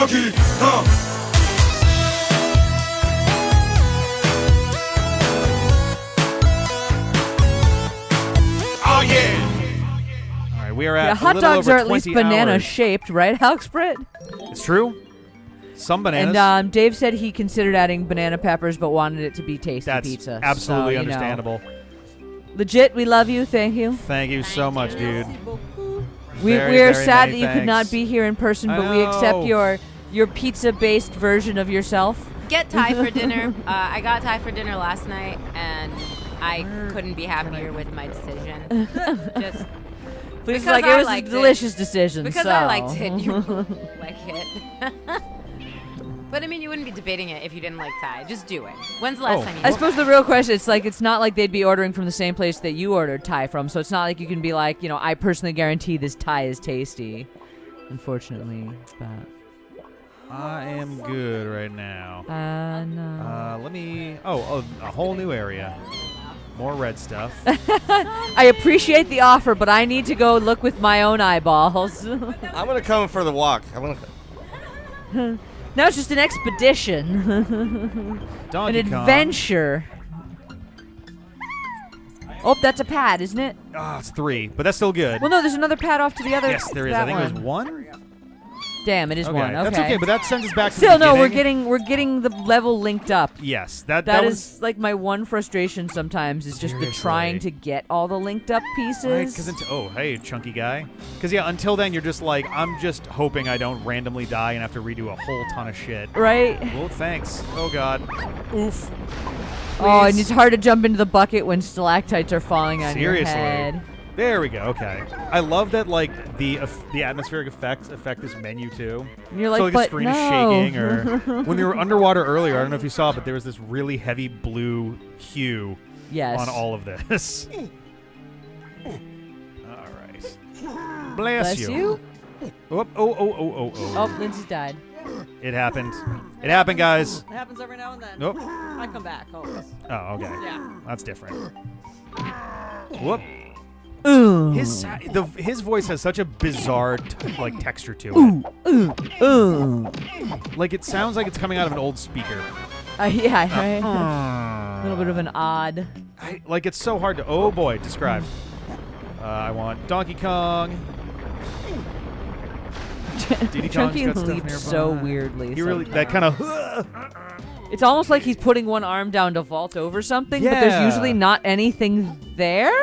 Donkey Kong. Oh yeah. All right, we are at hot a little dogs over are at least 20 banana hours. shaped, right, Alex Britt? It's true. Some bananas. And Dave said he considered adding banana peppers, but wanted it to be tasty That's pizza. absolutely so, you know. understandable. Legit, we love you. Thank you. Thank you so much, dude. We're very sad that many you could not thanks. be here in person, I but we accept know. your pizza-based version of yourself. Get Thai for dinner. I got Thai for dinner last night, and I couldn't be happier with my decision. Just Please, because like, I it was a liked it. delicious decision. because so. I liked it. You like it. But I mean, you wouldn't be debating it if you didn't like Thai. Just do it. When's the last time you I had suppose Thai? the real question is like it's not like they'd be ordering from the same place that you ordered Thai from, so it's not like you can be like, you know, I personally guarantee this Thai is tasty. Unfortunately, but I am good right now. no. Let me. Oh, a whole new area. More red stuff. I appreciate the offer, but I need to go look with my own eyeballs. I'm gonna come for the walk. Now it's just an expedition, Donkey an Kong. adventure. Oh, that's a pad, isn't it? Ah, it's 3, but that's still good. Well, no, there's another pad off to the other. Yes, there is. that I think it was one. 1. Damn, it is Okay, one. Okay, that's okay, but that sends us back to still, the no, beginning. we're getting the level linked up. Yes, that That was is like my one frustration sometimes is just the Seriously. trying to get all the linked up pieces. right. Because oh, hey, chunky guy. Because yeah, until then you're just like, I'm just hoping I don't randomly die and have to redo a whole ton of shit. Right? Well, thanks. Oh God. Oof. Oh, and Please. it's hard to jump into the bucket when stalactites are falling on your Seriously. head. There we go. Okay. I love that like the atmospheric effects affect this menu too. And you're So like, the but screen no. is shaking, or when we were underwater earlier, I don't know if you saw, but there was this really heavy blue hue Yes. on all of this. All right. Bless you. Oh, oh. Oh, Lindsay's died. It happened. It happened, guys. It happens every now and then. Nope. I come back always. Oh, okay. Yeah. That's different. Whoop. Ooh. His voice has such a bizarre like texture to it. Ooh. Like it sounds like it's coming out of an old speaker. Yeah, right. A little bit of an odd. Like it's so hard to. Oh boy, describe. I want Donkey Kong. Diddy Kong's Chunky got stuff leaps nearby. so weirdly. He really that sometimes. kind of. It's almost like he's putting one arm down to vault over something, but Yeah. there's usually not anything there.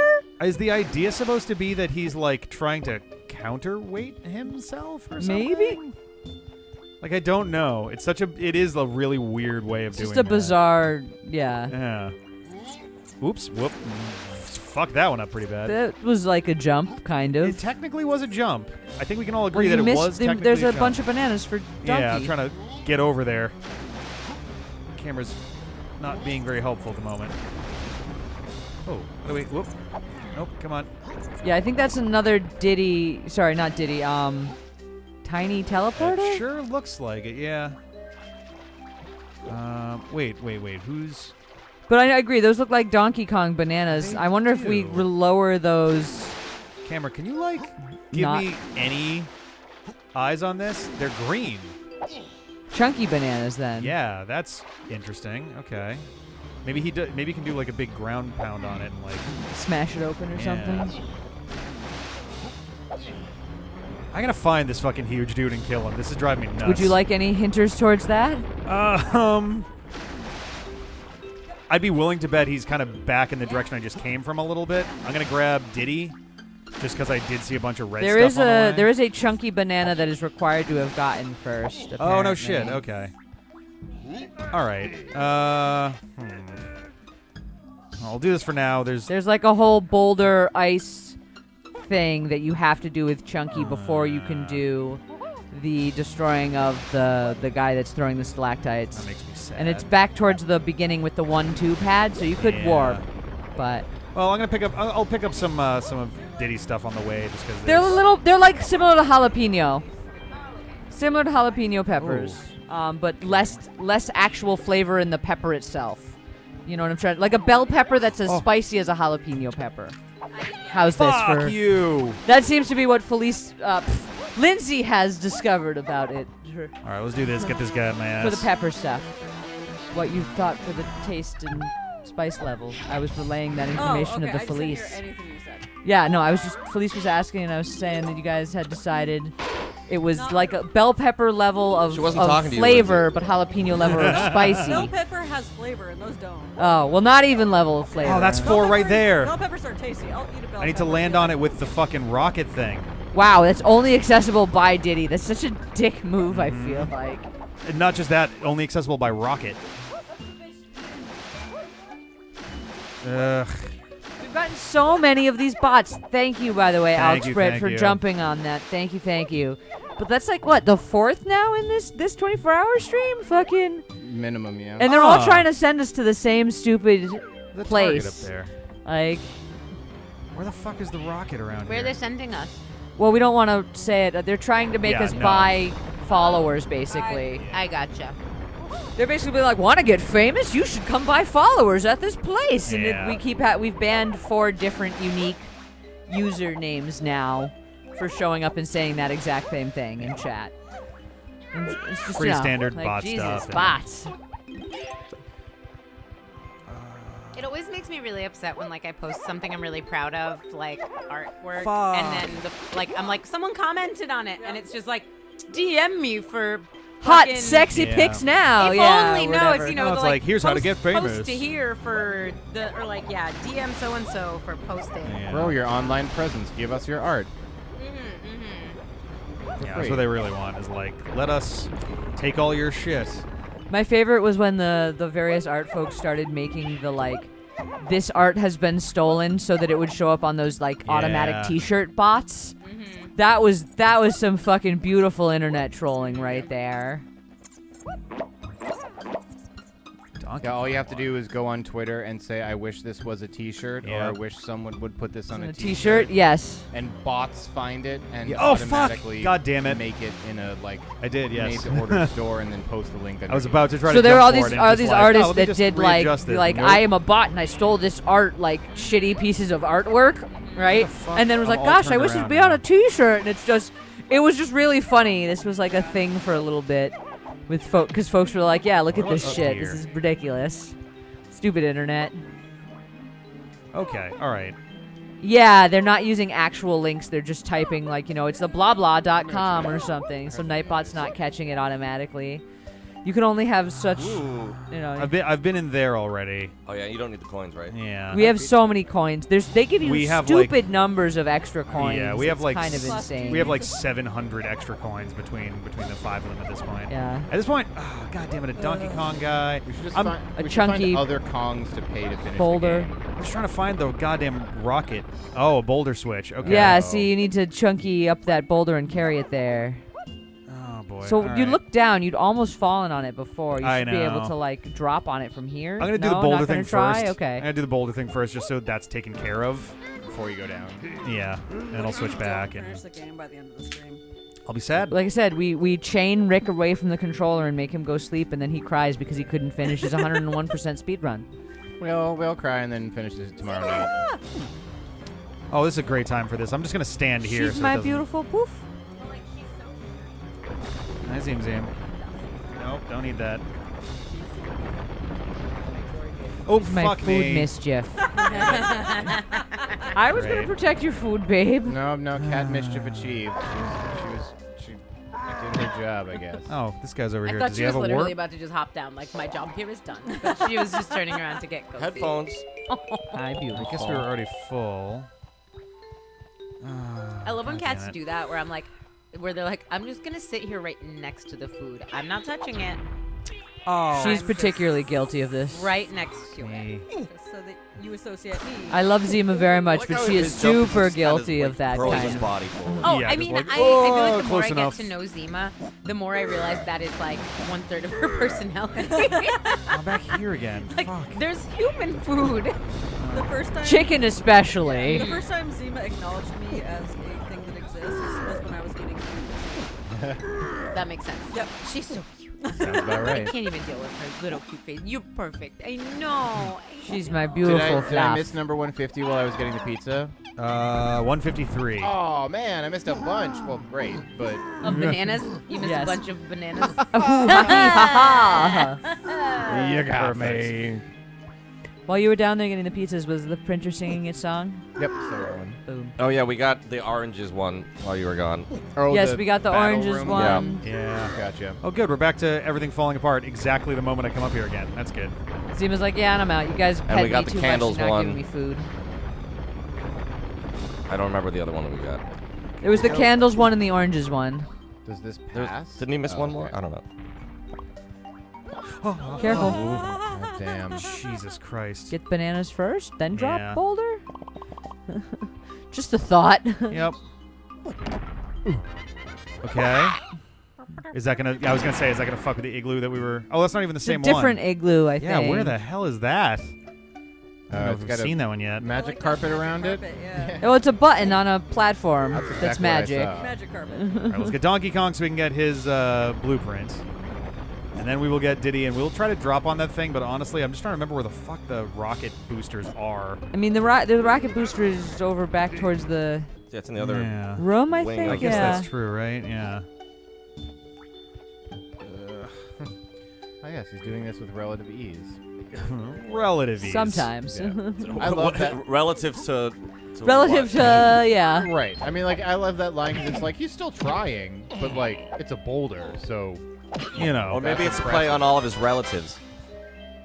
Is the idea supposed to be that he's like trying to counterweight himself or something? Maybe. Like I don't know. It is a really weird way of It's doing just a that. bizarre, yeah. Yeah. Oops. Whoop. Fuck that one up pretty bad. That was like a jump, kind of. It technically was a jump. I think we can all Well, agree you that it missed was the- technically There's a jump. bunch of bananas for Donkey. Yeah, I'm trying to get over there. Camera's not being very helpful at the moment. Oh, wait, whoop. Nope, come on. Yeah, I think that's another Diddy. Sorry, not Diddy. Tiny teleporter. It sure looks like it, yeah. Wait. Who's... But I agree. Those look like Donkey Kong bananas. They I wonder if we do. lower those. Camera, can you, like, give Not- me any eyes on this? They're green. Chunky bananas, then. Yeah, that's interesting. Okay. Maybe he can do, like, a big ground pound on it and, like... Smash it open or Yeah. something. I gotta find this fucking huge dude and kill him. This is driving me nuts. Would you like any hinters towards that? I'd be willing to bet he's kind of back in the direction I just came from a little bit. I'm gonna grab Diddy, just because I did see a bunch of red There stuff on the way. there is a chunky banana that is required to have gotten first. Oh no apparently. shit. Okay. All right. I'll do this for now. There's like a whole boulder ice thing that you have to do with Chunky before you can do the destroying of the guy that's throwing the stalactites. That makes me sad. And it's back towards the beginning with the 1-2 pad, so you could Yeah. warp. But Well, I'm gonna pick up. I'll pick up some of Diddy's stuff on the way, just because they're like similar to jalapeno. Similar to jalapeno peppers. But less actual fleivor in the pepper itself. You know what I'm trying? Like a bell pepper that's as spicy as a jalapeno pepper. How's this Fuck for you. That seems to be what Lindsay has discovered about it All right, let's do this. Get this guy in my ass. for the pepper stuff. What you thought for the taste and spice level. I was relaying that information okay. to the I just didn't Felice. hear anything you said. Yeah, no, I was just Felice was asking, and I was saying that you guys had decided it was like a bell pepper level of, She wasn't talking to you, flavor, but jalapeno level of spicy. Bell pepper has flavor, and those don't. Oh, well, not even level of flavor. Oh, that's 4 right there. Bell peppers are tasty. I'll eat a bell I need to pepper. land on it with the fucking rocket thing. Wow, that's only accessible by Diddy. That's such a dick move, I feel Mm-hmm. like. And not just that, only accessible by rocket. Ugh. We've gotten so many of these bots. Thank you, by the way, Thank Alex you, Brett, thank for you. jumping on that. Thank you, thank you. But that's like, what, the 4th now in this 24-hour stream? Fucking... Minimum, yeah. And they're all trying to send us to the same stupid The place. target up there. Like, Where the fuck is the rocket around Where here? they're sending us. well, we don't want to say it. They're trying to make Yeah, us no. buy followers, basically. I gotcha. They're basically like, want to get famous? You should come buy followers at this place. And Yeah. we've banned 4 different unique usernames now for showing up and saying that exact same thing in chat. And it's just, Pretty you know, standard like, bot Jesus, stuff and- bots. It always makes me really upset when like I post something I'm really proud of, like artwork, Fuck. and then I'm like someone commented on it, and it's just like DM me for Hot, fucking- sexy Yeah. pics now. If yeah, only whatever. it's No, the, it's like, here's how to post- get famous. Post to here for the or like DM so and so for posting. Yeah. Grow your online presence. Give us your art. Yeah, that's what they really want, is like, let us take all your shit. My favorite was when the various art folks started making the like, this art has been stolen, so that it would show up on those like automatic Yeah. T-shirt bots. That was some fucking beautiful internet trolling right there. Donkey Yeah, all you have to do is go on Twitter and say, I wish this was a t-shirt, or Yeah. I wish someone would put this on On a a t-shirt. T-shirt, yes. And bots find it and Yeah. Oh, fuck. automatically God damn it. make it in a, like, I did, yes. made-to-order store and then post the link. I was about to try So to there jump are all for these it and are just these like, artists let me that just did like readjust this. like Nope. I am a bot and I stole this art like shitty pieces of artwork, right? fuck? And then was I'm like, all gosh, I turned wish it'd around be on now. a T-shirt, and it was just really funny. This was like a thing for a little bit with because folks were like, yeah, look at What this up shit. here? This is ridiculous. Stupid internet. Okay, all right. Yeah, they're not using actual links. They're just typing like, it's the blah blah.com or something. So Nightbot's not catching it automatically. You can only have such, Ooh. I've been in there already. Oh yeah, you don't need the coins, right? Yeah. we have so many coins. They give you We have, stupid numbers of extra coins. Yeah, we have It's like kind of s- insane. We have like 700 extra coins between the 5 of them at this point. Yeah. At this point, oh, god damn it, a Donkey Kong guy. We should just I'm, find, a we should chunky find other Kongs to pay to finish boulder. the game. I'm just trying to find the goddamn rocket. Oh, a boulder switch. Okay. Yeah, see, you need to chunky up that boulder and carry it there. Oh boy. So all you right. look down. You'd almost fallen on it before. You I should be able know. to like drop on it from here. I'm gonna do No, the boulder not thing gonna try? first. Okay. I'm gonna do the boulder thing first, just so that's taken care of. Before you go down. Yeah, and I'll switch back, and Finish the game by the end of the stream. I'll be sad. Like I said, we chain Rick away from the controller and make him go sleep, and then he cries because he couldn't finish his 101% speed run. We'll cry and then finish this tomorrow night. Oh, this is a great time for this. I'm just gonna stand here. She's so it my doesn't- beautiful poof. Hi, Zim Zim. Nope, don't need that. Oh, My fuck food me. mischief. I was gonna Great. protect your food, babe. No, cat mischief achieved. She did her job, I guess. Oh, this guy's over I here. thought Does she he was have a literally warp? about to just hop down, like my job here is done. But she was just turning around to get cozy. Headphones. Hi, beautiful. I guess we were already full. I love when God damn cats it. do that, where they're like, I'm just gonna sit here right next to the food. I'm not touching it. Oh, She's I'm particularly guilty of this. Right next to it. me. So that you associate me. I love Zima very much, Like but how she is his jump super just kinda, guilty like, of that curls kind his of. body forward. Oh, Yeah, I just mean, like, I feel like the more close I enough. get to know Zima, the more I realize that is like 1/3 of her personality. I'm back here again. like, Fuck. there's human food. The first time. Chicken especially. The first time Zima acknowledged me as a thing that exists was when I was eating food. That makes sense. Yep. She's so cute. Sounds about I right. can't even deal with her little cute face. You're perfect. I know. She's my Did beautiful I fluff. miss number 150 while I was getting the pizza? 153. Oh man, I missed a bunch. Well, great, but Of bananas? You missed Yes. a bunch of bananas? you got Perfect. me. While you were down there getting the pizzas, was the printer singing its song? Yep, so one. Boom. Oh yeah, we got the oranges one while you were gone. Oh, Yes, we got the battle oranges room? one. Yeah. Gotcha. Oh, good. We're back to everything falling apart exactly the moment I come up here again. That's good. Zima's like, yeah, and I'm out. You guys And pet we got me the too candles much. You're not one. giving me food. I don't remember the other one that we got. It was the candles one and the oranges one. Does this There- pass? Didn't he miss Oh, one more? okay. I don't know. Careful. God damn. Jesus Christ. Get bananas first, then drop Yeah. boulder. Just a thought. Yep. Okay. Is that gonna? I was gonna say, is that gonna fuck with the igloo that we were? Oh, that's not even the It's a same different one. igloo, I think. Yeah, where the hell is that? I don't know It's if got we've a seen that one yet. magic like carpet magic around it. carpet, yeah. Oh, it's a button on a platform. That's That's exactly what I magic. saw. Magic carpet. All right, let's get Donkey Kong so we can get his blueprint. And then we will get Diddy, and we'll try to drop on that thing, but honestly, I'm just trying to remember where the fuck the rocket boosters are. I mean, the rocket booster is over back towards the Yeah, it's in the other. Yeah. room, I Wing, think. I guess yeah. that's true, right? Yeah. Oh yes, he's doing this with relative ease. Relative ease. Sometimes. Yeah. I love that. Relative to Relative what? to, yeah. Right. I mean, like, I love that line because it's like he's still trying, but like it's a boulder, so You know. Or maybe That's it's a play on all of his relatives.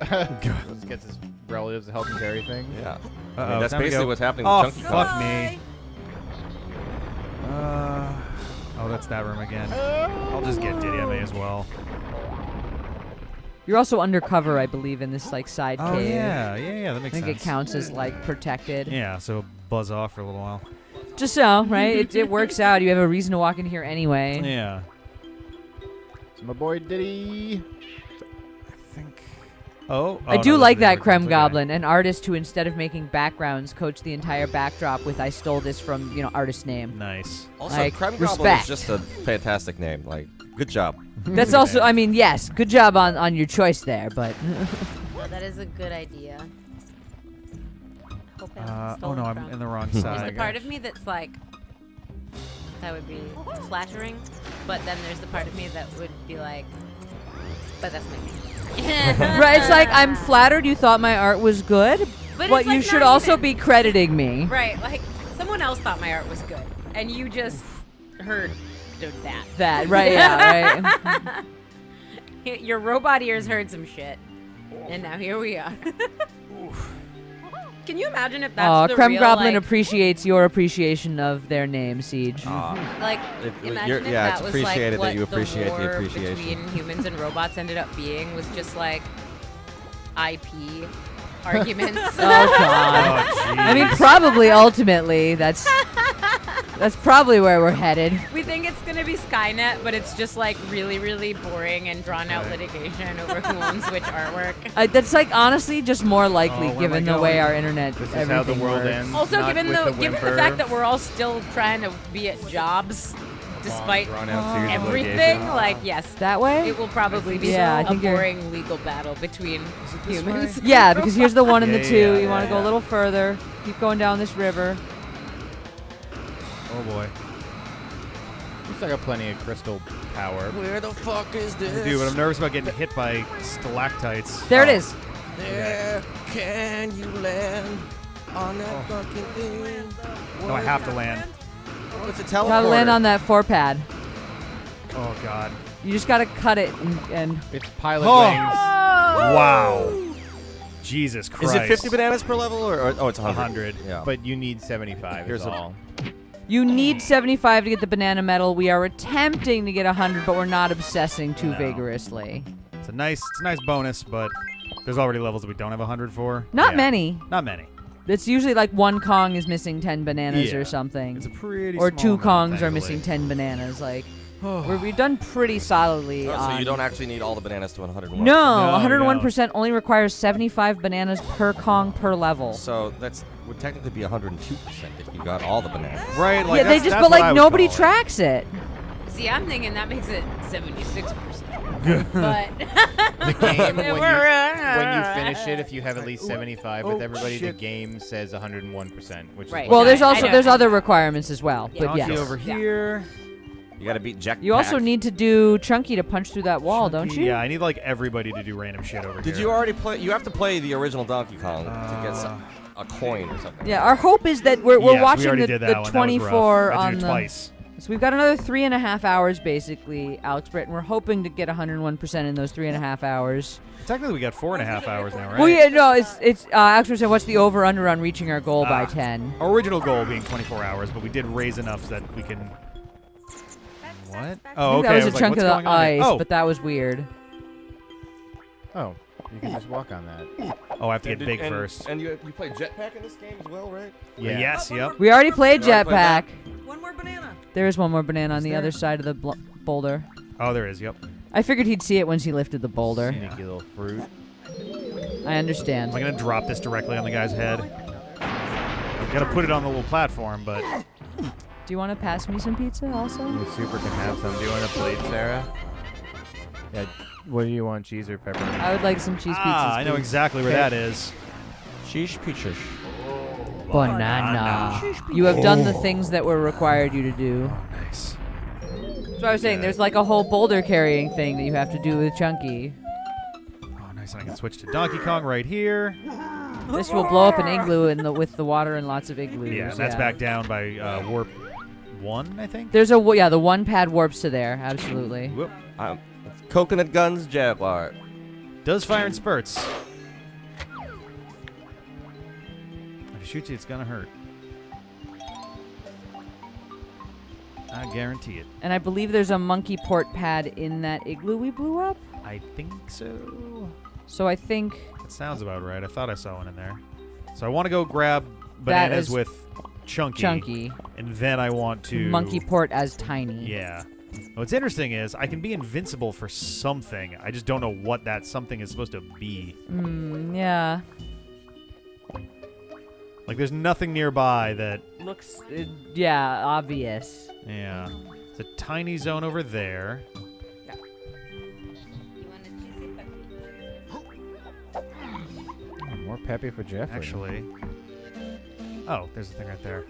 just gets his relatives to help him carry things. Yeah. Uh-oh, I mean, that's time to basically go. what's happening Oh, with Chunky Kong. fuck me. Oh, that's that room again. I'll just get Diddy. I may as well. You're also undercover, I believe, in this like side Oh cave. yeah, that I makes think sense. it counts as like protected. Yeah, so buzz off for a little while. Just so, right? It works out. You have a reason to walk in here anyway. Yeah. So my boy Diddy. I think. Oh. I oh, do no, like this is that the Creme okay. Goblin, an artist who instead of making backgrounds, coached the entire backdrop with "I stole this from artist name." Nice. Also, Like, Creme Goblin respect. is just a fantastic name. Like, good job. That's also, I mean, yes, good job on your choice there, but Well, that is a good idea. Hope I'm Oh stolen no, I'm from. in the wrong There's side. the part of me that's like, that would be flattering, but then there's the part of me that would be like, but that's me. right. It's like I'm flattered you thought my art was good, But but it's, you like, should not also even- be crediting me. Right, like someone else thought my art was good, and you just heard that. That right? Yeah, right. Your robot ears heard some shit, and now here we are. Can you imagine if that's the Creme real, Goblin like, appreciates your appreciation of their name, Siege. like You're- imagine if yeah, that it's was appreciated like that you what appreciate the the war appreciation. between humans and robots ended up being was just like IP arguments. Oh God. Oh, I mean, jeez. probably ultimately that's probably where we're headed. We think it's gonna be Skynet, but it's just like really, really boring and drawn out litigation over who owns which artwork. That's like honestly just more likely Oh, where given am I the way going? our internet. This is how the everything world works. ends. Also, not given with the a given the whimper. fact that we're all still trying to be at jobs, despite Drawn out series of everything, litigation. like yes, That way? it will probably be Yeah, I a think you're- boring legal battle between humans. Yeah, because here's the one and the Yeah, two. yeah, You want to yeah, go a yeah. little further. Keep going down this river. Oh boy. Looks like I got plenty of crystal power. Where the fuck is I this? do, but I'm nervous about getting hit by stalactites. There it is. There can you land on that fucking thing? No, I have to land. Oh, it's a Gotta teleporter. land on that 4-pad. Oh god. You just gotta cut it and It's pilot Oh. wings. Wow. Jesus Is Christ. it 50 bananas per level or oh, it's 100? 100. Yeah. But you need 75 Here's is a- all. you need 75 to get the banana medal. We are attempting to get 100, but we're not obsessing too No. vigorously. It's a nice bonus, but there's already levels that we don't have 100 for. Not Yeah. many. Not many. It's usually like one Kong is missing 10 bananas Yeah. or something. It's a pretty Or small two amount, Kongs are thankfully. missing 10 bananas. Like, we've done pretty solidly. Oh, so on- you don't actually need all the bananas to 101? No, No, 101% only requires 75 bananas per Kong per level. So that's would technically be 102% if you got all the bananas. Right, like yeah, they that's- just, that's but what I like would nobody call it. tracks it. See, I'm thinking that makes it 76%. But The game, when you finish it, if you have at least 75 with everybody, the game says 101%, which Right. is Well, what there's I- also there's other requirements as well. Yeah. But Donkey yes. over here. You gotta beat Jack. You also Pack. need to do Chunky to punch through that wall, don't Chunky, you? Yeah, I need like everybody to do random shit over here. Did you already play? You have to play the original Donkey Kong to get a coin or something. Yeah, our hope is that we're Yes, we watching already the, did that the one. That was 24 rough. I on did it the. twice. So we've got another 3.5 hours basically, Alex Britt, and we're hoping to get 101% in those 3.5 hours. Technically, we got 4.5 hours now, right? Well, yeah, no, it's Alex Britt said, what's the over/under on reaching our goal by 10? Our original goal being 24 hours, but we did raise enough so that we can. What? I Oh, think okay. that was I a like, chunk what's of the going on here? ice, Oh, but that was weird. Oh, you can just walk on that. oh, I have to get big first. And you play Jetpack in this game as well, right? Yeah. Yes. Yep. We already played You already played Jetpack. One more banana. There is one more banana on Is the there? other side of the boulder. Oh, there is. Yep. I figured he'd see it once he lifted the boulder. Sneaky little fruit. I understand. Am I gonna drop this directly on the guy's head? I'm gonna put it on the little platform, but Do you want to pass me some pizza also? The super can have some. Do you want a plate, Sarah? Yeah. What do you want, cheese or pepperoni? I would like some cheese pizzas. I know please. exactly where that is. Sheesh peaches. Banana. You have done the things that were required you to do. Oh, nice. So I was saying, there's like a whole boulder carrying thing that you have to do with Chunky. Oh, nice. And I can switch to Donkey Kong right here. This will blow up an igloo with the water and lots of igloos. Yeah, and that's back down by warp 1, I think. There's the 1 pad warps to there. Absolutely. Whoop. Coconut guns, Jaguar. Does fire in spurts. If it shoots you, it's gonna hurt. I guarantee it. And I believe there's a monkey port pad in that igloo we blew up. I think so. So I think That sounds about right. I thought I saw one in there. So I want to go grab bananas is with Chunky. Chunky. And then I want to... Monkey port as tiny. Yeah. What's interesting is I can be invincible for something. I just don't know what that something is supposed to be. Yeah. Like, there's nothing nearby that... Looks, yeah, obvious. Yeah. It's a tiny zone over there. You want a cheesy puppy? Oh, more peppy for Jeffrey. Actually... Oh, there's the thing right there.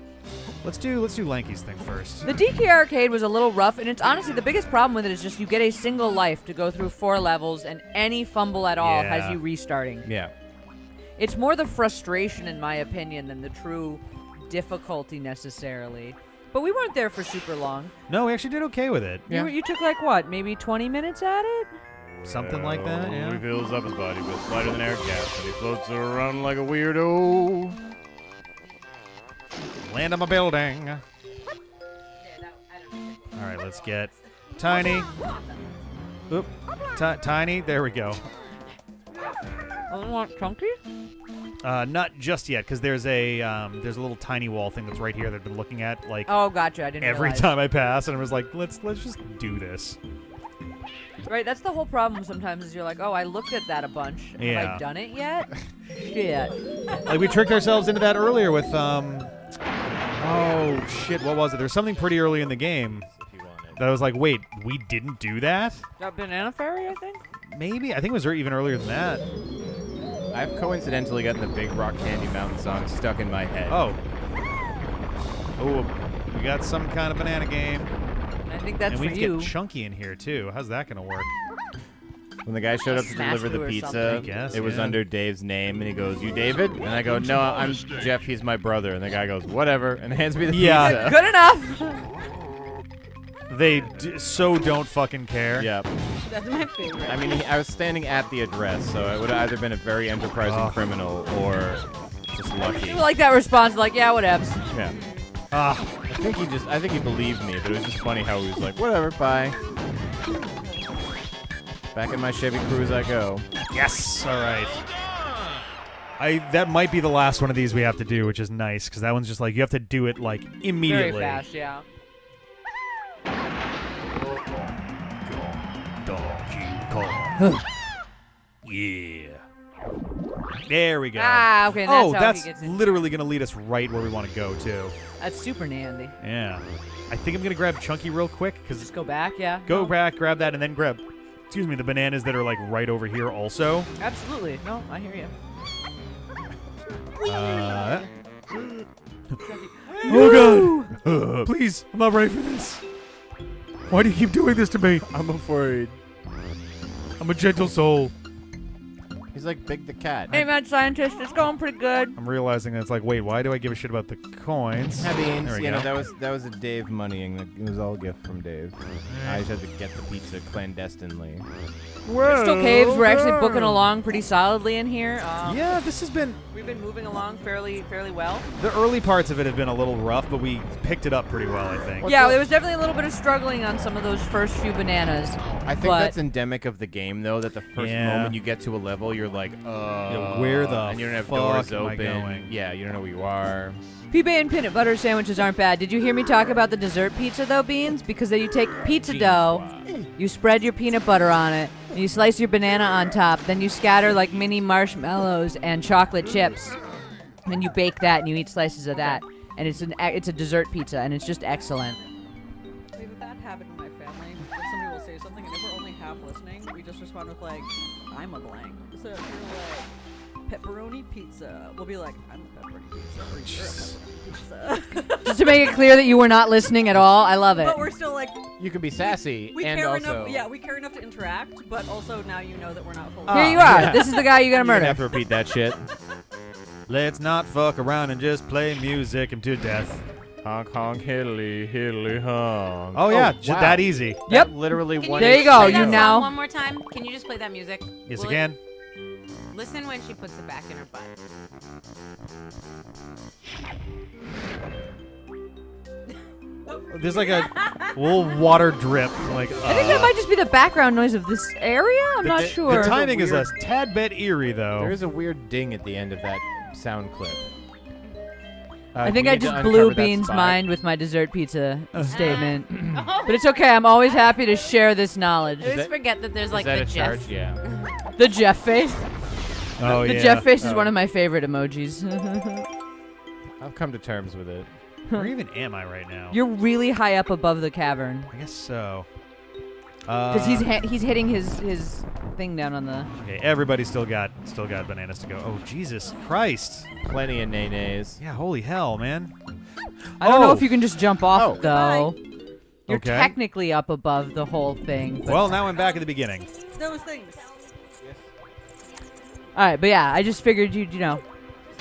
Let's do Lanky's thing first. The DK arcade was a little rough, and it's honestly the biggest problem with it is just you get a single life to go through 4 levels, and any fumble at all has Yeah. you restarting. Yeah. It's more the frustration, in my opinion, than the true difficulty necessarily. But we weren't there for super long. No, we actually did okay with it. You took like what, maybe 20 minutes at it? Something like that, yeah. He fills up his body with lighter than air gas, and he floats around like a weirdo. Land on my building. All right, let's get Tiny. Oop. Tiny. There we go. I want Chunky? Not just yet, because there's a little tiny wall thing that's right here that I've been looking at like Oh, gotcha. I didn't every realize. time I pass, and I was like, let's just do this. Right, that's the whole problem sometimes is you're like, oh, I looked at that a bunch. Have Yeah. I done it yet? Shit. Like we tricked ourselves into that earlier with oh shit, what was it? There was something pretty early in the game that I was like, wait, we didn't do that? Got Banana Fairy, I think? Maybe. I think it was even earlier than that. I've coincidentally gotten the Big Rock Candy Mountain song stuck in my head. Oh, we got some kind of banana game. I think that's And we for need to you. get Chunky in here too. How's that gonna work? When the guy showed up to Smash deliver the through or pizza, something. I guess, it was yeah. under Dave's name, and he goes, "You David?" And I go, "No, I'm Jeff. He's my brother." And the guy goes, "Whatever," and hands me the Yeah. pizza. Good enough. They so don't fucking care. Yeah. That's my favorite. I mean, I was standing at the address, so it would have either been a very enterprising criminal or just lucky. People like that response, like, yeah, whatevs. Yeah. Ah, I think he believed me, but it was just funny how he was like, "Whatever, bye." Back in my Chevy Cruze I go. yes. All right. That might be the last one of these we have to do, which is nice because that one's just like you have to do it like immediately. Very fast, yeah. Donkey Kong. Yeah. There we go. Ah, okay. That's Oh, how that's he gets in. literally going to lead us right where we want to go, too. That's super handy. Yeah. I think I'm going to grab Chunky real quick, because Just go back, yeah. go No. back, grab that, and then grab, the bananas that are, like, right over here also. Absolutely. No, I hear you. Oh, God. Please, I'm not ready for this. Why do you keep doing this to me? I'm afraid. I'm a gentle soul. He's like Big the Cat. Hey, Mad Scientist, it's going pretty good. I'm realizing that it's like, wait, why do I give a shit about the coins? That means, There we you know, go. that was a Dave moneying. It was all a gift from Dave. I just had to get the pizza clandestinely. Crystal Caves, we're actually booking along pretty solidly in here. Yeah, this has been... We've been moving along fairly well. The early parts of it have been a little rough, but we picked it up pretty well, I think. Yeah, there was definitely a little bit of struggling on some of those first few bananas. I think that's endemic of the game, though, that the first moment you get to a level, you're like, where the and you don't have fuck doors am I open. going? Yeah, you don't know where you are. PB and peanut butter sandwiches aren't bad. Did you hear me talk about the dessert pizza, though, Beans? Because then you take pizza dough, you spread your peanut butter on it, and you slice your banana on top, then you scatter like mini marshmallows and chocolate chips. Then you bake that and you eat slices of that. And it's a dessert pizza, and it's just excellent. We have a bad habit in my family. If somebody will say something, and if we're only half listening, we just respond with like, "I'm a blank." So if you're like, "Pepperoni pizza," we'll be like, "I'm a pepperoni pizza," or "You're a pepperoni pizza." Just to make it clear that you were not listening at all, I love it. But we're still like, You can be sassy we and care also... enough. Yeah, we care enough to interact, but also now you know that we're not full. Here you are. yeah. This is the guy you gotta You're gonna murder. have to repeat that shit. Let's not fuck around and just play music him to death. Honk, honk, hilly, hilly, honk. Oh, yeah, wow. that easy. Yep. Literally Can one. There you just go, play you that now- song one more time? Can you just play that music? Yes, Will again. Listen when she puts it back in her butt. There's like a little water drip. Like, I think that might just be the background noise of this area. I'm not sure. The timing is a tad bit eerie, though. There is a weird ding at the end of that sound clip. I think we I need to just uncover blew that Bean's spot. mind with my dessert pizza statement. But it's okay. I'm always happy to share this knowledge. I always that- forget that there's like Is that the a Jeff. charge? Yeah. The Jeff face. Oh, The yeah. Jeff face is one of my favorite emojis. I've come to terms with it. Where even am I right now? You're really high up above the cavern. I guess so. Because he's hitting his thing down on the... Okay, everybody's still got bananas to go. Oh, Jesus Christ. Plenty of nays. Yeah, holy hell, man. I don't know if you can just jump off, Oh. though. You're Okay. technically up above the whole thing. But Well, now I'm back at the beginning. Those things. all right, but yeah, I just figured you know,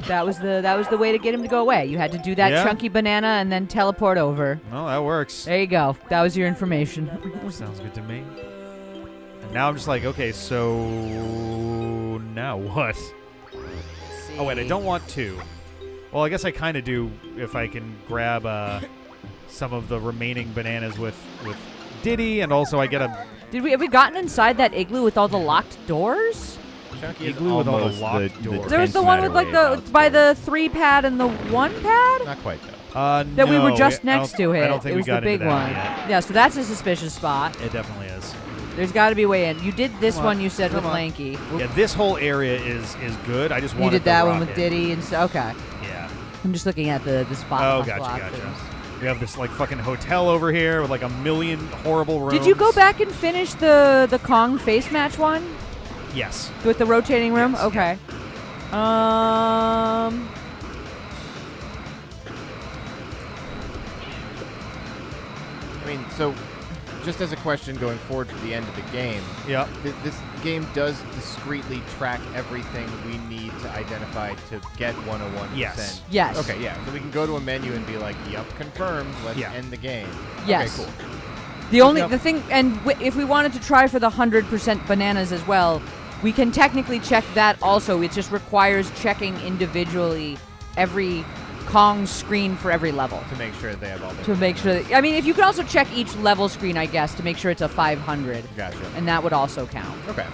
that was the way to get him to go away. You had to do that Yeah. chunky banana and then teleport over. Well, that works. There you go. That was your information. Sounds good to me. And now I'm just like, okay, so now what? Oh, wait, I don't want to. Well, I guess I kind of do if I can grab some of the remaining bananas with Diddy, and also I get a Have we gotten inside that igloo with all the locked doors? Chunky is Igloo with all the almost locked doors. There was the one with like by the 3 pad and the 1 pad Not quite though. that we were no, just I don't- next to it. I don't think it we was got the big into that one. yet. Yeah, so that's a suspicious spot. It definitely is. There's got to be a way in. You did this Come on, one. You said with come on. Lanky. Yeah, this whole area is good. I just You wanted did that the one with rocket. Diddy and so. Okay. Yeah. I'm just looking at the spot. Oh, gotcha. We have this like fucking hotel over here with like a million horrible rooms. Did you go back and finish the Kong face match one Yes. with the rotating room? Yes, Okay. I mean, so just as a question going forward to the end of the game, Yep. this game does discreetly track everything we need to identify to get 101%. Yes. Yes. Okay, yeah. So we can go to a menu and be like, "Yep, confirmed. Let's Yeah. end the game." Yes. Okay, cool. The thing, and if we wanted to try for the 100% bananas as well, we can technically check that also. It just requires checking individually every Kong screen for every level. To make sure they have all the. To make sure that, I mean, if you could also check each level screen, I guess, to make sure it's a 500. Gotcha. And that would also count. Okay.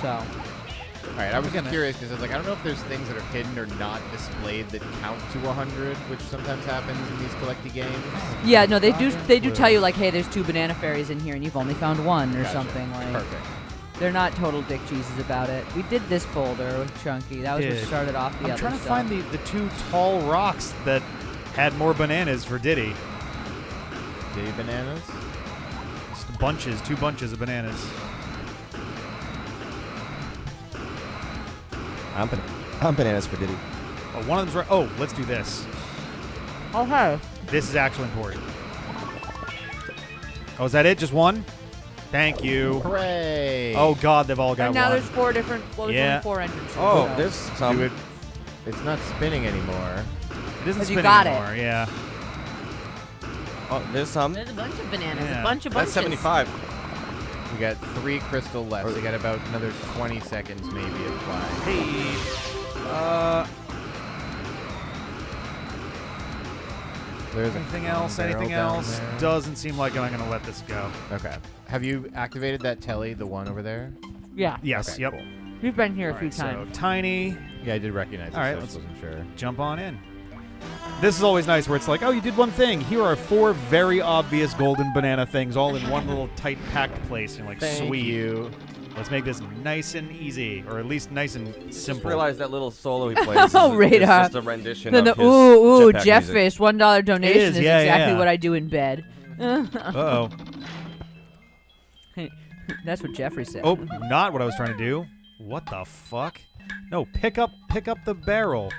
So, All right. I was just curious because I was like, I don't know if there's things that are hidden or not displayed that count to 100, which sometimes happens in these collecty games. yeah, no, they do tell you like, hey, there's 2 banana fairies in here and you've only found 1 or Gotcha. something like. Perfect. They're not total dick cheeses about it. We did this boulder with Chunky. That was what Did. started off the I'm other trying to stuff. find the 2 tall rocks that had more bananas for Diddy. Diddy bananas? Just bunches, 2 bunches of bananas. I'm bananas for Diddy. Oh, one of them's right. Oh, let's do this. Okay. This is actually important. Oh, is that it? Just one? Thank you. Hooray! Oh, God, they've all got And now one. there's 4 different. Well, there's Yeah. only 4 entrances. Oh, so. there's some. Do it. It's not spinning anymore. It isn't 'Cause you spinning got it. anymore. Yeah. Oh, there's some. There's a bunch of bananas. Yeah. A bunch of That's bunches. 75. We got 3 crystal left. So we got about another 20 seconds maybe of flying. Hey. There's Anything a else? barrel Anything down else? there. Doesn't seem like I'm going to let this go. Okay. Have you activated that telly, the one over there? Yeah. Yes. Okay, yep. cool. We've been here a All few right, times. So tiny. Yeah, I did recognize it. All right, so I let's- just wasn't sure. Jump on in. This is always nice where it's like, oh, you did one thing. Here are 4 very obvious golden banana things all in one little tight packed place. And you're like, Thank sweet. you. Let's make this nice and easy, or at least nice and Just simple. realized that little solo he plays Oh, is Radar. just a rendition Then of the his jetpack Jeff music. face $1 donation is, is yeah, exactly yeah. what I do in bed. Uh-oh. That's what Jeffrey said. Oh, not what I was trying to do. What the fuck? No, pick up the barrel.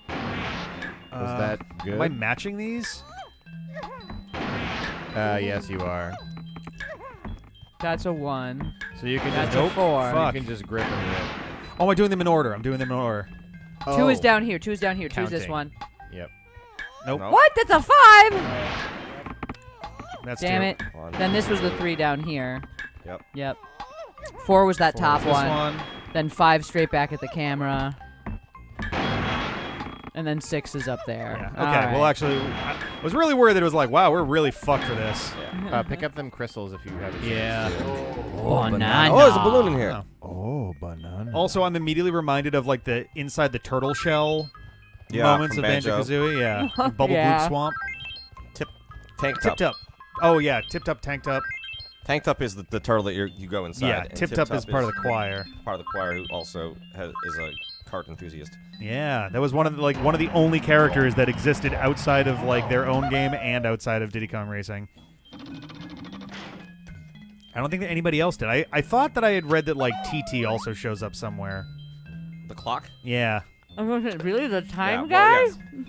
Was that good? Am I matching these? Yes, you are. That's a 1. So you can That's just a 4. Fuck. You can just grip and rip. Oh, am I doing them in order? I'm doing them in order. 2 is down here. 2 is down here. 2 is this Counting. one. Yep. Nope. Nope. What? That's a 5. That's Damn 2. it. One. Then this was the 3 down here. Yep. Yep. 4 was that 4 top is this one. Then 5 straight back at the camera. And then 6 is up there. Yeah. All Okay. right. Well, actually, I was really worried that it was like, wow, we're really fucked for this. Pick up them crystals if you have a chance. Yeah. Banana. Oh, there's a balloon in here. Oh. Oh, banana. Also, I'm immediately reminded of like the inside the turtle shell Yeah, moments from of Banjo. Banjo-Kazooie. Yeah. Bubble Yeah. Bloop Swamp. Tank Tipped Top. up. Oh yeah, tipped up, tanked up. Tank Top is the turtle that you go inside. Yeah, and tipped up is part of the choir. Part of the choir who also is a kart enthusiast. Yeah, that was one of the only characters that existed outside of like their own game and outside of Diddy Kong Racing. I don't think that anybody else did. I thought that I had read that like TT also shows up somewhere. The clock? Yeah. Really? The time Yeah, guy? well,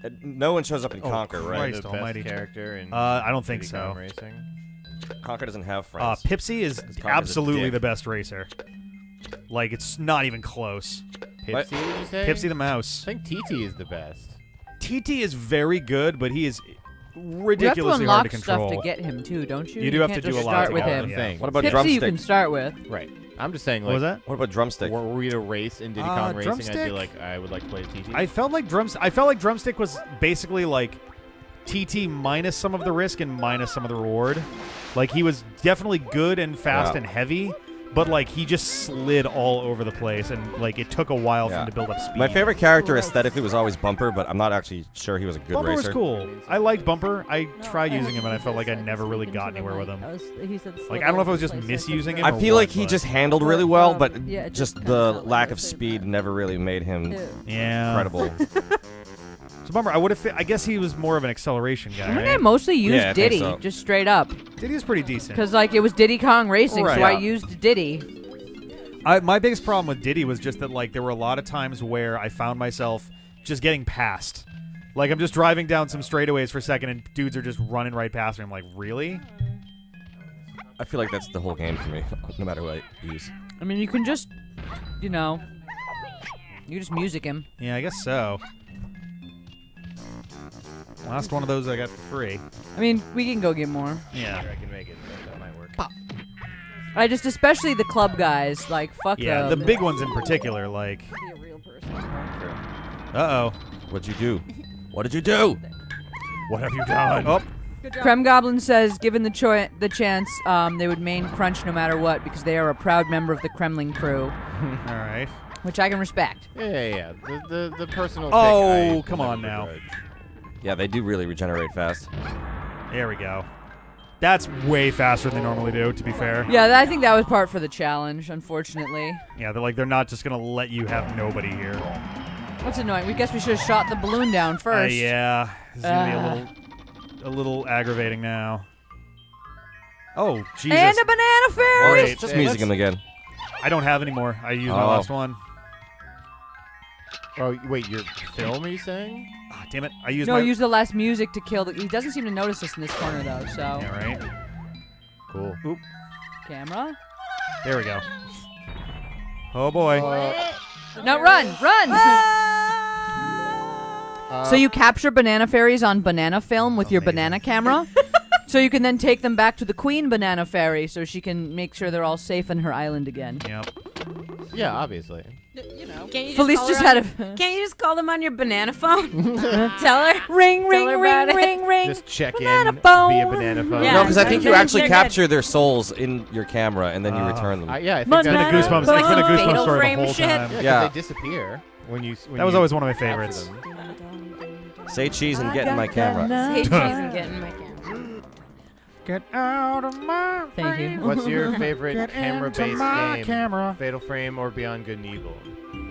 yes. No one shows up in Oh, Conquer, right? Christ The best almighty. character in I don't think Diddy Kong so. Racing. Conquer doesn't have friends. Pipsy is Conker's a absolutely dick. the best racer. Like it's not even close. Pipsy, did you say? Pipsy the mouse. I think TT is the best. TT is very good, but he is You have to ridiculously hard unlock to stuff control. to get him too, don't you? You do have can't to do just a lot start to with get him. him. Thing. What about Pipsy drumstick? you can start with. Right. I'm just saying, What was like, that? What about drumstick? were we to race in Diddy Kong Racing, I'd be Drumstick? like, I would like to play TT. I felt like drumstick was basically like TT minus some of the risk and minus some of the reward. Like he was definitely good and fast Yeah. and heavy, but like he just slid all over the place and like it took a while for Yeah. him to build up speed. My favorite character aesthetically was always Bumper, but I'm not actually sure he was a good Bumper was racer. cool. I liked Bumper. I tried using him and I felt like I never really got anywhere with him. Like I don't know if I was just misusing him. I or feel what, like he but- just handled really well, but Yeah, it just just the kinda felt like lack I of was saying speed that. never really made him yeah. credible. So Bumper, I would have. I guess he was more of an acceleration guy. I think Right? I mostly used Yeah, I think Diddy, so. just straight up. Diddy's pretty decent. Because, like, it was Diddy Kong Racing, Right. so I Yeah. used Diddy. My biggest problem with Diddy was just that like there were a lot of times where I found myself just getting past. Like I'm just driving down some straightaways for a second and dudes are just running right past me. I'm like, really? I feel like that's the whole game for me, no matter what I use. I mean, you can just, you know, you just music him. Yeah, I guess so. Last one of those I got for free. I mean, we can go get more. Yeah. I can make it. That might work. I just, especially the club guys, like, fuck Yeah, them. the big ones in particular, like, Be a real person. uh-oh. What'd you do? What did you do? What have you done? Oh, Good job. Krem Goblin says, given the chance, they would main Crunch no matter what because they are a proud member of the Kremling crew, all right. which I can respect. Yeah. The personal. Oh, pick, I come will on never now. begrudge. Yeah, they do really regenerate fast. There we go. That's way faster than they normally do, to be fair. Yeah, I think that was part for the challenge, unfortunately. Yeah, they're not just gonna let you have nobody here. That's annoying. We guess we should have shot the balloon down first. Yeah, this is gonna be a little aggravating now. Oh, Jesus. And a banana fairy! Wait, Just music him again. I don't have any more. I used my last one. Oh, wait, your film, are you saying? Ah, damn it. I used No, my... use the last music to kill the... He doesn't seem to notice us in this corner, though, so... Yeah, right? Cool. Oop. Camera? There we go. Oh, boy. No, run! So you capture banana fairies on banana film with your banana camera? So you can then take them back to the queen banana fairy so she can make sure they're all safe on her island again. Yep. Yeah, obviously. You know. Can't you Felice call just her had on- a... Can't you just call them on your banana phone? Tell her. Ring, Tell her about it. ring. Just check Banana in phone. via banana phone. Yeah. No, because I think you Then actually they're good. capture their souls in your camera and then you return them. Yeah, I think Banana that's It's been a Goosebumps, But it's been a like some Goosebumps fatal story the frame whole shit. time. Yeah, 'cause Yeah. they disappear when you. That was always one of my capture favorites. them. Say cheese and get in my camera. Say cheese and get in my camera. Get out of my Thank you. What's your favorite Get camera-based into my game? camera. Fatal Frame or Beyond Good and Evil?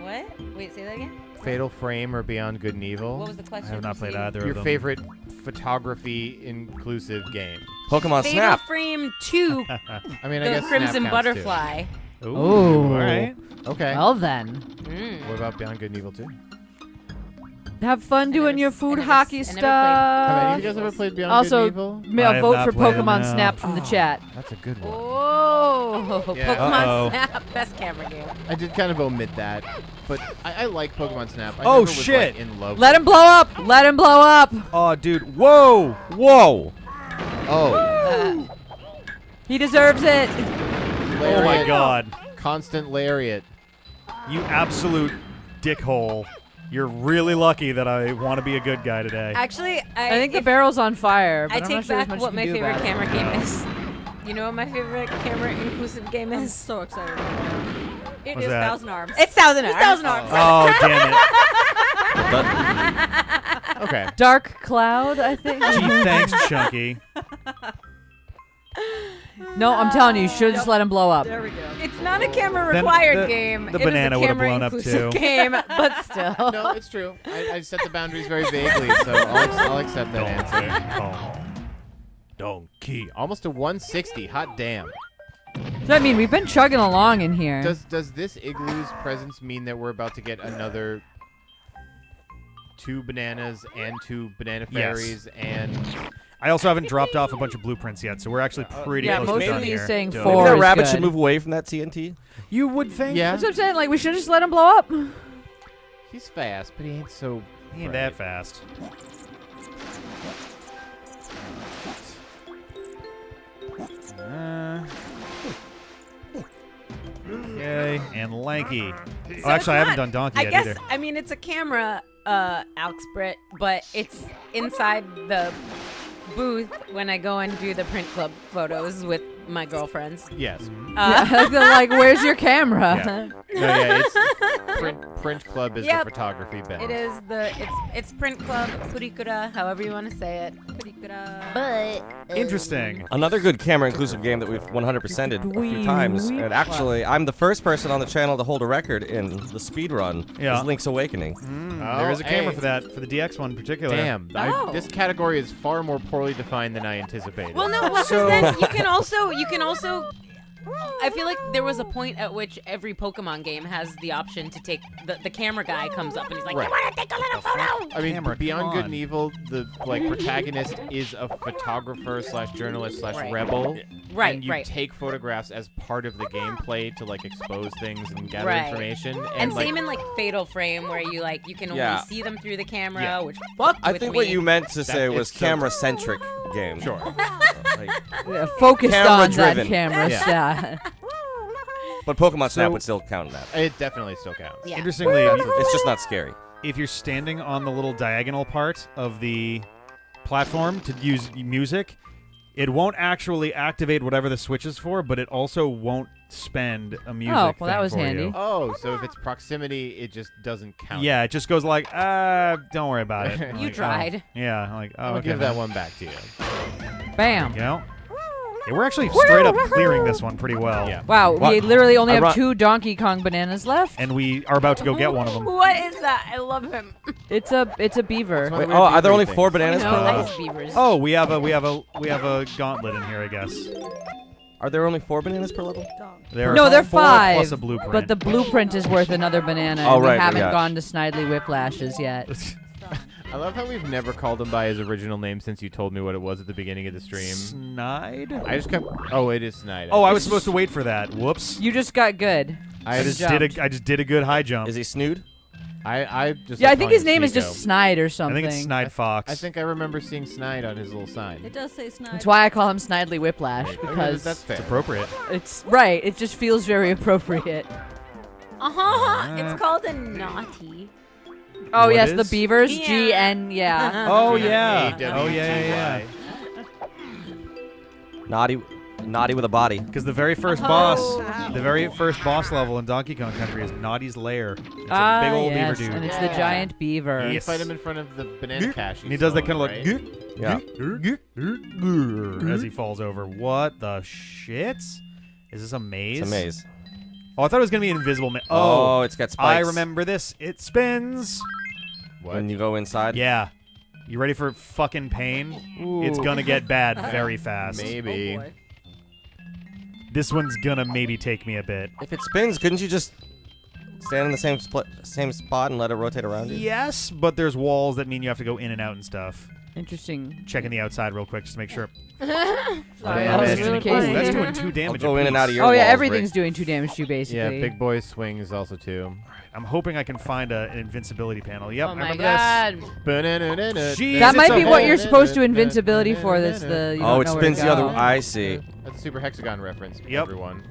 What? Wait, say that again? Fatal Frame or Beyond Good and Evil? What was the I question? have not played Proceed. either Your of them. favorite photography-inclusive game? Pokemon Fatal Snap. Frame 2, I mean, I the guess Crimson Snap counts, Butterfly. Ooh, Ooh. all right. Too. Okay. Well then. Mm. What about Beyond Good and Evil 2? Have fun doing your food I never hockey played. stuff. Have any of you guys ever played Beyond Also, Good and Evil? may I I have vote not for played it, Pokemon no. Snap from the chat. That's a good one. Oh, Yeah. Pokemon Uh-oh. Snap, best camera game. I did kind of omit that, but I like Pokemon Snap. I Oh, never was, shit. Like, in love Let with him blow up! Let him blow up! Oh, dude. Whoa. Whoa! Oh, He deserves it. Oh, my Lariat. God. Constant Lariat. You absolute dickhole. You're really lucky that I want to be a good guy today. Actually, I think the barrel's on fire. But I I'm take not sure there's back much what you my can do favorite about it. camera game is. You know what my favorite camera inclusive game I'm is? so excited right now. It What's is that? Thousand Arms. It's Thousand Arms. Thousand Arms. Oh, damn it. Okay. Dark Cloud, I think. Gee, thanks, Chunky. No, I'm telling you, you should just let him blow up. There we go. It's not a camera Then required the- game. the It is banana a would've camera blown up, inclusive too. game, but still. No, it's true. I set the boundaries very vaguely, so I'll accept that answer. Donkey. Almost a 160. Hot damn. So, I mean, we've been chugging along in here. Does this igloo's presence mean that we're about to get another 2 bananas and 2 banana Yes. fairies and I also haven't dropped off a bunch of blueprints yet, so we're actually pretty yeah, close most to of done these here. saying Dope. four. Maybe that is rabbit good. should move away from that TNT. You would think. Yeah. That's what I'm saying. Like, we should just let him blow up. he's fast, but he ain't so He ain't bright. that fast. Okay, and lanky. So Oh, actually, I it's haven't not- done donkey I yet guess, either. I mean, it's a camera, Alex Britt, but it's inside the booth when I go and do the print club photos with my girlfriends. Yes. They're like, where's your camera? Yeah. No, yeah, it's print club is Yep. the photography band. It is it's print club, purikura, however you want to say it. But Interesting. Another good camera-inclusive game that we've 100%ed a few Wee times. wee. And actually, I'm the first person on the channel to hold a record in the speed run. Yeah. Is Link's Awakening. There is a camera hey. for that, for the DX one in particular. Damn, Oh. this category is far more poorly defined than I anticipated. well, no, because then you can also. I feel like there was a point at which every Pokemon game has the option to take the camera guy comes up and he's like, Right. "You want to take a little photo?" I mean, Camera, Beyond come Good on. and Evil, the protagonist is a photographer / journalist / Right. rebel. Right, and you right. take photographs as part of the gameplay to expose things and gather Right. information. And like, same in Fatal Frame where you you can only Yeah. see them through the camera, Yeah. which fucked I with think me. what you meant to say That- was it's so- camera-centric game. Sure. Like, Yeah, focused on that Camera-driven. camera Yeah. shot. but Pokemon Snap So- would still count in that. It definitely still counts. Yeah. Interestingly, It's just not scary. if you're standing on the little diagonal part of the platform to use music, it won't actually activate whatever the switch is for, but it also won't spend a music well, that thing was for handy. you. Oh, so if it's proximity, it just doesn't count. Yeah, it just goes like, don't worry about it. You Like, tried. Oh. Yeah, like, oh, I'll okay. give that one back to you. Bam. You know? Yeah, we're actually straight up clearing this one pretty well. Yeah. Wow, What? we literally only I have run- 2 Donkey Kong bananas left. And we are about to go get one of them. What is that? I love him. It's a beaver. Wait, oh, are there only 4 bananas per No, level? ice beavers. Oh, we have a gauntlet in here, I guess. Are there only 4 bananas per level? There No, are they're 4 5. plus a blueprint. But the blueprint is worth another banana. Oh, and right, we haven't yeah. gone to Snidely Whiplashes yet. I love how we've never called him by his original name since you told me what it was at the beginning of the stream. Snide? I just kept. Oh, it is Snide. Oh, I was supposed to wait for that. Whoops. You just got good. I just just. did a good high jump. Is he snood? I just. Yeah, like I think calling his him name is Sneeko. just Snide or I something. think it's Snide Fox. I think I remember seeing Snide on his little sign. It does say snide. That's why I call him Snidely Whiplash, Okay, because that's fair. it's appropriate. it's right. It just feels very appropriate. It's called a naughty. Oh What yes, is? the beavers. Yeah. GN. Yeah. Oh yeah. A-W-T-Y. Oh yeah. Naughty with a body. Because the very first boss level in Donkey Kong Country is Naughty's Lair. It's a big old yes, beaver and dude. it's the giant beaver. You Yes. fight him in front of the banana cache. And he does that kind of like Yeah. as he falls over. What the shit? Is this a maze? It's a maze. Oh, I thought it was gonna be an invisible maze. Oh, it's got spikes. I remember this. It spins. What? When you go inside. Yeah. You ready for fucking pain? It's gonna get bad very fast. Maybe. Oh boy. This one's gonna maybe take me a bit. If it spins, couldn't you just stand in the same spot and let it rotate around you? Yes, but there's walls that mean you have to go in and out and stuff. Interesting. Checking the outside real quick just to make sure. Oh, Damage. really Ooh, crazy. that's doing 2 I'll damage. go in and out of your Oh yeah, walls, everything's Rick. doing 2 damage to you basically. Yeah, Big Boy Swing is also 2. I'm hoping I can find an invincibility panel. Yep, Oh I my remember god. Jeez, That it's might a be what hole. you're supposed to invincibility for. That's the. You Oh, don't it know where to spins the other. go. I see. That's a Super Hexagon reference, Yep. everyone.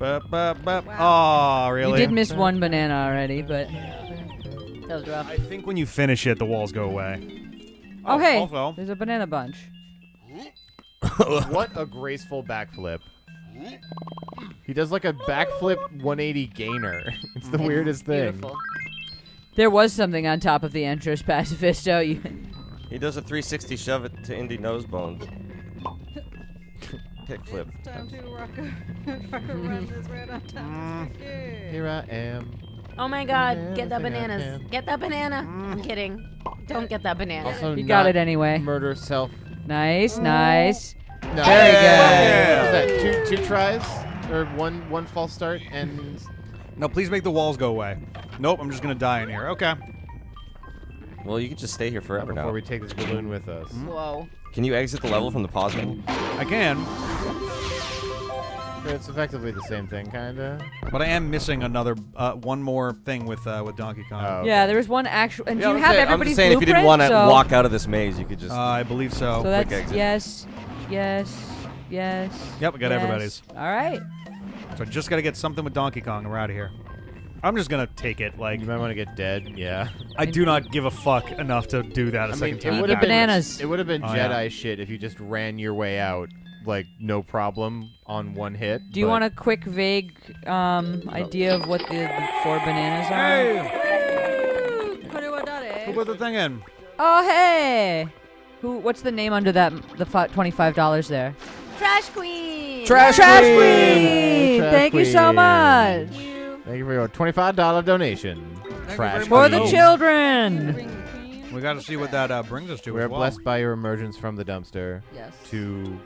Oh, really? You did miss 1 banana already, but That was rough. I think when you finish it, the walls go away. oh hey, Also, there's a banana bunch. What a graceful backflip. He does like a backflip 180 gainer. It's the weirdest thing. Beautiful. There was something on top of the Entros Pacifisto. You. He does a 360 shove it to Indy nose bone. Kickflip. It's time to rock around this red on top. Here I am. Oh my god, get the Everything I bananas. can. Get that banana. I'm kidding. Don't get that banana. Also You got not it anyway. Murder self. Nice, nice. No. Very good. What was that? Two tries? Or one false start and no, please make the walls go away. Nope, I'm just gonna die in here. Okay. Well, you could just stay here forever before now. we take this balloon with us. Whoa. Can you exit the level from the pause menu? I can, It's effectively the same thing, kinda. but I am missing another one more thing with Donkey Kong. Oh, okay. Yeah, there was one actual. And do you I'm have saying- I'm everybody's just saying, if you didn't blueprint? want to So- walk out of this maze, you could just. I believe so. So that's exit. yes, yes, yes. Yep, we got yes. everybody's. All right. So I just gotta get something with Donkey Kong and we're out of here. I'm just gonna take it. Like, You might want to get dead, yeah. I do not give a fuck enough to do that a second time. Eat would your have been bananas. It would have been Oh, Jedi yeah. shit if you just ran your way out, like no problem on one hit. Do you want a quick, vague idea of what the 4 bananas are? Hey! Korewadare. Who put the thing in? Oh hey! Who? What's the name under that? The $25 there. Trash Queen. Trash Queen. Trash Thank you so Queen. much Thank you for your $25 donation. Trash for the Queen. children. We got to see what that brings us to. We're as well. blessed by your emergence from the dumpster Yes. to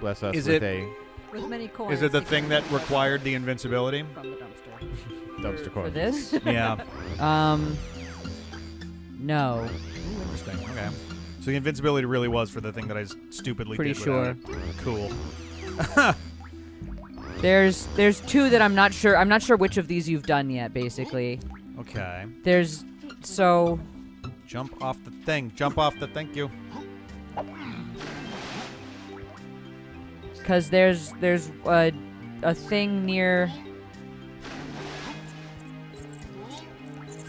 bless us Is with it- With many coins. Is it the thing that required the invincibility? From the dumpster. a dumpster For coin. this? Yeah. No. Ooh, interesting. Okay. So the invincibility really was for the thing that I stupidly Pretty did. sure. Cool. There's 2 that I'm not sure. I'm not sure which of these you've done yet. Basically, Okay. there's so. Jump off the thing. Jump off the. Thank you. Because there's a thing near.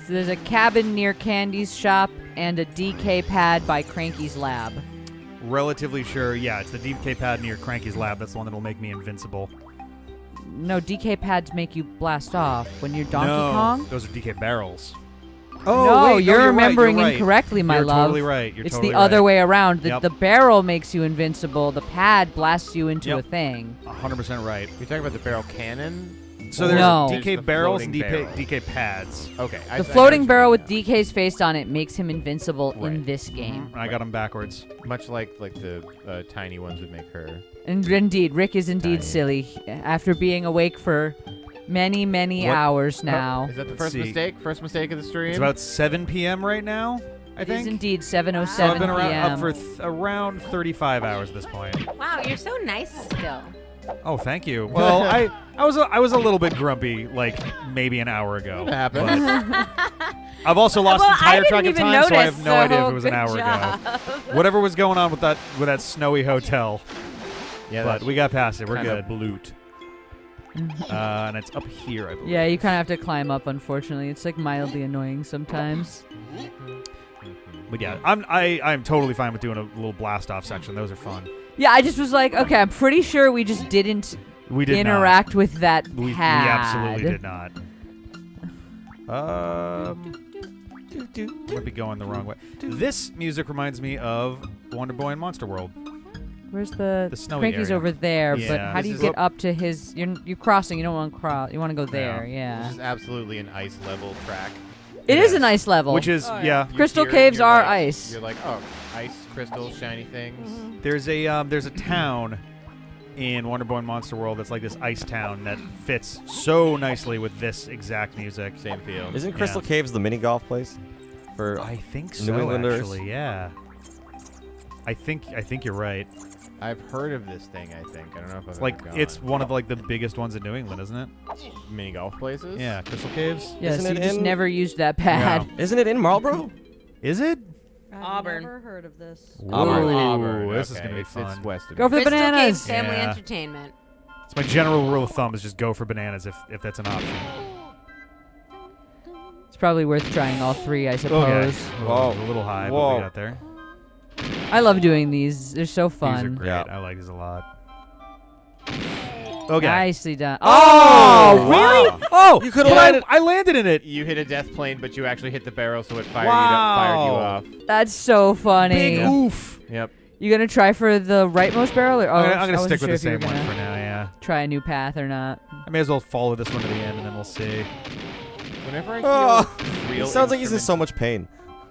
There's a cabin near Candy's shop and a DK pad by Cranky's lab. Relatively sure. Yeah, it's the DK pad near Cranky's lab. That's the one that'll make me invincible. No, DK pads make you blast off when you're Donkey no, Kong. those are DK barrels. Oh, no, wait, you're right, remembering you're right. incorrectly, my You're love. totally right. You're it's totally the other right. way around. Yep. The barrel makes you invincible. The pad blasts you into Yep. a thing. 100% right. You're talking about the barrel cannon? So there's No. DK the barrels and floating DK pads. Okay. The floating barrel with DK's face on it makes him invincible in Right. this game. I got them backwards. Much like the tiny ones would make her. And indeed, Rick is indeed Tiny. silly. After being awake for many, many What- hours now. Is that the Let's first see. mistake? First mistake of the stream? It's about 7 p.m. right now, I It think. is indeed 7:07 So I've been p.m. up for around 35 hours at this point. Wow, you're so nice still. Oh, thank you. Well, I was a little bit grumpy like maybe an hour ago. It happens. but I've also lost Well, I entire didn't track of even time, so I notice, have no idea if so it was an good hour job. ago. Whatever was going on with that snowy hotel, Yeah, but we got past it. We're kinda good. Blute. And it's up here, I believe. Yeah, you kind of have to climb up, unfortunately. It's like mildly annoying sometimes. But yeah, I'm totally fine with doing a little blast off section. Those are fun. Yeah, I just was like, okay, I'm pretty sure we just didn't We did interact with that not. We pad. absolutely did not. Might be going the wrong way. This music reminds me of Wonder Boy and Monster World. Where's the snowy Cranky's area. over there? But Yeah. how do you This get is- up to his? You're crossing. You don't want to cross. You want to go there. Yeah. This is absolutely an ice level track. It is Yes. a nice level. Which is Oh, yeah. yeah. You Crystal hear it, caves you're are like- ice. You're like, oh, ice, crystals, shiny things. There's a town in Wonder Boy and Monster World that's like this ice town that fits so nicely with this exact music. Same feel. Isn't Crystal Caves the mini golf place? For I think New so. Englanders? Actually, yeah. I think you're right. I've heard of this thing, I think. I don't know if I've It's like ever gone. it's one of like the biggest ones in New England, isn't it? Mini golf places? Yeah, Crystal Caves. Yes, Isn't you it just in- never used that pad. isn't it in Marlboro? Is it? I've Auburn. never heard of this. Auburn. Ooh, this is Okay, gonna be it's fun. west of Go for the Crystal Caves bananas. Family Yeah. Entertainment. It's my general rule of thumb is just go for bananas if that's an option. It's probably worth trying all three, I suppose. Whoa, a little high, but Whoa. we got there. I love doing these. They're so These are fun. great. Yeah. I like these a lot. Okay. Nicely done. Oh, really? wow. Oh, You could've but landed- I landed in it. You hit a death plane, but you actually hit the barrel, so it fired Wow. you off. That's so funny. Big oof. Yep. You gonna try for the rightmost barrel? Or, I'm I gonna wasn't stick with sure the if you were same one gonna for now. Yeah. Try a new path or not. I may as well follow this one to the end, and then we'll see. Whenever I hear Oh, real it sounds like he's in instrument- so much pain.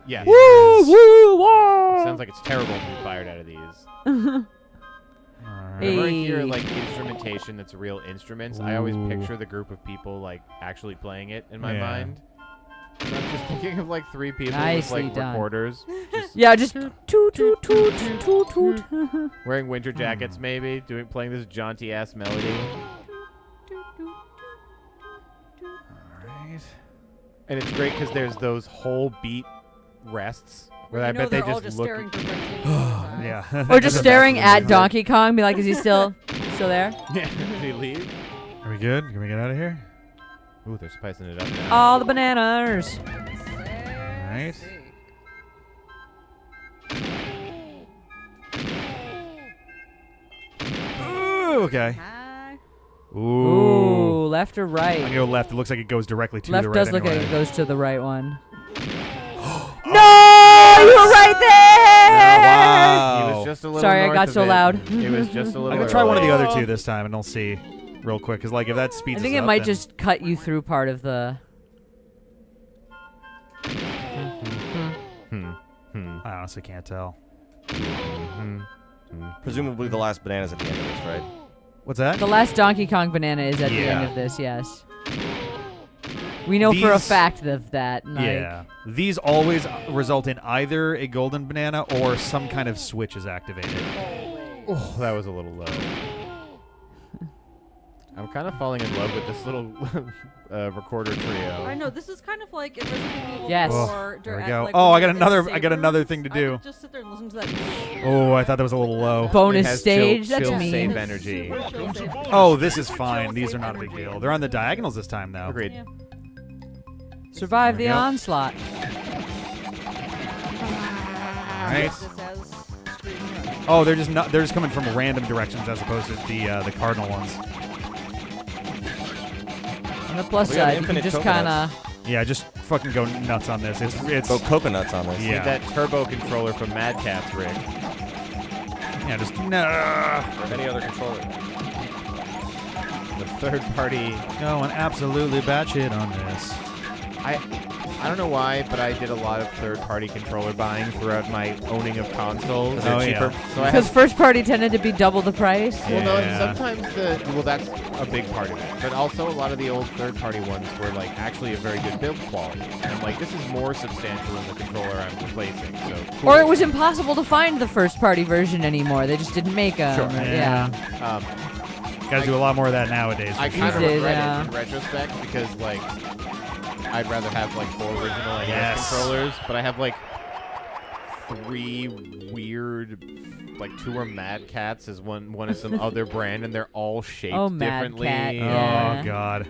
Yeah. Woo, woo, wah. Sounds like it's terrible to be fired out of these. All right. Whenever I hear Hey. like instrumentation that's real instruments, I always Ooh. picture the group of people like actually playing it in my Yeah. mind. So I'm just thinking of like three people Nicely with like done. recorders, just Yeah, just toot toot toot toot toot. wearing winter jackets, maybe playing this jaunty ass melody. All right. And it's great because there's those whole beat rests where I You know bet they they're all just just look. staring directly into the sky. Yeah. Or just staring at Donkey Kong, be like, is he still there? Yeah, did he leave? Are we good? Can we get out of here? Ooh, they're spicing it up now. All the bananas. All right. Ooh, okay. Hi. Ooh. Ooh, left or I'm right? gonna go left. It looks like it goes directly to Left the right. does look anyway. like it goes to the right one. No, you were right there. Wow. He was just a little Sorry, I north got of so it. loud. It was just a little. I'm gonna try one of the early. other two this time, and I'll see real quick. Cause like if that speeds I think us it up, might then- just cut you through part of the. I honestly can't tell. Presumably the last banana's at the end of this, right? What's that? The last Donkey Kong banana is at the Yeah. end of this. Yes. We know for a These- fact of that. Like, Yeah. These always result in either a golden banana or some kind of switch is activated. Oh, that was a little low. I'm kind of falling in love with this little recorder trio. I know this is kind of like in Resident Evil Yes. 4. There we at, go. like, Oh, when I got you get another- I got saber another rooms, thing to I do. would just sit there and listen to that. Oh, I thought that was a little low. Bonus It has stage. chill That's mean. save energy. Super chill save. Oh, this is Super fine. chill These save are not a big energy. deal. They're on the diagonals this time, though. Agreed. Yeah. Survive There the we go. onslaught. All right. This has screen run. Oh, they're just coming from random directions as opposed to the cardinal ones. On the plus We got side, you can infinite just coconuts. kind of. Yeah, just fucking go nuts on this. It's Go coconuts on this. Yeah. Need that turbo controller from Mad Catz, Rick. yeah, just Or any other controller. The third party. going absolutely batshit on this. I don't know why, but I did a lot of third-party controller buying throughout my owning of consoles. Oh, They're yeah. cheaper. So I Because have. first party tended to be double the price. Well, no, Yeah. sometimes that's a big part of it. But also a lot of the old third-party ones were like actually a very good build quality. And I'm like, this is more substantial than the controller I'm replacing. So. Cool. Or it was impossible to find the first party version anymore. They just didn't make them. Sure. Yeah. Guys do a lot more of that nowadays. I for kind of sure. These days, regret yeah. it in retrospect because like I'd rather have like 4 original NES Yes. controllers, but I have like 3 weird, like 2 are Mad Catz, as one is some other brand, and they're all shaped Oh, Mad differently. Cat, Oh yeah. God.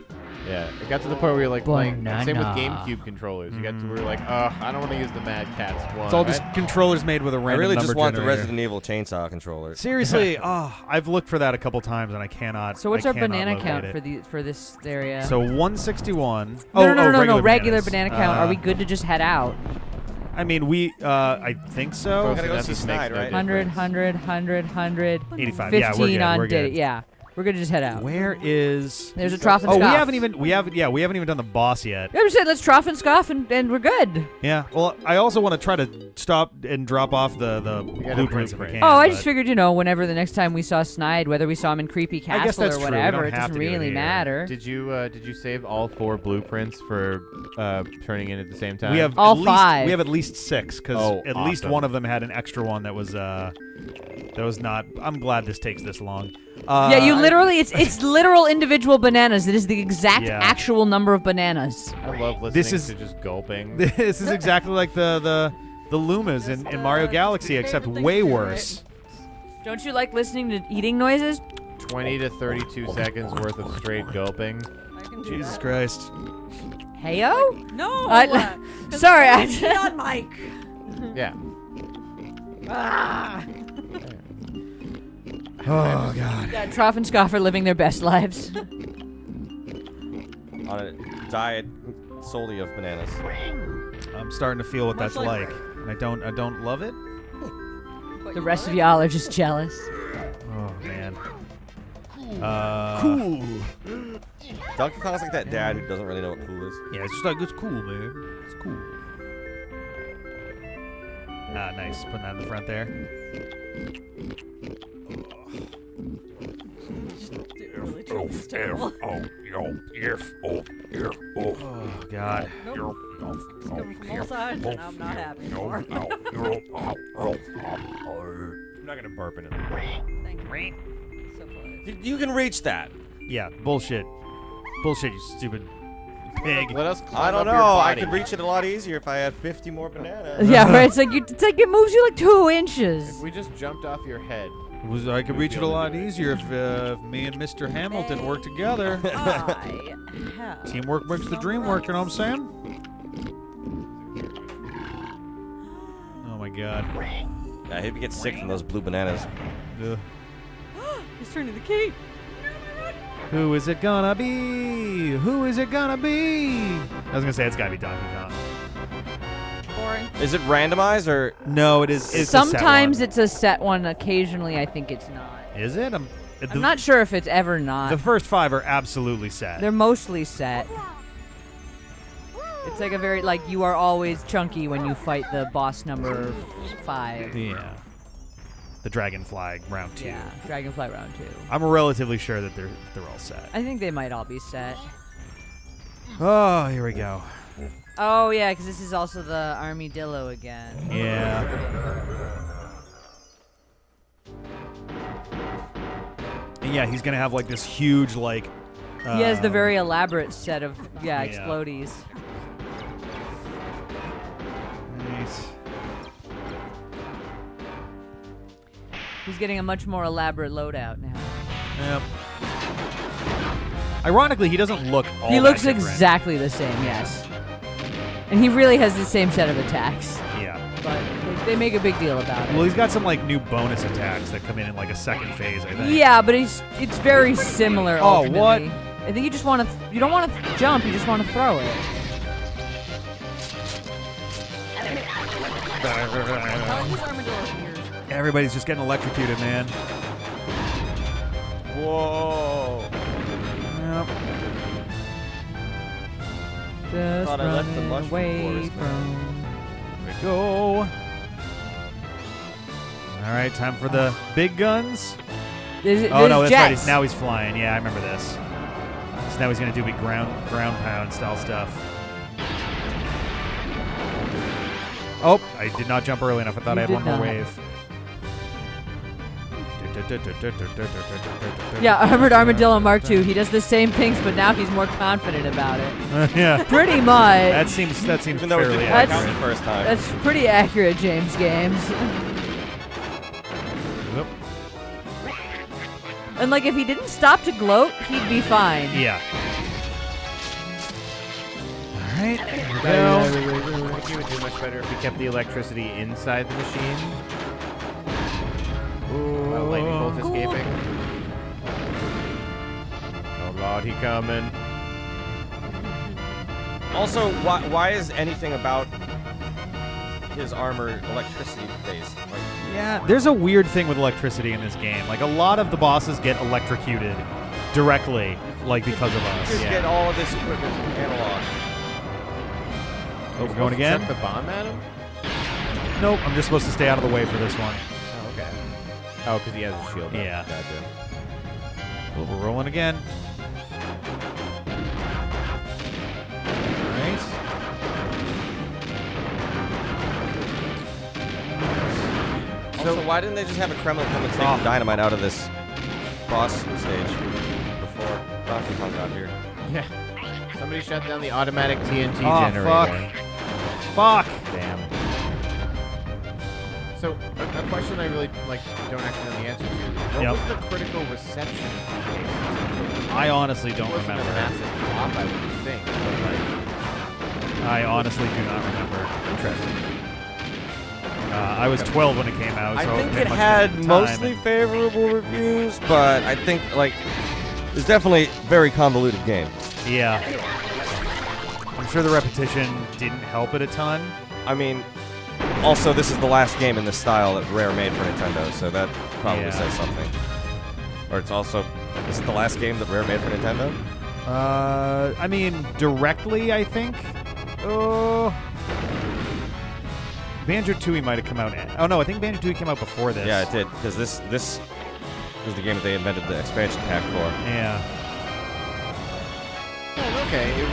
Yeah, it got to the point where you're like playing. Same with Banana. GameCube controllers. You got to where you're like, I don't want to use the Mad Catz one. It's all just controllers made with a I random really number just want the generator. Resident Evil chainsaw controller. Seriously, I've looked for that a couple times and I cannot. So what's I our cannot banana locate count it. for this area? So 161. No, regular bananas. banana count. Are we good to just head out? I mean, I think so. Both gotta go of that see just makes Snide, no right? 100, difference. 100, 85. 15 Yeah, we're good. on We're Diddy. good. Yeah. We're going to just head out. Where is? There's a trough and Oh, scoff. we haven't even done the boss yet. I just said let's trough and scoff and we're good. Yeah. Well, I also want to try to stop and drop off the got a blueprints if we blueprint. can. Oh, I but- just figured, whenever the next time we saw Snide, whether we saw him in Creepy I guess Castle that's or true. We whatever, don't it have doesn't to do it really here. matter. Did you save all 4 blueprints for turning in at the same time? We have All at least, 5. We have at least 6 because Oh, at least awesome. one of them had an extra one that was not. I'm glad this takes this long. Yeah, you literally, it's literal individual bananas. It is the exact Yeah. actual number of bananas. I love listening This is- to just gulping. This is exactly like the Lumas in Mario Galaxy, except way worse. Don't you like listening to eating noises? 20 to 32 seconds worth of straight gulping. I can do Jesus that. Christ. Heyo? No. Sorry, I Get on mic. Yeah. Ah. Oh God. Yeah, Trough and Scoff are living their best lives. On a diet solely of bananas. I'm starting to feel what Much that's like- like. And I don't love it. The rest of y'all are just jealous. Oh man. Cool. Donkey Kong's like that dad who doesn't really know what cool is. Yeah, it's just like it's cool, man. It's cool. Ah, nice. Putting that in the front there. Really treat this terrible. Oh God. Nope. It's coming from all sides, and I'm not happy anymore. I'm not gonna burp in it. Thank you. So close. You can reach that. Yeah, bullshit. Bullshit, you stupid pig. Let us. I climb don't up your know. I body. could reach it a lot easier if I had 50 more bananas. Yeah, right. It's like it moves you like 2 inches. If we just jumped off your head. I could reach it a lot easier if me and Mr. Hamilton work together. I have Teamwork makes the dream work, you know what I'm saying? Oh my God. I hope you get sick from those blue bananas. Ugh. He's turning the key. Who is it gonna be? Who is it gonna be? I was gonna say it's gotta be Donkey Kong. Boring. Is it randomized or? No, it is. It's Sometimes a it's a set one. Occasionally, I think it's not. set one. Is it? I'm not sure if it's ever not. The first 5 are absolutely set. They're mostly set. It's like a very you are always chunky when you fight the boss number 5. Yeah. The Dragonfly round 2. Yeah, Dragonfly round 2. I'm relatively sure that they're all set. I think they might all be set. Oh, here we go. Oh yeah, because this is also the Army Dillo again. Yeah. And yeah, he's gonna have like this huge He has the very elaborate set of yeah. explodies. Nice. He's getting a much more elaborate loadout now. Yep. Ironically, he doesn't look all He that looks different. exactly the same, yes. And he really has the same set of attacks, Yeah. but they make a big deal about it. Well, he's got some like new bonus attacks that come in like a second phase, I think. Yeah, but it's very similar. Oh, ultimately. what? I think you just want to. You don't want to jump. You just want to throw it. How does armadillo ears? Everybody's just getting electrocuted, man. Whoa. Yep. Just Thought I left the running mushroom away forest, man. from. Here we go. All right, time for the big guns. Oh no, that's right. Now he's flying. Yeah, I remember this. So now he's gonna do big ground pound style stuff. Oh, I did not jump early enough. I thought I had one more wave. Yeah, Armored Armadillo Mark II. He does the same things, but now he's more confident about it. Yeah. Pretty much. That seems Even though it fairly didn't work out accurate. the first time. That's pretty accurate, James Games. Whoop. And like, if he didn't stop to gloat, he'd be fine. Yeah. All right, here we go. I think it would do much better if we kept the electricity inside the machine. While lightning bolt escaping. Oh lord, he coming. Also, why is anything about his armor electricity based? Like, Yeah, there's a weird thing with electricity in this game. Like, a lot of the bosses get electrocuted directly, like, because of us. just get all of this equipment analog. Oh, we're going again? Set the bomb at him? Nope, I'm just supposed to stay out of the way for this one. Oh, okay. Oh, because he has a shield. Yeah. Gotcha. Well, we're rolling again. Nice. Also, why didn't they just have a Kremlin come and take the dynamite out of this boss stage before Donkey Kong got here? Yeah. Somebody shut down the automatic TNT Oh, generator. Fuck. Damn. So, a question I really don't actually know the answer to. What was the critical reception of DK? I honestly don't It wasn't remember. a massive flop, I would think. But I honestly do not remember. interesting. I was 12 when it came out, so I think pretty it much had time mostly and- favorable reviews, but I think it's definitely a very convoluted game. Yeah. I'm sure the repetition didn't help it a ton. I mean, also this is the last game in this style that Rare made for Nintendo, so that probably says something. Or it's also, is it the last game that Rare made for Nintendo? I mean, directly, I think. Oh. Banjo-Tooie might have come out. Oh no, I think Banjo-Tooie came out before this. Yeah, it did, because this was the game that they invented the expansion pack for. Yeah. Oh, okay. It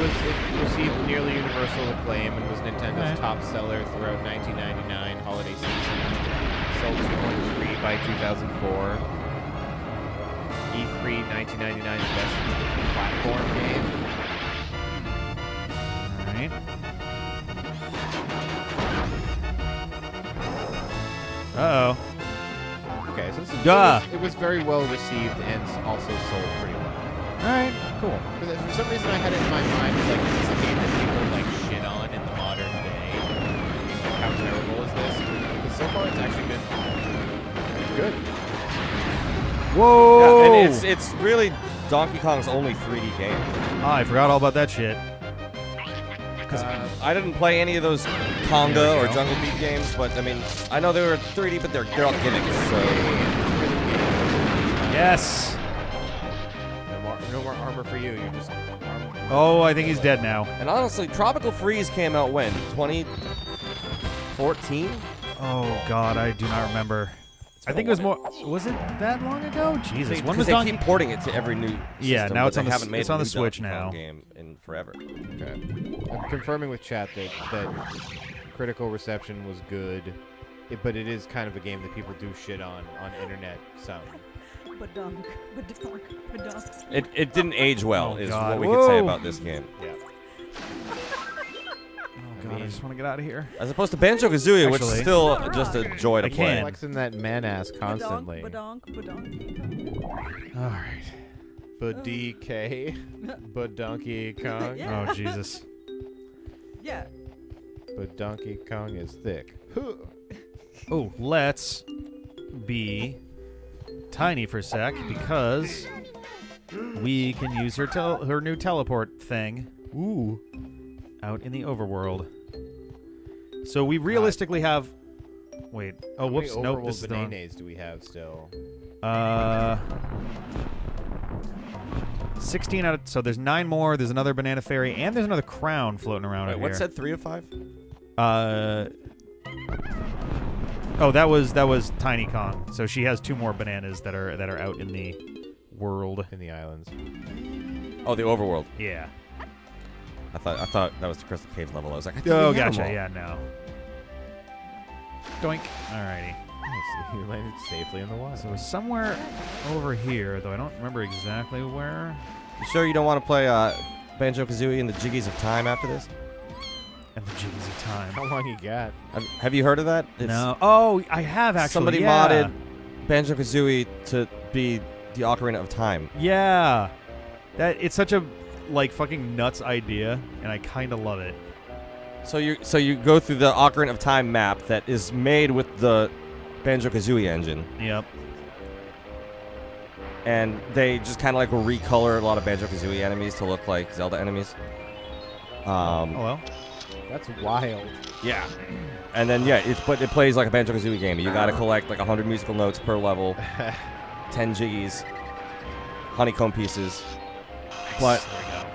received nearly universal acclaim and was Nintendo's top seller throughout 1999 holiday season. Sold 2.3 by 2004. E3 1999 best platform game. All right. Uh-oh. Okay, so Duh. it was very well received and also sold pretty well. All right, cool. But for some reason I had it in my mind, it's like, is this a game that people shit on in the modern day? How terrible is this? Because so far it's actually been good. Whoa! Yeah, and it's really Donkey Kong's only 3D game. Oh, I forgot all about that shit. Because I didn't play any of those Conga or Jungle Beat games, but I mean, I know they were 3D, but they're all gimmicks. So Yes. No more armor for you. You're just armor. Oh, I think he's dead now. And honestly, Tropical Freeze came out when? 2014? Oh God, I do not remember. I think it was more. Was it that long ago? Jesus, when was they Donkey? keep porting it to every new Yeah, system, now but it's they on the haven't made it's a on the new Switch Donkey Kong now. game in forever. Okay. I'm confirming with chat that critical reception was good, but it is kind of a game that people do shit on internet some. Badunk. It didn't age well, Oh, is God. what we could say Whoa. about this game. Yeah. Oh God, I just want to get out of here. As opposed to Banjo-Kazooie, which is Actually- still just a joy to I play. can't. Flexing that man ass constantly. Badonk. All right. Ba-DK. Ba-Donkey Kong. Yeah. Oh Jesus. Yeah. But Donkey Kong is thick. Oh, let's be tiny for a sec because we can use her new teleport thing. Ooh. Out in the overworld. So we realistically have. Wait. Oh, whoops. How many Nope. overworld This is the wrong. bananas do we have still? 16 out of. So there's 9 more. There's another banana fairy, and there's another crown floating around Wait, out what here. said 3 of 5? Oh, that was Tiny Kong. So she has 2 more bananas that are out in the world. In the islands. Oh, the overworld. Yeah. I thought that was the Crystal Cave level. I was like, I think Oh, we had 'em gotcha. all. Yeah, no. Doink. Alrighty. Nice. You landed safely in the water. So somewhere over here, though I don't remember exactly where. You sure you don't want to play Banjo-Kazooie and the Jiggies of Time after this? And the Jiggies of Time. How long you got? Have you heard of that? No. Oh, I have actually. Somebody yeah. modded Banjo-Kazooie to be the Ocarina of Time. Yeah. It's such a fucking nuts idea, and I kind of love it. So you go through the Ocarina of Time map that is made with the Banjo-Kazooie engine, Yep. and they just kind of recolor a lot of Banjo-Kazooie enemies to look like Zelda enemies. Oh well. That's wild. Yeah. And then but it plays like a Banjo-Kazooie game. You got to collect 100 musical notes per level, 10 Jiggies, honeycomb pieces. But There we go.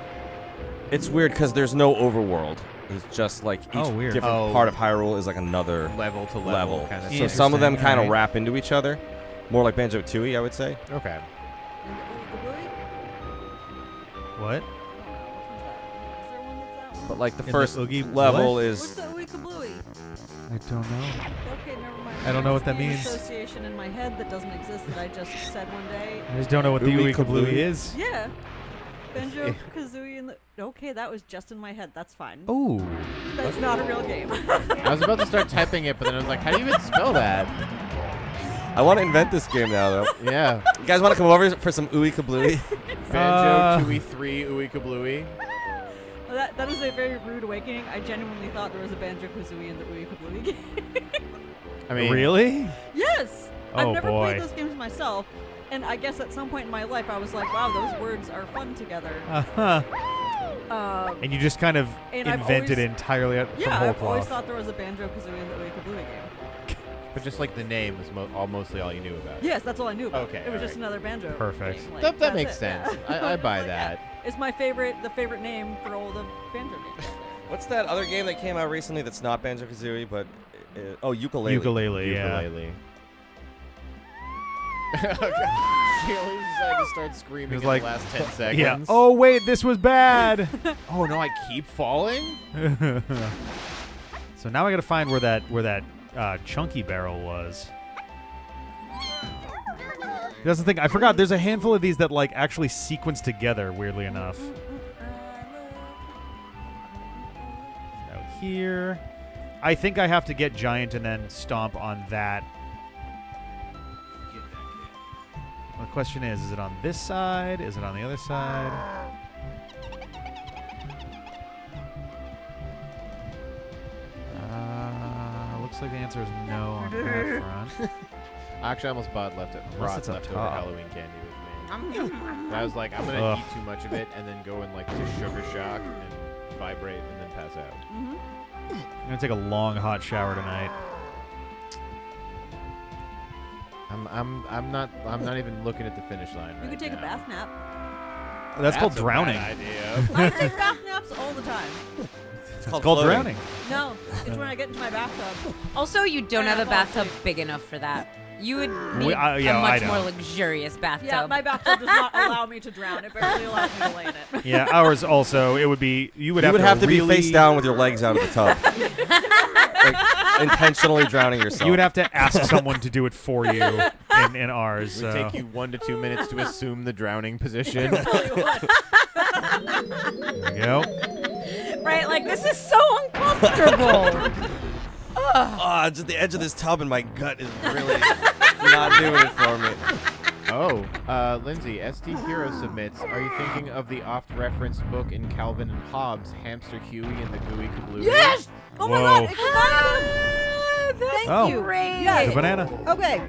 it's weird because there's no overworld. It's just each weird. different Oh. part of Hyrule is another Level to level. level. Kind of So some of them Interesting, kind of alright. wrap into each other, more like Banjo-Tooie, I would say. Okay. What? But the In the first Oogie- level what? What's is the Ooey Kablooey? I don't know. Okay, never mind. I don't know what that There's an means. association in my head that doesn't exist that I just said one day. I just don't know what the Ooey Ooey Kablooey Kablooey. is. Yeah. Banjo Kazooie and the. Okay, that was just in my head. That's fine. Ooh. That's not a real game. I was about to start typing it, but then I was like, how do you even spell that? I want to invent this game now, though. Yeah. You guys want to come over for some Ooey Kablooey? Banjo, Tooie 3, Ooey Kablooey. That is a very rude awakening. I genuinely thought there was a Banjo Kazooie in the Ooey Kablooey game. I mean, Really? Yes! Oh, I've never boy. played those games myself, and I guess at some point in my life I was like, wow, those words are fun together. Uh-huh. And you just kind of And I've invented always- it entirely from Yeah, whole I've always cloth. thought there was a Banjo Kazooie in the Ooey Kablooey game. But just the name was mostly all you knew about. Yes, that's all I knew about. Okay, It was just alright. another Banjo. Perfect. Game. That that's makes it, sense. yeah. I buy Like, that. yeah. It's my the favorite name for all the Banjo games. What's that other game that came out recently that's not Banjo-Kazooie, but... Ukulele. Ukulele, yeah. Ukulele. She always decided to start screaming It's in like- the last 10 seconds. Yeah. Oh, wait, this was bad. Oh, no, I keep falling? So now I got to find where that chunky barrel was. That's the thing. I forgot. There's a handful of these that actually sequence together. Weirdly enough. Out here. I think I have to get giant and then stomp on that. The question is it on this side? Is it on the other side? Looks like the answer is no on that front. I actually almost brought it's up leftover top. Halloween candy with me. And I was like, I'm going Ugh. to eat too much of it and then go in to sugar shock and vibrate and then pass out. I'm gonna take a long hot shower tonight. I'm not even looking at the finish line. You right could take now. a bath nap. That's called a bad drowning. idea. I take bath naps all the time. It's called floating. drowning. No, it's when I get into my bathtub. Also, you don't And have I a fall bathtub asleep. big enough for that. You would need yeah, a I much more know. luxurious bathtub. Yeah, my bathtub does not allow me to drown. It barely allows me to lay in it. Yeah, ours also. It would be you would You have would to have to really, be face down with your legs out of the tub. Intentionally drowning yourself. You would have to ask someone to do it for you in ours. It would So. take you 1 to 2 minutes to assume the drowning position. There we go. Right? This is so uncomfortable. Just the edge of this tub and my gut is really not doing it for me. Oh, Lindsay, ST Hero submits, are you thinking of the oft-referenced book in Calvin and Hobbes, Hamster Huey and the Gooey Kablooey? Yes! Oh my Whoa. god, it combined them! Thank Oh. you. Great. Yes. The banana. Okay.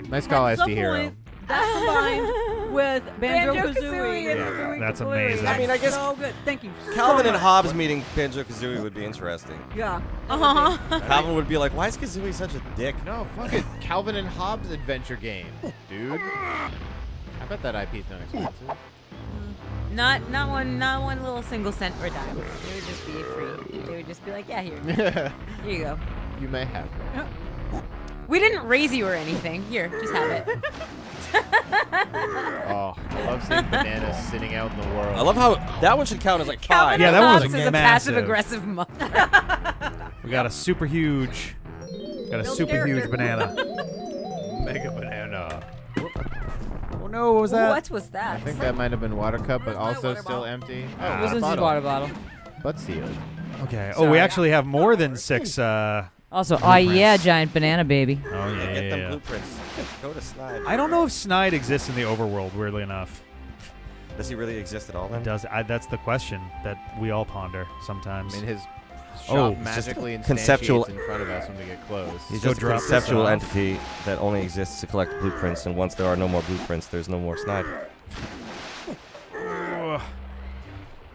Nice call, At ST some Hero. point, that combined with Banjo-Kazooie. Banjo-Kazooie and Yeah, Kazooie that's Kazooie. amazing. I mean, I guess So good. Thank you. Calvin so and much. Hobbes meeting Banjo-Kazooie would be interesting. Yeah. Calvin would be like, why is Kazooie such a dick? No, fuck it. Calvin and Hobbes adventure game, dude. I bet that IP's not expensive. Not one little single cent or dime. It would just be free. They would just be like, yeah, here you go. You may have. We didn't raise you or anything. Here, just have it. Oh, I love seeing bananas sitting out in the world. I love how that one should count as like 5. Calvin Yeah, that one was Hobbes is a massive. passive-aggressive mother. We got a super huge banana. Mega banana. Oh no, what was that? What was that? I think that might have been water cup, but Where's my also water still bottle? empty. This is his water bottle. But sealed. Okay. Oh, we actually have more than 6. Also, oh Blueprints. yeah, giant banana baby. Oh yeah, Get yeah, them yeah. blueprints. Go to Snide. I don't know if Snide exists in the overworld. Weirdly enough, Does he really exist at all then? that's the question that we all ponder sometimes. I mean, his Oh, shop it's just magically conceptual- instantiates in front of us when we get close. He's Go just a drop this conceptual off. entity that only exists to collect blueprints, and once there are no more blueprints, there's no more Snide.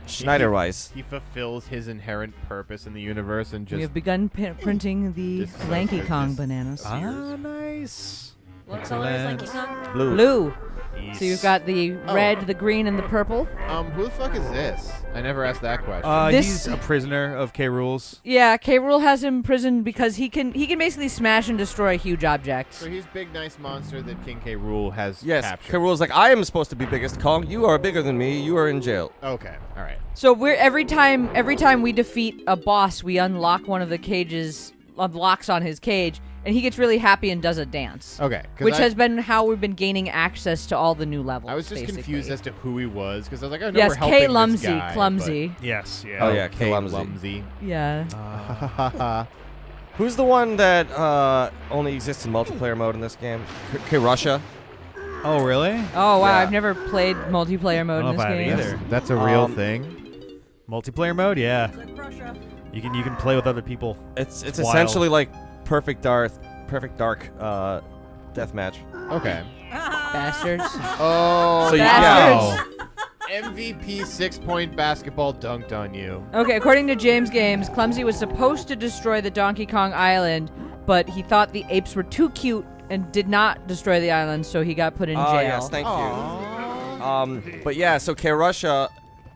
Schneiderweiss. He fulfills his inherent purpose in the universe and We just have begun printing the This is so Lanky good. Kong This- bananas. Ah, nice. What color is Lanky Excellent. Kong? Blue. Blue. Yes. So you've got the red, the green, and the purple. who the fuck is this? I never asked that question. This- He's a prisoner of K. Rules. Yeah, K. Rool has him imprisoned because he can basically smash and destroy huge objects. So he's big nice monster that King K. Rool has Yes, captured. Karul's like, I am supposed to be biggest Kong. You are bigger than me. You are in jail. Okay, all right. So we're every time we defeat a boss, we unlock one of the cages, locks on his cage, and he gets really happy and does a dance. Okay, 'cause Which I- has been how we've been gaining access to all the new levels. I was just basically. confused as to who he was because I was like, I know Yes, we're helping K. this Lumsy, guy, clumsy. Yes. Yeah. Oh, yeah, K. Clumsy. Lumsy. Yeah. Who's the one that only exists in multiplayer mode in this game? Krusha. Oh, really? Oh wow, Yeah. I've never played multiplayer mode I in don't know this if I have game. either. That's a real Um, thing. Multiplayer mode, yeah. It's like Krusha. You can play with other people. It's wild. essentially like perfect dark deathmatch. Okay. Bastards. Oh, So you- Bastards. MVP 6-point basketball dunked on you. Okay, according to James Games, Clumsy was supposed to destroy the Donkey Kong Island, but he thought the apes were too cute and did not destroy the island, so he got put in jail. Oh yes, thank you. But yeah, so Krusha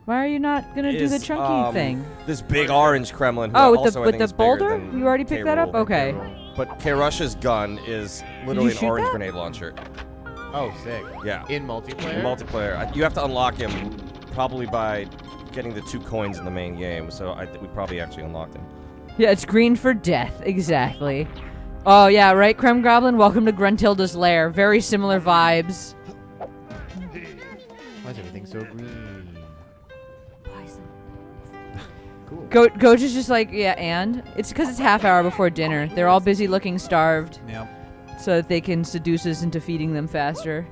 Why are you not gonna do the is chunky thing? this big orange Kremlin. Who Oh, with also I the think is bigger boulder? than You already picked that up? K. Rool. Okay. But Krusha's gun is literally an shoot orange that? grenade launcher. Oh, sick. Yeah. In multiplayer? In multiplayer, you have to unlock him probably by getting the 2 coins in the main game. So we probably actually unlocked him. Yeah, it's green for death, exactly. Oh yeah, right, Krem Goblin? Welcome to Gruntilda's lair. Very similar vibes. Why is everything so green? Cool. Goach is just like, yeah, and? It's because it's half hour before dinner. They're all busy looking starved, Yep. so that they can seduce us into feeding them faster.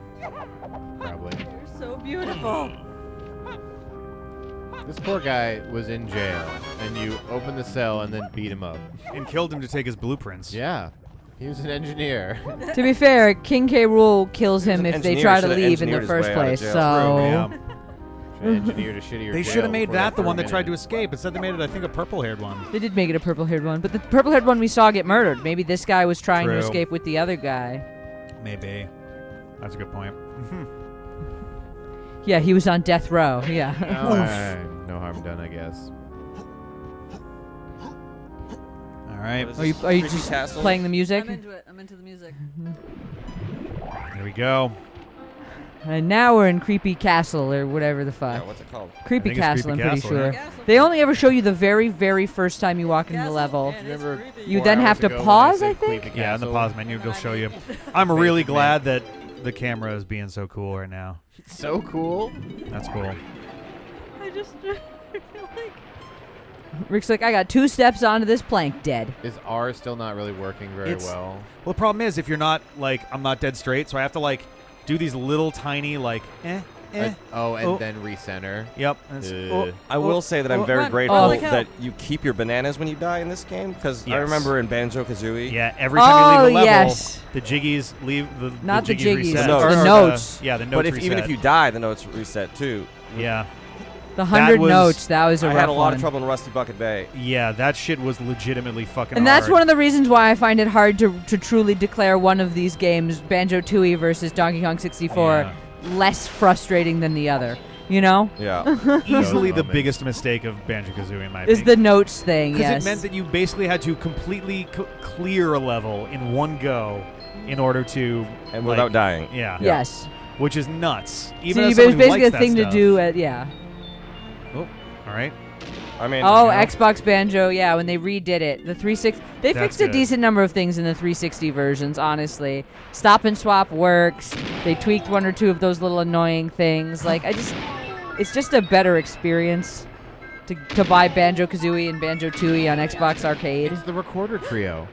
Probably. You're so beautiful. This poor guy was in jail, and you opened the cell and then beat him up. And killed him to take his blueprints. Yeah. He was an engineer. To be fair, King K. Rool kills him an if they engineer, try to should've leave in the engineered his first way out of place, jail. so... Yeah. Engineered a shittier They jail should have made before that they the threw one him that tried in to it. escape. Instead, they made it, I think, a purple-haired one. They did make it a purple-haired one, but the purple-haired one we saw get murdered. Maybe this guy was trying to True. escape with the other guy. Maybe. That's a good point. Yeah, he was on death row, yeah. No harm done, I guess. All right. What is Are you this, are you Creepy just Castle? playing the music? I'm into it. I'm into the music. Here we go. And now we're in Creepy Castle, or whatever the Yeah, fuck. what's it called? Creepy I think it's Castle, Creepy I'm pretty Castle, sure. yeah. Castle. They only ever show you the very, very first time you walk into the Castle, level. and it's Remember creepy. You 4 then hours have to ago when pause, said I think? Creepy Yeah, in the Castle? pause menu, it'll show you. I'm really glad that the camera is being so cool right now. So cool. That's cool. I just I feel like Rick's like, I got 2 steps onto this plank, dead. Is R still not really working very It's- well? Well, the problem is if you're not, like, I'm not dead straight, so I have to, like, do these little tiny, like, and then recenter. Yep. I will say that I'm very run. grateful Oh, look out. that you keep your bananas when you die in this game, because I remember in Banjo-Kazooie. Yeah, every time you leave a level, yes. the jiggies leave the Not the jiggies jiggies, reset. the the notes. notes. Yeah, the notes But reset. even if you die, the notes reset too. Yeah. The 100 was- notes, that was a I rough had a lot one. of trouble in Rusty Bucket Bay. Yeah, that shit was legitimately fucking And that's hard. one of the reasons why I find it hard to truly declare one of these games, Banjo-Tooie versus Donkey Kong 64, less frustrating than the other. You know? Yeah. Easily the moments. biggest mistake of Banjo-Kazooie in my Is opinion. the notes thing, Because yes. it meant that you basically had to completely clear a level in one go in order to... And like, without dying. Yeah. Yes. Which is nuts. Even See, as it was someone who basically likes a that thing to stuff. do at, yeah. Oh, all right. I mean, Oh, you know? Xbox Banjo, yeah, when they redid it. The 360, they That's fixed a good. decent number of things in the 360 versions, honestly. Stop and swap works. They tweaked one or two of those little annoying things. Like, it's just a better experience to buy Banjo-Kazooie and Banjo-Tooie on Xbox Arcade. It's the Recorder Trio.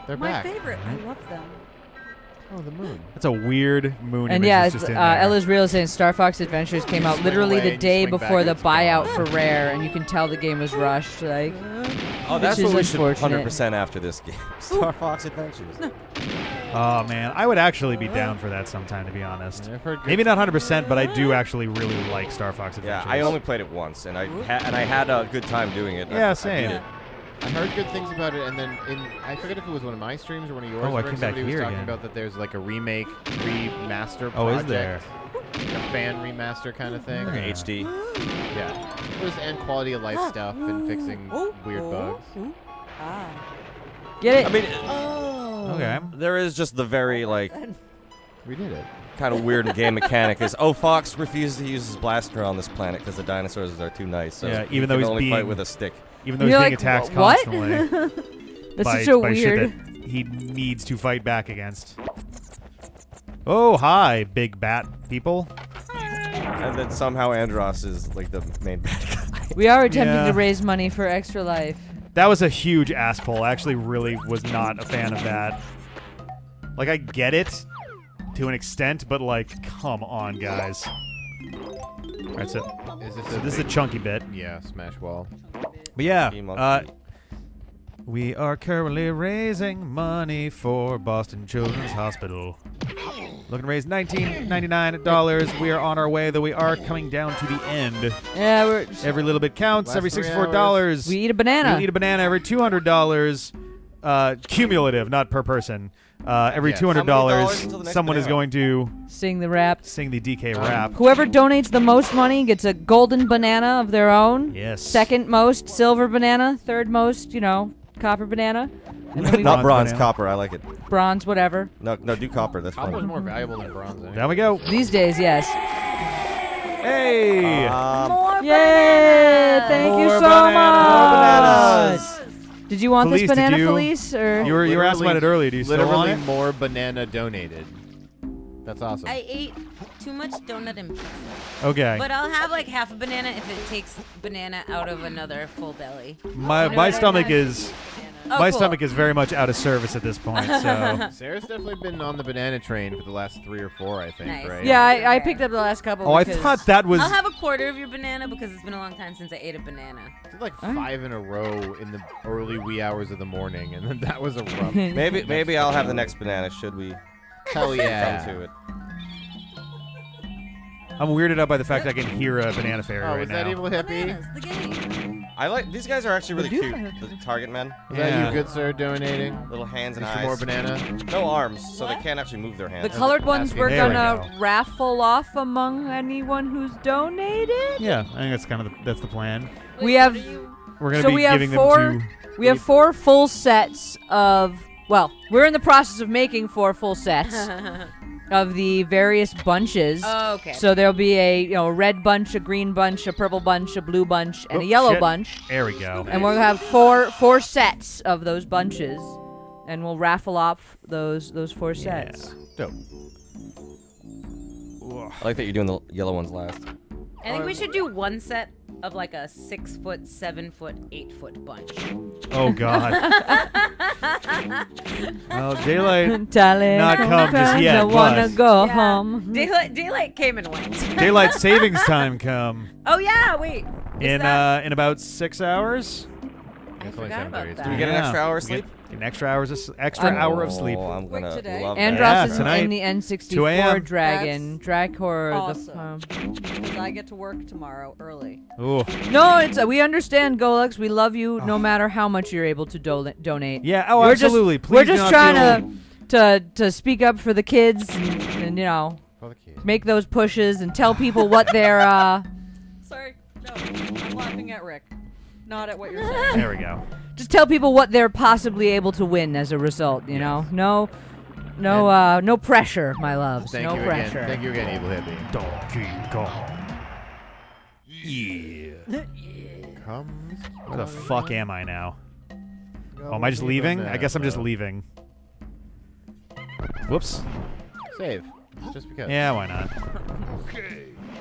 They're My back. favorite. I love them. Oh, the moon. That's a weird moon And image yeah, that's just in there. Ella's Real saying Star Fox Adventures came out swing literally away the and you day swing before the back, it's buyout for Rare, and you can tell the game was rushed. Like, oh, that's which is what we should unfortunate. 100% after this game. Star Fox Adventures. Oh, man. I would actually be down for that sometime, to be honest. I've heard good- Maybe not 100%, but I do actually really like Star Fox Yeah, Adventures. I only played it once, and I had a good time doing it. Yeah, I same. beat it. I heard good things about it, and then I forget if it was one of my streams or one of yours. Oh, I Rick, came back somebody was here talking again. about that there's like a remake, remaster project. Oh, is there? Like a fan remaster kind of thing. Like HD. Yeah. It was and quality of life stuff and fixing weird bugs. Ah. get it? I mean, Okay. there is just the very, like, We did it. kind of weird game mechanic is, Fox refuses to use his blaster on this planet because the dinosaurs are too nice. So Yeah, he even though can he's only fight being- with a stick. Even though he's You're being like, attacked what? constantly That's by, such a by shit weird. that he needs to fight back against. Oh, hi, big bat people. And then somehow Andros is like the main bad guy. We are attempting Yeah. to raise money for Extra Life. That was a huge ass pull. I actually really was not a fan of that. Like, I get it to an extent, but, like, come on, guys. Alright, so Is this this is a chunky bit. Yeah, Smash Wall. But yeah, Monkey. we are currently raising money for Boston Children's Hospital. Looking to raise $19.99. We are on our way, though we are coming down to the end. Yeah, we're. Every little bit counts. Last Every 3 $64. We eat a banana. We eat a banana every $200. Cumulative, not per person. Every Yes. How many dollars until $200, the next someone is banana? going to Sing the rap. sing the DK rap. Whoever donates the most money gets a golden banana of their own. Yes. Second most, silver banana. Third most, copper banana. And then we Not bronze, banana. copper. I like it. bronze, whatever. No, do copper. That's Copper's fine. more valuable than bronze. Down we go. These days, yes. Hey! More Yay! Thank you More so bananas. much. Did you want Felice, this did banana, you- Felice? Or You were asking about it earlier. Do you still want Literally it? more banana donated. That's awesome. I ate too much donut and pizza. Okay. But I'll have like half a banana if it takes banana out of another full belly. My You know my what I stomach mean? is Oh, my cool. stomach is very much out of service at this point. So Sarah's definitely been on the banana train for the last 3 or 4, I think, Nice. right? yeah, I picked up the last couple. oh, I because- thought that was I'll have a quarter of your banana because it's been a long time since I ate a banana. I did like 5 in a row in the early wee hours of the morning, and then that was a rough. Maybe I'll have the next banana. Should we Hell come yeah. to it? I'm weirded out by the fact I can hear a banana fairy Oh, right was now. that Evil Hippie? bananas, the game. I like these guys are actually really They do cute. kind The target men, Was Yeah. that you, good sir, donating? little hands and Just eyes. more banana? No arms, so they can't actually move their hands. The colored ones asking. we're There we gonna go. raffle off among anyone who's donated. Yeah, I think that's kind of that's the plan. We have We're gonna So be we have giving four- them to. we have 4 full sets of. Well, we're in the process of making 4 full sets of the various bunches. Oh, okay. So there'll be a a red bunch, a green bunch, a purple bunch, a blue bunch, and Oh, a yellow shit. bunch. There we go. And we'll have four sets of those bunches, and we'll raffle off those 4 sets. Dope. I like that you're doing the yellow ones last. I think we should do one set of like a 6 foot, 7 foot, 8 foot bunch. Oh God. Well, daylight Darling, not come just yet, I wanna but go Yeah. home. Daylight came and went. daylight savings time come Oh yeah, wait. Is that- in about 6 hours. I It's only forgot 7:30. about Do Do we that. get an Yeah. extra hour of We get sleep? An extra hour of sleep. Oh, I'm Quick gonna today. love Andros that. is tonight. in the 2 N64 a.m. Dragon. Dracor. Awesome. Because I get to work tomorrow early. Ooh. No, it's we understand, Golux. We love you no matter how much you're able to donate. Yeah. Oh, We're absolutely. Just, Please we're do just not trying feel- to speak up for the kids and you know For the kids. make those pushes and tell people what their Sorry. No. I'm laughing at Rick. Not at what you're saying. There we go. just tell people what they're possibly able to win as a result. You know, no pressure, my loves. Thank no you pressure. again. Thank you again, Evil Hippie. Donkey Kong. Yeah. Comes. Where the fuck am I now? Oh, am I just leaving? I guess I'm just leaving. Whoops. Save. Just because. Yeah, why not?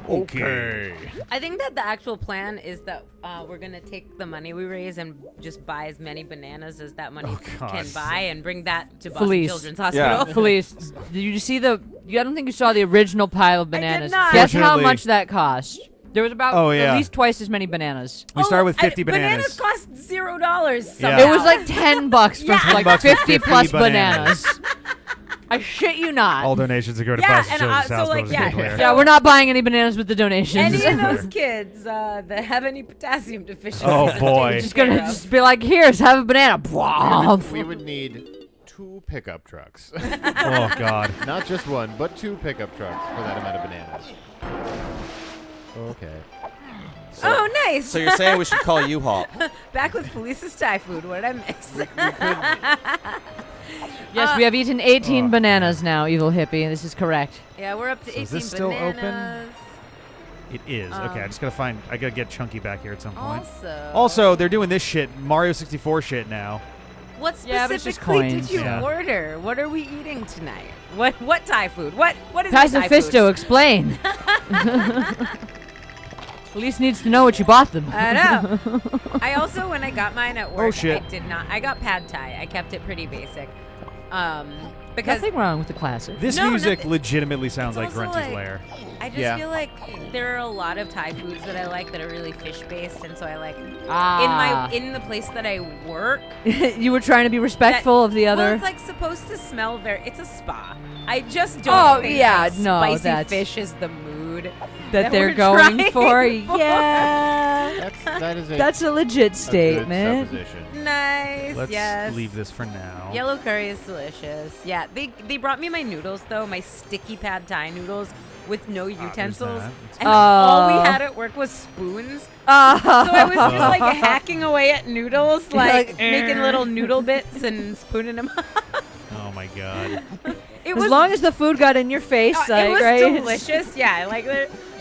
Okay. I think that the actual plan is that we're gonna take the money we raise and just buy as many bananas as that money Oh, God. can buy, and bring that to Boston Felice. Children's Yeah. Hospital. Felice, did you see I don't think you saw the original pile of bananas. not. Guess how Fortunately- much that cost? There was about Oh, yeah. at least twice as many bananas. We started with 50 Bananas bananas. cost $0. Yeah. Somehow. It was like $10 for Yeah. like $10 for 50 50 plus bananas. bananas. I shit you not. All donations are going to Yeah, Boston and, Children's so, Hospital. like, just yeah, to be clear. Yeah, we're not buying any bananas with the donations. any of those kids that have any potassium deficiencies. Oh, that boy. take Just gonna care of. just be like, here's have a banana. Bwomp. We would need 2 pickup trucks. Oh, God. Not just one, but 2 pickup trucks for that amount of bananas. Okay. Oh, nice. So you're saying we should call U-Haul? Back with Felice's Thai food. What did I miss? Yes, we have eaten 18 bananas now, evil hippie. This is correct. Yeah, we're up to 18 is this still open? bananas. It is. Okay, I gotta get Chunky back here at some point. Also, Also, they're doing this shit, Mario 64 shit now. what Yeah, but it's just specifically did coins. you Yeah. order? What are we eating tonight? What Thai food? What is Pastor Thai food? Fisto, explain. Police needs to know what you bought them. I know. I also, when I got mine at work, shit. I did not. I got pad thai. I kept it pretty basic. Because Nothing wrong with the classic. This No, music nothing- legitimately sounds like it's also Grunty's like- Lair. I just Yeah. feel like there are a lot of Thai foods that I like that are really fish based, and so I like Ah. in the place that I work. You were trying to be respectful of the Well, other. it's like supposed to smell very. It's a spa. I just don't. Oh, think yeah, like no, spicy that's- fish is the mood that they're we're going trying for. for. Yeah. That is a, That's a legit a good statement. supposition. Nice. Let's yes. leave this for now. Yellow curry is delicious. Yeah, they brought me my noodles though, my sticky pad Thai noodles with no utensils, that. and all we Oh. had at work was spoons. So I was just like hacking away at noodles, like making little noodle bits and spooning them up. Oh my god. It As was long as the food got in your face, like, it was right? delicious. Yeah, like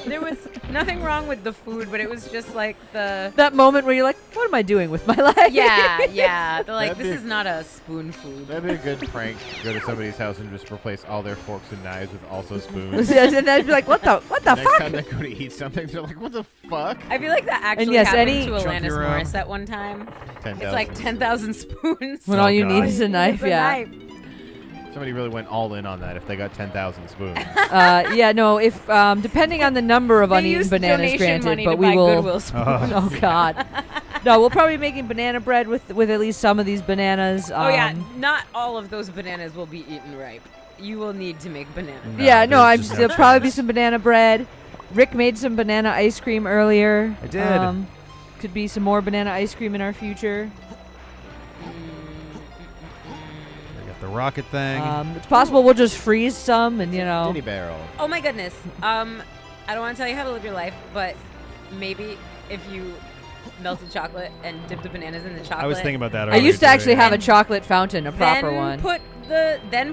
there was nothing wrong with the food, but it was just like the. That moment where you're like, what am I doing with my life? Yeah. They're like, That'd this be- is not a spoon food. That'd be a good prank. Go to somebody's house and just replace all their forks and knives with also spoons. And I'd be like, what the Next fuck? time they go to eat something, they're like, "What the fuck?" I feel like that actually yes, happened any- to Chunky Alanis room. Morris at one time. 10,000. It's like 10,000 spoons. When Oh, all you God. need is a knife, It's a yeah. knife. Somebody really went all in on that if they got 10,000 spoons. Yeah, no, if depending on the number of They uneaten used bananas donation granted, money but to we buy will. Goodwill spoons. Oh God. No, we'll probably be making banana bread with at least some of these bananas. Oh yeah, not all of those bananas will be eaten ripe. You will need to make banana. No, Yeah, no, there's I'm just no there'll probably be chance. some banana bread. Rick made some banana ice cream earlier. I did. Could be some more banana ice cream in our future. I got the rocket thing. It's possible we'll just freeze some and Dinny barrel. Oh my goodness. I don't want to tell you how to live your life, but maybe if you melted chocolate and dipped the bananas in the chocolate. I was thinking about that I earlier. used to actually today. have a chocolate fountain, a proper then one.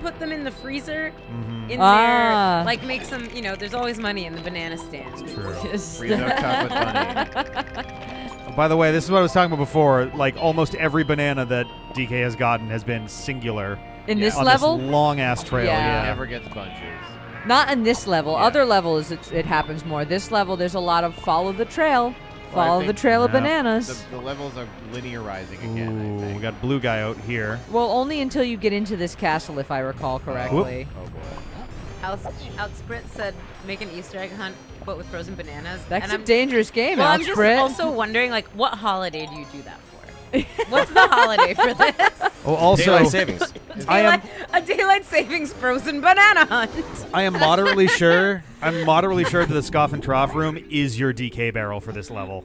put them in the freezer. Mhm. In Ah. there, like make some. There's always money in the banana stand. True. Freeze out chocolate bunny. By the way, this is what I was talking about before. Like almost every banana that DK has gotten has been singular In this on level? this long ass trail. Yeah. Yeah. Never gets bunches. Not in this level. Yeah. Other levels, it happens more. This level, there's a lot of follow the trail. Well, I Follow the think trail of Yeah. bananas. the levels are linearizing again, I Ooh, think. we got blue guy out here. Well, only until you get into this castle, if I recall correctly. Oh, boy. Outsprit said make an Easter egg hunt, but with frozen bananas. That's and a I'm, dangerous game, well, I'm just Outsprit. also wondering, like, what holiday do you do that for? What's the holiday for this? Oh, also, Daylight savings. I am A daylight savings frozen banana hunt. I am moderately sure. I'm moderately sure that the Scoff and Trough room is your DK barrel for this level.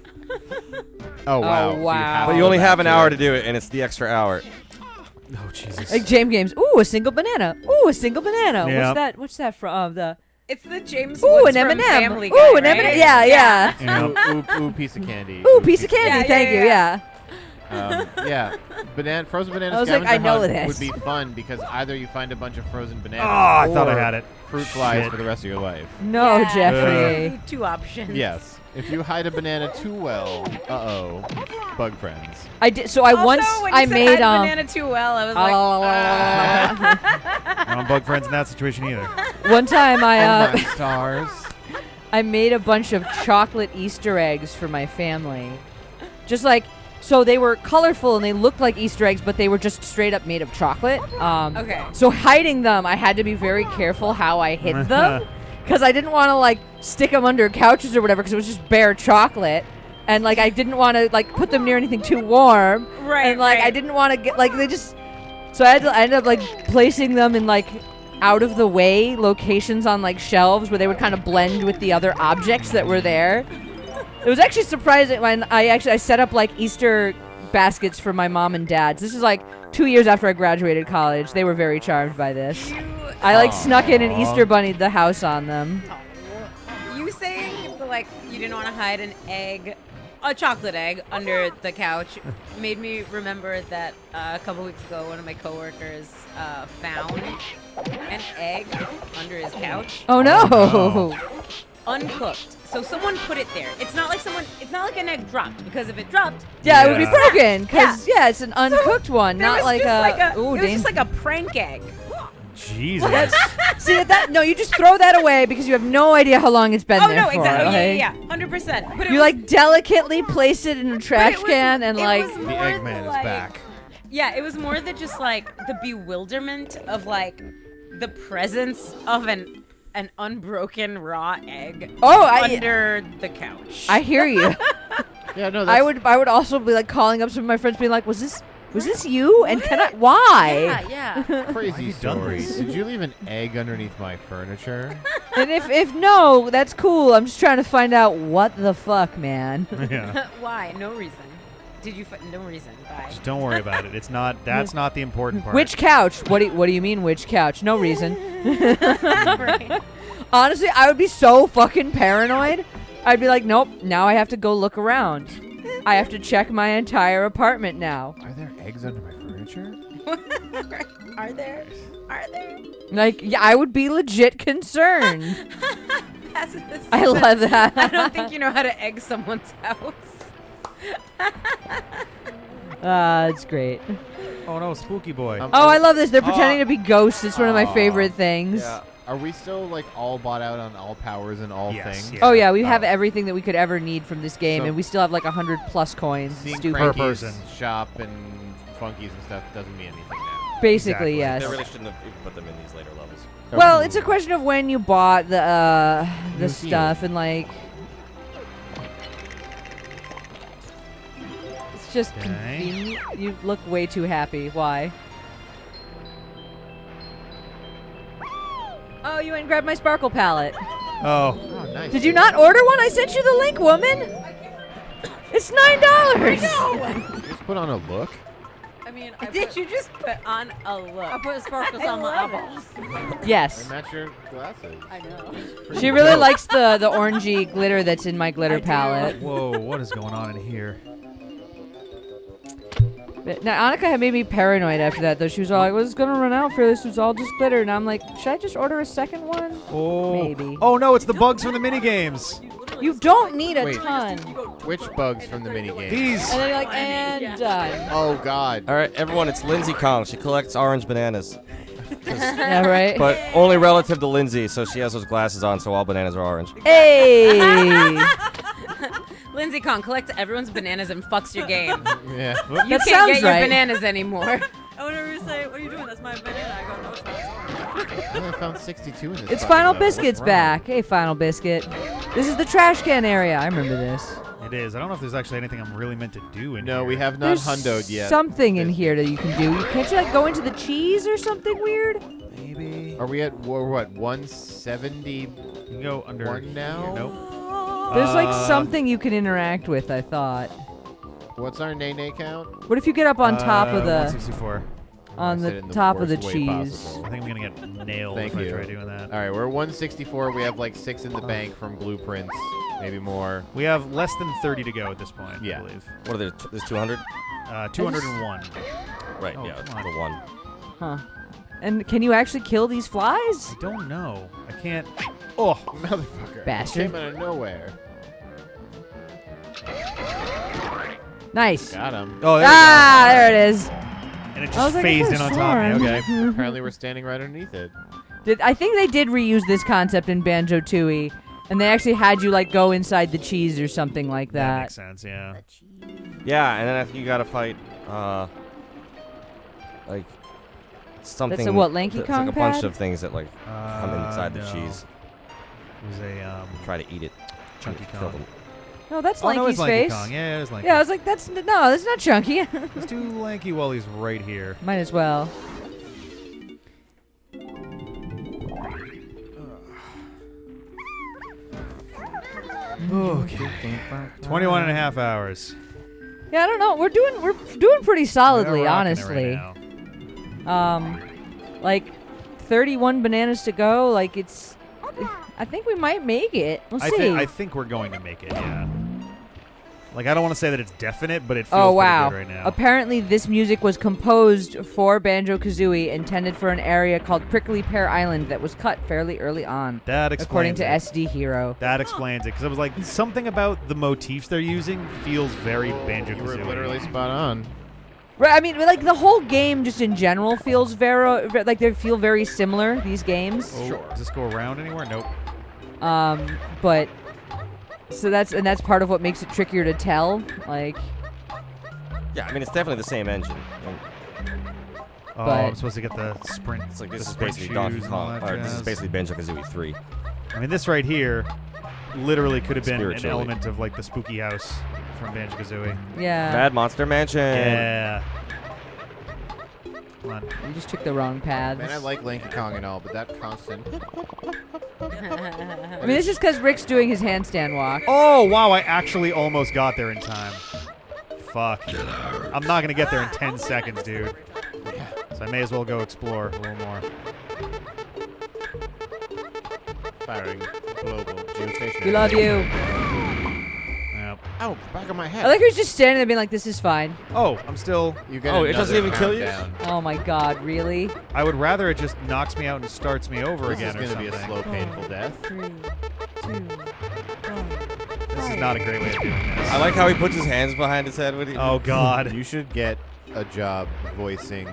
Oh, wow. So you wow. have But to you go only back have an to hour it. to do it, and it's the extra hour. Oh Jesus! Like Games. Ooh, a single banana. Ooh, a single banana. Yep. What's that from? The It's the James ooh, Woods an from M&M. Family Guy, Ooh, an right? M&M. Yeah, yeah. Yeah. Ooh, piece of candy. Ooh, piece of candy. Yeah, Thank yeah, you. Yeah. Yeah, frozen banana I was like, scavenger I know hunt this. would be fun because either you find a bunch of frozen bananas. Oh, I thought I or had it. Fruit flies Shit. for the rest of your life. No, Yeah. Jeffrey. Two options. Yes, if you hide a banana too well, bug friends. I did. So I Also, once when you I said made hide banana too well, I was like, I don't bug friends in that situation either. one time I My stars. I made a bunch of chocolate Easter eggs for my family. Just like, so they were colorful and they looked like Easter eggs, but they were just straight up made of chocolate. Okay. So hiding them, I had to be very careful how I hid them. Because I didn't want to, like, stick them under couches or whatever, because it was just bare chocolate. And, like, I didn't want to, like, put them near anything too warm. Right, And, like, right. I didn't want to get, like, they just... So I ended up, like, placing them in, like, out-of-the-way locations on, like, shelves where they would kind of blend with the other objects that were there. It was actually surprising when I set up, like, Easter baskets for my mom and dad. This is, like, 2 years after I graduated college. They were very charmed by this. I, like, snuck in and Easter bunnied the house on them. You saying, like, you didn't want to hide an egg, a chocolate egg, under the couch made me remember that a couple weeks ago, one of my coworkers found an egg under his couch, Oh, no. no. uncooked. So someone put it there. It's not like an egg dropped, because if it dropped, Yeah, it would be Yeah. broken, because, yeah, it's an uncooked one, there not was like just a... Ooh, it was just like a prank egg. Jesus. See, no, you just throw that away because you have no idea how long it's been Oh there no, for. exactly. okay? Yeah, 100%. But it You, was, like, delicately place it in a trash was- can and, it like... was The more Eggman is like- back. Yeah, it was more the just like the bewilderment of like the presence of an unbroken raw egg Oh, under the couch. I hear you. Yeah, no, I would also be, like, calling up some of my friends being like, was this you? And can I... Why? yeah. crazy Why have you done story. this? Did you leave an egg underneath my furniture? And if no, that's cool. I'm just trying to find out what the fuck, man. Yeah. Why? No reason. Did you? No reason. Bye. Just don't worry about it. It's not. That's not the important part. Which couch? What do you mean which couch? No reason. Right. Honestly, I would be so fucking paranoid. I'd be like, nope, now I have to go look around. I have to check my entire apartment now. Are there eggs under my furniture? Are there? Are there? Like, yeah, I would be legit concerned. Pacifist. I love that. I don't think you know how to egg someone's house. It's great. Oh no, spooky boy. Oh, I love this. They're pretending to be ghosts. It's one of my favorite things. Yeah. Are we still like all bought out on all powers and all Yes, things? yeah. Oh yeah, we have Oh. everything that we could ever need from this game, So- and we still have like 100+ coins. Seeing Stupid. Per Frankie's person. shop and Funkies and stuff doesn't mean anything now. Basically, Exactly. yes. They really shouldn't have even put them in these later levels. Well, it's a question of when you bought the New stuff and like. It's just Okay. convenient. You look way too happy. Why? Oh, you went and grabbed my sparkle palette. Oh. Oh, nice. Did you not order one? I sent you the link, woman. It's $9. Just put on a look. I mean, Did you just put on a I look? put sparkles on my eyeballs. Yes. Match your glasses. I know. She really likes the orangey glitter that's in my glitter palette. Whoa. What is going on in here? But now, Annika had made me paranoid after that, though. She was all like, well, it's going to run out for this. It's all just glitter. And I'm like, should I just order a second one? Oh. Maybe. Oh no, it's the bugs from the minigames. You don't need a Wait. ton. Which bugs from the minigame? These. And then you're like, and done. Oh God. All right, everyone, it's Lindsay Kong. She collects orange bananas, Yeah, right? but only relative to Lindsay, so she has those glasses on, so all bananas are orange. Hey! Lindsay Kong collects everyone's bananas and fucks your game. Yeah. You That can't sounds get your right. bananas anymore. And whenever you say, "What are you doing? That's my banana," I go, "No, it's not." Sorry. I found 62 in this. It's fucking Final level. What's Biscuit's wrong? back. Hey, Final Biscuit. This is the trash can area. I remember this. It is. I don't know if there's actually anything I'm really meant to do in No, here. we have not There's hundoed yet. something in here that you can do. Can't you like go into the cheese or something weird? Maybe. Are we at what 170? You can go under One here. now? Nope. There's like something you can interact with, I thought. What's our nay count? What if you get up on top of the 164. on I said the it in top of the worst way cheese? possible. I think I'm gonna get nailed Thank if you. I try doing that. All right, we're 164. We have like 6 in the bank from blueprints, maybe more. We have less than 30 to go at this point, Yeah. I believe. What are there? There's 200. 201. Right. Oh, yeah. come on. The one. Huh. And can you actually kill these flies? I don't know. I can't. Oh, Motherfucker! Bastard. Came out of nowhere. Nice. Got him. oh, there There it is. we go. And it I was just like, I phased in could've on top of me. sworn. Okay. Apparently, we're standing right underneath it. I think they did reuse this concept in Banjo-Tooie, and they actually had you like go inside the cheese or something like That that. makes sense, yeah. Yeah, and then I think you gotta fight, like something. what, Lanky it's Kong like a bunch pad? of things that like come inside no. the cheese. It was a Try to eat it. Chunky Kill Kong. them. No, that's Oh, no, Lanky's it's Lanky face. Kong. Yeah, it is Lanky. Yeah, I was like, that's not chunky. Let's do Lanky while he's right here. Might as well. Okay. 21 and a half hours. Yeah, I don't know. We're doing pretty solidly, We're rocking it honestly. right now. Like 31 bananas to go. Like I think we might make it. We'll see. I think we're going to make it, yeah. Like, I don't want to say that it's definite, but it feels Oh wow! pretty good right now. Apparently, this music was composed for Banjo-Kazooie, intended for an area called Prickly Pear Island that was cut fairly early on, That according explains to it. SD Hero. That explains it, because I was like, something about the motifs they're using feels very You were Banjo-Kazooie. literally spot on. Right. I mean, like the whole game, just in general, feels like they feel very similar. These games. Oh, Sure. Does this go around anywhere? Nope. But so that's part of what makes it trickier to tell. Like, Yeah, I mean it's definitely the same engine. And Oh, But- I'm supposed to get the sprint. it's like the this is sprint basically Donkey shoes and all Kong, that or this is jazz. basically Banjo-Kazooie 3. I mean, this right here literally could have been an Spiritually. element of like the spooky house from Banjo-Kazooie. yeah. Mad Monster Mansion. Yeah. Come on. You just took the wrong paths. Man, I like Lanky Kong and all, but that constant. I mean, it's just because Rick's doing his handstand walk. Oh, wow, I actually almost got there in time. Fuck. I'm not going to get there in 10 seconds, dude. So I may as well go explore a little more. Firing global geostationary. We love you. Yep. Ow, back of my head. I like who's just standing there being like, "This is fine." Oh, I'm still... You get Oh, it doesn't another even kill you? countdown. Oh my God, really? I would rather it just knocks me out and starts me over This again is or gonna something. be a slow, painful death. 3, 2, 1. This is not a great way of doing this. I like how he puts his hands behind his head when he. Oh, God. You should get a job voicing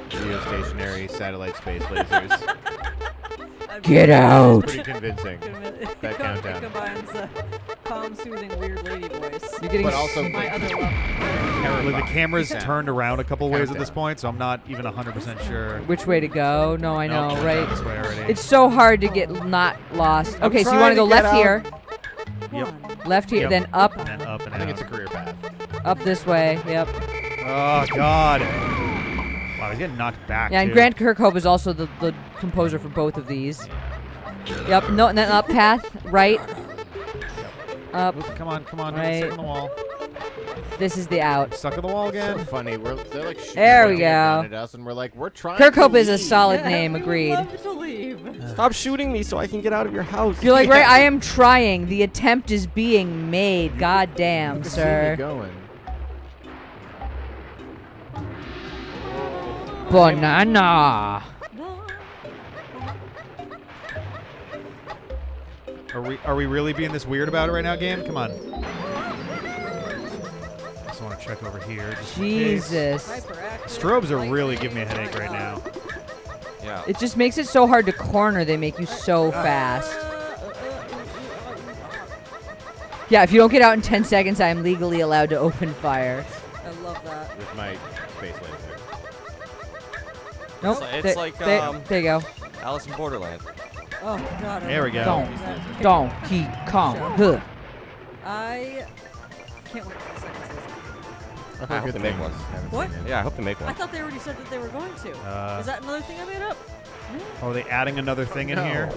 geostationary satellite space lasers. Get out. Pretty convincing. That countdown. It combines a calm, soothing, weird lady voice. You're getting But also My other love. Look, the terrifying camera's sound. turned around a couple ways at this Countdown. point, so I'm not even 100% sure. which way to go? No, I know, Nope, down right? This way already. It's so hard to get not lost. I'm Okay, so you trying want to go to get left out. here, Yep. left here, Yep. then up, And then up and I think out. it's a career path. up this way. Yep. Oh, God. Wow, he's getting knocked back, Yeah, and too. Grant Kirkhope is also the composer for both of these. Yep. No, and then up path, right. Up. Oop, come on, come on. Right. Stuck on the wall. This is the out. Stuck on the wall So again. funny. They're like shooting There we a gun go. at us, and we're like, we're trying. Kirkhope to is a leave. solid name. Agreed. Love to leave. Stop shooting me so I can get out of your house. You're like, right, I am trying. The attempt is being made. God damn, You can see me sir. going. Banana. Are we really being this weird about it right now, game? Come on. Just want to check over here. Just in case. Jesus. Hyperactive. Strobes are really giving me a headache right now. Yeah. It just makes it so hard to corner. They make you so fast. Yeah, if you don't get out in 10 seconds, I am legally allowed to open fire. I love that. With my space laser. Nope. It's like, there you go. Alice in Borderland. Oh God. There we go. Donkey Kong. Huh. I can't wait for the second season. I hope they make one. What? Yeah, I hope they make I one. thought they already said that they were going to. Is that another thing I made up? Oh, are they adding another thing in No. here?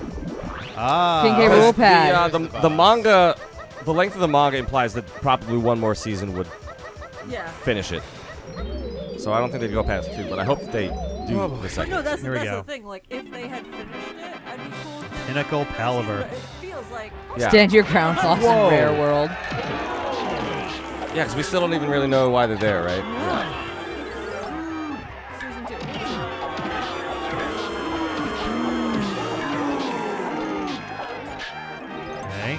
Ah. King K. Rule pad. The manga, the length of the manga implies that probably one more season would Yeah. finish it. So I don't think they'd go past 2, but I hope they do the But second. no, that's Here we the go. thing. Like, if they had finished it, I'd be cool with it. Pinnacle Palaver. It feels like. Yeah. Stand your ground, Lost in Whoa. Rare World. Yeah, because we still don't even really know why they're there, right? Season 2. Okay.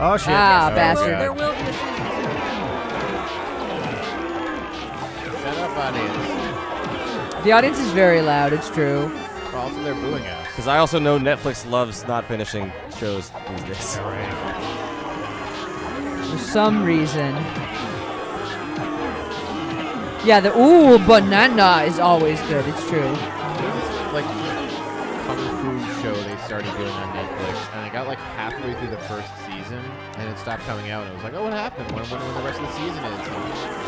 Oh shit. Ah, Oh, bastard. There God. will be a season 2. Shut up, audience. The audience is very loud, it's true. Well, also, they're booing us. Because I also know Netflix loves not finishing shows these days. All right. For some reason. Yeah, the ooh, banana is always good, it's true. There's this, like, kung fu show they started doing on Netflix, and it got, like, halfway through the first season, and it stopped coming out, and it was like, oh, what happened? When the rest of the season is?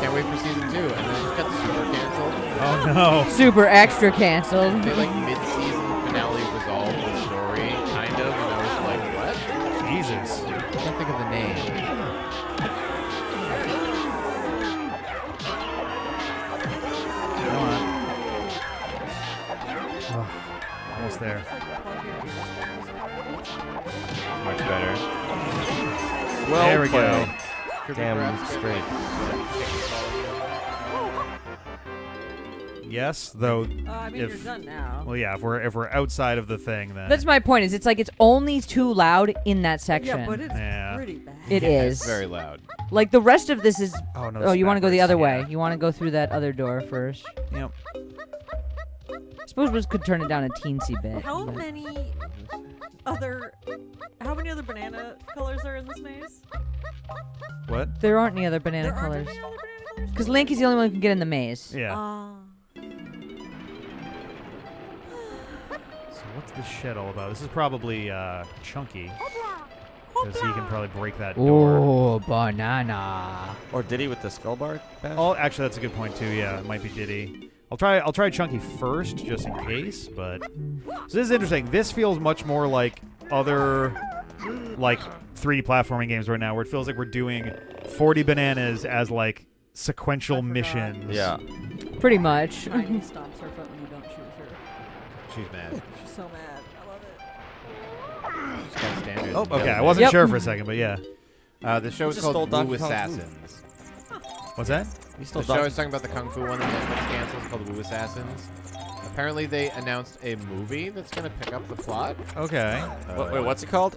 Can't wait for season 2, and then it just got super canceled. Oh no. Super extra canceled. They, like, mid-season finale resolved the story, kind of, and I was like, what? Jesus. I can't think of the name. Come on. Oh, almost there. Much better. Well There we go. played. Damn straight. Yes, though. I mean, If- you're done now. Well, yeah. If we're outside of the thing, then That's my point, is it's like it's only too loud in that section. Yeah, but it's Yeah. pretty bad. It It's is. very loud. Like the rest of this is. Oh no. Oh, you want to go the other way. Yeah. You want to go through that other door first. Yep. I suppose we could turn it down a teensy bit. How but- many other banana colors are in this maze? What? There aren't any other banana There aren't colors. any other banana colors? Because Link is the only one who can get in the maze. Yeah. So what's this shit all about? This is probably Chunky, because he can probably break that door. Oh, banana. Or Diddy with the skull bar badge? Oh, actually, that's a good point too. Yeah, it might be Diddy. I'll try Chunky first, just in case. But so this is interesting. This feels much more like other, like 3D platforming games right now, where it feels like we're doing 40 bananas as like sequential missions. Yeah. Pretty much. Tiny stomps her foot when you don't shoot her. She's mad. She's so mad. I love it. She's got standards. Oh, and okay. I everything. wasn't Yep. sure for a second, but yeah. The show is Just stole called Donkey Woo Kong's Assassins. What's that? He's still The show I done. was talking about, the Kung Fu one that Netflix canceled, is called Woo Assassins. Apparently, they announced a movie that's going to pick up the plot. Okay. Wait, what's it called?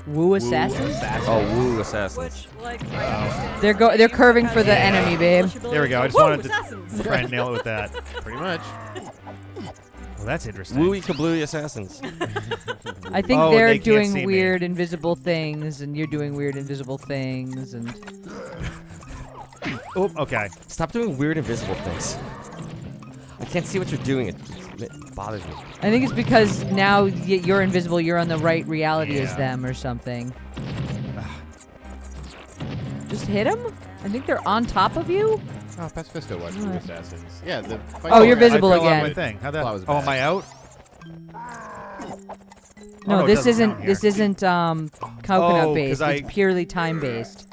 Woo Assassins? Oh, Woo Assassins. Which, like, I understand. They're curving for the enemy, babe. There we go. I just Woo, wanted to assassins! try and nail it with that. Pretty much. Well, that's interesting. Wooey Kablooey Assassins. I think Oh, they're they can't see doing me. weird invisible things, and you're doing weird invisible things, and Oh, okay. Stop doing weird invisible things. I can't see what you're doing. It bothers me. I think it's because now you're invisible. You're on the right reality as Yeah. them, or something. Just hit them. I think they're on top of you. Oh, Pacifisto watched Woo Assassins. Yeah, the fight. Oh, you're I visible fell off again. my thing. How'd that? Well, that was Oh, am bad. I out? No, no, it this doesn't isn't. count This here. isn't coconut Oh, based. 'cause It's purely time based.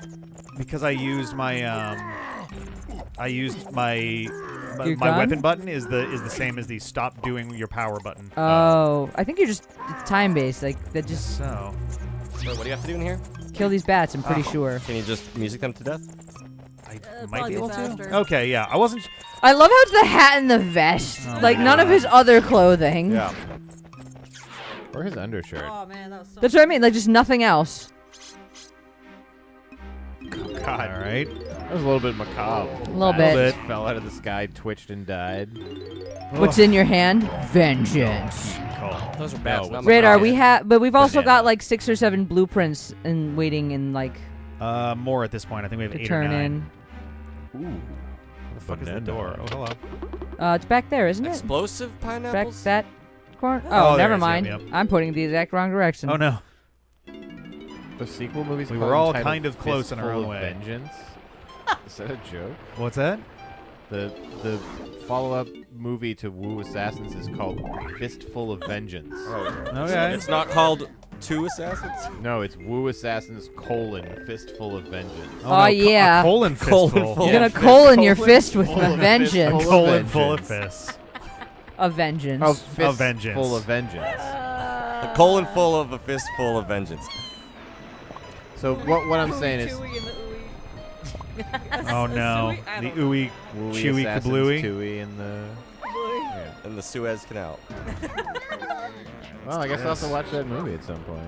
Because I used my Your my gun? weapon button is the same as the stop doing your power button. Oh, I think you're just time based. Like that. Just So Wait, what do you have to do in here? kill these bats. I'm pretty Oh. sure. Can you just music them to death? I might probably be able to. faster. Okay, yeah. I wasn't. I love how it's the hat and the vest. Oh like my none of God. his other clothing. Yeah. Or his undershirt. Oh man, that was so. That's what I mean. Like just nothing else. God. All right. That was a little bit macabre. A little bit. Fell out of the sky, twitched, and died. What's in your hand? Vengeance. Cool. Those are bats. No, not Radar, my we have, but we've also Banana. got like 6 or 7 blueprints and waiting in like More at this point. I think we have to 8 or turn 9. in. Ooh. What the fuck is the door? Oh, hello. It's back there, isn't it? Explosive Back pineapples? that corner. Oh, Oh, there never it is. Yep, mind. yep. I'm pointing the exact wrong direction. Oh, no. The sequel movies. We called were all entitled kind of close in our Fistful own of way. Vengeance. Is that a joke? What's that? The follow-up movie to Woo Assassins is called Fistful of Vengeance. Okay. It's not called Two Assassins? No, it's Woo Assassins : Fistful of Vengeance. Oh, yeah. A colon fistful. Colonful. You're Yeah, gonna colon your colon fist with full a of vengeance. fistful. Colon full of vengeance. fists. A vengeance. Oh, Of vengeance. Fistful of Vengeance. A colon full of a fistful of vengeance. So what I'm saying is Chewy and the ooey. Oh, no. Suey? I The don't know. ooey, Wooey chewy Assassins, kablooey. Tooey, and the. Yeah. In the Suez Canal. Well, I guess I'll have to watch that movie at some point.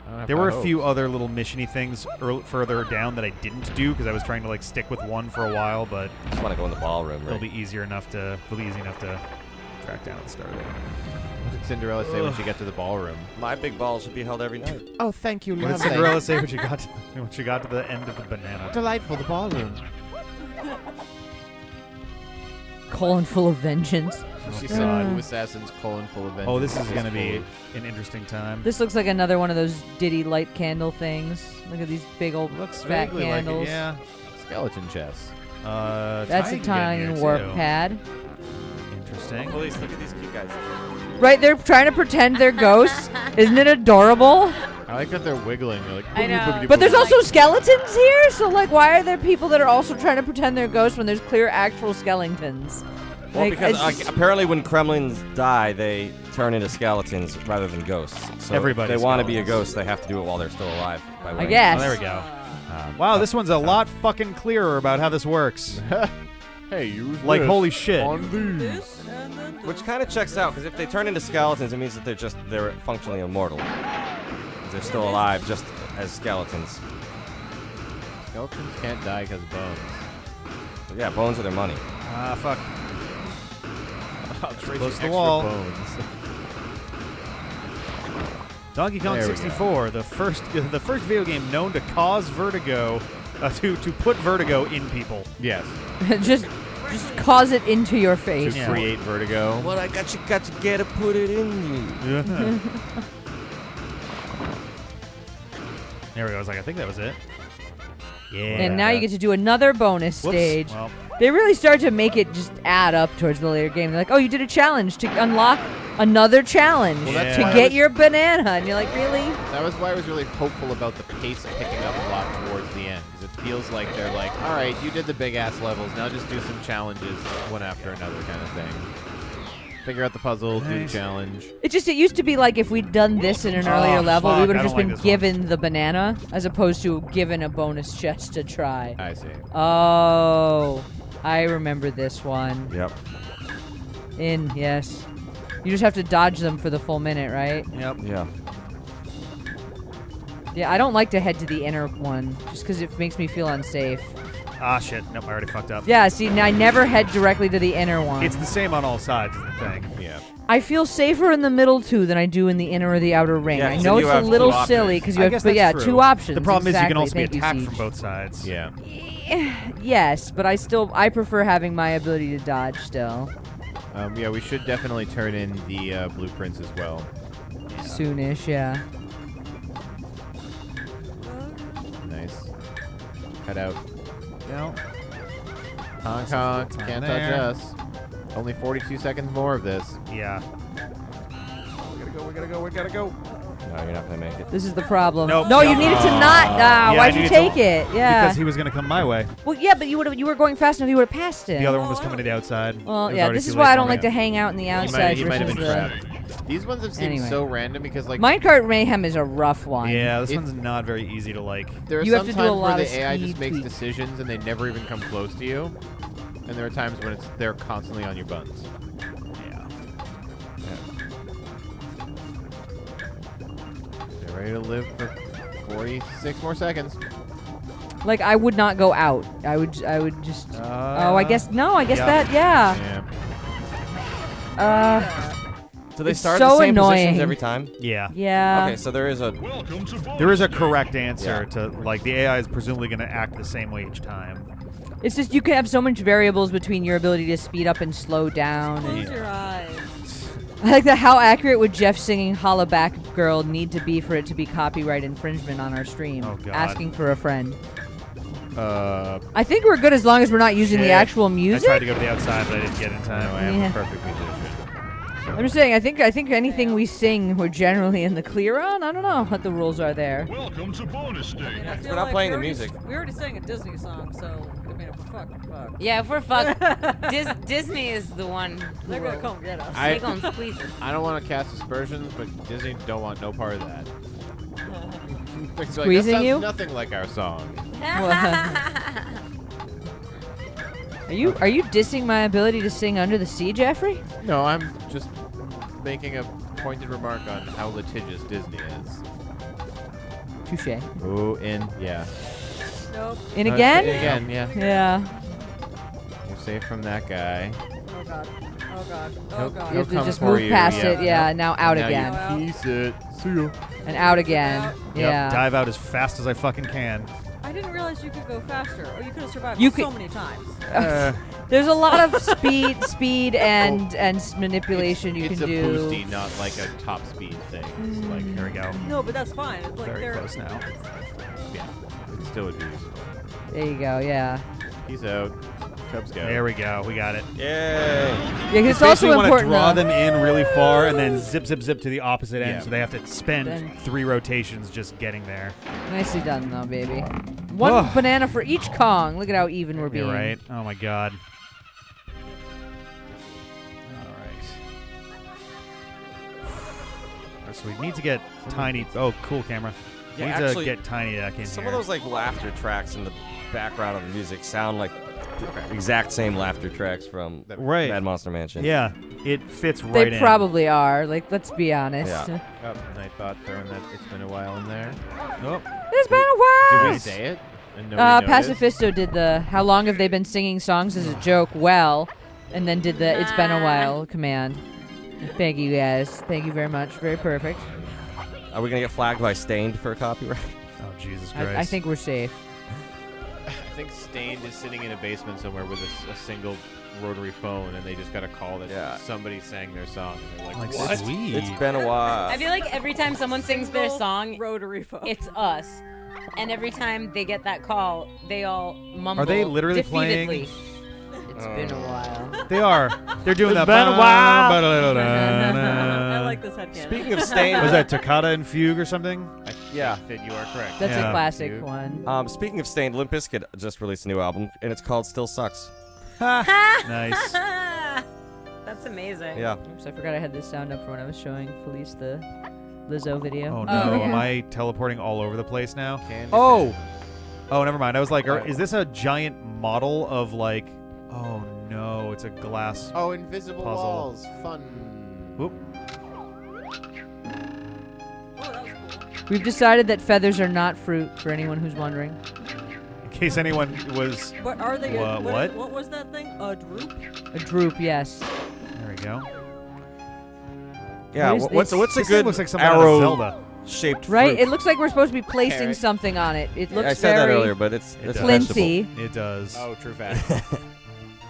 I don't have There were a high few hopes. other little missiony things further down that I didn't do because I was trying to like stick with one for a while, but Just want to go in the ballroom, it'll right? be easy enough to track down at the start of it. What did Cinderella say when she got to the ballroom? My big balls should be held every night. Oh, thank you, What did Cinderella say when she got to the end of the banana? Delightful, the ballroom. Colon full of vengeance. She said, "Woo Assassins: Full of Vengeance." Oh, this is gonna Fistful be of- an interesting time. This looks like another one of those Diddy light candle things. Look at these big old Looks fat vaguely like candles. it, yeah. skeleton chest. That's a Titan tiny again here, warp too. pad. Interesting. Police, look at these cute guys. Right, they're trying to pretend they're ghosts. Isn't it adorable? I like that they're wiggling. They're like, I know. boogity, boogity, But there's boogity. also skeletons here, so like, why are there people that are also trying to pretend they're ghosts when there's clear actual skeletons? Well, Like, because it's just- apparently when Kremlins die, they turn into skeletons rather than ghosts. So Everybody's if they want to be a skeletons. ghost, they have to do it while they're still alive. By I wearing- guess. Oh, there we go. Wow, this one's a lot fucking clearer about how this works. Hey, use Like, this holy shit. on these. This and then this. Which kind of checks out, because if they turn into skeletons, it means that they're functionally immortal. 'Cause they're still alive, just as skeletons. Skeletons can't die because bones. But yeah, bones are their money. Ah, fuck. I'll trade Close to you the extra wall. bones. Donkey Kong There we 64, the first video game known to cause vertigo, to put vertigo in people. Yes. just cause it into your To face. Yeah. create vertigo. What I got to get to put it in you. There we go. I was like, I think that was it. Yeah. And now you get to do another bonus Whoops. stage. Well, They really start to make it just add up towards the later game. They're like, oh, you did a challenge to unlock another challenge Well, that's to why I get was- your banana. And you're like, really? That was why I was really hopeful about the pace picking up a lot towards the end. Because it feels like they're like, all right, you did the big ass levels. Now just do some challenges one after another kind of thing. Figure out the puzzle, do the Nice. challenge. It used to be like if we'd done this in an earlier level, we fuck, would I have just don't like been this one. given the banana as opposed to given a bonus chest to try. I see. Oh, I remember this one. Yep. Yes. You just have to dodge them for the full minute, right? yep. Yeah. Yeah, I don't like to head to the inner one just because it makes me feel unsafe. Ah, shit. Nope, I already fucked up. Yeah, see, now I never head directly to the inner one. It's the same on all sides, is the thing. Yeah. I feel safer in the middle two than I do in the inner or the outer ring. Yeah, I 'cause know then it's you a have little two options. silly because you I have, guess but yeah, that's true. two options. The problem is you can Exactly. also be Thank you, attacked Siege. from both sides. Yeah. Yes, but I prefer having my ability to dodge still. Yeah, we should definitely turn in the blueprints as well. Soonish, yeah. Nice. Cut out. No. Honk Some honk. time Can't there. touch us. Only 42 seconds more of this. Yeah. We gotta go. No, you're not going to make it. This is the problem. Nope. No, you Nope. needed to not. Yeah, I Why'd you needed take to- it? Yeah. Because he was gonna come my way. Well, yeah, but you were going fast enough. You would have passed it. The other one was coming to the outside. Well, It was yeah. already This too is late why I for don't me. like to hang out in the outside. He might have been versus the- trapped. These ones have seemed Anyway. so random because like Minecart Mayhem is a rough one. Yeah, this It- one's not very easy to like. there are You have some to do a times where lot the of AI speed just makes tweaks. decisions and they never even come close to you. And there are times when they're constantly on your buns. Yeah. They're ready to live for 46 more seconds. Like I would not go out. I would just. Oh, I guess no. I guess yeah. that. Yeah. Yeah. Do they It's start so at the same annoying. positions every time? Yeah. Yeah. Okay, so there is a. There is a correct answer Yeah. to, like, the AI is presumably going to act the same way each time. It's just you can have so much variables between your ability to speed up and slow down. Close And your eyes. I like that. How accurate would Jeff singing "Holla Back Girl" need to be for it to be copyright infringement on our stream? Oh, God. Asking for a friend. I think we're good as long as we're not using the Shit. actual I music. tried to go to the outside, but I didn't get in No, time. I am Yeah. a perfect musician. I'm just saying. I think anything we sing, we're generally in the clear on. I don't know what the rules are there. Welcome to bonus stage. I mean, I we're feel not like playing we the already- music. We already sang a Disney song, so I mean, if we're fucked, we're fucked. Yeah, if we're fucked, Disney is the one who They're gonna will. come get us. They gonna squeeze us. I don't want to cast aspersions, but Disney don't want no part of that. They're like, Squeezing that sounds you? nothing like our song. Are you dissing my ability to sing Under the Sea, Jeffrey? No, I'm just making a pointed remark on how litigious Disney is. Touche. Ooh, yeah. Nope. In again? Again, yeah. Yeah. You're safe from that guy. Oh god. Oh god. Oh He'll- god. You have to come just for move you, past yeah. it. Yeah. Now out Now again. Out. You piece it. See ya. And out again. Out. Yep, Yeah. dive out as fast as I fucking can. I didn't realize you could go faster. Oh, you could have survived You so could- many times. There's a lot of speed and manipulation you it's can a do. boosty, not like a top speed thing. It's like, Here we go. No, but that's fine. It's like Very they're close now. yeah, it still would be useful. There you go. Yeah. Peace out. Cubs go. There we go. We got it. Yay! Yeah, 'cause it's Basically, also you want to important. draw though. them in really far and then zip, zip, zip to the opposite end, Yeah. so they have to spend Then- 3 rotations just getting there. Nicely done, though, baby. One Ugh. banana for each Kong. Look at how even we're being. You're right. Oh my god. All right. So we need to get tiny. Oh, cool camera. Yeah, we need actually, to get Tiny Deck in Some here. of those like laughter tracks in the background of the music sound like the exact same laughter tracks from Right. Mad Monster Mansion. Yeah, it fits right They in. probably are. Like, let's be honest. Yeah. Oh, and I thought throwing that it's been a while in there. Nope. It's been a Did while. we say it? And nobody noticed? Pacifisto did the "How long have they been singing songs?" as a joke well, and then did the "It's been a while" command. Thank you guys. Thank you very much. Very perfect. Are we gonna get flagged by Stained for copyright? Oh Jesus Christ. I think we're safe. I think Stained is sitting in a basement somewhere with a single rotary phone, and they just got a call that Yeah. somebody sang their song. And they're like, Like, what? sweet. It's been a while. I feel like every time someone sings their Single song, rotary phone. it's us. And every time they get that call, they all mumble. Are they literally playing- defeatedly. It's been a while. They are. They're doing that. been a while. I like this headcanon. Speaking of Stained, Was that Toccata and Fugue or something? yeah. Fit, you are correct. That's Yeah. a classic Dude. one. Speaking of Stained, Limp Bizkit just released a new album, and it's called Still Sucks. Nice. That's amazing. Yeah. Oops, I forgot I had this sound up for when I was showing Felice the Lizzo video. Oh no, yeah. am I teleporting all over the place now? Candy Oh! Pen. Oh, never mind. I was like, is this a giant model of like, oh no, it's a glass. Oh, invisible Puzzle. walls. Fun. Whoop. Oh, that was cool. We've decided that feathers are not fruit, for anyone who's wondering. In case anyone was, But are they? What? What was that thing? A droop? A droop, yes. there we go. Yeah. What is What's this? a This thing good looks like something out of arrow Zelda. shaped Right? fruit? It looks like we're supposed to be placing Carrot. something on it. It looks I said that very earlier, but it's It it's does. flinty. vegetable. It does. Oh, true fact.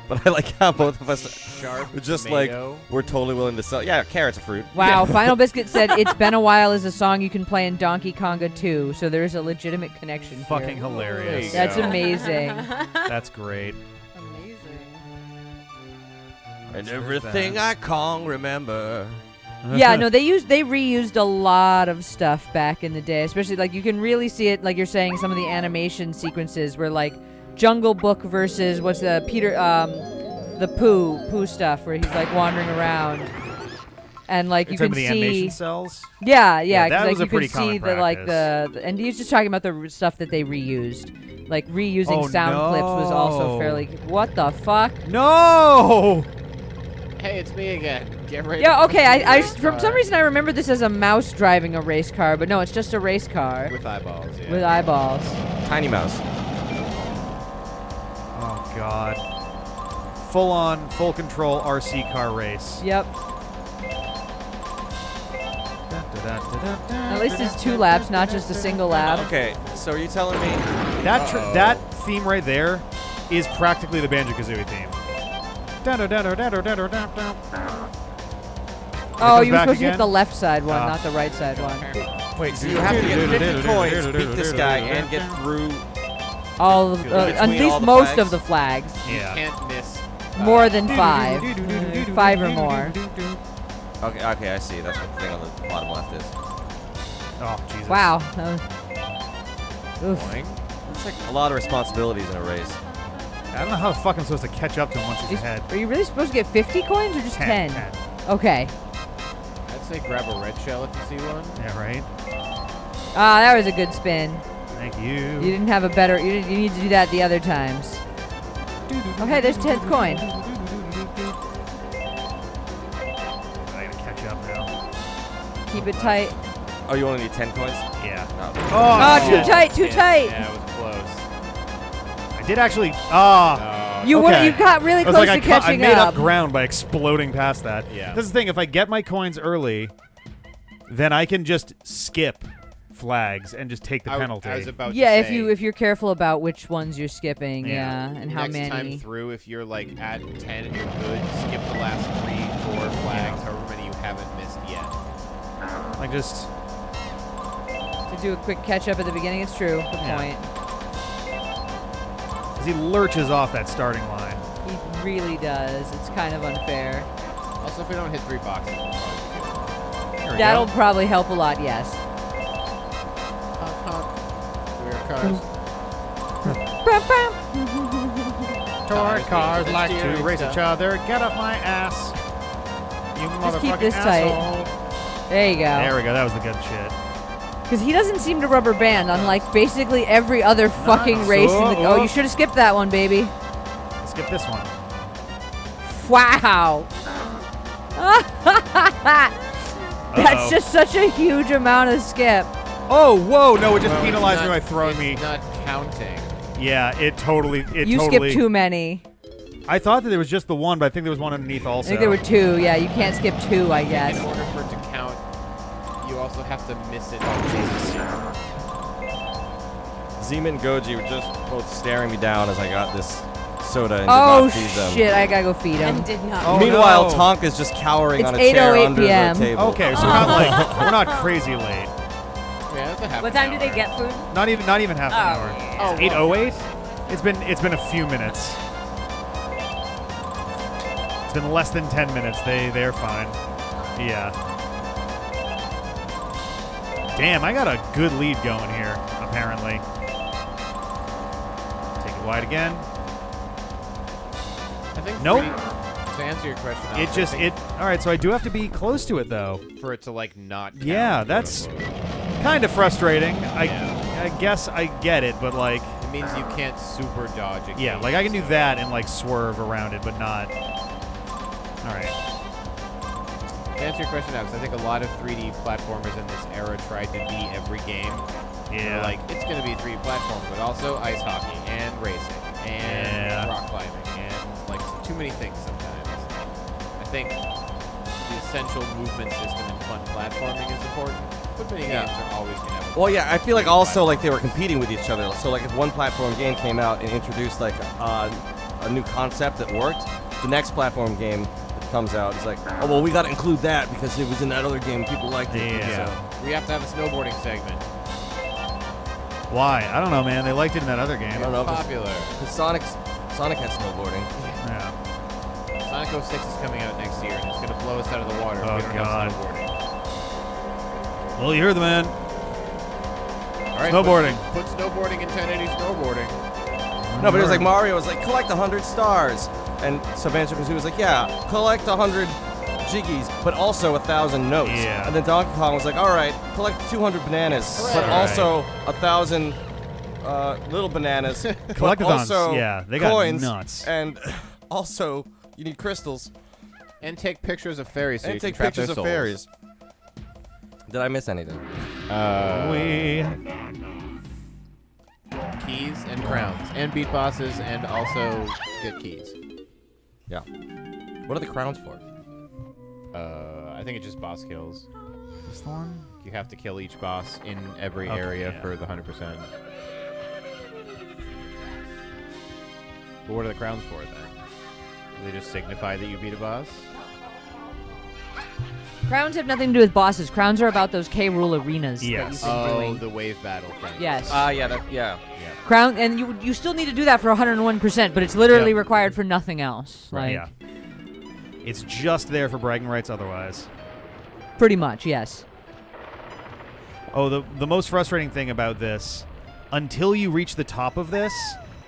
But I like how both of us Sharp. are just tomato. like we're totally willing to sell. Yeah, carrots are fruit. Wow, Final Biscuit said "It's Been a While" is a song you can play in Donkey Konga 2, so there is a legitimate connection Fucking here. hilarious. There you That's go. amazing. That's great. Amazing. And There's everything that. I can't remember. Yeah, no, they reused a lot of stuff back in the day, especially like you can really see it, like you're saying, some of the animation sequences where like Jungle Book versus what's the the Pooh stuff where he's like wandering around. And like You're you can talking about the animation see, cells. yeah, Yeah, because that like was a you pretty can see common the like practice. and he was just talking about the stuff that they reused, like reusing Oh, sound clips was also no. fairly. What the fuck? No! Hey, it's me again. Get ready. Yeah, okay. I Race from some car. reason I remember this as a mouse driving a race car, but no, it's just a race car With eyeballs, yeah. with eyeballs. Tiny Mouse. Oh god. Full on, full control RC car race. Yep. At least it's 2 laps, not just a single lap. Okay, so are you telling me That theme right there is practically the Banjo-Kazooie theme. Oh, comes you were back supposed to again? hit the left side one, not the right side one. wait, so you have to get 50 coins to beat this guy and get through All Between at least all the most flags? of the flags. Yeah. Can't miss. More than 5. 5 or more. Okay, I see. That's what the thing on the bottom left is. Oh, Jesus. Wow. Oof. Boing. It's like a lot of responsibilities in a race. I don't know how the fuck I'm supposed to catch up to him once he's ahead. Are you really supposed to get 50 coins or just 10? 10. Okay. I'd say grab a red shell if you see one. Yeah, right? Ah, that was a good spin. Thank you. You didn't have a better. You need to do that the other times. Okay, there's 10th coin. I gotta catch up now. Keep it tight. Oh, you only need 10 coins? Yeah. No. Oh, too tight, too Yes, tight. Yeah, it was close. I did actually. You okay. you got really I was close like, to catching I made up up. ground by exploding past that. Yeah. This is the thing. If I get my coins early, then I can just skip flags and just take the penalty. I was about Yeah, to if say, you're careful about which ones you're skipping, Yeah. and how next many. time through, if you're like at 10 and you're good, skip the last 3, 4 flags, however many you haven't missed yet. Like just. To do a quick catch up at the beginning, it's true. Good Yeah. point. Because he lurches off that starting line. He really does. It's kind of unfair. Also, if we don't hit 3 boxes, we'll probably be good. There we That'll go. probably help a lot. Yes. Honk, honk. Weird cars. Toy cars the like to steering race stuff. each other. Get off my ass. You Just keep motherfucking this tight. asshole. There you go. There we go. That was the good shit. Because he doesn't seem to rubber band, unlike basically every other fucking race in the. Oh, you should have skipped that one, baby. Skip this one. Wow. That's just such a huge amount of skip. Oh, whoa. No, it just Well, penalized it's me by not- throwing me. It's not counting. Yeah, it totally. You skipped too many. I thought that there was just the one, but I think there was one underneath also. I think there were 2. Yeah, you can't skip 2, I guess. In order for it to count, you also have to miss it. Oh, Jesus. Zima and Goji were just both staring me down as I got this soda and did Oh not feed them. shit! I gotta go feed him. And did not. Oh, Meanwhile, no. Tonk is just cowering It's on a chair 8:08 under PM. the table. Okay, so we're not like we're not crazy late. Yeah, that's a half What an time do they hour. get food? Not even half an hour. Oh, It's 8:08. It's been a few minutes. It's been less than 10 minutes. They're fine. Yeah. Damn, I got a good lead going here. Apparently. Take it wide again. I think Nope. 3D to answer your question, It Alex, just I think All right, so I do have to be close to it though. for it to like not. Count, Yeah, that's kind of frustrating. I guess I get it, but like. It means you can't super dodge it. Yeah, like I can do that and like swerve around it, but not. All right. To answer your question, Alex, I think a lot of 3D platformers in this era tried to be every game. They're Yeah. like, it's going to be 3D platform, but also ice hockey and racing and rock climbing and like too many things sometimes. I think the essential movement system and fun platforming is important, but many games are always going to have. Well, yeah, I feel like also like they were competing with each other. So like if one platform game came out and introduced like a new concept that worked, the next platform game that comes out is like, oh well, we got to include that because it was in that other game. People liked it. Yeah. So, We have to have a snowboarding segment. Why? I don't know, man. They liked it in that other game. I don't know. 'cause- Popular. 'cause Sonic had snowboarding. Yeah. Sonic 06 is coming out next year, and it's going to blow us out of the water Oh, if we don't God. have snowboarding. Well, you heard the man. All right, Snowboarding. Put snowboarding in 1080 snowboarding. No, but it was like Mario was like, collect 100 stars. And so Banjo-Kazooie was like, yeah, collect 100 jiggies, but also 1,000 notes. Yeah. And then Donkey Kong was like, all right, collect 200 bananas, but Hooray. also 1,000 little bananas. but Collectathons, also yeah, they got coins, nuts. And also, you need crystals. And take pictures of fairies so And you take can trap pictures their of souls. fairies. Did I miss anything? We. Keys and crowns. And beat bosses and also get keys. Yeah. What are the crowns for? I think it's just boss kills. This the one? You have to kill each boss in every Okay, area yeah. for the 100%. But what are the crowns for then? Do they just signify that you beat a boss? Crowns have nothing to do with bosses. Crowns are about those K-Rool arenas Yes. that you've been Oh, doing. the wave battle thing. Yes. Yeah. Crown, and you still need to do that for 101%, but it's literally Yep. required for nothing else. Right. Like, Yeah. It's just there for bragging rights otherwise. pretty much, yes. Oh, the most frustrating thing about this, until you reach the top of this,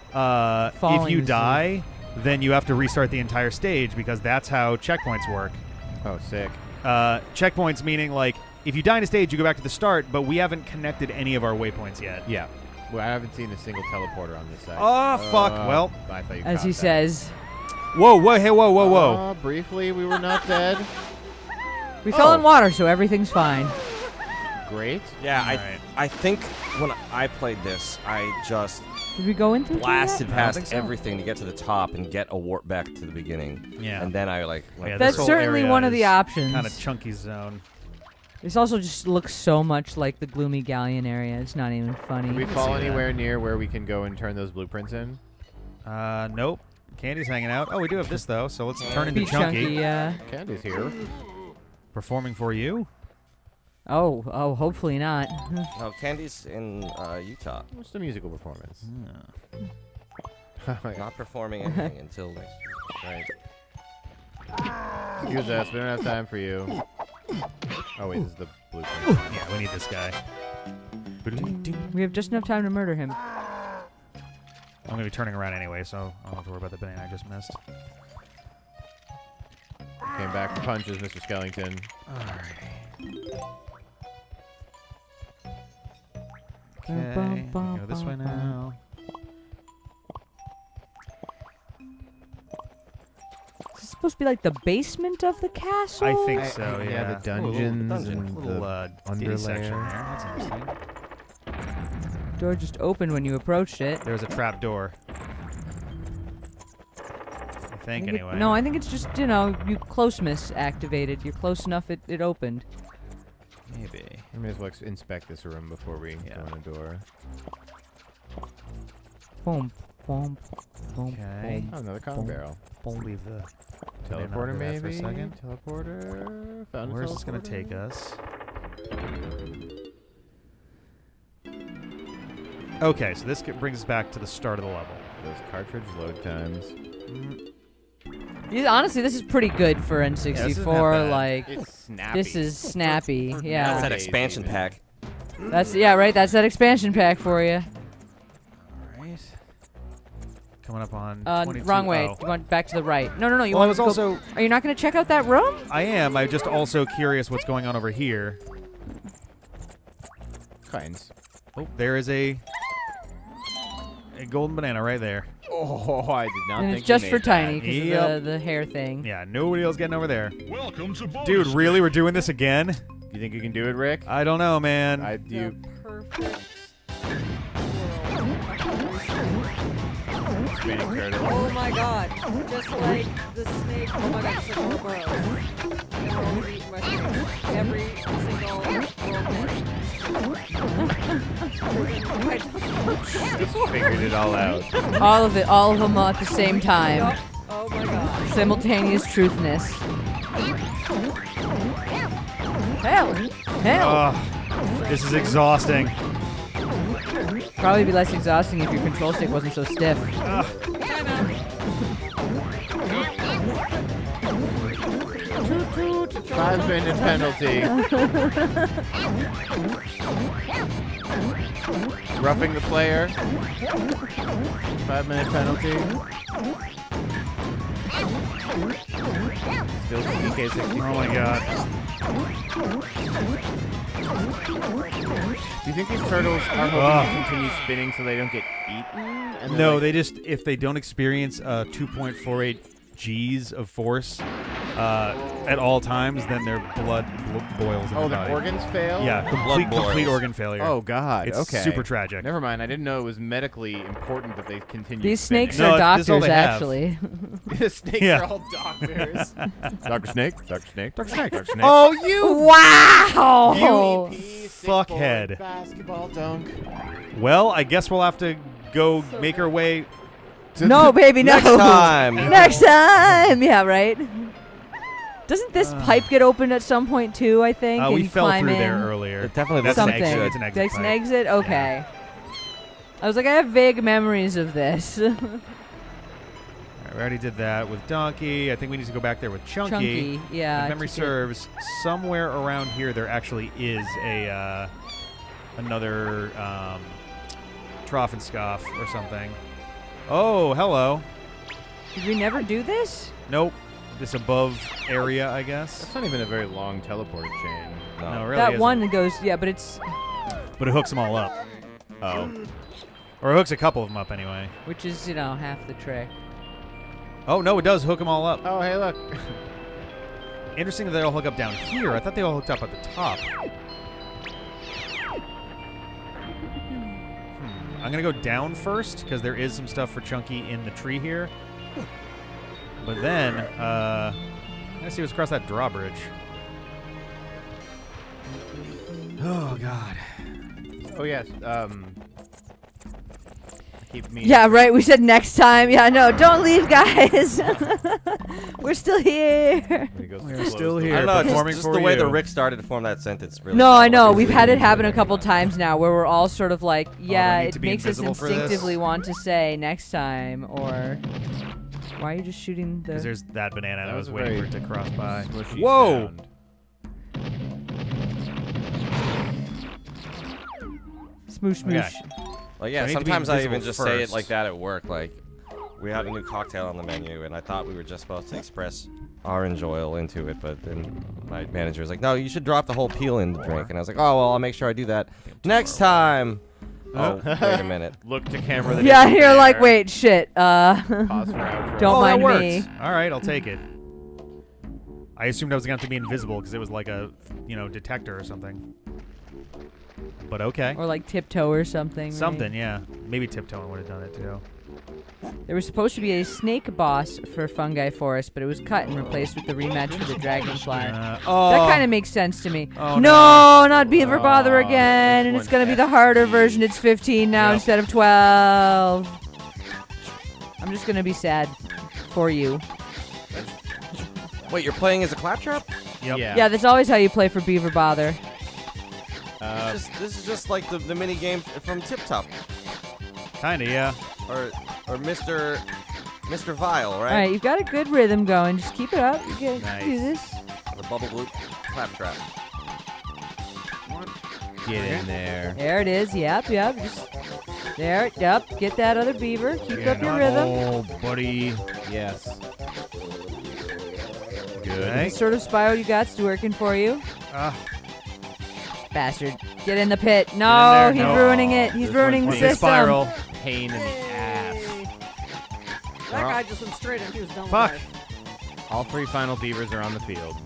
if Falling you is die, then you have to restart the entire stage because that's how checkpoints work. Oh, sick. Checkpoints meaning, like, if you die in a stage, you go back to the start, but we haven't connected any of our waypoints yet. Yeah. Well, I haven't seen a single teleporter on this side. Oh, fuck. Well, I thought you As caught he that. says. whoa, hey, whoa. Briefly, we were not dead. We fell in water, so everything's fine. Great. Yeah, Alright. I think when I played this, I just Did we go into blasted I don't think past so. everything to get to the top and get a warp back to the beginning. Yeah. And then I like went Yeah, That's this whole certainly area one of the is options. Kind of chunky zone. This also just looks so much like the Gloomy Galleon area. It's not even funny. Did we can fall see that. anywhere near where we can go and turn those blueprints in? Nope. Candy's hanging out. Oh, we do have this, though, so let's turn into Be chunky, Chunky. yeah. Candy's here. Performing for you? Oh, hopefully not. No, Candy's in Utah. What's the musical performance? Not performing anything until next Right. Excuse us, we don't have time for you. Oh wait, this is the blueprint. Yeah, we need this guy. We have just enough time to murder him. I'm going to be turning around anyway, so I don't have to worry about the banana I just missed. Came back for punches, Mr. Skellington. Okay, we go this way now. Is this supposed to be like the basement of the castle? I think so, yeah. yeah, the Ooh, a little dungeons dungeon. and Little the ditty section underlayer. there. That's interesting. Door just opened when you approached it. There's a trap door. I think, anyway. No, I think it's just, you closeness activated. You're close enough, it opened. Maybe. We may as well inspect this room before we go in the door. Boom, boom, boom, Okay. boom. Oh, another con barrel. Leave the Teleporter banana maybe? for a second. Teleporter? Found a Where's this going to teleporter? take us? Okay, so this brings us back to the start of the level. Those cartridge load times. Yeah, honestly, this is pretty good for this isn't that N64. bad. Like, It's snappy. this is snappy. That's Yeah. that Nowadays, expansion even. pack. That's right. That's that expansion pack for you. Alright. Coming up on 22. Wrong way. Oh. You want back to the right. No. You Well, I want was to also... Are you not going to check out that room? I am. I'm just also curious what's going on over here. Kinds. Oh, there is a golden banana right there. Oh, I did not And think it's just you for made Tiny that. because Yep. of the hair thing. Yeah, nobody else getting over there. Welcome to bonus Dude, really? We're doing this again? Do you think you can do it, Rick? I don't know, man. You Perfect spinning turtle. Oh my god. Just like the snake. Oh my god, just like the burrows. And we're all eating my snakes. Every single Just figured it all out. All of it. All of them at the same time. Oh my god. Simultaneous truthness. Hell. Ugh, this is exhausting. Probably be less exhausting if your control stick wasn't so stiff. 5-minute penalty. Roughing the player. 5-minute penalty. Still PK64. Oh my god. Do you think these turtles are hoping to continue spinning so they don't get eaten? And then, No, like, they just, if they don't experience 2.48 Gs of force, at all times, then their blood boils in Oh, the the body. organs fail? Yeah, blood complete boils. organ failure. Oh, God. It's okay. super tragic. Never mind. I didn't know it was medically important that they continue These snakes No, are this is all doctors, they have. actually. The snakes Yeah. are all doctors. Dr. Snake? Dr. Snake? Dr. Snake. Dr. Snake? Oh, you Wow! fuckhead. Basketball dunk. Well, I guess we'll have to go make our way. No, baby, no. Next time. Next time. Yeah, right. Doesn't this pipe get opened at some point too? I think. and We you fell climb through in? there earlier. It definitely That's looks Something. an exit. It's an exit. That's an pipe. exit. Okay. I was like, I have vague memories of this. Alright, we already did that with Donkey. I think we need to go back there with Chunky. Yeah. If memory to get- serves, somewhere around here there actually is a another trough and scoff or something. Oh, hello. Did we never do this? Nope. This above area, I guess. That's not even a very long teleport chain. No, it really that isn't. one goes. Yeah, but it's But it hooks them all up. Oh. Or it hooks a couple of them up anyway. which is half the trick. Oh, no, it does hook them all up. Oh, hey, look. Interesting that they all hook up down here. I thought they all hooked up at the top. I'm going to go down first because there is some stuff for Chunky in the tree here. But then, I'm going to see what's across that drawbridge. Oh, God. Oh, yes. Keep me. Yeah, right. We said next time. Yeah, no, don't leave, guys. We're still here. We're still I here. don't know, performing just for the way you. that Rick started to form that sentence. Really No, I know. felt We've like had it happen a couple times now where we're all sort of like, yeah, need it to be makes us invisible for this? instinctively want to say next time, or why are you just shooting the. Because there's that banana and That I was was a waiting for very it to cross by. Smushy Whoa! sound. Smoosh, Okay. smoosh. Like, yeah, So I need to be sometimes I even invisible just say it first. like that at work. Like, we had a new cocktail on the menu, and I thought we were just supposed to express orange oil into it, but then my manager was like, no, you should drop the whole peel in the drink. And I was like, oh, well, I'll make sure I do that next time. Oh, wait a minute. Look to camera. That Yeah, isn't you're like, there. wait, shit. Pause for outro. Don't Oh, mind that worked. me. All right, I'll take it. I assumed I was going to have to be invisible because it was like a, detector or something. But okay. Or like tiptoe or something. right? Something, yeah. Maybe tiptoeing would have done it too. There was supposed to be a snake boss for Fungi Forest, but it was cut and replaced with the rematch for the Dragonfly. Oh, That kind of makes sense to me. Oh, no, not Beaver Bother again. this And it's one going to be the has harder to version. be- It's 15 now Yep. instead of 12. I'm just going to be sad for you. Wait, you're playing as a claptrap? Yep. Yeah. Yeah, that's always how you play for Beaver Bother. This is just like the mini game from Tip Top Kind of, yeah. or Mr. Vile, All right? right, you've got a good rhythm going. Just keep it up. You can Nice. do this. The bubble loop claptrap. Get in there. There it is. Yep. Just there. Yep. Get that other beaver. Keep up your rhythm. Oh, buddy. Yes. Okay. What sort of spiral you got's working for you? Ah, Bastard. Get in the pit. there. No, he's No. ruining it. He's This ruining the one's the system. spiral. Pain in the ass. That guy just went straight in. He was done Fuck. with life. All three final beavers are on the field.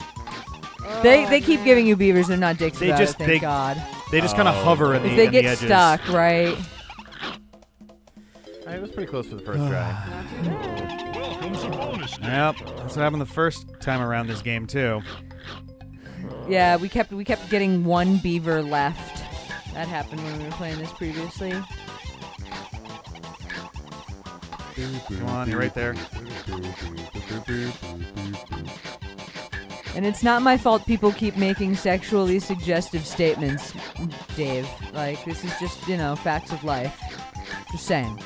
They keep giving you beavers. They're not dicks They about just- it, thank God. They just kind of Oh. hover in the, If they in the get edges. stuck, right? It was pretty close for the first try. Yep. That's what happened the first time around this game too. Yeah, we kept getting one beaver left. That happened when we were playing this previously. Come on, you're right there. And it's not my fault people keep making sexually suggestive statements, Dave. Like, this is just, facts of life. Just saying.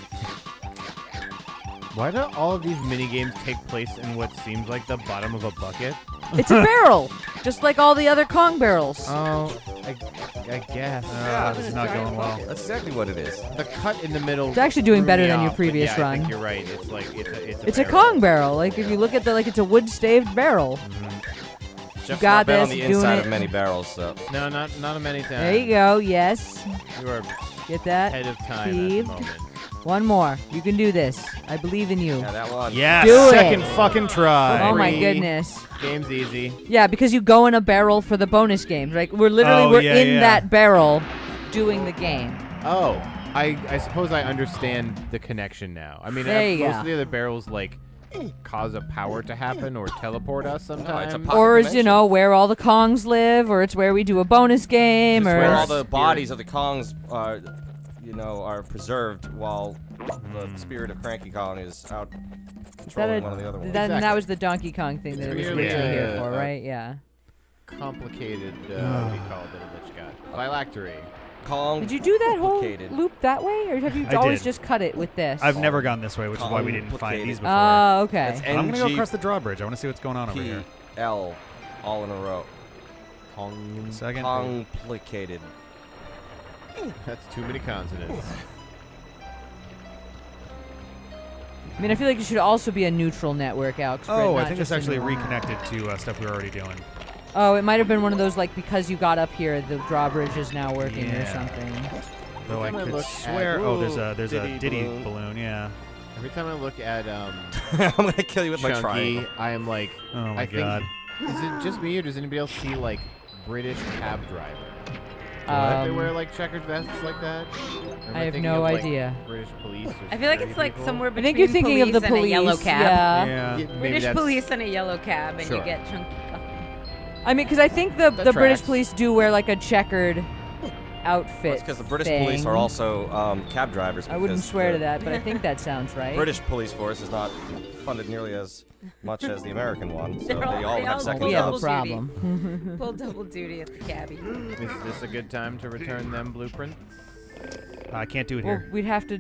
Why do all of these mini games take place in what seems like the bottom of a bucket? It's a barrel, just like all the other Kong barrels. Oh, I guess. This is not going well. That's exactly what it is. The cut in the middle. It's actually doing threw better me than your off, but previous yeah, I run. think you're right. It's like It's a Kong barrel. Like, if you look at it's a wood-staved barrel. Jeff's got not been on this, the doing inside it. of many barrels, so. No, not a many times. There you go. Yes. You are Get that. ahead of time Peeved. at the moment. One more. You can do this. I believe in you. Yeah, that one. Yeah, Do second it. fucking try. Oh my Free. goodness. Game's easy. Yeah, because you go in a barrel for the bonus games. Like we're literally Oh, we're yeah, in yeah. that barrel doing the game. Oh, I suppose I understand the connection now. I mean, There you most go. of the other barrels like cause a power to happen or teleport us sometimes. pocket Or is, dimension. where all the Kongs live, or it's where we do a bonus game, It's or where all the bodies of the Kongs are, are preserved while the spirit of Cranky Kong is out is that, controlling one of the other ones. that Exactly. was the Donkey Kong thing that it was Really originally here a- for, a- right? Yeah. Complicated, what do you call it, that Lich got? Phylactery. Kong. Did you do that whole complicated. loop that way, or have you I always did. just cut it with this? I've never gone this way, which is why we didn't find Complicated. these before. Oh, okay. That's I'm gonna go NG across the drawbridge. I want to see what's going on over here. L all in a row. Kong. Second. Complicated. That's too many consonants. I mean, I feel like it should also be a neutral network, Alex. Oh, I think it's actually reconnected to stuff we were already doing. Oh, it might have been one of those, like, because you got up here, the drawbridge is now working or Yeah. something. Though I Every time I could look swear. at- Oh, Ooh, there's a Diddy balloon. balloon. Yeah. Every time I look at I'm gonna kill you with my Chunky, triangle. I am like, Oh my I god. think, is it just me or does anybody else see like British cab driver? Um, they wear like checkered vests like that? Or am I have thinking no of, like, idea. British police. Or I feel like security it's like people? somewhere I between think you're thinking of the and a yellow police. cab. Yeah. Yeah. Yeah, maybe British that's- police in a yellow cab, and Sure. you get chunky. I mean, because I think the That British tracks. police do wear, like, a checkered outfit. Because the British thing. police are also cab drivers. I wouldn't because swear the to that, but I think that sounds right. British police force is not funded nearly as much as the American one, so They're all- they all they have all second we have a double jobs. duty. problem. Pull double duty at the cabbie. Is this a good time to return them blueprints? I can't do it Well, here. we'd have to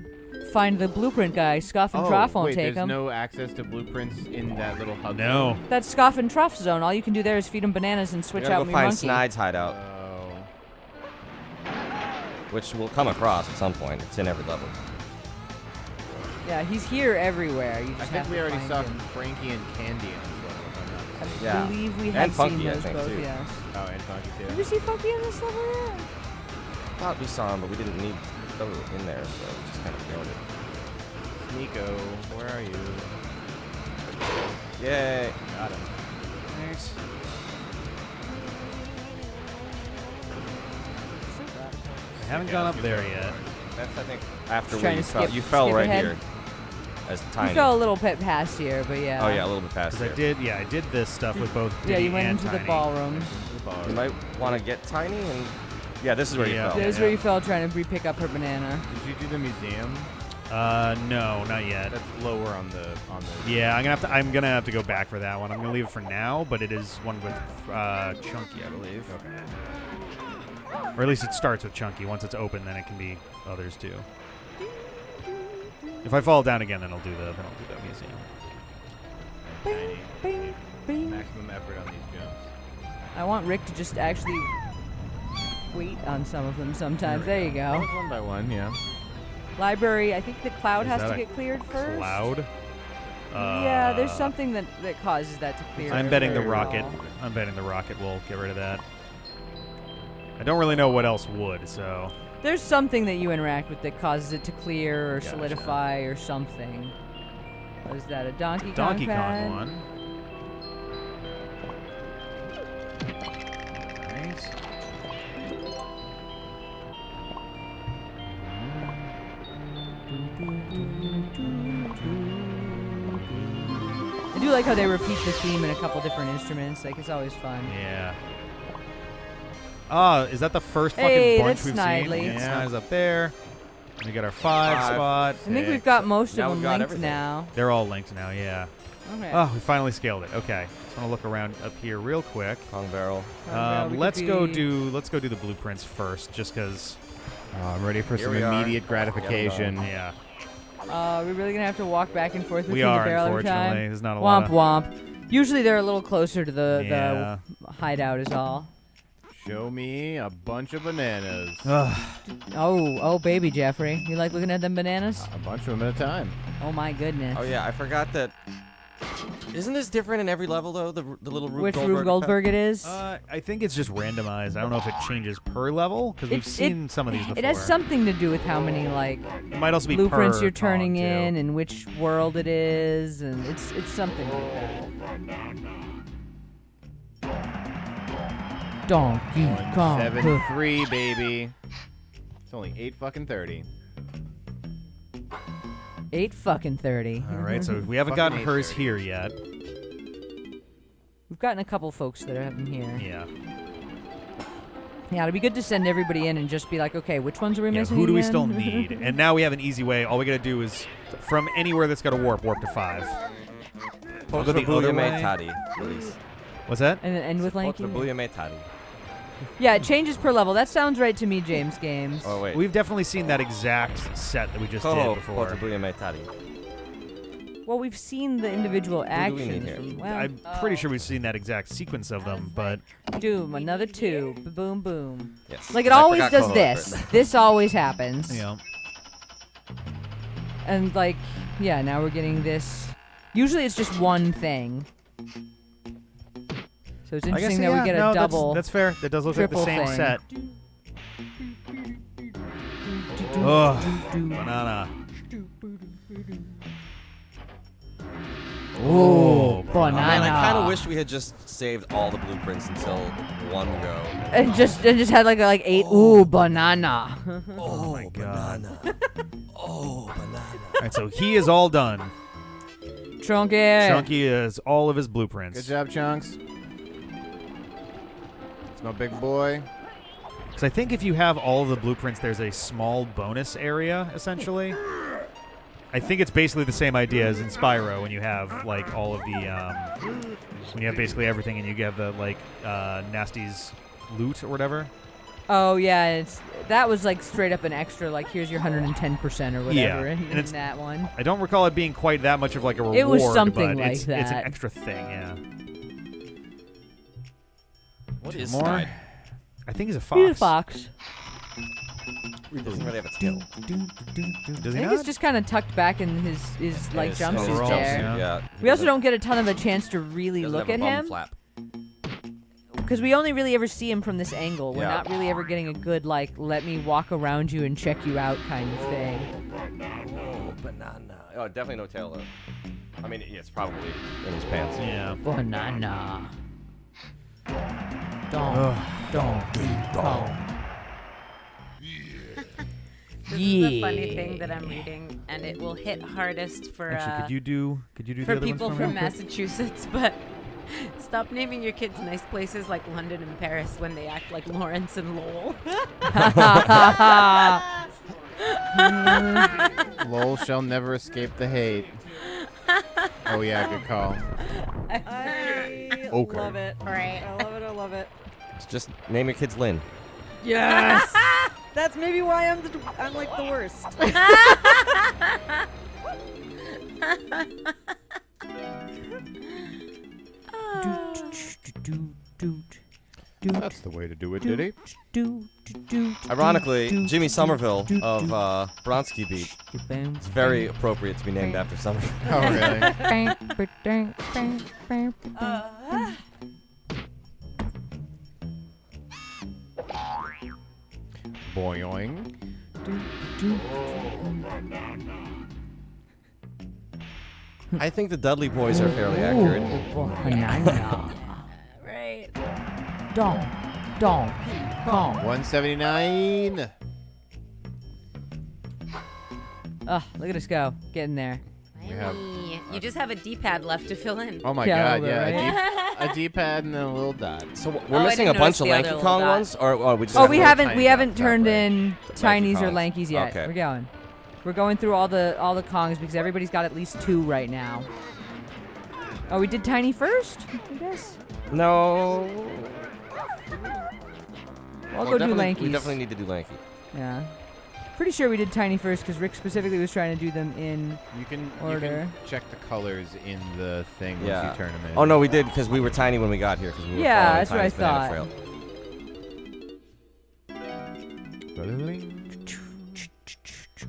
find the blueprint guy. Scoff and Trough won't wait, take there's him. no access to blueprints in that little hub. No. zone? That's Scoff and Trough zone. All you can do there is feed him bananas and We switch gotta out go me find monkey. Snide's hideout, Oh. which we'll come across at some point. It's in every level. Yeah, he's here everywhere. You I just think have we to already find saw him. Frankie and Candy in this level, if I'm not mistaken. Yeah. I believe we And have Funky, seen I those think, both. too. Yes. Oh, and Funky too. Did you see Funky in this level? Yeah. Thought we saw him, but we didn't need to go in there, so we just kind of ignored it. Nico, where are you? Yay! Got him. Nice. I haven't gone up there yet. That's I think after Trying we to fell. skip- You fell skip right ahead. here. As We tiny. fell a little bit past here, but yeah. Oh yeah, a little bit past Because there. I did this stuff with both Yeah, Diddy you went and into the Tiny. ballroom. The bar. You might want to get tiny and yeah, this is where Yeah. you fell. There's where you fell trying to re-pick up her banana. Did you do the museum? No, not yet. That's lower on the Yeah, I'm gonna have to go back for that one. I'm gonna leave it for now, but it is one with Chunky, I believe. Okay. Or at least it starts with Chunky. Once it's open, then it can be others too. If I fall down again, then I'll do the museum. Tiny. Bing, bing. Maximum effort on these jumps. I want Rick to just actually wait on some of them sometimes. There you That go. was one by one, yeah. Library, I think the cloud Is has that to a get cleared first. Cloud. Yeah, there's something that causes that to clear. I'm betting the very rocket. well. I'm betting the rocket will get rid of that. I don't really know what else would, so. There's something that you interact with that causes it to clear or Gotcha. solidify or something. What is that, a Donkey Kong Donkey pad? Kong one. Nice. I do like how they repeat the theme in a couple different instruments. Like, it's always fun. Yeah. Oh, is that the first fucking Hey, bunch that's we've Snidely. seen? Yeah, Snide's up there. And we got our 5 Five. spot. I think we've got most Now of we've them got linked everything. now. They're all linked now, yeah. Okay. Oh, we finally scaled it. Okay. Just want to look around up here real quick. Kong barrel. We Let's could go be- do the blueprints first, just because. I'm ready for Here some we are. immediate gratification. Yeah, We're really gonna have to walk back and forth we between the are barrel every unfortunately. time. There's not a Womp lot. womp. Usually they're a little closer to the Yeah. hideout is all. Show me a bunch of bananas. Oh, baby Jeffrey, you like looking at them bananas? A bunch of them at a time. Oh my goodness. Oh yeah, I forgot that Isn't this different in every level though? The little Rube Which Goldberg Rube Goldberg it is? I think it's just randomized. I don't know if it changes per level because we've seen some of these before. It has something to do with how many It might also be blueprints per you're turning Kong, in too. and which world it is, and it's something like that. Donkey Kong. 173, baby. It's only 8:30. 8:30. All right, so we haven't Fucking gotten hers 8:30. here yet. We've gotten a couple folks that have them here. Yeah. Yeah, it'd be good to send everybody in and just be like, okay, which ones are we Yeah, missing who do we again? still need? And now we have an easy way. All we gotta do is from anywhere that's got a warp to 5. I'll go the other way. Tadi, please. What's that? And then end with Lanky? Tadi. Yeah, it changes per level. That sounds right to me, James Games. Oh wait. We've definitely seen that exact set that we just did before. Tadi. Well, we've seen the individual do we actions. need here? From, well, I'm pretty sure we've seen that exact sequence of them, but Doom, another 2. Boom, boom. Yes. Like, it I always forgot does Koho this. for it. This always happens. you know. And, like, yeah, now we're getting this. Usually it's just one thing. So it's I guess interesting that we get a double. That's fair. That does look like the triple same thing. set. Ugh, banana. Oh, Man, I kind banana. of wish we had just saved all the blueprints until one go. And just had like 8. Ooh, banana. Oh my God. banana. Oh, banana. All right, so he is all done. Chunky. Chunky is all of his blueprints. Good job, Chunks. It's my big boy. Because I think if you have all of the blueprints, there's a small bonus area, essentially. I think it's basically the same idea as in Spyro when you have, like, all of the, when you have basically everything and you have the, like, Nasty's loot or whatever. Oh, yeah. That was like straight up an extra, like, here's your 110% or whatever Yeah, in and it's- that one. I don't recall it being quite that much of, like, a reward. It was something but like it's an that. extra thing, yeah. What is More? Snide? I think he's a fox. He's a fox. He doesn't really have a tail. Does I he think not? it's just kind of tucked back in his like, His jumpsuit overalls, there. yeah. We also don't get a ton of a chance to really Doesn't look have at a bum him. Flap. Because we only really ever see him from this angle. We're Yeah. not really ever getting a good, like, let me walk around you and check you out kind of thing. Oh, banana. Oh, definitely no tail though. I mean, yeah, it's probably in his pants. Yeah. Banana. Ugh. Donkey Kong. This is the funny thing that I'm reading, and it will hit hardest for Actually, could you do the for other ones people for me from real quick? Massachusetts, but stop naming your kids nice places like London and Paris when they act like Lawrence and Lowell. Lowell shall never escape the hate. Oh yeah, good call. I Okay. love it. Right. I love it. I love it. Just name your kids Lynn. Yes. That's maybe why I'm like the worst. That's the way to do it, Diddy. Ironically, Jimmy Somerville of Bronski Beat. It's very appropriate to be named after Somerville. Oh really? Boing. I think the Dudley boys are fairly accurate. Banana. Right. Donkey Kong. 179. Oh, look at us go. Getting there. We have- You just have a D-pad left to fill in. Oh my Yeah, god, a little yeah. bit, A D-pad and then a little dot. So Oh, we're I missing a didn't bunch notice of the Lanky other Kong little ones, or we just Oh, have we little haven't tiny dots, turned right? in tinies or Kongs. lankies yet. Okay. We're going. We're going through all the Kongs because everybody's got at least 2 right now. Oh, we did tiny first, I guess. No. I'll Well, go do definitely- lankies. We definitely need to do Lanky. Yeah. Pretty sure we did tiny first because Rick specifically was trying to do them in. You can Order. check the colors in the thing once Yeah. you turn them in. Oh no, we did because we were tiny when we got here. Cause we were Yeah, following that's what I Tiny's banana thought. trail.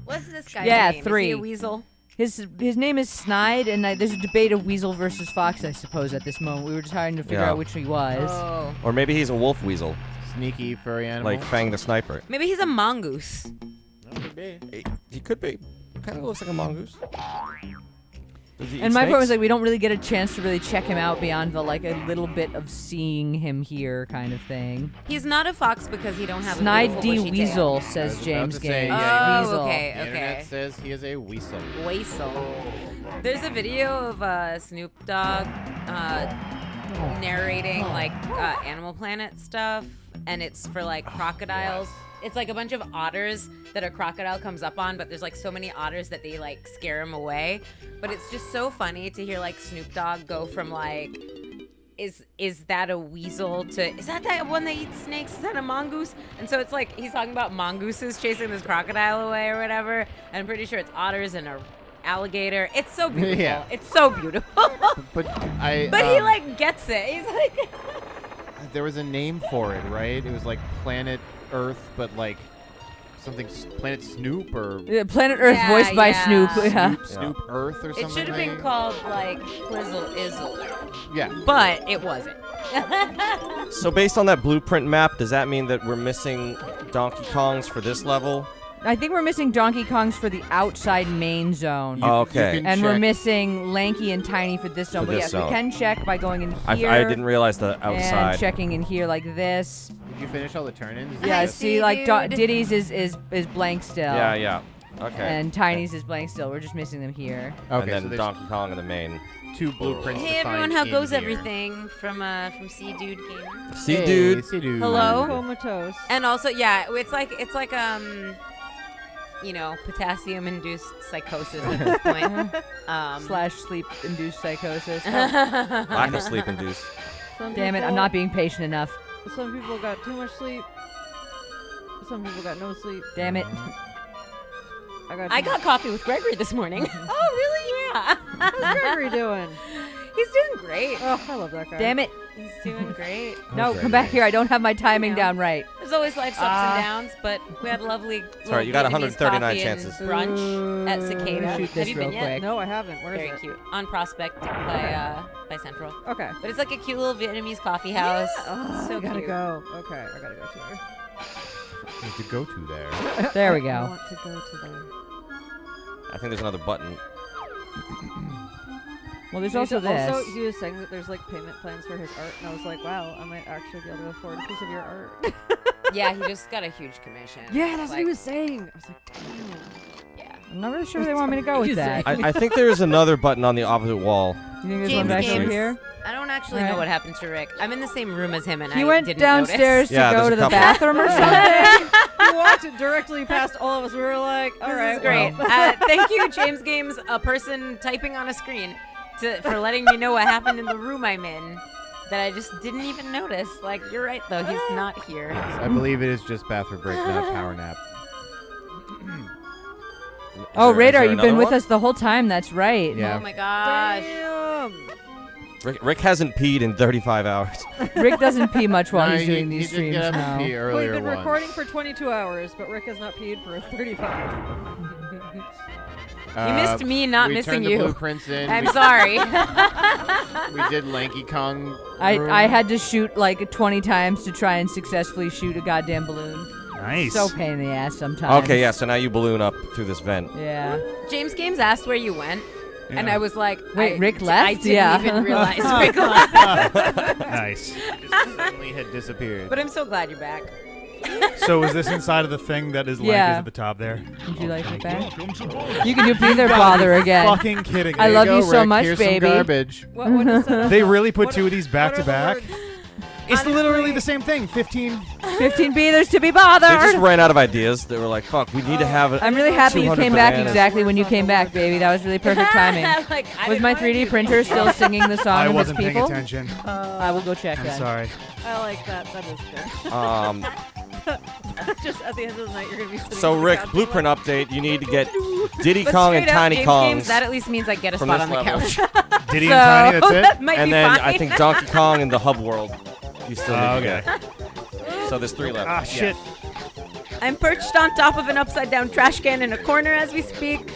What's this guy's Yeah, name? Is 3. he a weasel? His name is Snide, and there's a debate of weasel versus fox, I suppose, at this moment. We were trying to figure Yeah. out which he was. Oh. Or maybe he's a wolf weasel, Sneaky furry animal. like Fang the Sniper. Maybe he's a mongoose. Could be. He could be. Kind of looks like a mongoose. Does he eat And my point was snakes? like, we don't really get a chance to really check him out beyond the like a little bit of seeing him here kind of thing. He's not a fox because he don't have Snide a D beautiful bushy Weasel, I says was about James to say, Gaines. yeah, Oh, Weasel. okay. The internet says he is a weasel. tail. Weasel. There's a video of Snoop Dogg narrating like Animal Planet stuff, and it's for like crocodiles. It's like a bunch of otters that a crocodile comes up on, but there's like so many otters that they like scare him away. But it's just so funny to hear like Snoop Dogg go from like, is that a weasel to, is that one that eats snakes? Is that a mongoose? And so it's like he's talking about mongooses chasing this crocodile away or whatever. And I'm pretty sure it's otters and a alligator. It's so beautiful. Yeah. It's so beautiful. But But he like gets it. He's like there was a name for it, right? It was like Planet Earth, but like something Planet Snoop or Yeah, Planet Earth Yeah, voiced by yeah. Snoop. Yeah. Snoop Earth or something. it should have been called like Plizzle Izzle, Yeah. but it wasn't. So based on that blueprint map, does that mean that we're missing Donkey Kongs for this level? I think we're missing Donkey Kongs for the outside main zone. Oh, okay. And we're missing Lanky and Tiny for this zone. For But this yes, zone. we can check by going in here. I didn't realize the And outside. checking in here like this. Did you finish all the turn-ins? Yeah, I see, see, like dude. Diddy's is blank still. Yeah, yeah. Okay. And Tiny's is blank still. We're just missing them here. Okay, and then so there's Donkey Kong in the main. 2 blueprints. Hey to everyone, find how in goes here. everything from C Dude Gamer? See, Hey, dude. see, dude. Hello? Comatose. And also, yeah, it's like you know, potassium-induced psychosis at this point. Slash sleep-induced psychosis. Lack of sleep induced. Damn it, I'm not being patient enough. Some people got too much sleep. Some people got no sleep. Damn it. I got coffee with Gregory this morning. Oh, really? Yeah. How's Gregory doing? He's doing great. Oh, I love that guy. Damn it. He's doing great. No, come back here. I don't have my timing know. down right. There's always life's ups and downs, but we had a lovely Sorry, you got Vietnamese 139 coffee and chances. brunch at Cicada. Shoot Have this you real been yet? quick. No, I haven't. Where is Very it? cute. On Prospect by Central. Okay. But it's like a cute little Vietnamese coffee house. Oh, So I gotta cute. go. Okay, I gotta go to there. Need to go to there. There we I go. want to go to there. I think there's another button. Well, there's also this. Also, he was saying that there's like payment plans for his art, and I was like, wow, I might actually be able to afford a piece of your art. Yeah, he just got a huge commission. Yeah, that's what he Like, was saying. I was like, damn. Yeah. I'm not really sure where they want me to go with that. I think there's another button on the opposite wall. You think there's James one back Games. over here? I don't actually Alright. know what happened to Rick. I'm in the same room as him, and He I went didn't downstairs to Yeah, go there's to a the couple. bathroom or something. He walked directly past all of us. We were like, all This right, is great. well. Thank you, James Games, a person typing on a screen, for letting me know what happened in the room I'm in that I just didn't even notice. Like, you're right, though. He's not here. I believe it is just bathroom break, not a power nap. Oh, Is there Radar, you've been another with one? us the whole time. That's right. Yeah. Oh, my gosh. Damn. Rick hasn't peed in 35 hours. Rick doesn't pee much while No, he's doing these he streams did get up now. and pee We've earlier been once. recording for 22 hours, but Rick has not peed for 35. You missed me, not we missing turned you. The blueprints in. I'm we, sorry. we did Lanky Kong. I room. had to shoot like 20 times to try and successfully shoot a goddamn balloon. Nice. So pain in the ass sometimes. Okay, yeah, so now you balloon up through this vent. Yeah. James Games asked where you went, and I was like, Wait, Rick I left? didn't Yeah. even realize Rick left. Nice. Just suddenly had disappeared. But I'm so glad you're back. So is this inside of the thing that is Yeah. is at the top there? Would you like it back? You can do neither bother again. Fucking kidding me. I love There you go, so Rick. much, Here's baby. Some garbage. What is that? They really put What- two of these back what to are the back. words? It's Honestly- literally the same thing. 15. 15 beathers to be They just bothered. ran out of ideas. They were like, fuck, we need to have it. I'm really happy you 200 came back bananas. exactly when you came back, baby. That was really perfect timing. Like, I Was didn't my want 3D to. printer still singing the song I of its wasn't paying people? attention. I will go check I'm then. sorry. I like that. That is good. Just at the end of the night, you're gonna be sitting So on the Rick, couch blueprint like, update. You need to get Diddy But Kong and straight up, Tiny James Kongs Games, that at least means I get a from spot this on the level. couch. Diddy so, and Tiny, that's it? that might and be then fine. I think Donkey Kong in the hub world. You still need Oh, to okay. get. So there's 3 left. Ah, shit. I'm perched on top of an upside down trash can in a corner as we speak.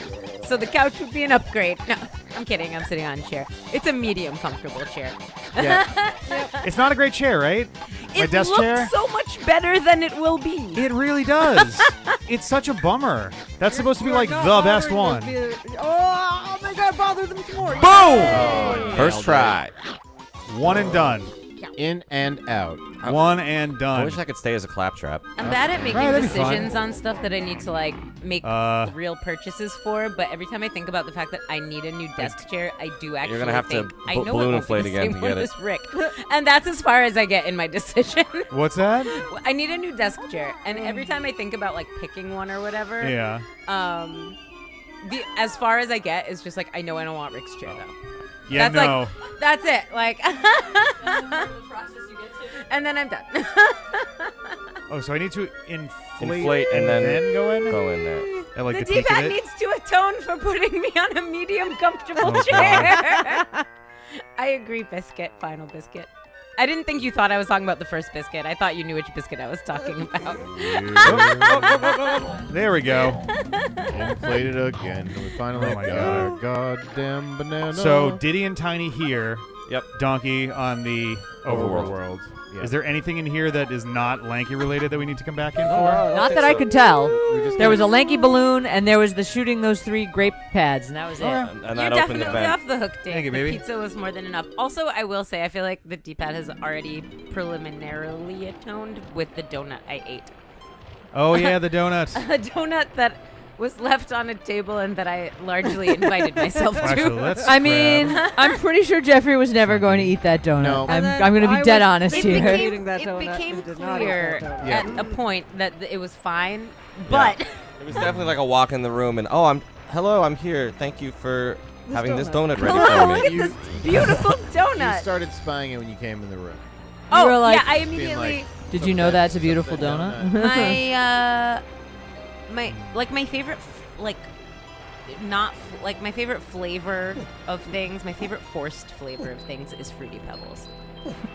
So the couch would be an upgrade. No, I'm kidding. I'm sitting on a chair. It's a medium comfortable chair. Yeah. It's not a great chair, right? My It desk looks chair. so much better than it will be. It really does. It's such a bummer. That's supposed to be like the best one. Oh my god, bother them some more. Boom! Oh, First try. One and done. In and out. One and I done. wish I could stay as a claptrap. I'm bad at making Right, that'd be fun. decisions on stuff that I need to like make real purchases for. But every time I think about the fact that I need a new desk chair, I do actually gonna have to think I know balloon it won't be inflate the again same to one get it. as Rick, and that's as far as I get in my decision. What's that? I need a new desk chair, and every time I think about like picking one or whatever, Yeah. the as far as I get is just like I know I don't want Rick's chair though. Yeah, That's no. like that's it. Like, and then I'm done. Oh, so I need to inflate, Inflate and then go in? Go in there. At like The the, peak of D-pad it? needs to atone for putting me on a medium comfortable Oh, chair. I agree, Biscuit. Final Biscuit. I didn't think you thought I was talking about the first biscuit. I thought you knew which biscuit I was talking about. There we go. Inflated again. We finally Oh my got God. our goddamn banana. So Diddy and Tiny here. Yep. Donkey on the Overworld. Overworld. Yeah. Is there anything in here that is not Lanky related that we need to come back in for? Not that I could tell. We just There was a gotta- lanky balloon, and there was the shooting those 3 grape pads, and that was it. And You're that opened the definitely vent. off the hook, Dave. Thank you, the baby. pizza was more than enough. Also, I will say, I feel like the D-pad has already preliminarily atoned with the donut I ate. Oh, yeah, the donuts. A donut that was left on a table and that I largely invited myself Actually, to. let's I mean, grab- I'm pretty sure Jeffrey was never going to eat that donut. No. I'm, And then I'm going to be I dead was- honest It here. became- became, Eating that it donut became and did not eat clear that donut. Yeah. at a point that it was fine, but It was definitely like a walk in the room and, I'm here. Thank you for having this donut ready hello, for look me. at this beautiful You donut. started spying it when you came in the room. You were Oh, like- yeah, I Being immediately... like, Did you know that's a beautiful something donut? my favorite my favorite flavor of things, my favorite forced flavor of things is Fruity Pebbles.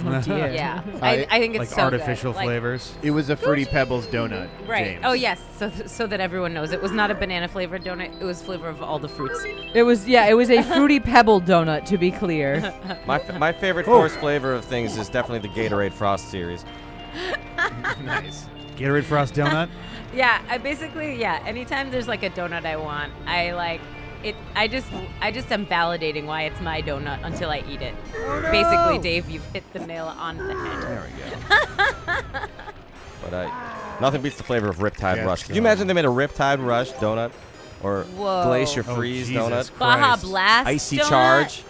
Oh, dear. Yeah, I- I think it's like so artificial good. Like, flavors. It was a Fruity Pebbles donut, right. James. Oh yes, so that everyone knows it was not a banana flavored donut. It was flavor of all the fruits. It was a fruity pebble donut, to be clear. My favorite forced flavor of things is definitely the Gatorade Frost series. Nice. Gatorade Frost donut. Yeah, anytime there's like a donut I want, I like it. I just am validating why it's my donut until I eat it. Basically, Dave, you've hit the nail on the head. There we go. But nothing beats the flavor of Riptide Yeah, Rush. it's Could you good. imagine they made a Riptide Rush donut? Or Whoa. Glacier Oh, Freeze Jesus donut? Baja Christ. Blast. Icy donut? Charge?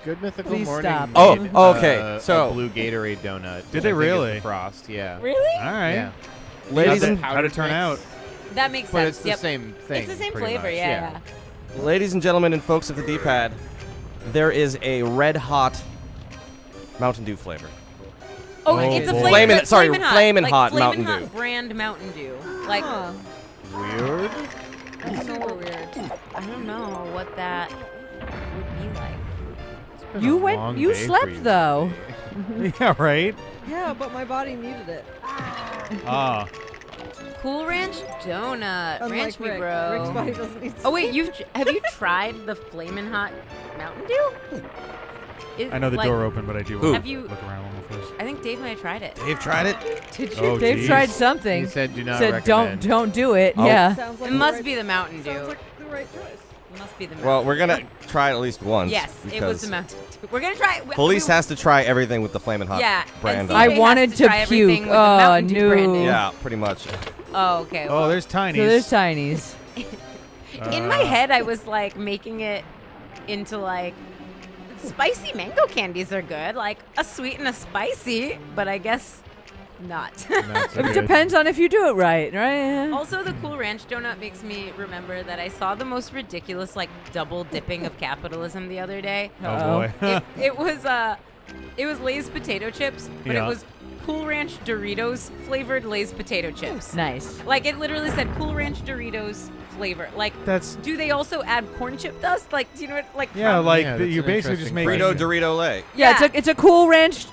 Good Mythical Please Morning. stop. Oh, made, okay, a so- blue Gatorade donut. Did which they I think is really? the Frost, yeah. Really? All right. Yeah. Ladies How'd and, it- how'd it turn out? That makes But sense. it's the Yep. same thing. It's the same pretty flavor. much, Yeah. ladies and gentlemen and folks at the D-pad, there is a red hot Mountain Dew flavor. Oh, Oh, it's a boy. flavor. Flamin'- sorry, Flamin' like Hot Flamin' Mountain Hot Dew. brand Mountain Dew. Like Huh. Weird. That's super weird. I don't know what that would be like. It's been You a went- long you day for slept, you though. today. Yeah, right. Yeah, but my body needed it. Ah. Cool Ranch donut. Unlike Ranch me, Rick. bro. Rick's body doesn't need. Oh wait, have you tried the Flamin' Hot Mountain Dew? I know the like, door opened, but I do Who? want Have to you- look around a little first. I think Dave might have tried it. Dave tried it? Did you? Oh, They've geez. tried something. He said, "Do not Said recommend." don't do it. Oh. Yeah. Sounds like It the must right- be the Mountain Dew. Sounds like the right choice. It must be the Mountain. Well, we're going to try it at least once. Yes, it was the because Mountain Dew. We're gonna try it. Police has to try everything with the Flamin' Hot Yeah, brand and on I it. CJ has wanted to to try everything puke. with the Oh, Mountain Dew no. branding. Yeah, pretty much. Oh, okay. Oh, well, there's Tiny's. So there's Tiny's. in my head, I was like making it into like spicy mango candies are good, like a sweet and a spicy, but I guess not. Not so It good. depends on if you do it right, right? Also, the Cool Ranch donut makes me remember that I saw the most ridiculous like double dipping of capitalism the other day. Oh boy. It was Lay's potato chips, but Yeah. it was Cool Ranch Doritos flavored Lay's potato chips. Nice. Like it literally said Cool Ranch Doritos flavor. Like, That's do they also add corn chip dust? Like, do you know what? Like, yeah, from- like Yeah, the- that's you're an basically just interesting making Frito Dorito Lay. Yeah, Yeah. it's a Cool Ranch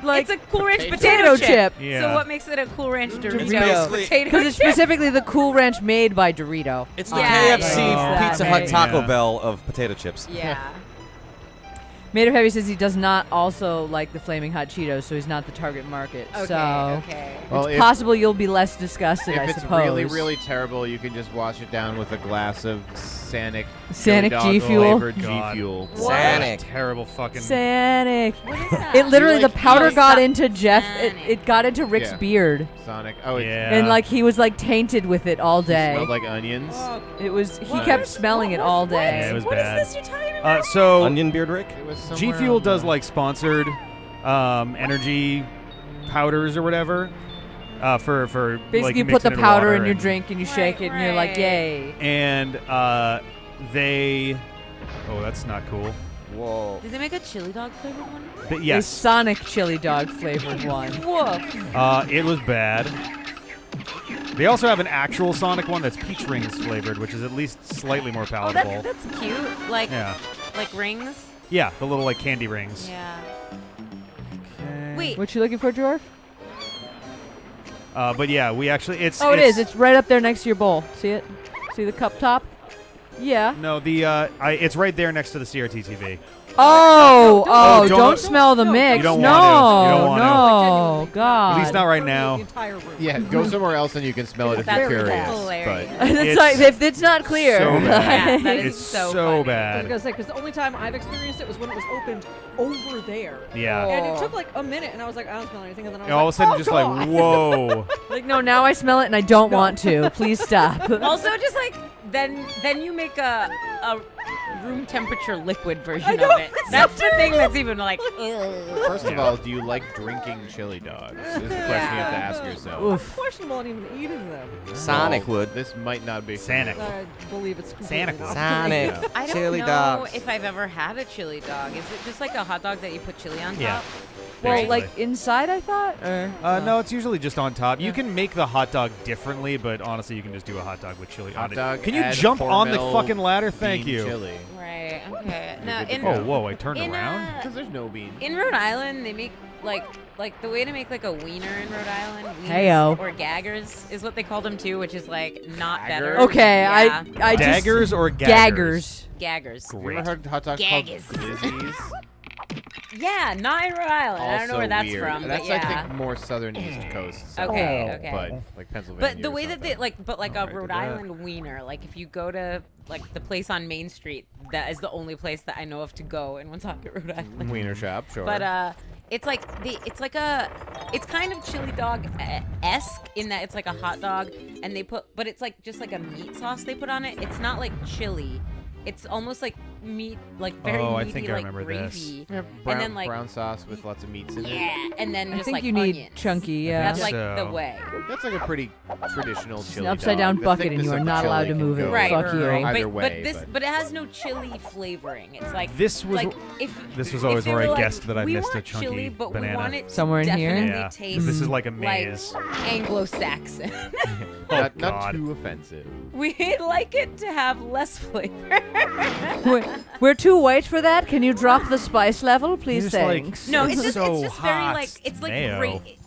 like it's a Cool Ranch potato chip. Yeah. So what makes it a Cool Ranch Dorito? Basically- Potato Because it's chip. specifically the Cool Ranch made by Dorito. It's the Yeah, KFC, yeah. Pizza Yeah. Hut, Taco Yeah. Bell of potato chips. Yeah. Made of Heavy says he does not also like the Flaming Hot Cheetos, so he's not the target market. Okay. So Okay. Well, it's possible you'll be less disgusted, if I it's suppose. really, really terrible, you can just wash it down with a glass of Sanic Sanic Chili G Dog Fuel. flavored G God. Fuel. Sanic. Terrible fucking. Sanic. What is that? It literally, You the like- powder Oh, got Sa- into Jeff. Sanic. It got into Rick's Yeah. beard, Sonic. Oh, it Yeah. and like he was like tainted with it all day. smelled like onions. It was. He What? kept smelling it all Yeah, day. it was What bad. is this you're talking about? So Onion beard Rick? It was G somewhere Fuel on does the- like sponsored energy powders or whatever. For Basically, like, you put mix the it powder water in your and- drink and you shake it, and you're like, right. yay. And they. Oh, that's not cool. Whoa. Did they make a chili dog flavored one? But A yes, Sonic chili dog flavored one. Whoa. it was bad. They also have an actual Sonic one that's peach rings flavored, which is at least slightly more Oh, palatable. that's cute. Like Yeah, like rings. yeah, the little like candy rings. Yeah. Okay. Wait. What you looking for, Dwarf? But yeah, we actually it's. Oh, it is. It's right up there next to your bowl. See it? See the cup top? Yeah. No, the it's right there next to the CRT TV. Oh, don't- don't smell the mix. You don't no, want to. You don't want no, to. God. At least not right The now. entire room. Yeah, go somewhere else and you can smell it if That's you're curious. hilarious. But it's It's like if it's not clear. so bad. Yeah, that is It's so so funny. I was bad. gonna say because the only time I've experienced it was when it was opened over there. Yeah. And Oh. it took like a minute, and I was like, I don't smell anything, and then I was All of a like, sudden, oh, just God. like, whoa. Like, no, now I smell it and I don't want to. Please stop. Also, just like then you make a room temperature liquid version know, of it. That's the thing that's even like. first of all, do you like drinking chili dogs? Is the question you have to ask yourself. Oof. questionable on even eating them. Sonic would. This might not be Sanic. I believe it's completely Sanic. not. Sonic. I don't Chili know dogs. if I've ever had a chili dog. Is it just like a hot dog that you put chili on top? Yeah. Well, Basically. like inside, I thought? Or No, it's usually just on top. You can make the hot dog differently, but honestly, you can just do a hot dog with chili Hot on dog, it. Can you add jump on the Hormel fucking ladder? Thank bean you. Chili. Right. Okay. No. good to In go. Oh, whoa! I turned in around. Because there's no bean. in Rhode Island, they make like the way to make like a wiener in Rhode Island, wieners Heyo. or gaggers is what they call them too, which is like not better. Gaggers? okay, Yeah. I just Daggers or gaggers? gaggers. Gaggers. You Great. ever heard hot dogs Gaggers. called glizzies? Yeah, not in Rhode Island. I don't know Also where that's weird. from, That's but yeah. I think more southern east coast. stuff. Okay, okay. But like Pennsylvania. But the or way that something. they like, but like a Alright, Rhode did that. Island wiener, like if you go to like the place on Main Street, that is the only place that I know of to go in Woonsocket, Rhode Island. Wiener shop, sure. But it's like it's kind of chili dog esque in that it's like a hot dog, and but it's like just like a meat sauce they put on it. It's not like chili. It's almost like meat, like very Oh, I meaty, think I like remember this. gravy. Yeah, brown, and then like brown sauce with lots of meats in it. yeah, and then I just think like you need onions. chunky, yeah. That's like So- the way. That's like a pretty traditional It's chili an upside down dog. The bucket and thickness you are of the not allowed chili to can move it. go Right. Fuck you. Either way, but it has no chili flavoring. It's like This was like if this was if always they where I were like, guessed that I we missed a want chunky chili, but banana. we want it to Somewhere in here? definitely Yeah. taste This is like a maze. Anglo-Saxon. not God. too offensive. We'd like it to have less flavor. We're too white for that. Can you drop the spice level, please? Just, like, Thanks. No, It's it's just so very hot. like it's like Mayo. great.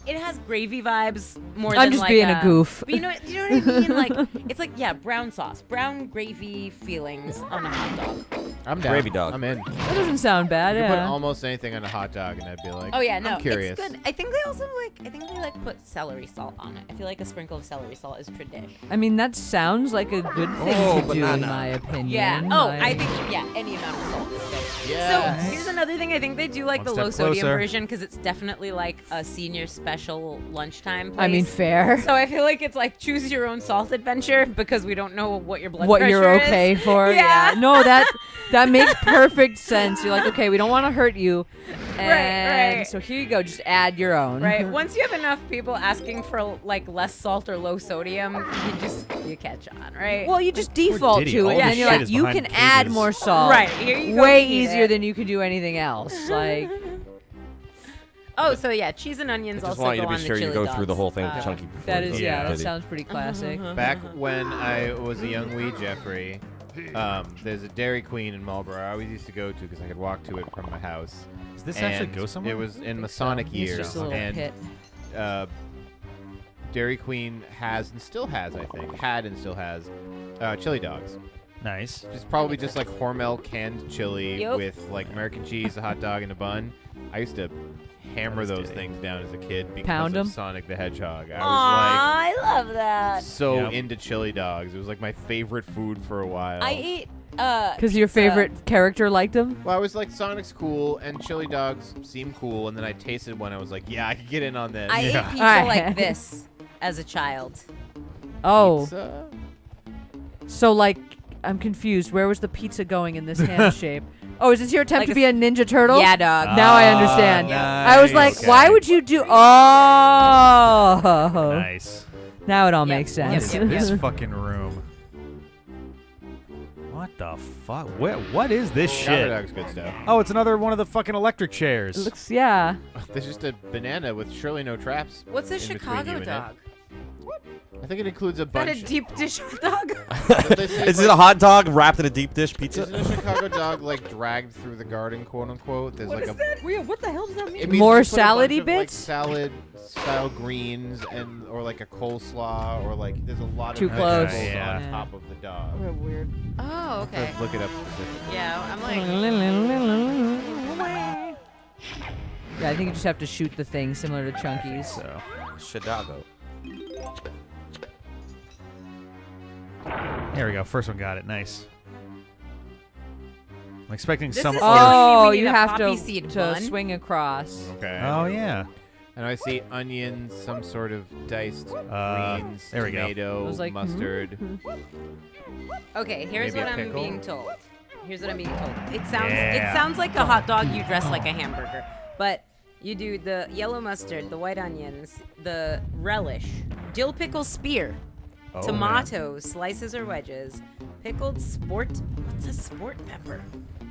It has gravy vibes more than I'm just like being a goof. But you know what I mean? Like it's like brown sauce, brown gravy feelings on a hot dog. I'm down. Gravy dog. I'm in. You That doesn't sound bad. can put Yeah. almost anything on a hot dog, and I'd be like, Oh yeah, no, I'm curious. it's good. I think they also put celery salt on it. I feel like a sprinkle of celery salt is tradition. I mean, that sounds like a good thing Oh, to do, in banana. my opinion. Yeah. Oh, Like- I think any amount of salt is good. Yes. So here's another thing. I think they do like One the step low sodium closer. version because it's definitely like a senior special lunchtime place. I mean, fair. So I feel like it's like choose your own salt adventure because we don't know what your blood What pressure you're is. okay for? Yeah. No, that makes perfect sense. You're like, okay, we don't want to hurt you, and right. so here you go. Just add your own. Right. Once you have enough people asking for like less salt or low sodium, you catch on, right? Well, you just default Diddy. to All it, this and you're shit like, is you behind can add cages. more salt. Right, here you go, Way you eat easier it. than you could do anything else. Like, Oh, so yeah, cheese and I onions just also want you go to be on the sure you chili go through the dogs. whole thing with chunky. before that you is, go yeah, to that Diddy. sounds pretty classic. Back when I was a young wee Jeffrey, there's a Dairy Queen in Marlboro I always used to go to because I could walk to it from my house. Does this actually And go somewhere? It was in Masonic It's years, just a little and pit. Dairy Queen has and still has, I think, had and still has chili dogs. Nice. It's probably just like Hormel canned chili Yep. with like American cheese, a hot dog, and a bun. I used to hammer those things down as a kid because Pound of 'em? Sonic the Hedgehog. I was I love like that. so Yep. into chili dogs. It was like my favorite food for a while. I ate Because your pizza. favorite character liked him? Well, I was like, Sonic's cool, and chili dogs seem cool, and then I tasted one. I was like, yeah, I could get in on this. I ate Yeah. pizza Alright. like this as a child. Oh. Pizza? So, like, I'm confused. Where was the pizza going in this hand shape? Oh, is this your attempt Like to a be a Ninja Turtle? Yeah, dog. Now I understand. I was like, nice. why would you do... Oh. Nice. Now it all Yep. makes What sense. is this fucking room? What the fuck? What is this Chili shit? dog's good stuff. Oh, it's another one of the fucking electric It chairs. looks, yeah. There's just a banana with surely no traps. What's a in between Chicago you and it. dog? I think it includes a Is that a bunch. deep dish hot dog? Is it a hot dog wrapped in a deep dish pizza? Isn't a Chicago dog like dragged through the garden, quote unquote? There's like a. Weird. What the hell does that mean? It means More you put a bunch salady of, like, bits? salad-style greens and or like a coleslaw or like there's a lot Too of close. vegetables Yeah. on top of the dog. We're weird. Oh, okay. Let's look it up specifically. Yeah, I'm like, Yeah, I think you just have to shoot the thing similar to Chunky's. So, Chicago. there we go. First one got it. Nice. I'm expecting This some. is other- Oh, We need you a have poppy to seed to bun. swing across. Okay. Oh yeah. And I see onions, some sort of diced greens, there we go. tomato, I was like, mustard. okay, here's Maybe what a I'm pickle? being told. Here's what I'm being told. It Yeah. sounds like a hot dog you dress like a hamburger, but you do the yellow mustard, the white onions, the relish, dill pickle spear, Oh, tomatoes, slices or wedges, pickled sport. What's a sport pepper?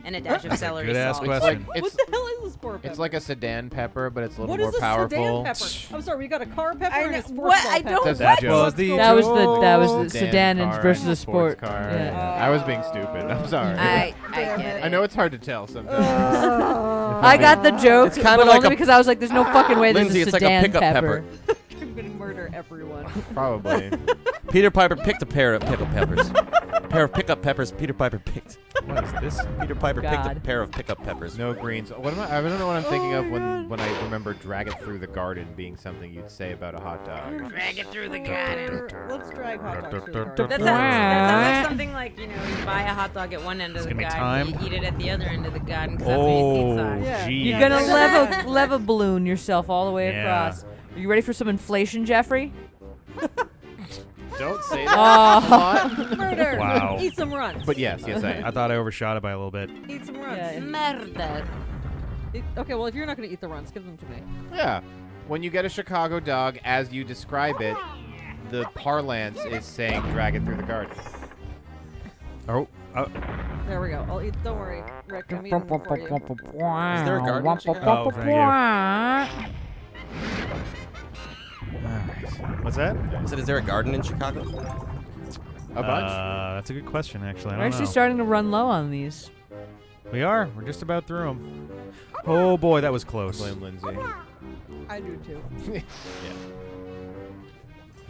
And a dash of celery good ass salt. question. It's What the hell is a sport pepper? it's like a sedan pepper, but it's a little What more is a powerful. sedan pepper? I'm sorry, we got a car pepper I and know- a sports what? ball I pepper. don't- That's What? a joke. That was the sedan and car versus and a sport. car. Yeah. I was being stupid. I'm sorry. I get it. I know it's hard to tell sometimes. I got the joke, It's kinda but like only a- because I was like, "There's no fucking way this Lindsay, is it's a like a sedan pickup pepper. I'm gonna murder everyone. Probably. Peter Piper picked a pair of pickup peppers. A pair of pickup peppers Peter Piper picked. What is this? Peter Piper picked a God. pair of pickup peppers. No greens. What am I don't know what I'm thinking of when I remember drag it through the garden being something you'd say about a hot dog. Drag it through the garden. Let's drag hot dogs through the That garden. sounds like something like, you buy a hot dog at one end of It's the gonna be garden, timed. you eat it at the other end of the garden because that's where your Oh, seats are. Yeah. geez. You're gonna level balloon yourself all the way Yeah. across. Are you ready for some inflation, Jeffrey? Don't say that a Oh. lot. Murder. Wow. Eat some runs. But yes, I am. I thought I overshot it by a little bit. Eat some runs. Yeah. Murder. Okay, well, if you're not gonna eat the runs, give them to me. Yeah. When you get a Chicago dog, as you describe it, the parlance is saying drag it through the garden. Oh. There we go. I'll eat. Don't worry, Rick. I'm eating for you. Is there a garden in Chicago? Oh, thank you. What's that? I said, is there a garden in Chicago? A bunch. That's a good question, actually. I We're don't actually know. starting to run low on these. We are. We're just about through them. Oh boy, that was close. Blame Lindsay. I do too.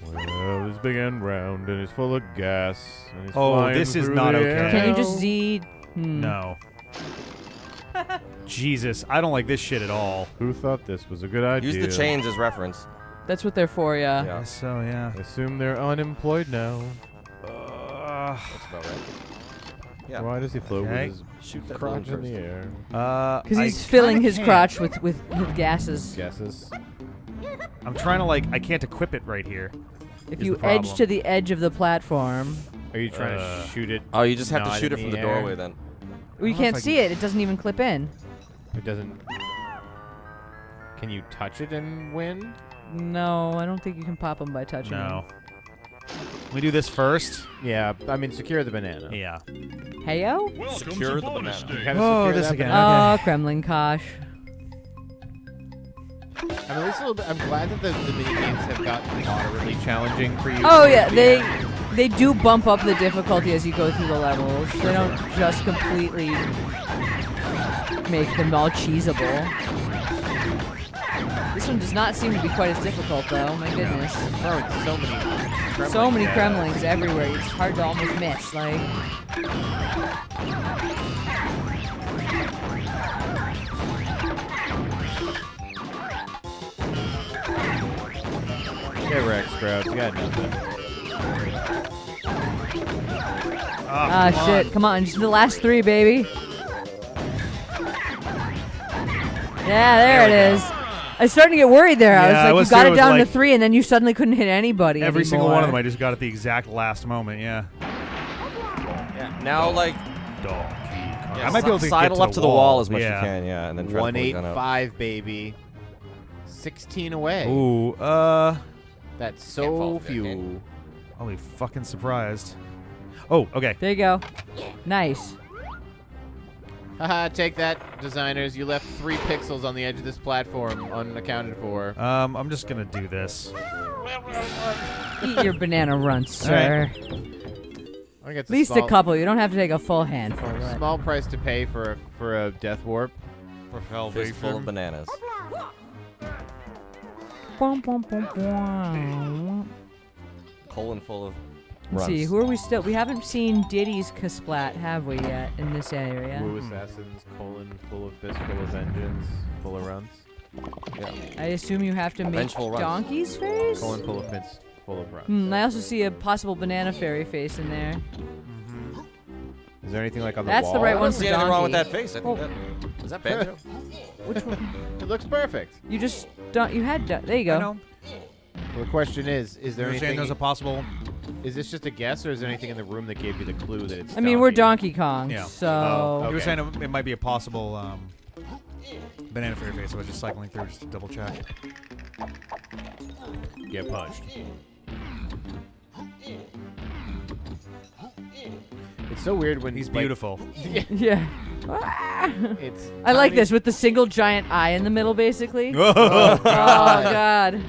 Well, it's big and round, and it's full of gas. And it's Oh, flying this is through not the okay. air. Can you just Z? No. Jesus, I don't like this shit at all. Who thought this was a good idea? Use the chains as reference. That's what they're for, yeah. Yeah. So yeah. Assume they're unemployed now. That's about right. Yeah. Why does he float Okay. with Shoot his that crotch balloon in the first. air? Because I he's filling kinda his can't. crotch with gases. Guesses. I'm trying to I can't equip it right here. If is you the edge problem. to the edge of the platform, Are you trying to shoot it? Oh, you just have to not shoot in it from the air? doorway then. well, you don't know if can't I see can- it. It doesn't even clip in. It doesn't. Can you touch it and win? No, I don't think you can pop them by touching No. We do this first. Yeah, I mean secure the banana. Yeah. them. Heyo? Secure the banana. You gotta Oh, secure this that again. banana. Oh, Kremlin Kosh. I mean, at least a little bit. I'm glad that the mini games have gotten moderately challenging for you. Oh towards yeah, the they end. they do bump up the difficulty as you go through the levels. They don't just completely make them all cheesable. This one does not seem to be quite as difficult, though. My goodness. Throwing so many Kremlings. So many Kremlings everywhere. It's hard to almost miss. Like, Get wrecked, Scrouts. You got nothing. shit. Come on, just the last 3, baby. Yeah, there it is. I was starting to get worried there. Yeah, I I was was like, you got too. it It was down to like 3, and then you suddenly couldn't hit anybody Every single one of them, anymore. I just got at the exact last moment. Yeah. Yeah. Now, like, Donkey Kong. yeah, I might be able to sidle get up to the wall as much yeah. as you can, yeah, and then try to pull the gun out. 185, baby. 16 away. Ooh, That's Can't fall so for that, can few. I'll be fucking surprised. Oh, okay. There you go. Nice. Haha, take that, designers. You left 3 pixels on the edge of this platform unaccounted for. I'm just gonna do this. Eat your banana runts, All right. sir. I think it's At least small, a couple. You don't have to take a full handful. But. Small price to pay for a death warp. Fistful of bananas. Bum, bum, bum, bum. Colon full of Let's runs. see, who are we still? We haven't seen Diddy's Kasplat, have we yet, in this area? Woo assassins, full of fist, full of vengeance, full of runs. I assume you have to make Vengeful runs. Donkey's face? Full of fist, full of runs. I also see a possible banana fairy face in there. Is there anything like on the That's wall? the right I one don't for see anything wrong with Donkey. that face. I think that is that Banjo? Which one? It looks perfect. You just don't. You had. There you I go. know. Well, the question is there You're saying anything? there's a possible. Is this just a guess, or is there anything in the room that gave you the clue that it's? I mean, we're Donkey Kong, Yeah. so. Oh, You were okay. saying it might be a possible banana fairy face. So I was just cycling through just to double check. Get punched. It's so weird when He's like, beautiful. Yeah. It's. I like tiny- this with the single giant eye in the middle, basically. Oh, Oh God.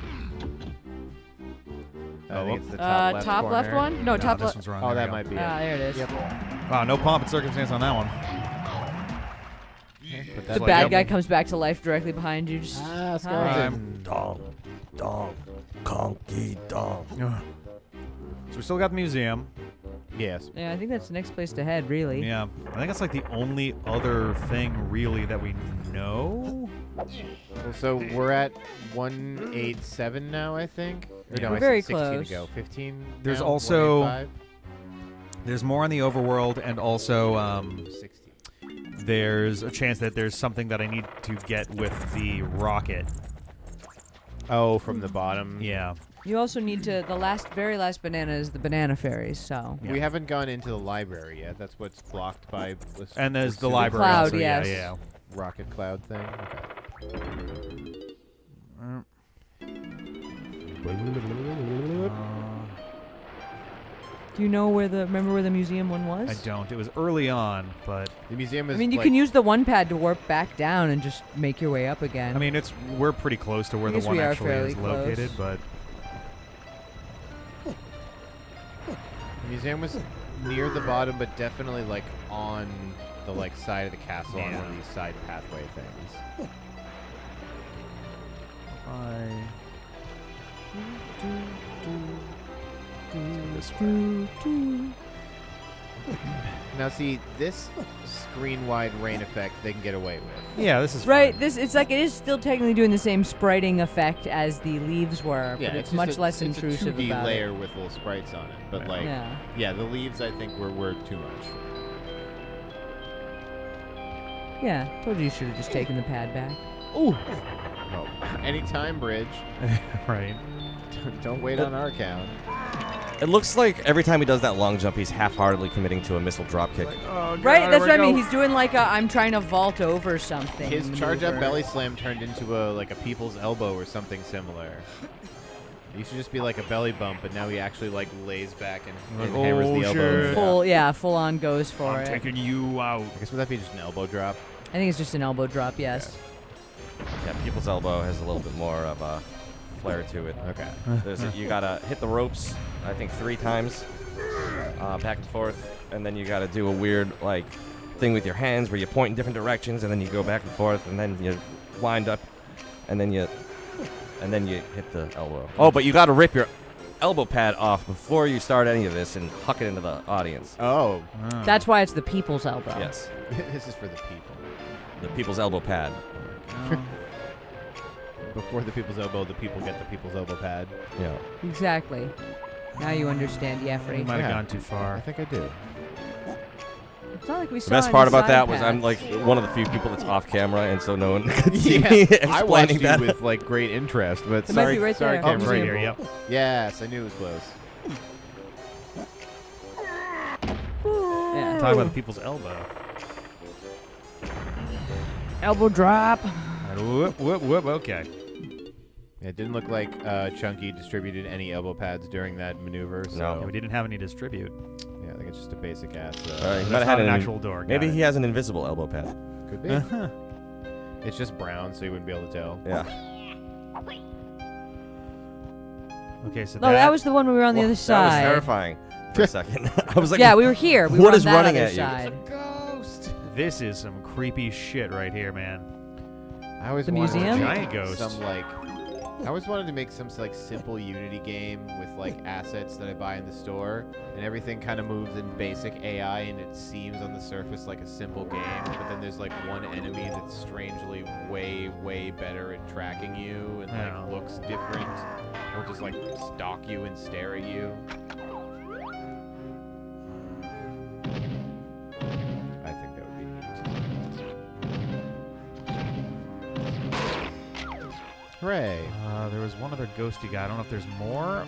I think it's the top left top left corner. one? No, top this left. one's wrong. Oh, There that we go. might be Ah, it. there it is. Yep. Wow, no pomp and circumstance on that one. Put The that bad like- guy comes back to life directly behind you. Just Ah, Hi. skeleton. Dong, dong, conky dong. Ugh. So we still got the museum. Yes. yeah, I think that's the next place to head, really. Yeah, I think that's like the only other thing really that we know. Well, so we're at 187 now, I think. Or Yeah. no, We're I very said 16 close. to go. 15. There's now, also- 185? There's more on the overworld, and also 60. there's a chance that there's something that I need to get with the rocket. Oh, from the bottom. Yeah. You also need to. The very last banana is the banana fairies. So. We haven't gone into the library yet. That's what's blocked by this. And there's this the super library cloud, also. yes. Yeah, rocket cloud thing. Do you know remember where the museum one was? I don't. It was early on, but The museum is. I mean, you like, can use the one pad to warp back down and just make your way up again. I mean we're pretty close to where I the guess one we are actually fairly is close. located, but The museum was near the bottom, but definitely like on the like side of the castle on one of these side pathway things. Now see this screen-wide rain effect they can get away with. yeah, this is Right, fine. it's like it is still technically doing the same spriting effect as the leaves were, Yeah, but it's just much less it's intrusive a 2D about layer it. with little sprites on it, but Yeah. like Yeah. the leaves I think were too much. Yeah, told you should have just taken the pad back. Ooh. No. Anytime bridge. right. Don't wait on our count. It looks like every time he does that long jump, he's half-heartedly committing to a missile dropkick. Right, that's what I mean. He's doing like I'm trying to vault over something. His charge up maneuver. belly slam turned into a people's elbow or something similar. It used to just be like a belly bump, but now he actually like lays back and hammers the elbow. shit. Full on goes for I'm it. taking you out. I guess would that be just an elbow drop? I think it's just an elbow drop. Yes. Yeah, people's elbow has a little bit more of a flair to it. Okay. You gotta hit the ropes, I think 3 times, back and forth, and then you gotta do a weird like thing with your hands where you point in different directions and then you go back and forth and then you wind up and then you hit the elbow. Oh, but you got to rip your elbow pad off before you start any of this and huck it into the audience. Oh. That's why it's the people's elbow. Yes. This is for the people. The people's elbow pad. Before the people's elbow, the people get the people's elbow pad. Yeah. Exactly. Now you understand, You Jeffrey. might have Yeah. gone too far. I think I do. It's not like we saw The best any part about side that was paths. I'm like one of the few people that's off camera, and so no one could see Yeah, me I watched explaining you that. with like great interest, but It might sorry, be right sorry, there. Oh, camera it's right people. here. Yep. Yes, I knew it was close. Yeah. Talking about the people's elbow. Elbow drop. Whoop, whoop, whoop. Okay. It didn't look like Chunky distributed any elbow pads during that maneuver. So No. Yeah, we didn't have any distribute. yeah, I think it's just a basic ass. He That's might have not had an an actual door. Got Maybe it. he has an invisible elbow pad. Could be. It's just brown, so you wouldn't be able to tell. Yeah. Okay, so No, that was the one we were on the Well, other That was side. terrifying for a second. I was like, Yeah, we were here. We what were is on that running other at you? side. Ghost. This is some creepy shit right here, man. I always The wanted to museum? make Giant ghost. Some like, I always wanted to make some like simple Unity game with like assets that I buy in the store, and everything kind of moves in basic AI, and it seems on the surface like a simple game, but then there's like one enemy that's strangely way better at tracking you and Yeah. like looks different, or just like stalk you and stare at you. I think that would be neat. Hooray! There was one other ghosty guy. I don't know if there's more.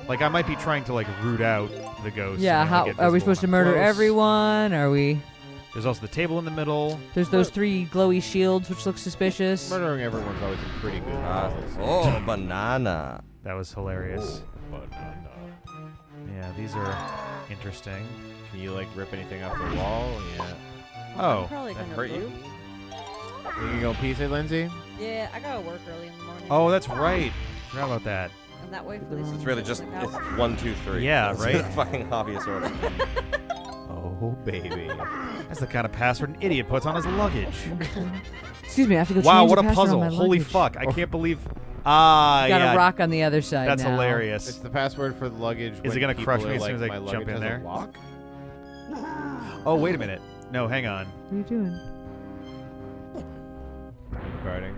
Like, I might be trying to, like, root out the ghost. Yeah, and, how get are we visible supposed to when I'm murder close. everyone? Are we? There's also the table in the middle. There's those 3 glowy shields, which look suspicious. Murdering everyone's always a pretty good puzzle. oh, banana. That was hilarious. Yeah, these are interesting. Can you like rip anything off the wall? Yeah. Oh, I'm probably that gonna hurt book. you? You can go piece it, Lindsay? Yeah, I gotta work early in the morning. oh, that's right. Forgot about that. And that way for this. It's really just it's 1, 2, 3. Yeah, It's right? a fucking obvious order. Oh, baby. That's the kind of password an idiot puts on his luggage. Excuse me, I have to go Wow, change what the a password on puzzle! my Holy luggage. fuck! I can't believe. Ah, Got yeah. a rock on the other side. That's now. hilarious. It's the password for the luggage. Is it when gonna people crush are me as like, soon as I my jump luggage in has a there? lock? Oh, wait a minute. No, hang on. What are you doing? Guarding.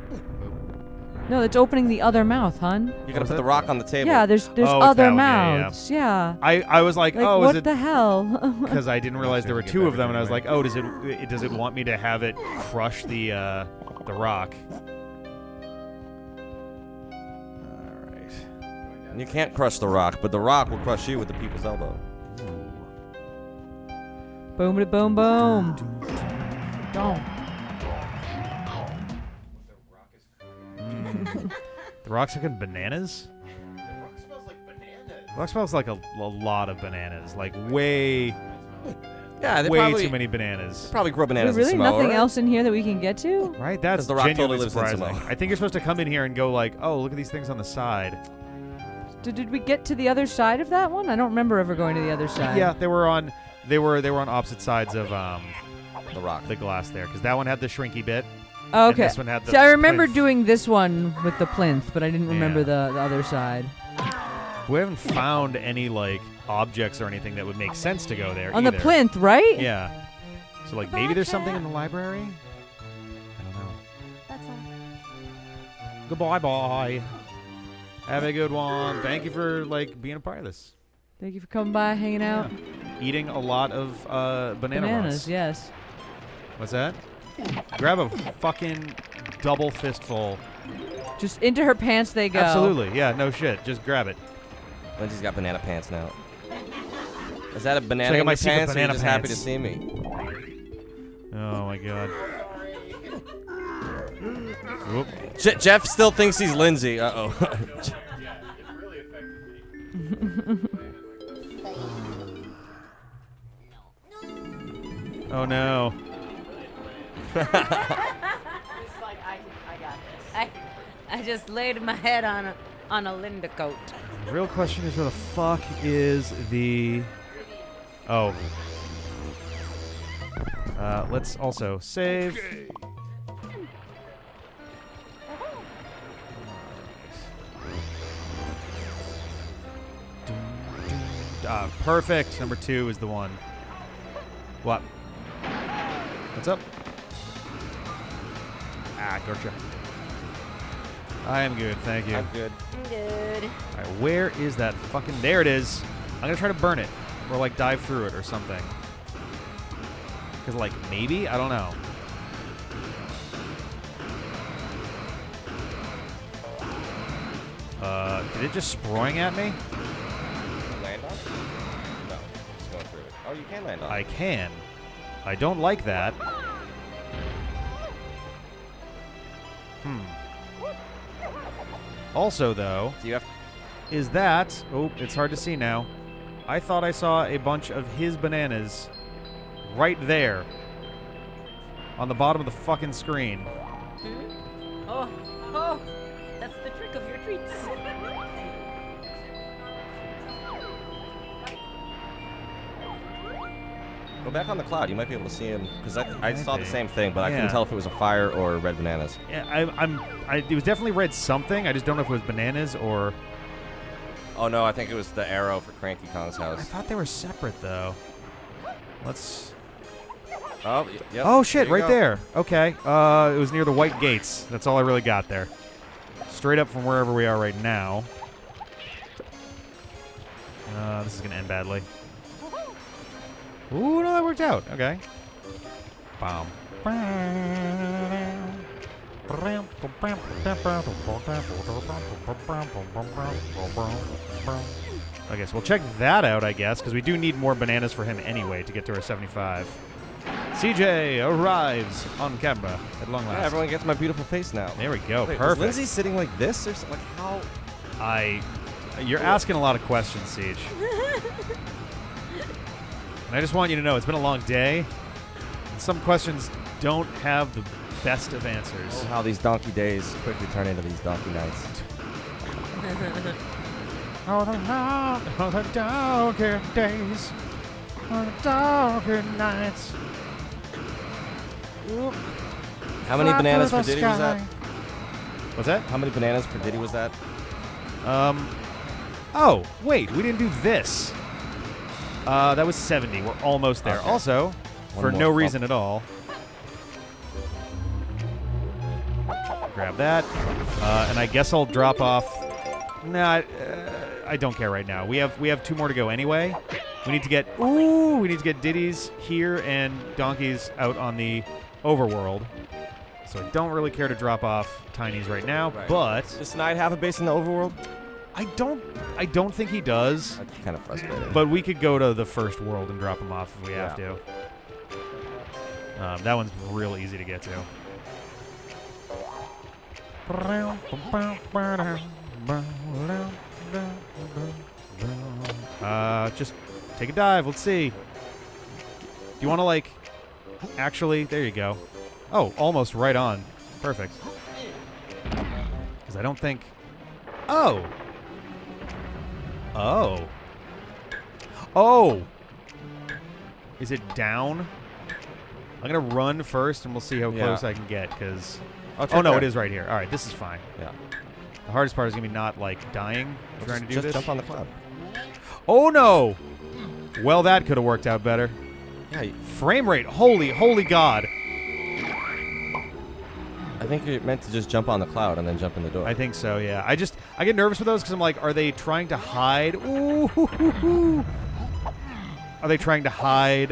No, it's opening the other mouth, hun. You gotta put the rock on the table. Yeah, there's Oh, it's other that one, yeah, yeah. mouths. Yeah. I was like, Like, oh, what is it? the hell? Because I didn't realize there were Get 2 of them, and I was everything like, oh, does it want me to have it crush the rock? All right. You can't crush the rock, but the rock will crush you with the people's elbow. Boom, it, boom, boom. Don't. The rock's looking bananas. The rock smells like bananas. The rock smells like a lot of bananas, like way Yeah, they way probably, too many bananas. probably grow There's bananas really in Samoa, nothing right? else in here that we can get to? Right? That's 'Cause the rock totally genuinely lives in surprising. Samoa. I think you're supposed to come in here and go like, oh, look at these things on the side. Did we get to the other side of that one? I don't remember ever going to the other side. Yeah, they were on opposite sides of The rock. the glass there, because that one had the shrinky bit. Oh, And okay. this one had the See, I remember plinth. doing this one with the plinth, but I didn't remember Yeah. the other side. We haven't found any like objects or anything that would make sense to go there On either. the plinth, right? Yeah. So like maybe there's something in the library. I don't know. That's all. Goodbye, bye. Have a good one. Thank you for like being a part of this. Thank you for coming by, hanging out. Eating a lot of banana Bananas, rods. yes. What's that? Grab a fucking double fistful. Just into her pants they go. Absolutely. Yeah, no shit. Just grab it. Lindsay's got banana pants now. Is that a banana Check out in my your secret pants, or you're banana just happy to pants. see me? Oh my god. Whoop. Jeff still thinks he's Lindsay. Uh-oh. Oh no. I just laid my head on a Linda coat. The real question is where the fuck is the... Oh. Let's also save. Perfect. Number 2 is the one. What? What's up? Gotcha. I am good, thank you. I'm good. Good. All right, where is that fucking... There it is. I'm going to try to burn it. Or, like, dive through it or something. Because, like, maybe? I don't know. Did it just sproing at me? Land on it? No. Just going through it. Oh, you can land on it. I can. I don't like that. Also, though, Do you have... is that... Oh, it's hard to see now. I thought I saw a bunch of his bananas right there on the bottom of the fucking screen. Oh, that's the trick of your treats. Go back on the cloud. You might be able to see him. Because I saw the Maybe. same thing, but I Yeah. couldn't tell if it was a fire or red bananas. Yeah, it was definitely red something. I just don't know if it was bananas or... Oh, no. I think it was the arrow for Cranky Kong's I house. thought they were separate, though. Let's... Oh, yep. Oh, shit, you right go. there. Okay. It was near the white gates. That's all I really got there. Straight up from wherever we are right now. This is going to end badly. Ooh, no, that worked out. Okay. Bomb. Okay, so we'll check that out, I guess, because we do need more bananas for him anyway to get to our 75. CJ arrives on camera at long last. Yeah, everyone gets my beautiful face now. There we go. Wait, was Perfect. Lindsay sitting like this? Or like how? You're asking a lot of questions, Siege. And I just want you to know it's been a long day. And some questions don't have the best of answers. Oh, how these donkey days quickly turn into these donkey nights. Oh, the darker days. Oh, the darker nights. Ooh. How many Fly bananas through for the Diddy was that? sky. What's that? How many bananas for Diddy was that? Oh, wait, we didn't do this. That was 70. We're almost there. Okay. Also, One for more. no reason at all. Grab that. And I guess I'll drop off. Nah, I don't care right now. We have 2 more to go anyway. We need to get Diddy's here and Donkey's out on the overworld. So I don't really care to drop off Tiny's right now, Right. but Does Snide have a base in the overworld? I don't think he does. That's kind of frustrating. But we could go to the first world and drop him off if we have Yeah. to. That one's real easy to get to. Just take a dive. Let's see. Do you want to, like, actually? There you go. Oh, almost right on. Perfect. Because I don't think... Oh! Oh. Oh! Is it down? I'm going to run first, and we'll see how Yeah. close I can get, because... I'll check Oh, no, there. it is right here. All right, this is fine. Yeah. The hardest part is going to be not, like, dying trying to do just this. jump on the cloud. Oh, no! Well, that could have worked out better. Yeah. Frame rate. Holy God. I think you're meant to just jump on the cloud and then jump in the door. I think so, yeah. I get nervous with those because I'm like, are they trying to hide? Ooh, hoo, hoo, hoo. Are they trying to hide?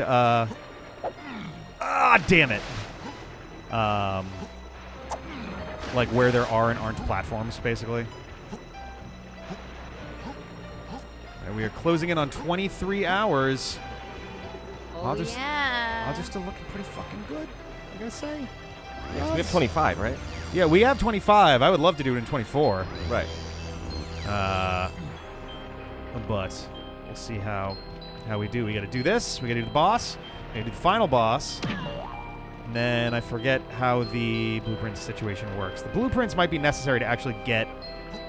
Damn it. Like where there are and aren't platforms, basically. And we are closing in on 23 hours. Oh, yeah. Odds are still looking pretty fucking good, I gotta say. Yeah, 'cause we have 25, right? Yeah, we have 25. I would love to do it in 24. Right. But we'll see how we do. We got to do this. We got to do the boss. We got to do the final boss. And then I forget how the blueprint situation works. The blueprints might be necessary to actually get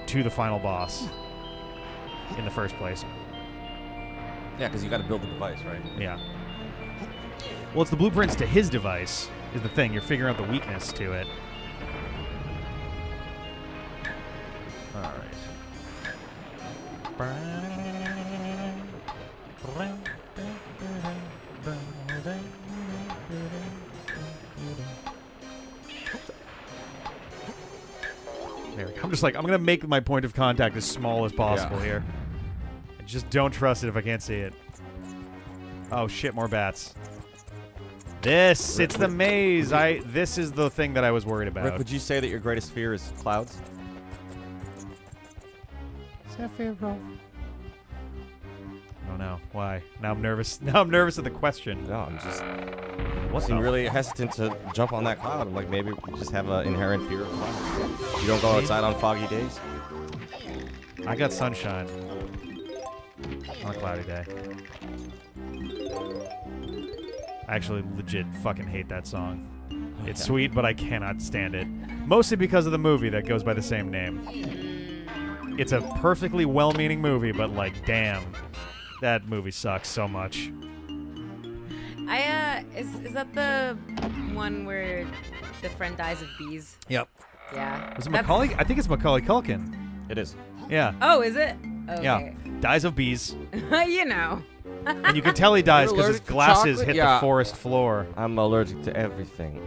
to the final boss in the first place. Yeah, because you got to build the device, right? Yeah. Well, it's the blueprints to his device is the thing. You're figuring out the weakness to it. All right. There we go. I'm just like, I'm going to make my point of contact as small as possible here. I just don't trust it if I can't see it. Oh, shit, more bats. It's the maze. This is the thing that I was worried about. Rick, would you say that your greatest fear is clouds? Sephiroth. I don't know. Why? Now I'm nervous. Now I'm nervous at the question. No, I'm just What seem the really hesitant to jump on that cloud. I'm like, maybe you just have an inherent fear of clouds. You don't go outside on foggy days? I got sunshine on a cloudy day. I actually legit fucking hate that song. It's sweet, but I cannot stand it. Mostly because of the movie that goes by the same name. It's a perfectly well-meaning movie, but like, damn, that movie sucks so much. Is that the one where the friend dies of bees? Yep. Yeah. Was it Macaulay? I think it's Macaulay Culkin. It is. Yeah. Oh, is it? Okay. Yeah. Dies of bees. You know. And you can tell he dies You're because his allergic to glasses chocolate? hit Yeah. the forest floor. I'm allergic to everything.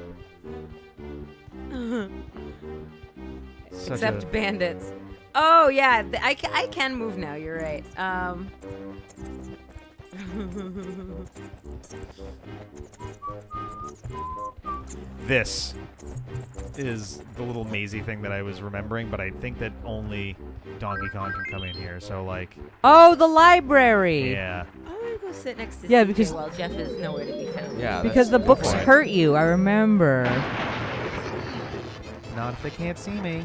Such Except a- bandits. Oh yeah, I can move now. You're right. This is the little mazy thing that I was remembering, but I think that only Donkey Kong can come in here. So like, Oh, the library. yeah. I'm gonna go sit next to Yeah, CJ because- while Jeff is nowhere to be found. Yeah. Because the that's books point. hurt you, I remember. Not if they can't see me.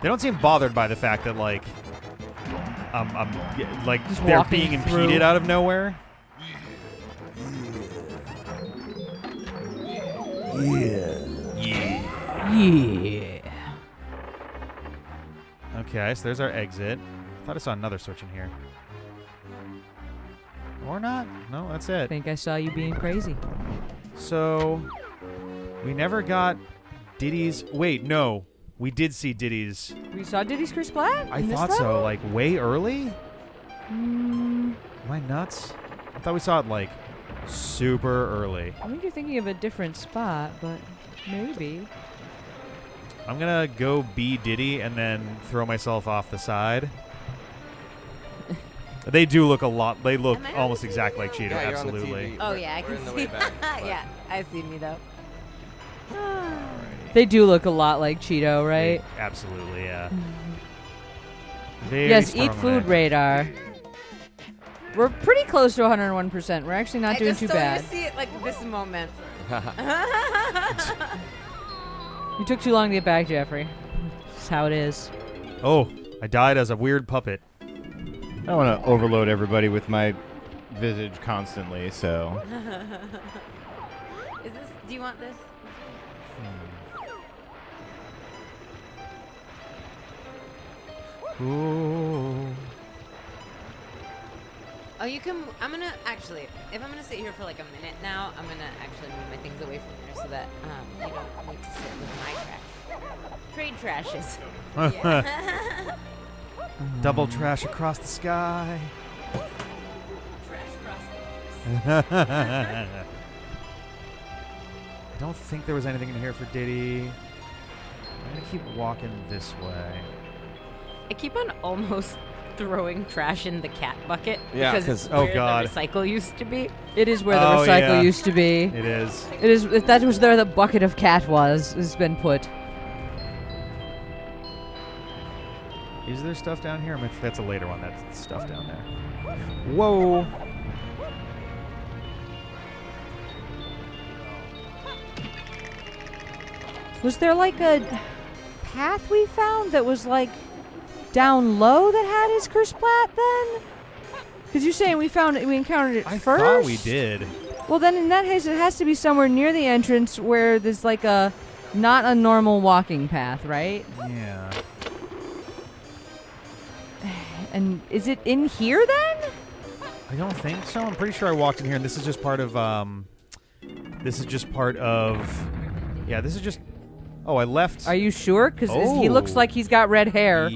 They don't seem bothered by the fact that like, like Just they're walking being impeded through. out of nowhere. Yeah. Okay, so there's our exit. Thought I saw another switch in here. Or not? No, that's I it. think I saw you being crazy. So, we never got Diddy's. Wait, no. We did see Diddy's. We saw Diddy's Chris Platt? I in this thought so. level? Like, way early? Mm, Am I nuts? I thought we saw it, like, super early. I think you're thinking of a different spot, but maybe. I'm gonna go be Diddy and then throw myself off the side. They do look a lot. They look Am I on almost the exactly TV like Cheeto. Yeah, you're on the Absolutely. TV. Oh We're- yeah, I we're can in the see. way back, but- Yeah, I see me though. They do look a lot like Cheeto, right? Absolutely, yeah. Very Yes, strong eat on food that. radar. We're pretty close to 101%. We're actually not I doing just too told bad. you to see it like this moment. You took too long to get back, Jeffrey. That's how it is. Oh, I died as a weird puppet. I don't want to overload everybody with my visage constantly, so Is this? Do you want this? Ooh. Oh, you can. I'm gonna actually. If I'm gonna sit here for like a minute now, I'm gonna actually move my things away from there so that you don't need to sit with my trash. Trade trashes. Yeah. Double trash across the sky. Trash cross. I don't think there was anything in here for Diddy. I'm gonna keep walking this way. I keep on almost throwing trash in the cat bucket Yeah, because 'cause- it's oh where God. the recycle used to be. It is where the Oh, recycle yeah. used to be. It is. It is. That was where the bucket of cat was. Has been put. Is there stuff down here? That's a later one. That's stuff down there. Whoa. Was there like a path we found that was like down low that had his Chris Platt then? Because you're saying we encountered it I first? thought we did. Well, then in that case, it has to be somewhere near the entrance where there's like a not a normal walking path, right? Yeah. And is it in here then? I don't think so. I'm pretty sure I walked in here, and this is just part of. This is just part of. Yeah, this is just. Oh, I left. Are you sure? Because he looks Oh. like he's got red hair.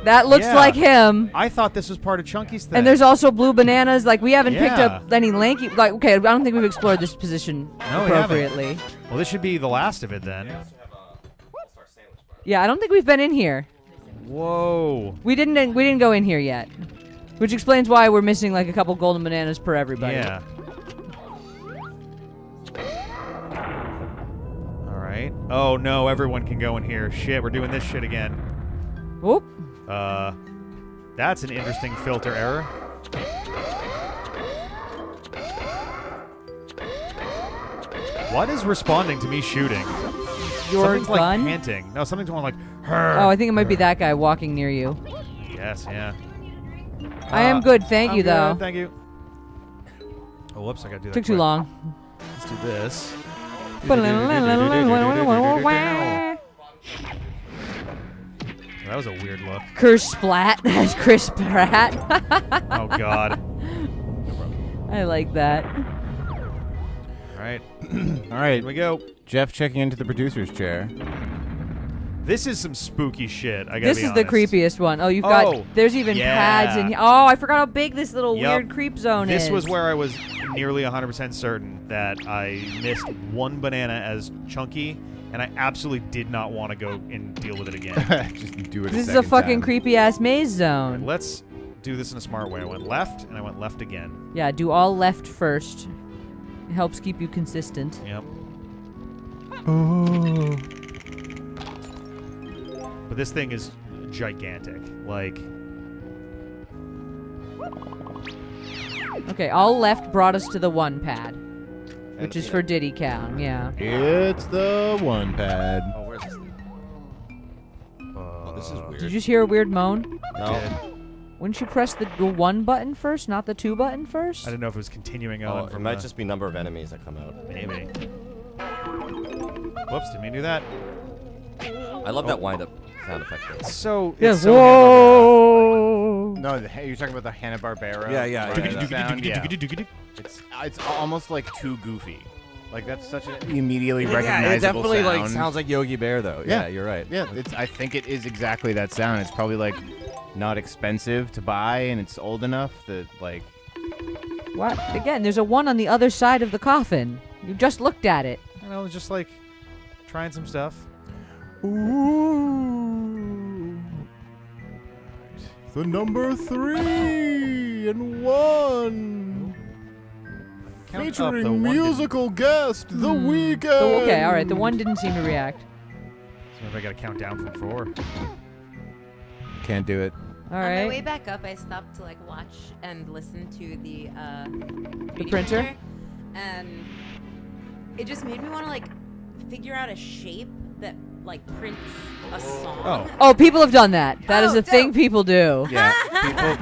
That looks Yeah. like him. I thought this was part of Chunky's thing. And there's also blue bananas. Like, we haven't picked Yeah. up any lanky. Like, okay, I don't think we've explored this position No, we haven't. appropriately. Well, this should be the last of it then. Yeah, I don't think we've been in here. Whoa. We didn't go in here yet, which explains why we're missing like a couple golden bananas per everybody. Yeah. All right. Oh no, everyone can go in here. Shit, we're doing this shit again. Whoop. That's an interesting filter error. What is responding to me shooting? Your Something's like gun? panting. No, something's going like. Her. Oh, I think it might be that guy walking near you. Yes, yeah. I am good, thank I'm you, though. good, thank you. Oh, whoops, I gotta do that. Took too quick. long. Let's do this. That was a weird look. Curse Splat. That's Chris Pratt. Oh God. I like that. All right, All right. here we go. Jeff checking into the producer's chair. This is some spooky shit. I gotta This be is the honest. creepiest one. Oh, you've Oh, got. There's even pads in yeah. here. Oh, I forgot how big this little Yep. weird creep zone is. This was where I was nearly 100% certain that I missed one banana as Chunky, and I absolutely did not want to go and deal with it again. Just do it. This is a fucking time. creepy ass maze zone. Let's do this in a smart way. I went left, and I went left again. Yeah, do all left first. It helps keep you consistent. Yep. Oh. But this thing is gigantic. Like, Okay, all left brought us to the one pad, which is yeah. for Diddy Kong. Yeah. It's the one pad. Oh, where's this thing? Oh, this is weird. Did you just hear a weird moan? No. Wouldn't you press the one button first, not the two button first? I didn't know if it was continuing Oh, on it from might the- just be number of enemies that come out. Maybe. Whoops, didn't mean to do that. I love that wind-up sound effect. though. So, Yeah. it's so Whoa. No, you're talking about the Hanna-Barbera. Yeah, yeah, like, yeah, yeah. sound? Yeah. It's almost like too goofy. Like that's such an immediately recognizable Yeah, it definitely sound. like sounds like Yogi Bear though. Yeah, you're right. Yeah, I think it is exactly that sound. It's probably like not expensive to buy, and it's old enough that like. What? Again, there's a one on the other side of the coffin. You just looked at it. You know, just like trying some stuff. Ooh. The number 3 and 1. Count up, Featuring the one musical guest, The Weeknd. Okay, all right. The one didn't seem to react. So maybe I gotta count down from 4. Can't do it. All On my way right. back up, I stopped to like watch and listen to the printer? and it just made me want to like figure out a shape that like prints a song. Oh. Oh, people have done that. That is Oh, a thing dope. people do. Yeah,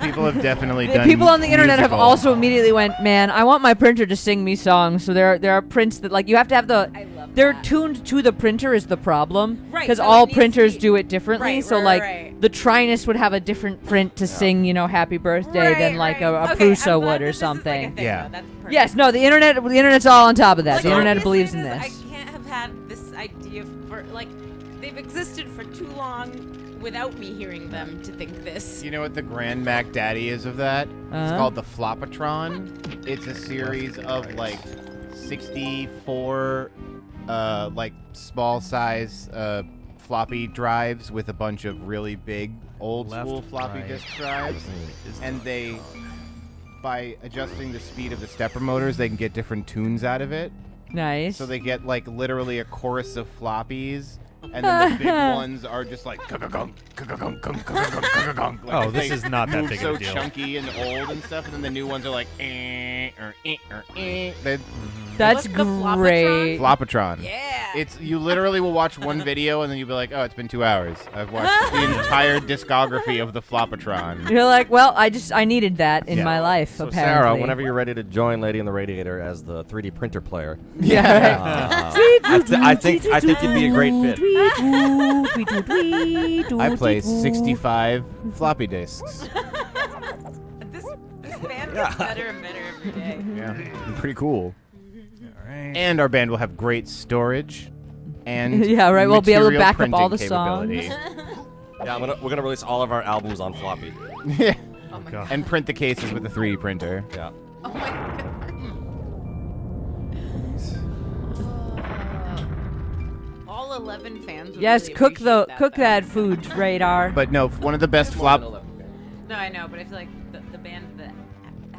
people have definitely The done. people on the internet have musical. also immediately went, man, I want my printer to sing me songs. So there are prints that like you have to have the. I love They're that. tuned to the printer is the problem, Right, because so all it needs to printers be- do it differently. Right, so right, like right. the Trinus would have a different print to sing, you know, Happy Birthday than like a Okay, Prusa I'm glad would that or this is, like, a something. thing, Yeah. though. That's perfect. Yes, no, the internet's all on top of that. Like, The internet this believes in is- this. I can't have had this idea for like they've existed for too long without me hearing them to think this. You know what the Grand Mac Daddy is of that? It's Uh-huh. called the Flopatron. It's a series of like 64 like small size floppy drives with a bunch of really big old Left, school floppy right. disk drives. And they, by adjusting the speed of the stepper motors, they can get different tunes out of it. Nice. So they get like literally a chorus of floppies and then the big ones are just like Oh, this is not that move big so of a deal. chunky and old and stuff, and then the new ones are like That's What's the Flopatron? great. Flopatron. Yeah. It's you literally will watch one video and then you'll be like, oh, it's been 2 hours. I've watched the entire discography of the Flopatron. You're like, well, I needed that in Yeah. my life, So apparently. Sarah, whenever you're ready to join Lady in the Radiator as the 3D printer player, Yeah, I think you'd be a great fit. I play 65 floppy disks. This band gets better and better every day. Yeah, pretty cool. All right. And our band will have great storage and Yeah, right, we'll be able to material back up all printing the songs. capability. Yeah, we're gonna release all of our albums on floppy. Yeah. Oh my God. And print the cases with the 3D printer. Yeah. Oh my god. All 11 fans. Would Yes, really cook appreciate cook though. that food, Radar. But no, one of the best flop. No, I know, but I feel like the band that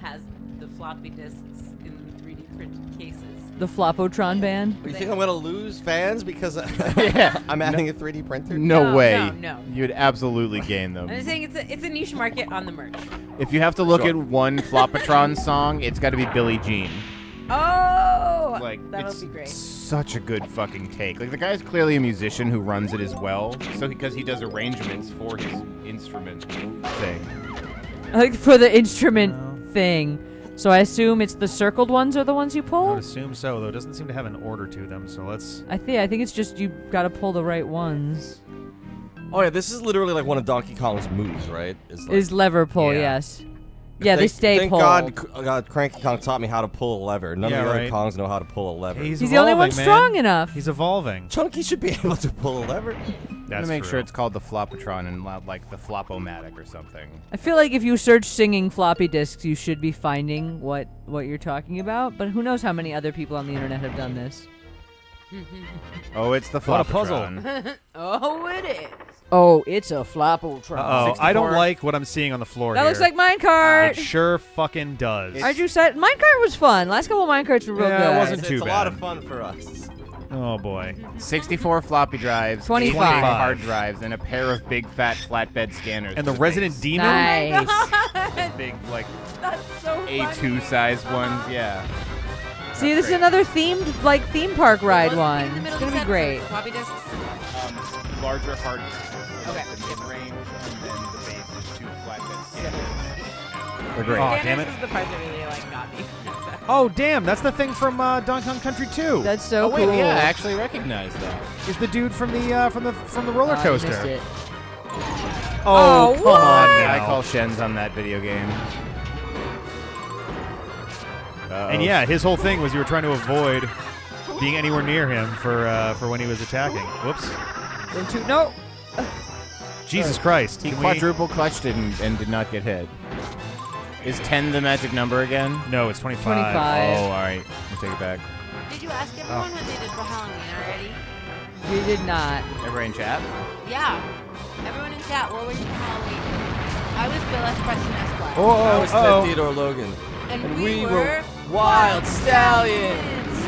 has the floppy disks in 3D printed cases. The Flopotron band. You think I'm gonna lose fans because Yeah. I'm adding a 3D printer? No No, way. no. You'd absolutely gain them. I'm just saying it's a niche market on the merch. If you have to look Sure. at one Flopatron song, it's got to be Billie Jean. Oh, Like that'll it's be great. such a good fucking take. Like the guy's clearly a musician who runs it as well. So because he does arrangements for his instrument thing. Like for the instrument thing. So I assume it's the circled ones are the ones you I pull? would assume so, though. It doesn't seem to have an order to them, so let's... I think it's just you gotta pull the right ones. Oh yeah, this is literally like one of Donkey Kong's moves, right? It's like, Is lever pull, Yeah. yes. Yeah, they stay thank pulled. God, Cranky Kong taught me how to pull a lever. None Yeah, of the right. other Kongs know how to pull a lever. He's He's the only one evolving, man. strong enough. He's evolving. Chunky should be able to pull a lever. I'm That's gonna make true. sure it's called the Flopatron and not like the Flopomatic or something. I feel like if you search singing floppy disks, you should be finding what you're talking about. But who knows how many other people on the internet have done this? Oh, it's the What a puzzle. Flopatron. Oh, it is. Oh, it's a Flopotron. Uh-oh, I don't 64. like what I'm seeing on the floor That here. looks like It minecart. sure fucking does. It's- Aren't you set? Minecart was fun. Last couple of minecarts were real Yeah, it good. wasn't It's too a lot bad. of fun for us. Oh, boy. 64 floppy drives, 25. 8 big hard drives, and a pair of big fat flatbed scanners. And the with Resident base. Demon? Nice. Big like That's so A2 size ones, yeah. See, this is great. another theme park ride one. In the middle It's of gonna this be great. episode, floppy disks. Larger hard drives. Okay. The mid-range, and then the base is 2 flatbed scanners. They're great. Oh, Scanners damn it. is the part that really got me. Oh, damn, that's the thing from Donkey Kong Country 2. That's so Oh wait, cool. yeah, I actually recognize that. Is the dude from the roller Oh, you coaster. missed it. Oh, come on now. I call Shens on that video game. And yeah, his whole thing was you were trying to avoid being anywhere near him for when he was attacking. Whoops. No. Jesus Christ. He Can we- quadruple clutched it and did not get hit. Is 10 the magic number again? No, it's 25. 25. Oh, all right. I'll take it back. Did you ask everyone what they did for Halloween already? We did not. Everybody in chat? Yeah. Everyone in chat, what were you for Halloween? I was Bill Espresso Esquire. I was Ted oh. Theodore Logan. And we were Wild Stallions. Oh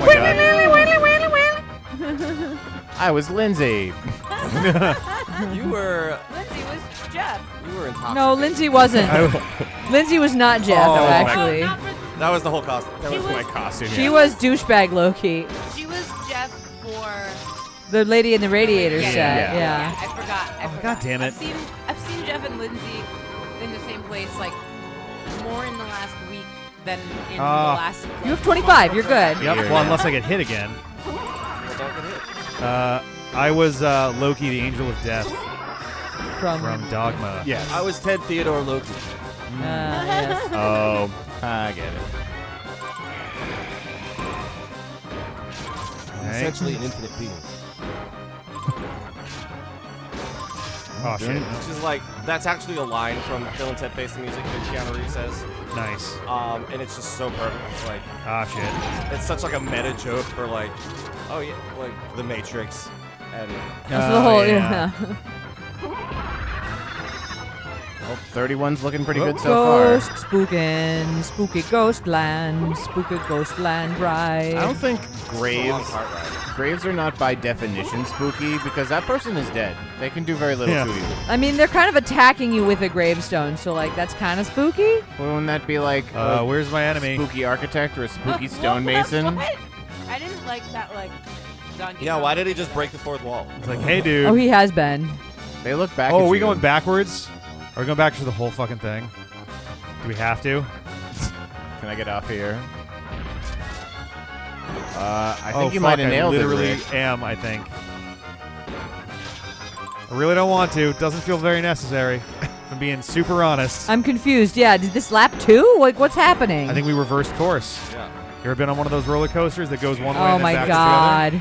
my god. I was Lindsay. You were Lindsay was Jeff. intoxicated. No, Lindsay wasn't. Lindsay was not Jeff, Oh, my- actually. Not for, That was the whole costume. That She was was- my costume. She yeah. was douchebag Loki. she was Jeff for The lady in the radiator Yeah, set. yeah. Yeah. I forgot. I forgot. God damn it. I've seen Jeff and Lindsay in the same place like more in the last week than in the last. You have 25. You're good. Yep, well, unless I get hit again. I was Loki, the Angel of Death From. from Dogma. Yes. I was Ted Theodore Logan. Yes. Oh, I get it. Okay. Essentially an infinite being. Oh, shit. Which is like, that's actually a line from Bill and Ted Face the Music that Keanu Reeves says. Nice. And it's just so perfect. It's like, Ah, shit. it's such like a meta joke for like, oh yeah, like The Matrix. And That's the whole. yeah. Yeah. Well, 31's looking pretty good so far. Ghost spookin', spooky ghost land ride. I don't think it's a long Graves. cart ride. graves are not by definition spooky because that person is dead. They can do very little to you. I mean, they're kind of attacking you with a gravestone, so like that's kind of spooky. Well, wouldn't that be like where's my enemy? spooky architect or a spooky stonemason? What? I didn't like that, like, donkey. Yeah, why did he just break the fourth wall? It's like, hey, dude. Oh, he has been. They look back Oh, at are we you. going backwards? Are we going back to the whole fucking thing? Do we have to? Can I get off here? I Oh, think you fuck, might have nailed I it, literally Rick. am, I think. I really don't want to. Doesn't feel very necessary, if I'm being super honest. I'm confused. Yeah, did this lap 2? Like, what's happening? I think we reversed course. Yeah. You ever been on one of those roller coasters that goes one way Oh and then my back god. to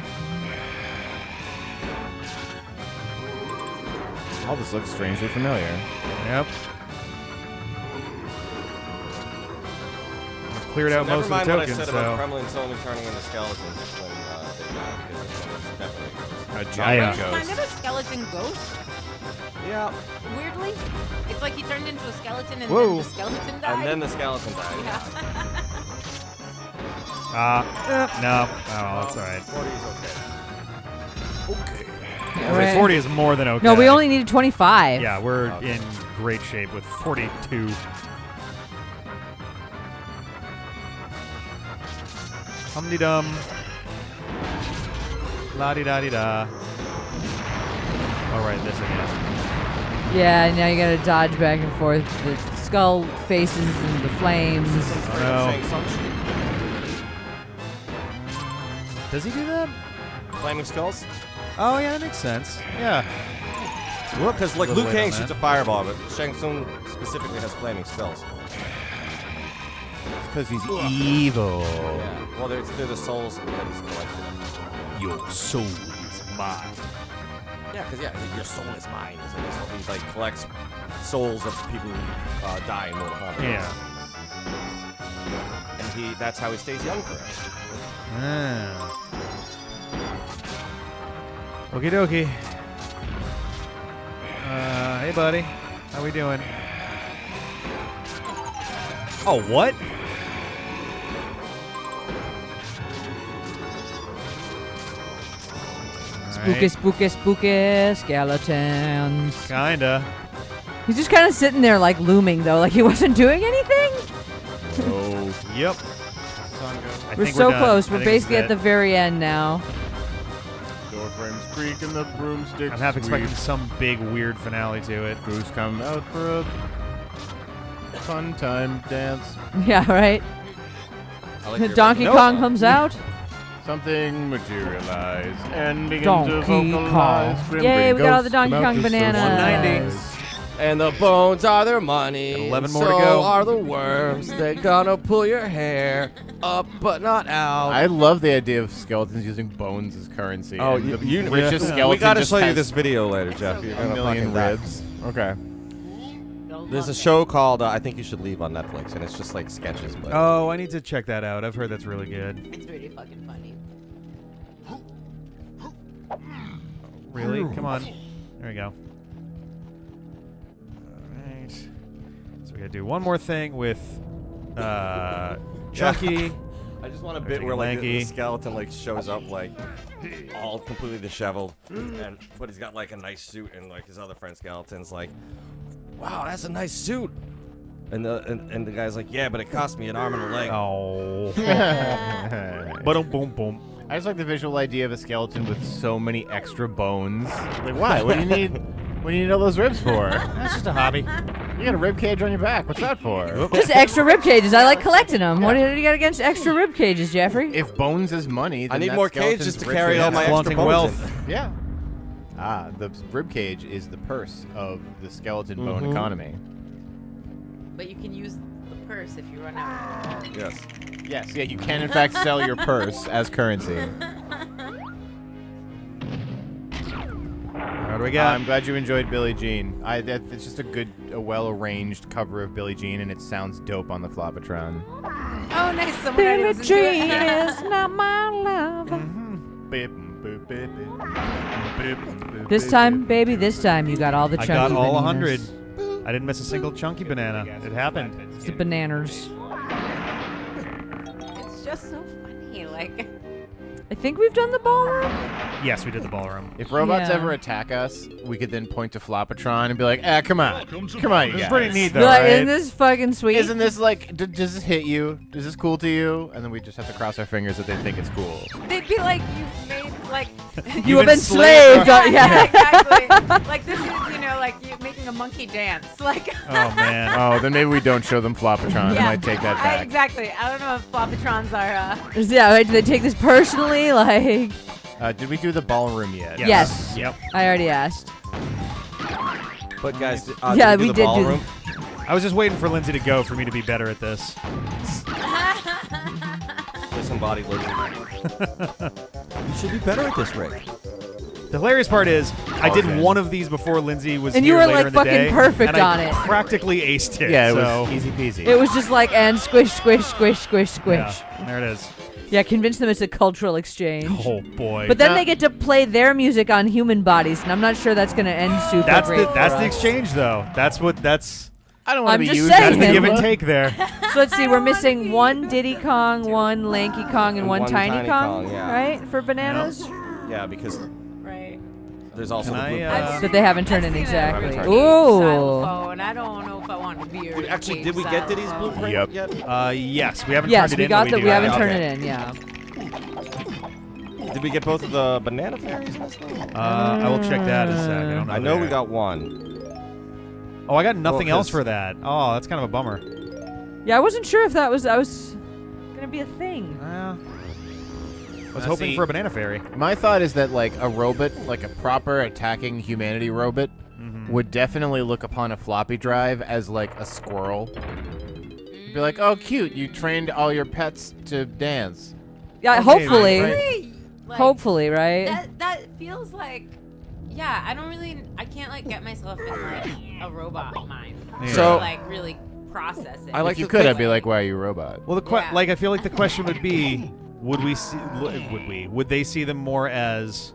All this looks strangely familiar. the other? Yep. I've cleared out Never most of the mind what I tokens, said so... about Kremlins only turning into skeletons when they die, because this one is definitely a ghost. A giant Yeah. Kind ghost. of a skeleton ghost. Yeah. Weirdly, it's like he turned into a skeleton and Whoa. then the skeleton died. And then the skeleton died. Yeah. No. Oh, that's all right. 40 is okay. I was like, 40 is more than okay. No, we only needed 25. Yeah, we're in great shape with 42. Hum-de-dum. La-di-da-di-da. All right, this again. Yeah, now you gotta dodge back and forth. The skull faces and the flames. Oh, no. Does he do that? Flaming skulls? Oh, yeah, that makes sense. Yeah. Because like Little Liu late Kang on shoots that. a fireball, but Shang Tsung specifically has flaming skulls. Because he's evil. Yeah. Well, they're the souls that he's collecting. Your soul is mine. Yeah, because your soul is mine. Is like, so he like collects souls of people who die in Mortal Kombat. Yeah. And that's how he stays young forever. Ah. Okie dokie. Hey, buddy. How we doing? Oh, what? Spooky, spooky, spooky skeletons. Kinda. He's just kind of sitting there, like looming, though, like he wasn't doing anything. Oh. Yep. I We're think so done. close. I We're think this is basically at it. the very end now. Door frames creak and the broomstick I'm half expecting squeak. some big weird finale to it. Goose come out for a fun time dance. Yeah, right? I like your- Donkey Nope. Kong comes out. Something materialize and begin Donkey to vocalize. Kong. Grim Yay, green we got all the ghosts Donkey come out Kong to bananas. 190. And the bones are their money. And 11 and more to so go. are the worms. They're gonna pull your hair up, but not out. I love the idea of skeletons using bones as currency. Oh, and the you richest skeleton we gotta just show you has this video later, Jeff. You're a gonna million fucking die. ribs. Okay. There's a show called I Think You Should Leave on Netflix, and it's just like sketches. But Oh, I need to check that out. I've heard that's really good. It's pretty fucking funny. Really? Come on. There we go. Alright. So we gotta do one more thing with Chucky. I just want a Or bit take where a like lanky. the skeleton like shows up like all completely disheveled, and but he's got like a nice suit, and like his other friend skeleton's like, "Wow, that's a nice suit." And the guy's like, "Yeah, but it cost me an arm and a leg." Oh. Boom, boom, boom. I just like the visual idea of a skeleton with so many extra bones. Like, why? What do you need? What do you need all those ribs for? That's just a hobby. You got a rib cage on your back. What's that for? Just extra rib cages. I like collecting them. What do you got against extra rib cages, Jeffrey? If bones is money, I then need that more skeleton's cages to richer carry all than my that. extra Flaunting bones wealth. in. Yeah. Ah, the rib cage is the purse of the skeleton bone economy. But you can use the purse if you run out of bones. Yes. Yes, yeah, you can in fact sell your purse as currency. What do we got? I'm glad you enjoyed Billie Jean. It's just a well-arranged cover of Billie Jean, and it sounds dope on the Flopatron. Oh, nice. Someone already Billie listened to it. Jean is not my lover. This time, baby, this time you got all the I chunky got all bananas. 100. I didn't miss a single chunky banana. It happened. It's the bananas. It's just so funny. Like, I think we've done the ballroom. Yes, we did the ballroom. If robots Yeah. ever attack us, we could then point to Flopatron and be like, come on, you It's guys. pretty neat, though, Be like, right? isn't this fucking sweet? Isn't this like, does this hit you? Is this cool to you? And then we just have to cross our fingers that they think it's cool. They'd be like, you've made like. you have been enslaved. enslaved. Yeah. exactly. Like this is, like you making a monkey dance. Like. Oh, man. Oh, then maybe we don't show them Flopatron. Yeah. I might take that back. Exactly. I don't know if Flopatrons are. Yeah, right, do they take this personally? Like, Did we do the ballroom yet? Yes. Yep. I already asked. But guys, Yeah, did we we do the did do ballroom? I was just waiting for Lindsay to go for me to be better at this. Disembodied Lindsay. You should be better at this, Rick. The hilarious part is, I did Okay. one of these before Lindsay was And here you were, later like, in the fucking day, perfect and on I it. practically aced it. Yeah, it so. was easy peasy. It was just like, and squish, squish, squish, squish, squish. Yeah, there it is. Yeah, convince them it's a cultural exchange. Oh boy. But then they get to play their music on human bodies, and I'm not sure that's going to end super that's great. that's for the us. exchange, though. That's I don't want I'm to be just used saying. that's the as give and Well- take there. So let's see, we're missing one Diddy Kong, one Lanky Kong, and one one Tiny Tiny Kong, Kong, yeah. right? For bananas? Yeah, because Right. there's also Can the I, blueprint. That they haven't turned I've in seen that exactly. arcade Ooh. xylophone. I don't know if I want to be your Actually, arcade did we get Diddy's xylophone. blueprint Yep. yet? Yes, we haven't Yes, turned it we in. got but that. do We have haven't it. turned Okay. it in, yeah. Did we get both of the banana fairies? I will check that in a sec. I don't know. I know we there. got one. Oh, I got nothing Well, else 'cause- for that. Oh, that's kind of a bummer. Yeah, I wasn't sure if that was gonna be a thing. I was hoping see- for a banana fairy. My thought is that like a robot, like a proper attacking humanity robot, would definitely look upon a floppy drive as like a squirrel. Be like, oh, cute! You trained all your pets to dance. Yeah, Okay, hopefully. right. Like, Hopefully, right? That feels like. Yeah, I can't like get myself in like a robot mind. Yeah. So- to, like really process it. I like If you to could, think- I'd be like, why are you a robot? Well, Yeah. like I feel like the question would be, would they see them more as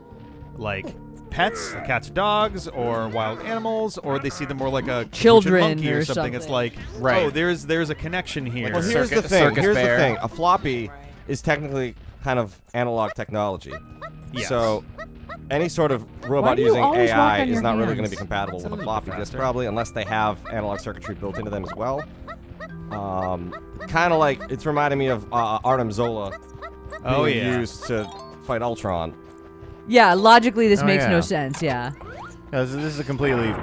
like pets, like cats or dogs, or wild animals, or they see them more like a Children monkey or or something? It's something. like, Right. oh, there's a connection here. Well, here's the Circus- thing. circus Here's bear. the thing. A floppy is technically kind of analog technology. Yes. So any sort of Why robot do you using always walk AI on is your not really hands? going to be compatible with a little floppy bit disk, faster. probably, unless they have analog circuitry built into them as well. Kind of like it's reminding me of Artem Zola Oh being yeah. used to fight Ultron. Yeah, logically this Oh, makes yeah. no sense, yeah. No, this is a completely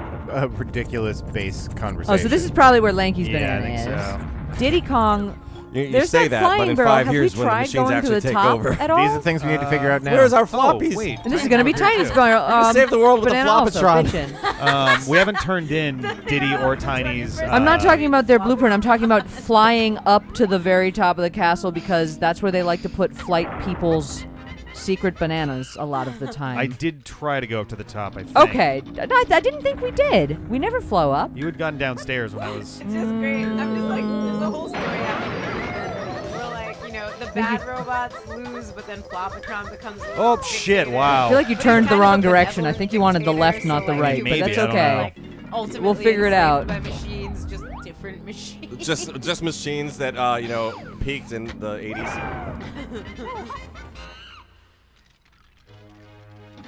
ridiculous base conversation. Oh, so this is probably where Lanky's Yeah, I banana think is. so. Diddy Kong. You There's say that that, but flying in barrel. 5 Have years we when the tried machines going to actually the take top over. at all? These are the things we need to figure out now. Where's our Oh, floppies? wait. And this is going to be Tiny's going. Save the world with the banana also, Flopatron. bitchin'. We haven't turned in Diddy or Tiny's. I'm not talking about their blueprint. I'm talking about flying up to the very top of the castle because that's where they like to put flight people's secret bananas a lot of the time. I did try to go up to the top. I think. Okay, I didn't think we did. We never flow up. You had gotten downstairs when I was. It's just great. I'm just like, there's a whole story happening. Where like, the bad robots lose, but then Flopatron becomes. the Oh, dictator. shit, wow. I feel like you But turned he's the kind wrong of a direction. I benevolent think you wanted the dictator, left, so, not the like, right, Maybe, but that's I don't okay. know. Like, ultimately We'll figure it out. enslaved by machines, just different machines. just machines that peaked in the 80s.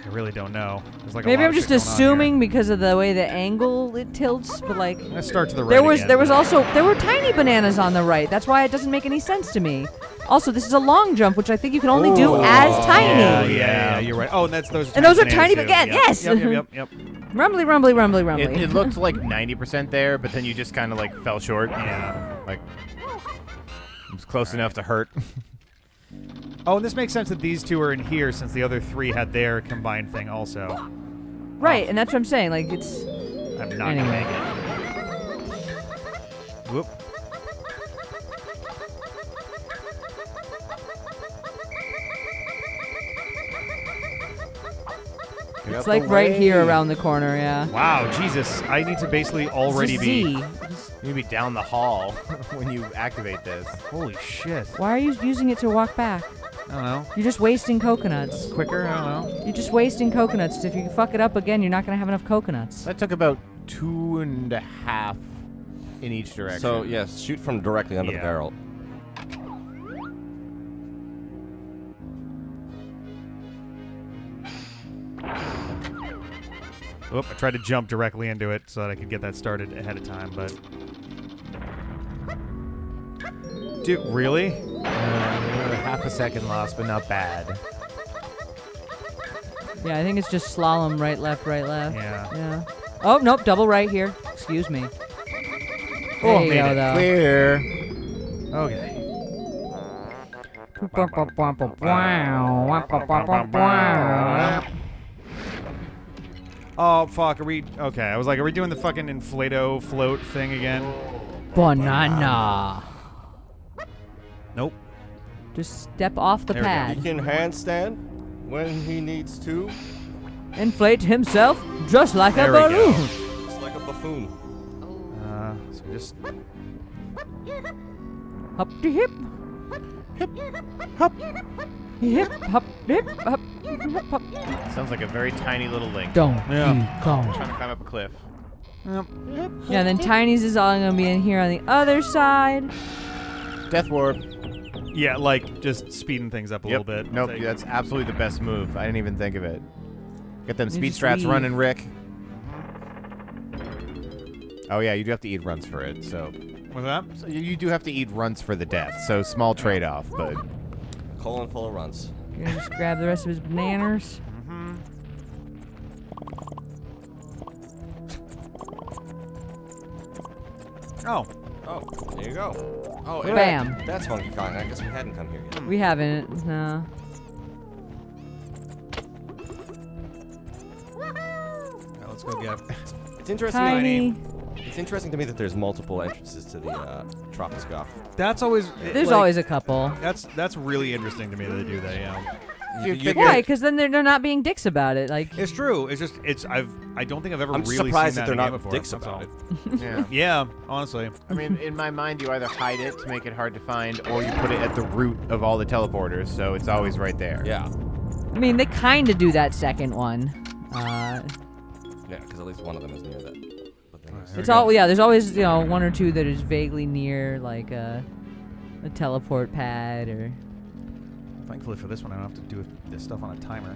I really don't know. There's like a Maybe lot I'm of just shit going on assuming because of the way the angle it tilts, but like here. I'm gonna start to the right. there was again. there were tiny bananas on the right. That's why it doesn't make any sense to me. Also, this is a long jump, which I think you can only do as tiny. Yeah, you're right. Oh, and those. And those are bananas tiny too. again, Yep. yes. Yep. Rumbly, rumbly, rumbly, rumbly. It looked like 90% there, but then you just kind of like fell short. Yeah. Like, it was close enough to hurt. Oh, and this makes sense that these two are in here since the other three had their combined thing also. Right, and that's what I'm saying. Like it's I'm not Anyway. gonna make it. Whoop. it's like right here around the corner. Yeah. Wow, Jesus! I need to basically already It's a be. Z. You'd be down the hall when you activate this. Holy shit! Why are you using it to walk back? I don't know. You're just wasting coconuts. Quicker? I don't know. You're just wasting coconuts. If you fuck it up again, you're not gonna have enough coconuts. That took about 2.5 in each direction. So, yes, shoot from directly under the Yeah. barrel. Oop, I tried to jump directly into it so that I could get that started ahead of time, but... Dude, really? Half a second lost, but not bad. Yeah, I think it's just slalom, right, left, right, left. Yeah. Oh, nope, double right here. Excuse me. Oh, There you made go, it. though. Clear. Okay. Oh, fuck, are we... Okay, I was like, are we doing the fucking inflato float thing again? Banana. Nope. Just step off the There we go. He pad. can handstand when he needs to. Inflate himself just like There a we go. balloon. It's like a buffoon. So just... Hop de hip. Hip. Hop. Hip. Hop. Hip. Hop. Hip. Hop. Sounds like a very tiny little link. Don't Yeah. be gone. Trying to climb up a cliff. Yep. Yeah, then Tiny's is all gonna be in here on the other side. Death warp. Yeah, like, just speeding things up a little bit. Nope, Like- that's absolutely the best move. I didn't even think of it. Get them You speed just strats leave. running, Rick. Oh yeah, you do have to eat runs for it. So, What's that? you do have to eat runs for the death. So small trade-off, but Colon full of runs. Gonna just grab the rest of his bananas. Oh. Oh, there you go. Oh, Bam. That's Funky Kong. I guess we hadn't come here yet. We haven't. No. Now let's go get... It's interesting. Tiny. It's interesting to me that there's multiple entrances to the Trophoscope. That's always... There's like, always a couple. That's really interesting to me that they do that, yeah. Why? Because then they're not being dicks about it. Like, It's true. It's just, I don't think I've ever I'm really surprised seen that they're in a game not before. dicks That's about all. it. yeah. Yeah, honestly. I mean, in my mind, you either hide it to make it hard to find, or you put it at the root of all the teleporters, so it's always right there. Yeah. I mean, they kind of do that second one. Yeah, because at least one of them is near that. But then It's all yeah. There's always one or two that is vaguely near like a teleport pad or. Thankfully for this one, I don't have to do this stuff on a timer.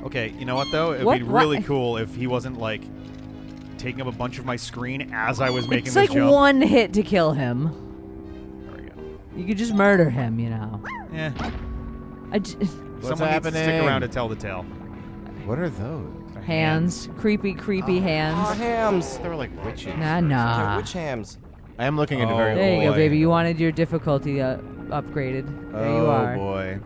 Okay, you know what though? It'd be really cool if he wasn't like taking up a bunch of my screen as I was making It's this like jump. one hit to kill him. There we go. You could just murder him, you know. Yeah. happening? Someone needs to stick around to tell the tale. What are those? They're hands, creepy Oh, hands. hams. They were like witches. Nah, They're nah. witch hams. I am looking into Oh, very. There you go, boy. baby. You wanted your difficulty upgraded. There you Oh are. boy,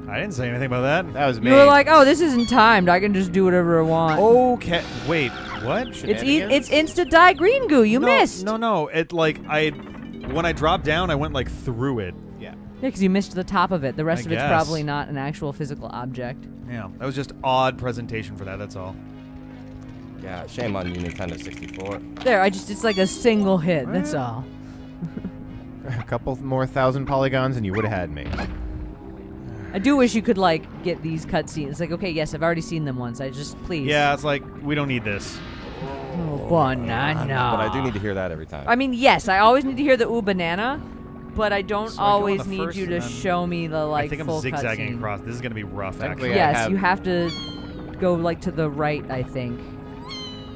I didn't say anything about that. that was me. You were like, oh, this isn't timed. I can just do whatever I want. Okay. Wait. What? It's insta die green goo. You missed. No. It like when I dropped down, I went like through it. Yeah. Yeah, because you missed the top of it. The rest I of it's guess. probably not an actual physical object. Yeah. That was just odd presentation for that. That's all. Yeah, shame on you, Nintendo 64. There, it's like a single hit. That's all. A couple more 1,000 polygons, and you would have had me. I do wish you could like get these cutscenes. Like, okay, yes, I've already seen them once. I just please. Yeah. It's like we don't need this. Oh, banana. But I do need to hear that every time. I mean, yes, I always need to hear the ooh banana, but I don't So I go on always the need first you and to then- show me the like I think I'm full zigzagging cutscene. across. This is gonna be rough. Thankfully, Actually. I Yes, have- you have to go like to the right, I think.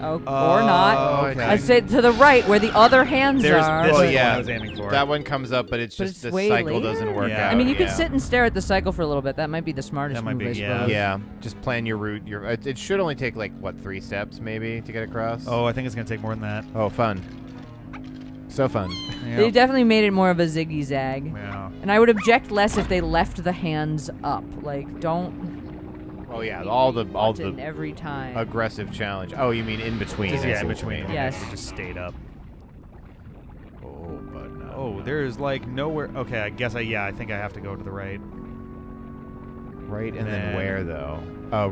Oh, or Oh, not. okay. I said to the right where the other hands There's are. this Well, is the yeah. one I was aiming for. That one comes up, but it's But just it's the way cycle later? doesn't work Yeah. out. I mean, you could yeah. sit and stare at the cycle for a little bit. That might be the smartest That might move, be, I yeah. suppose. Yeah, just plan your route. It should only take like what 3 steps maybe to get across. Oh, I think it's gonna take more than that. Oh, fun. So fun. Yeah. They definitely made it more of a ziggy zag. Yeah. And I would object less if they left the hands up. Like, don't Oh yeah, all the button every time. aggressive challenge. Oh, you mean in between? Just, I yeah, see in what you between. mean. Yes. It just stayed up. Oh, but no. Oh, there's like nowhere. Okay, I guess I think I have to go to the right. Right and then then- where though?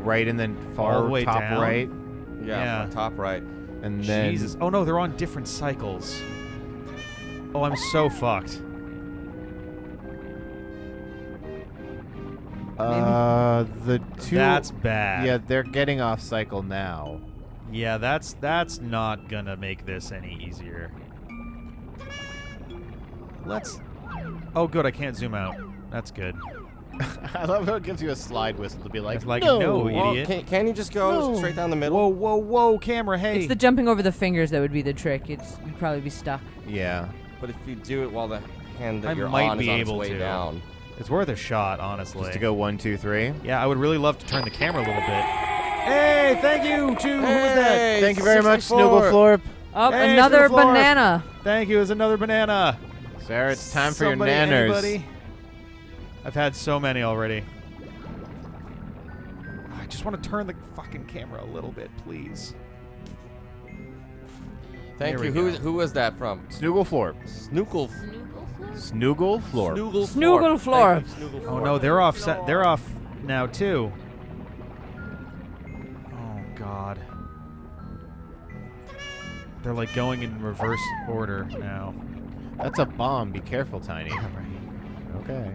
Right and then All far the way top down? right, Yeah, Yeah. top right. and then Jesus. Oh no, they're on different cycles. Oh, I'm so fucked. the two. That's bad. Yeah, they're getting off cycle now. Yeah, that's not gonna make this any easier. Let's. Oh, good. I can't zoom out. That's good. I love how it gives you a slide whistle to be like, It's like, no, no, Well, idiot. can't you just go straight down the middle? Whoa, whoa, whoa, camera, hey. It's the jumping over the fingers that would be the trick. You'd probably be stuck. Yeah. But if you do it while the hand that I you're might on be is on its able way to. down. It's worth a shot, honestly. Just to go 1, 2, 3. Yeah, I would really love to turn the camera a little bit. Hey, thank you to who was that? Hey, Thank you very much, 64. Snoogleflorp. Oh, Hey, another Snowflorp. banana. Thank you. It's another banana. Sarah, it's time for Somebody, your nanners. anybody? I've had so many already. I just want to turn the fucking camera a little bit, please. Thank Here you. we go. Who was that from? Snoogleflorp. Snoogle. Snoogleflorp. Snoogleflorp. Thank you, Snoogleflorp. Oh no, they're off. They're off now too. Oh god. They're like going in reverse order now. That's a bomb. Be careful, Tiny. Okay.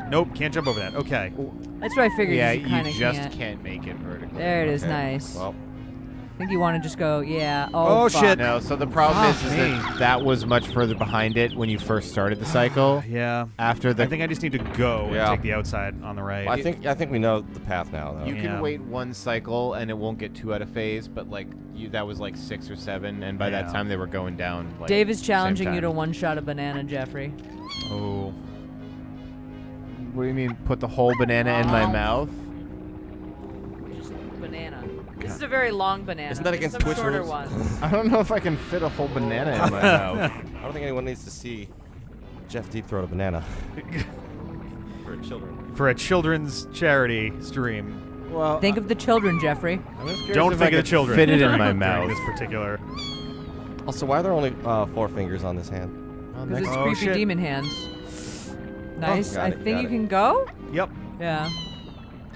Nope, can't jump over that. Okay. That's what I figured. Yeah, you kind you of just can't make it vertically. There it is. Okay. Nice. Well, I think you want to just go. Yeah. Oh, fuck. shit. No, so the problem is Fuck that that was much further behind it when you first started the cycle. Yeah. After the I think I just need to go Yeah. and take the outside on the right. I think we know the path now, though. you Yeah. can wait one cycle and it won't get too out of phase, but like that was like 6 or 7, and by that Yeah. time they were going down. Like, Dave is same challenging you to time. one-shot a banana, Jeffrey. Oh. What do you mean? Put the whole banana in my mouth? Just banana. This is a very long banana. Isn't that There's against some Twitch shorter rules? ones. I don't know if I can fit a whole banana in my mouth. I don't think anyone needs to see Jeff deep throat a banana. For children. For a children's charity stream. Well, Think of the children, Jeffrey. I'm just curious Don't if think I of the could children. Fit it in during- my during mouth. This particular. Also, why are there only 4 fingers on this hand? Because it's Oh, creepy shit. demon hands. Nice. got I it, think got you it. can go. Yep. Yeah.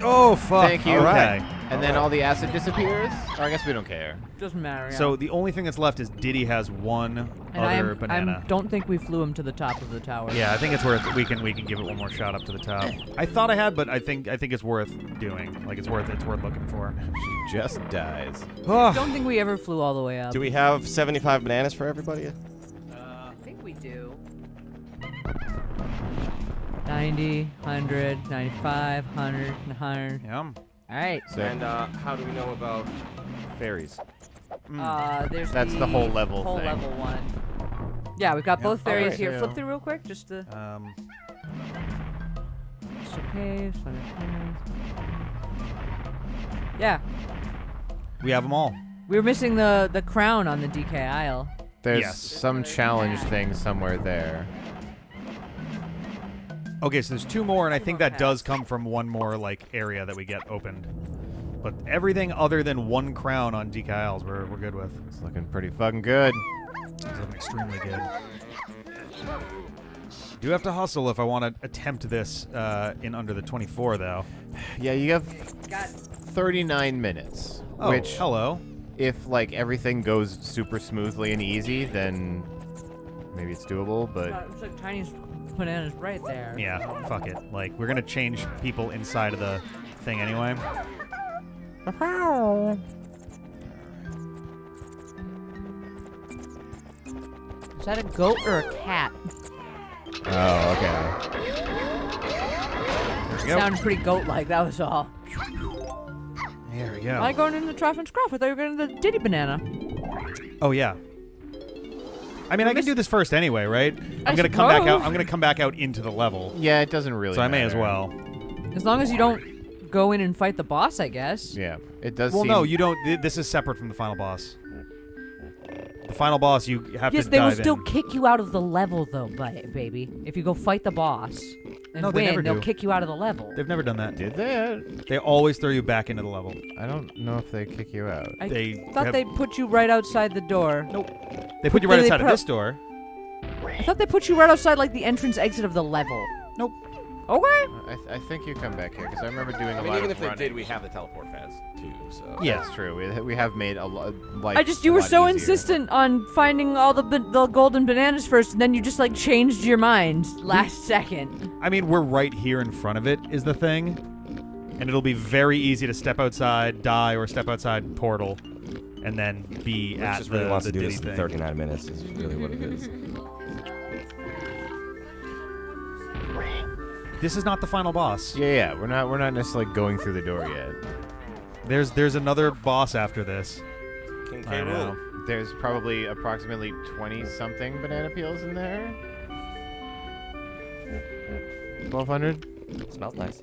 Oh fuck. Thank you. Okay. And then all the acid disappears? Or I guess we don't care. Doesn't matter. Yeah. So the only thing that's left is Diddy has one and I other banana. don't think we flew him to the top of the tower. Yeah, I think it's worth. We can give it one more shot up to the top. I thought I had, but I think it's worth doing. Like it's worth looking for. She just dies. I don't think we ever flew all the way up. Do we have 75 bananas for everybody? I think we do. 90, 100, 95, 100, 100. Yeah. All right. So And how do we know about fairies? There's That's the whole level whole thing. level one. Yeah, we've got both fairies Alright. here. Yeah. Flip through real quick, just to. Okay. Yeah, We have them all. we were missing the crown on the DK Isle. there's Yes. some challenge thing somewhere there. Okay, so there's 2 more, and I think that does come from one more like area that we get opened. But everything other than 1 crown on DK Isles, we're good with. It's looking pretty fucking good. It's looking extremely good. Do have to hustle if I want to attempt this in under the 24, though. Yeah, you have 39 minutes. Oh, which, hello. if like everything goes super smoothly and easy, then maybe it's doable. But Looks like Tiny's bananas right there. Yeah, fuck it. Like, we're gonna change people inside of the thing anyway. Is that a goat or a cat? oh, okay. There we go. Sounded pretty goat-like. That was all. There we Am I go. going into Trough and Scruff? I thought you were going to the Diddy banana. Oh yeah. I mean, I can do this first anyway, right? I I'm gonna come back out. suppose. I'm gonna come back out into the level, Yeah, it doesn't really. so I may as matter. well. As long as you don't go in and fight the boss, I guess. Yeah, it does. Well, seem no, you don't. This is separate from the final boss. The final boss, you have Yes, to they will dive still in. kick you out of the level, though, baby. If you go fight the boss and No, they never win, they'll do. kick you out of the level. They've never done that. Did they? They always throw you back into the level. I don't know if they kick you out. I They thought have- they put you right outside the door. Nope. They put you right They outside of pro- this door. I thought they put you right outside, like, the entrance exit of the level. Nope. Okay. I think you come back here because I remember doing I a mean, lot even of if they running. did, we have the teleport fast too. So Yeah. That's true. We have made a lot. Like You a were lot so easier. insistent on finding all the golden bananas first, and then you just, like, changed your mind last second. I mean, we're right here in front of it, is the thing. And it'll be very easy to step outside, die, or step outside portal, and then be Rich at just the, really wants the to do Diddy this in thing. 39 minutes. Is really what it is. This is not the final boss. Yeah. We're not necessarily going through the door yet. There's another boss after this. King I K. know. Rool. There's probably approximately 20-something banana peels in there. 1,200. Smells nice.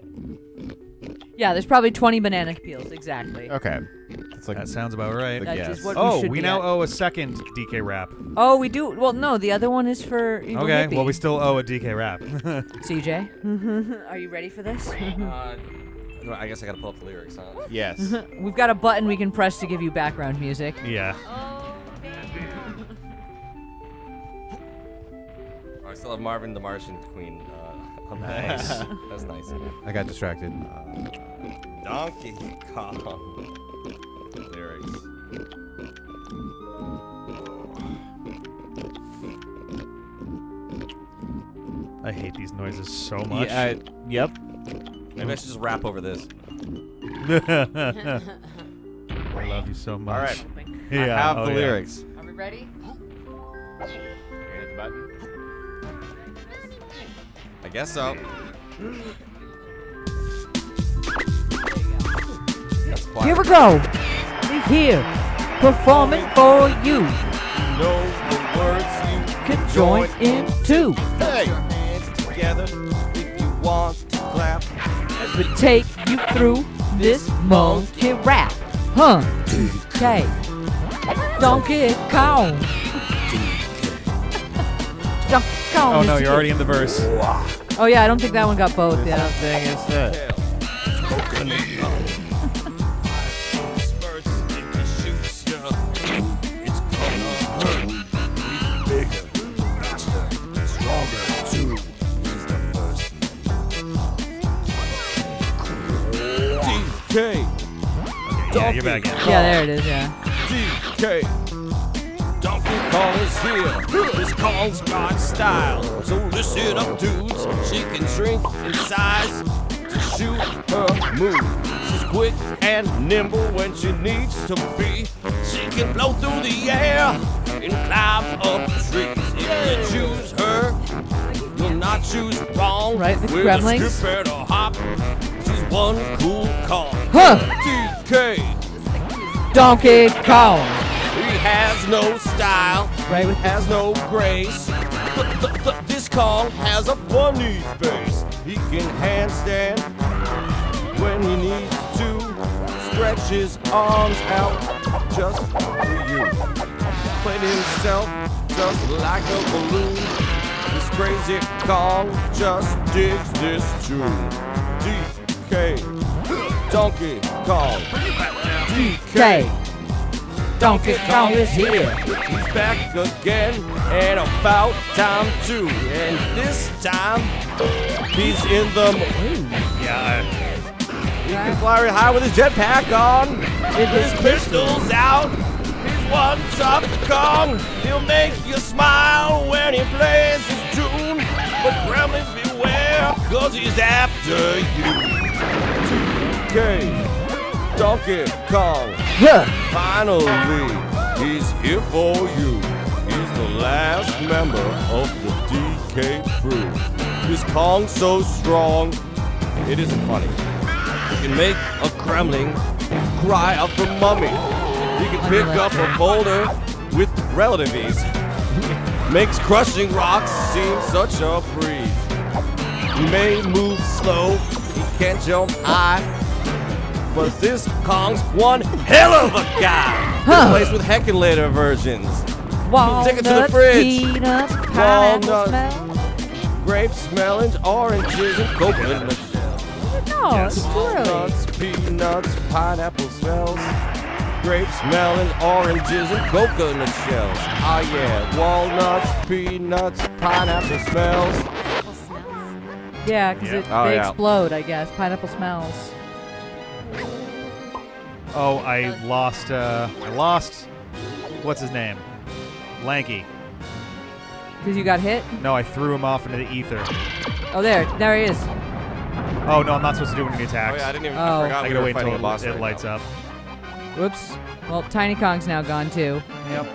Yeah, there's probably 20 banana peels, exactly. Okay. It's like That sounds about right. That yes. is what Oh, should we be now at. owe a second DK rap. Oh, we do. Well, no, the other one is for Evil Okay, Hippie. well we still owe a DK rap. CJ, are you ready for this? I guess I gotta pull up the lyrics, huh? yes. We've got a button we can press to give you background music. Yeah. I still have Marvin the Martian Queen on that. Nice. That's nice. I got distracted. Donkey Kong lyrics. I hate these noises so much. Yeah, yep. Maybe I should just rap over this. I love you so much. All right. Yeah. I have the yeah. lyrics. Are we ready? Hit the button. I guess so. That's quiet. Here we go. We're here, performing for you. Know the words you Can join in too. Hey! Put your hands together if you want to clap. As we take you through this monkey rap. Huh? Okay. Donkey Kong. Donkey Kong. Oh is no, you're here. already in the verse. Oh yeah, I don't think that one got both. Yeah. Thing is that. Spurts if it shoots ya. It's gonna hurt. He's bigger, faster, stronger too. He's the first DK. Yeah, you're back in. Yeah, there it is. Yeah. DK. Donkey Kong is here. This Kong's got style. So listen up, dudes. She can shrink in size to shoot her move. She's quick and nimble when she needs to be. She can blow through the air and climb up trees. If you choose her, you'll not choose wrong. Right, the With gremlins. a skip and a hop, she's one cool Kong. Huh? DK. Donkey Kong. He has no style, Right with has no grace. This Kong has a funny face. He can handstand when he needs to. Stretch his arms out just for you. Played himself just like a balloon. This crazy Kong just digs this tune. DK, Donkey Kong. DK. Donkey Kong is here. He's back again, and about time too. And this time, he's in the mood. Yeah. He can fly really high with his jetpack on. With his pistols out, he's one tough Kong. He'll make you smile when he plays his tune. But gremlins beware, cause he's after you. DK, Donkey Kong. Finally, he's here for you. He's the last member of the DK crew. This Kong's so strong, it isn't funny. He can make a gremlin cry up a mummy. He can pick up a boulder with relative ease. Makes crushing rocks seem such a breeze. He may move slow, he can't jump high. But this Kong's one hell of a guy. Replaced with heckin' later versions. Take it to the fridge. Peanuts, pineapple Walnuts. smell. Grapes, melons, oranges, and coconut shells. No, it's too early. Walnuts, peanuts, pineapple smells. Grapes, melons, oranges, and coconut shells. Ah yeah, walnuts, peanuts, pineapple smells. Yeah, because Yeah. Oh, they yeah. explode, I guess. Pineapple smells. Oh, I lost. What's his name? Lanky. Because you got hit? No, I threw him off into the ether. Oh, there he is. Oh no, I'm not supposed to do it when he Oh attacks. yeah, I didn't even. Oh. I I forgot we gotta were wait fighting a until boss it right lights now. up. Whoops. Well, Tiny Kong's now gone too. Yep.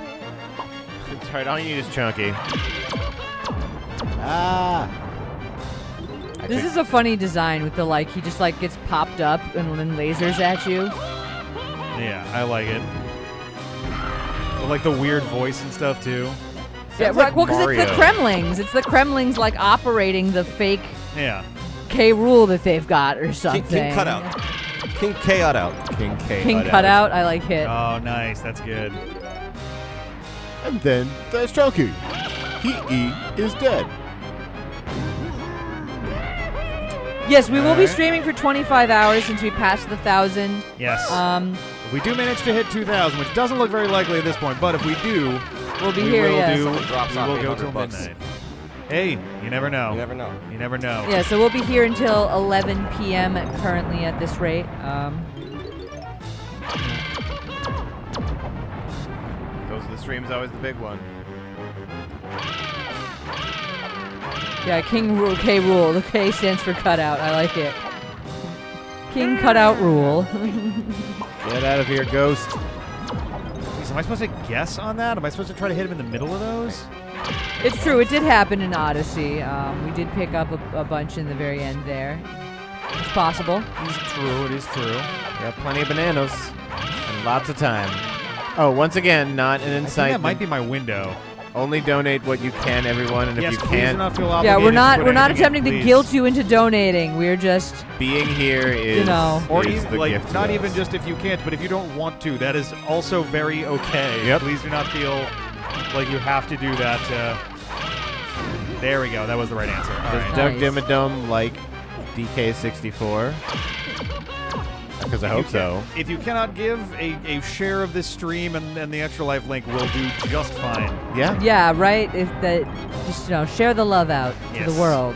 It's right. All you need is Chunky. Ah. This is a funny design with the like he just like gets popped up and then lasers at you. Yeah, I like it. But, like the weird voice and stuff too. Yeah, Sounds right. like Well, because it's the Mario. Kremlings. It's the Kremlings like operating the fake Yeah. K Rool that they've got or something. King Cut Out. King K Out. King K. King Cut Out. I like it. Oh, nice. That's good. And then there's Chunky. He is dead. Yes, we will be Alright. streaming for 25 hours since we passed the 1,000. Yes. If If we do manage to hit 2,000, which doesn't look very likely at this point, but if we do, we'll be we here. will Yeah. do. Someone drops We off will go 800 till bucks. midnight. Hey, you never know. You never know. You never know. Yeah, so we'll be here until 11 p.m. currently at this rate. Goes to the stream's always the big one. Yeah, King Rool, K Rool. The K stands for cutout. I like it. King Cutout Rule. Get out of here, ghost. Jeez, am I supposed to guess on that? Am I supposed to try to hit him in the middle of those? It's true. It did happen in Odyssey. We did pick up a bunch in the very end there. It's possible. It's true. It is true. Got plenty of bananas and lots of time. Oh, once again, not an I think insight. that might be my window. Only donate what you can, everyone, and Yes, if you please do can't, not feel Yeah, obligated we're to not put anything attempting in, to please. guilt you into donating. We're just being here is, You know. Or is even, the like, gift to not us. even just if you can't, but if you don't want to, that is also very okay. Yep. Please do not feel like you have to do that. There we go. That was the right answer. All Does right. Doug Nice. Dimmadome like DK64? Because I hope so. If you cannot give a share of this stream and the Extra Life link will do just fine. Yeah. yeah, right. If that, just share the love out to Yes. the world.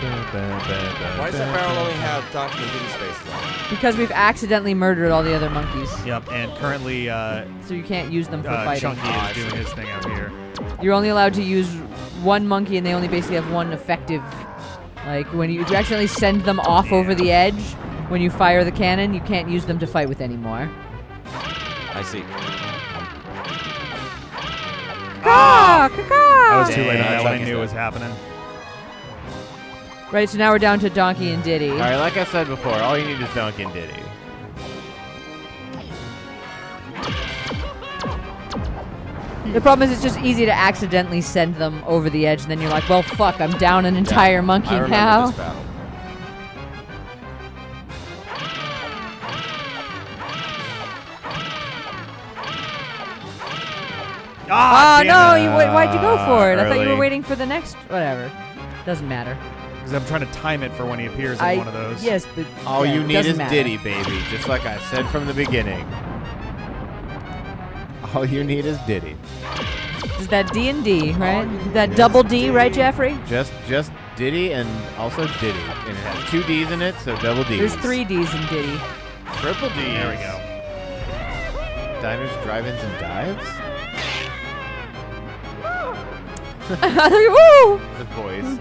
Why does that barrel only have Donkey and Diddy's faces on it? Because we've accidentally murdered all the other monkeys, Yep. And currently, so you can't use them for fighting. Chunky is doing his thing out here. You're only allowed to use one monkey, and they only basically have one effective. Like if you accidentally send them off over the edge when you fire the cannon, you can't use them to fight with anymore. I see. Ah, I was too late on Dang, that one. I Chunky's knew it dead. was happening. Right, so now we're down to Donkey and Diddy. All right, like I said before, all you need is Donkey and Diddy. The problem is it's just easy to accidentally send them over the edge, and then you're like, well, fuck, I'm down an entire monkey I remember now. this battle. Ah, Oh, no, why'd you go for it? I thought you were early. waiting for the next, whatever. Doesn't matter. Because I'm trying to time it for when he appears in one of those. Yes, but All yeah, you it need doesn't is matter. Diddy, baby. Just like I said from the beginning. All you need is Diddy. Is that D&D, right? That double D, right, Jeffrey? Just Diddy and also Diddy. And it has 2 D's in it, so double D's. There's 3 D's in Diddy. Triple D's. There we go. Diners, drive-ins, and dives? Woo! The voice.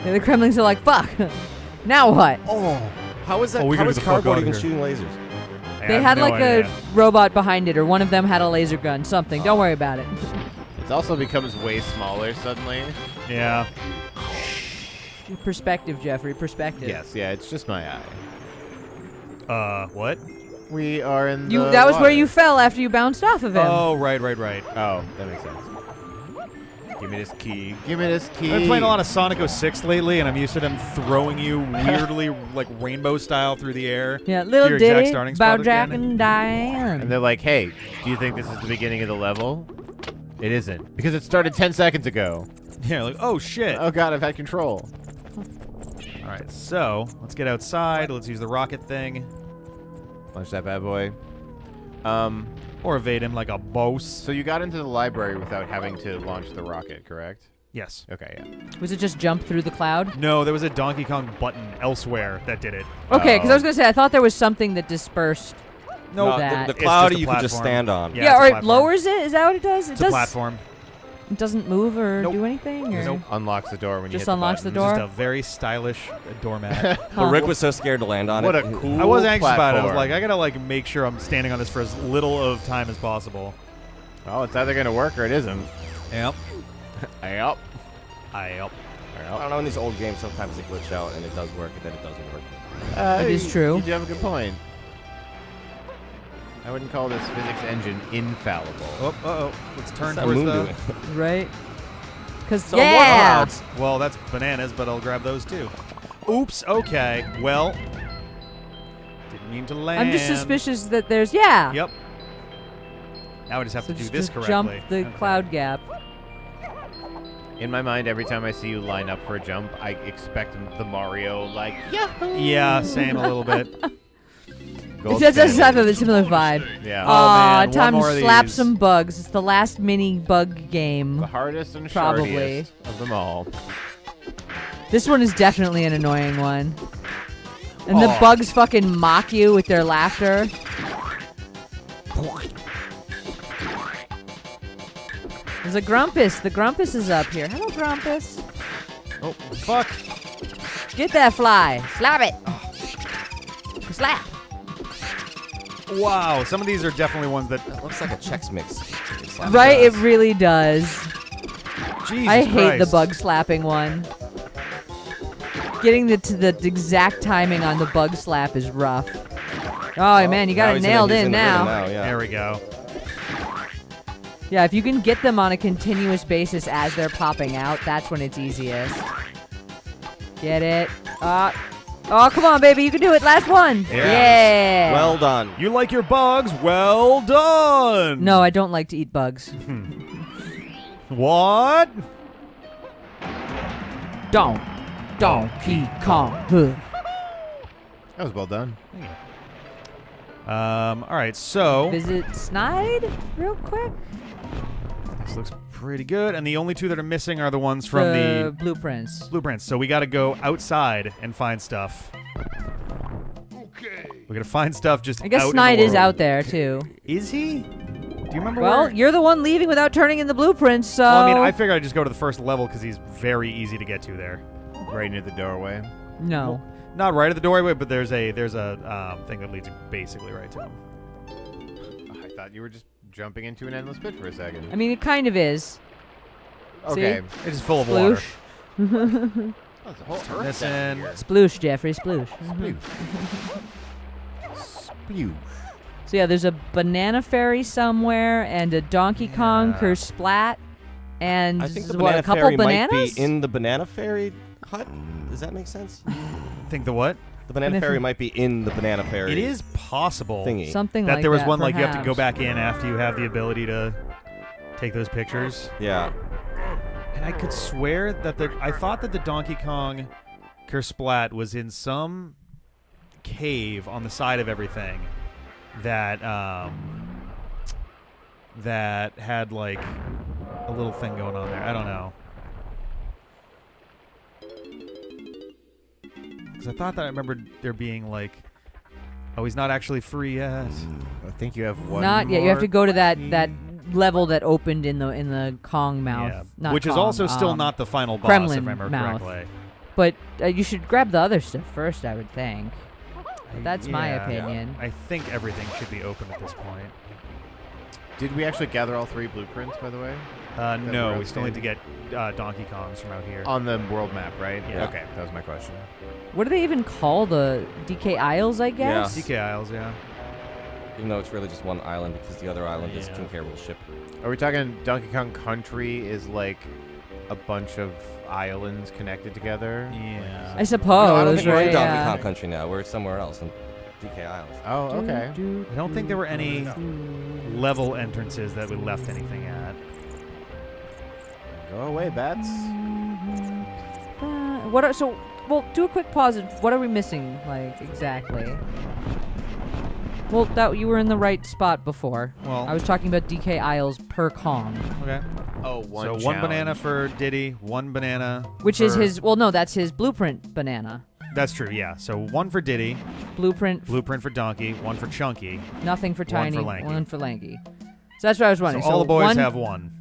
Yeah, the Kremlings are like, fuck. Now what? Oh, how is that? Oh, we how gotta is get the fuck Cardboard out of even here. shooting lasers? I They have had no like idea. a robot behind it, or one of them had a laser gun, something. Don't worry about it. It also becomes way smaller suddenly. Yeah. Perspective, Jeffrey, perspective. Yes, yeah, it's just my eye. What? We are in the That was where water. you fell after you bounced off of him. Oh, right. Oh, that makes sense. Give me this key. Give me this key. I've been playing a lot of Sonic 06 lately, and I'm used to them throwing you weirdly, like rainbow style through the air. Yeah, to little your exact Diddy, starting spot Bow Jack again. and Diane. And they're like, hey, do you think this is the beginning of the level? It isn't. Because it started 10 seconds ago. Yeah, like, oh shit. Oh god, I've had control. All right, so let's get outside. Let's use the rocket thing, Launch that bad boy. or evade him like a boss. So you got into the library without having to launch the rocket, correct? Yes. Okay, yeah. Was it just jump through the cloud? No, there was a Donkey Kong button elsewhere that did it. Okay, because I Oh. was going to say, I thought there was something that dispersed. No, that. the It's cloud just a you could just platform. stand on. Yeah, Yeah, it's a or it platform. lowers it? Is that what it does? It It's a does. platform. It doesn't move or Nope. do anything? Or? Nope. Unlocks the door when you Just hit unlocks the button. door? Just a very stylish doormat. But Rick was so scared to land on What it. a cool I was anxious about it. I was platform. like, I gotta like make sure I'm standing on this for as little of time as possible. Oh, it's either going to work or it isn't. Yep. Yep. I up. I don't know, in these old games, sometimes they glitch out and it does work, and then it doesn't work. It is true. You do have a good point. I wouldn't call this physics engine infallible. Oh, uh-oh. Let's turn What's that towards moon the... doing? Right? Because, So yeah! what? Well, that's bananas, but I'll grab those too. Oops, okay. Well, didn't mean to land. I'm just suspicious that there's, yeah! Yep. Now I just have So to do just this to correctly. jump the Okay. cloud gap. In my mind, every time I see you line up for a jump, I expect the Mario, like, Yahoo! Yeah, same a little bit. Gold It does have standard. a similar vibe. Yeah. Oh, man, time one more to of slap these. some bugs. It's the last mini bug game. The hardest and Probably. shardiest of them all. This one is definitely an annoying one. And the Aw. bugs fucking mock you with their laughter. There's a Grumpus. The Grumpus is up here. Hello, Grumpus. Oh, fuck. Get that fly. Slap it. Slap. Wow, some of these are definitely ones that... That looks like a Chex Mix. Right? It really does. Jesus I hate the Christ. bug slapping one. Getting to the exact timing on the bug slap is rough. Oh, man, you got now it he's nailed he's in the now. rhythm yeah. There we go. Yeah, if you can get them on a continuous basis as they're popping out, that's when it's easiest. Get it? Oh, come on, baby. You can do it. Last one. Yes. Yeah. Well done. You like your bugs? Well done. No, I don't like to eat bugs. What? Donkey Kong. Huh. That was well done. All right, so Visit Snide real quick. this looks pretty good, and the only two that are missing are the ones from the blueprints. blueprints. So we got to go outside and find stuff. Okay. We got to find stuff just. I guess out in the Snide is world. out there too. Is he? Do you remember? Well, where? you're the one leaving without turning in the blueprints, so. Well, I mean, I figured I'd just go to the first level because he's very easy to get to there. Right near the doorway. No. Not right at the doorway, but there's a thing that leads basically right to him. I thought you were just jumping into an endless pit for a second. I mean, it kind of is. Okay. It's just full of water. Sploosh. Oh, it's a whole Turn earth this down in. here. Sploosh, Jeffrey, sploosh. Sploosh. Sploosh. So yeah, there's a banana fairy somewhere and a Donkey Kong Kersplat and I think the what, banana a couple fairy bananas? might be in the banana fairy hut. Does that make sense? Think the what? The banana Banana fairy fa- might be in the banana fairy. It is possible thingy. Something that like there was that, one like you have to go perhaps. back in after you have the ability to take those pictures. Yeah. And I could swear that I thought that the Donkey Kong Kersplat was in some cave on the side of everything that that had like a little thing going on there. I don't know. Because I thought that I remembered there being like, oh, he's not actually free yet. I think you have one. Not yet. You have to go to that key. level that opened in the Kong mouth. Yeah. Not Which is Kong, also still not the final boss, Kremlin if I remember mouth. correctly. But you should grab the other stuff first, I would think. But that's my Yeah. opinion. I think everything should be open at this point. Did we actually gather all 3 blueprints, by the way? No, we're we still need to get outstanding. Donkey Kongs from out here. On the world map, right? Yeah. Okay, that was my question. What do they even call the DK Isles, I guess? DK Isles, yeah. Even though it's really just one island because the other island is Yeah. King K. Rool's ship. Are we talking Donkey Kong Country is like a bunch of islands connected together? Yeah. I suppose, no, I don't think we're right? in Donkey yeah. Kong Country now. We're somewhere else in DK Isles. Oh, okay. I don't think there were any level entrances that we left anything at. Go away, bats. Well, do a quick pause. What are we missing, like, exactly? Well, you were in the right spot before. Well- I was talking about DK Isles per Kong, Okay. Oh, So one banana for Diddy, one banana. which is for- his. Well, no, that's his blueprint banana. That's true, yeah. So one for Diddy, Blueprint. blueprint for Donkey, one for Chunky. Nothing for One Tiny. for Lanky. One for Lanky. So that's what I was wondering. So all the boys one, have one,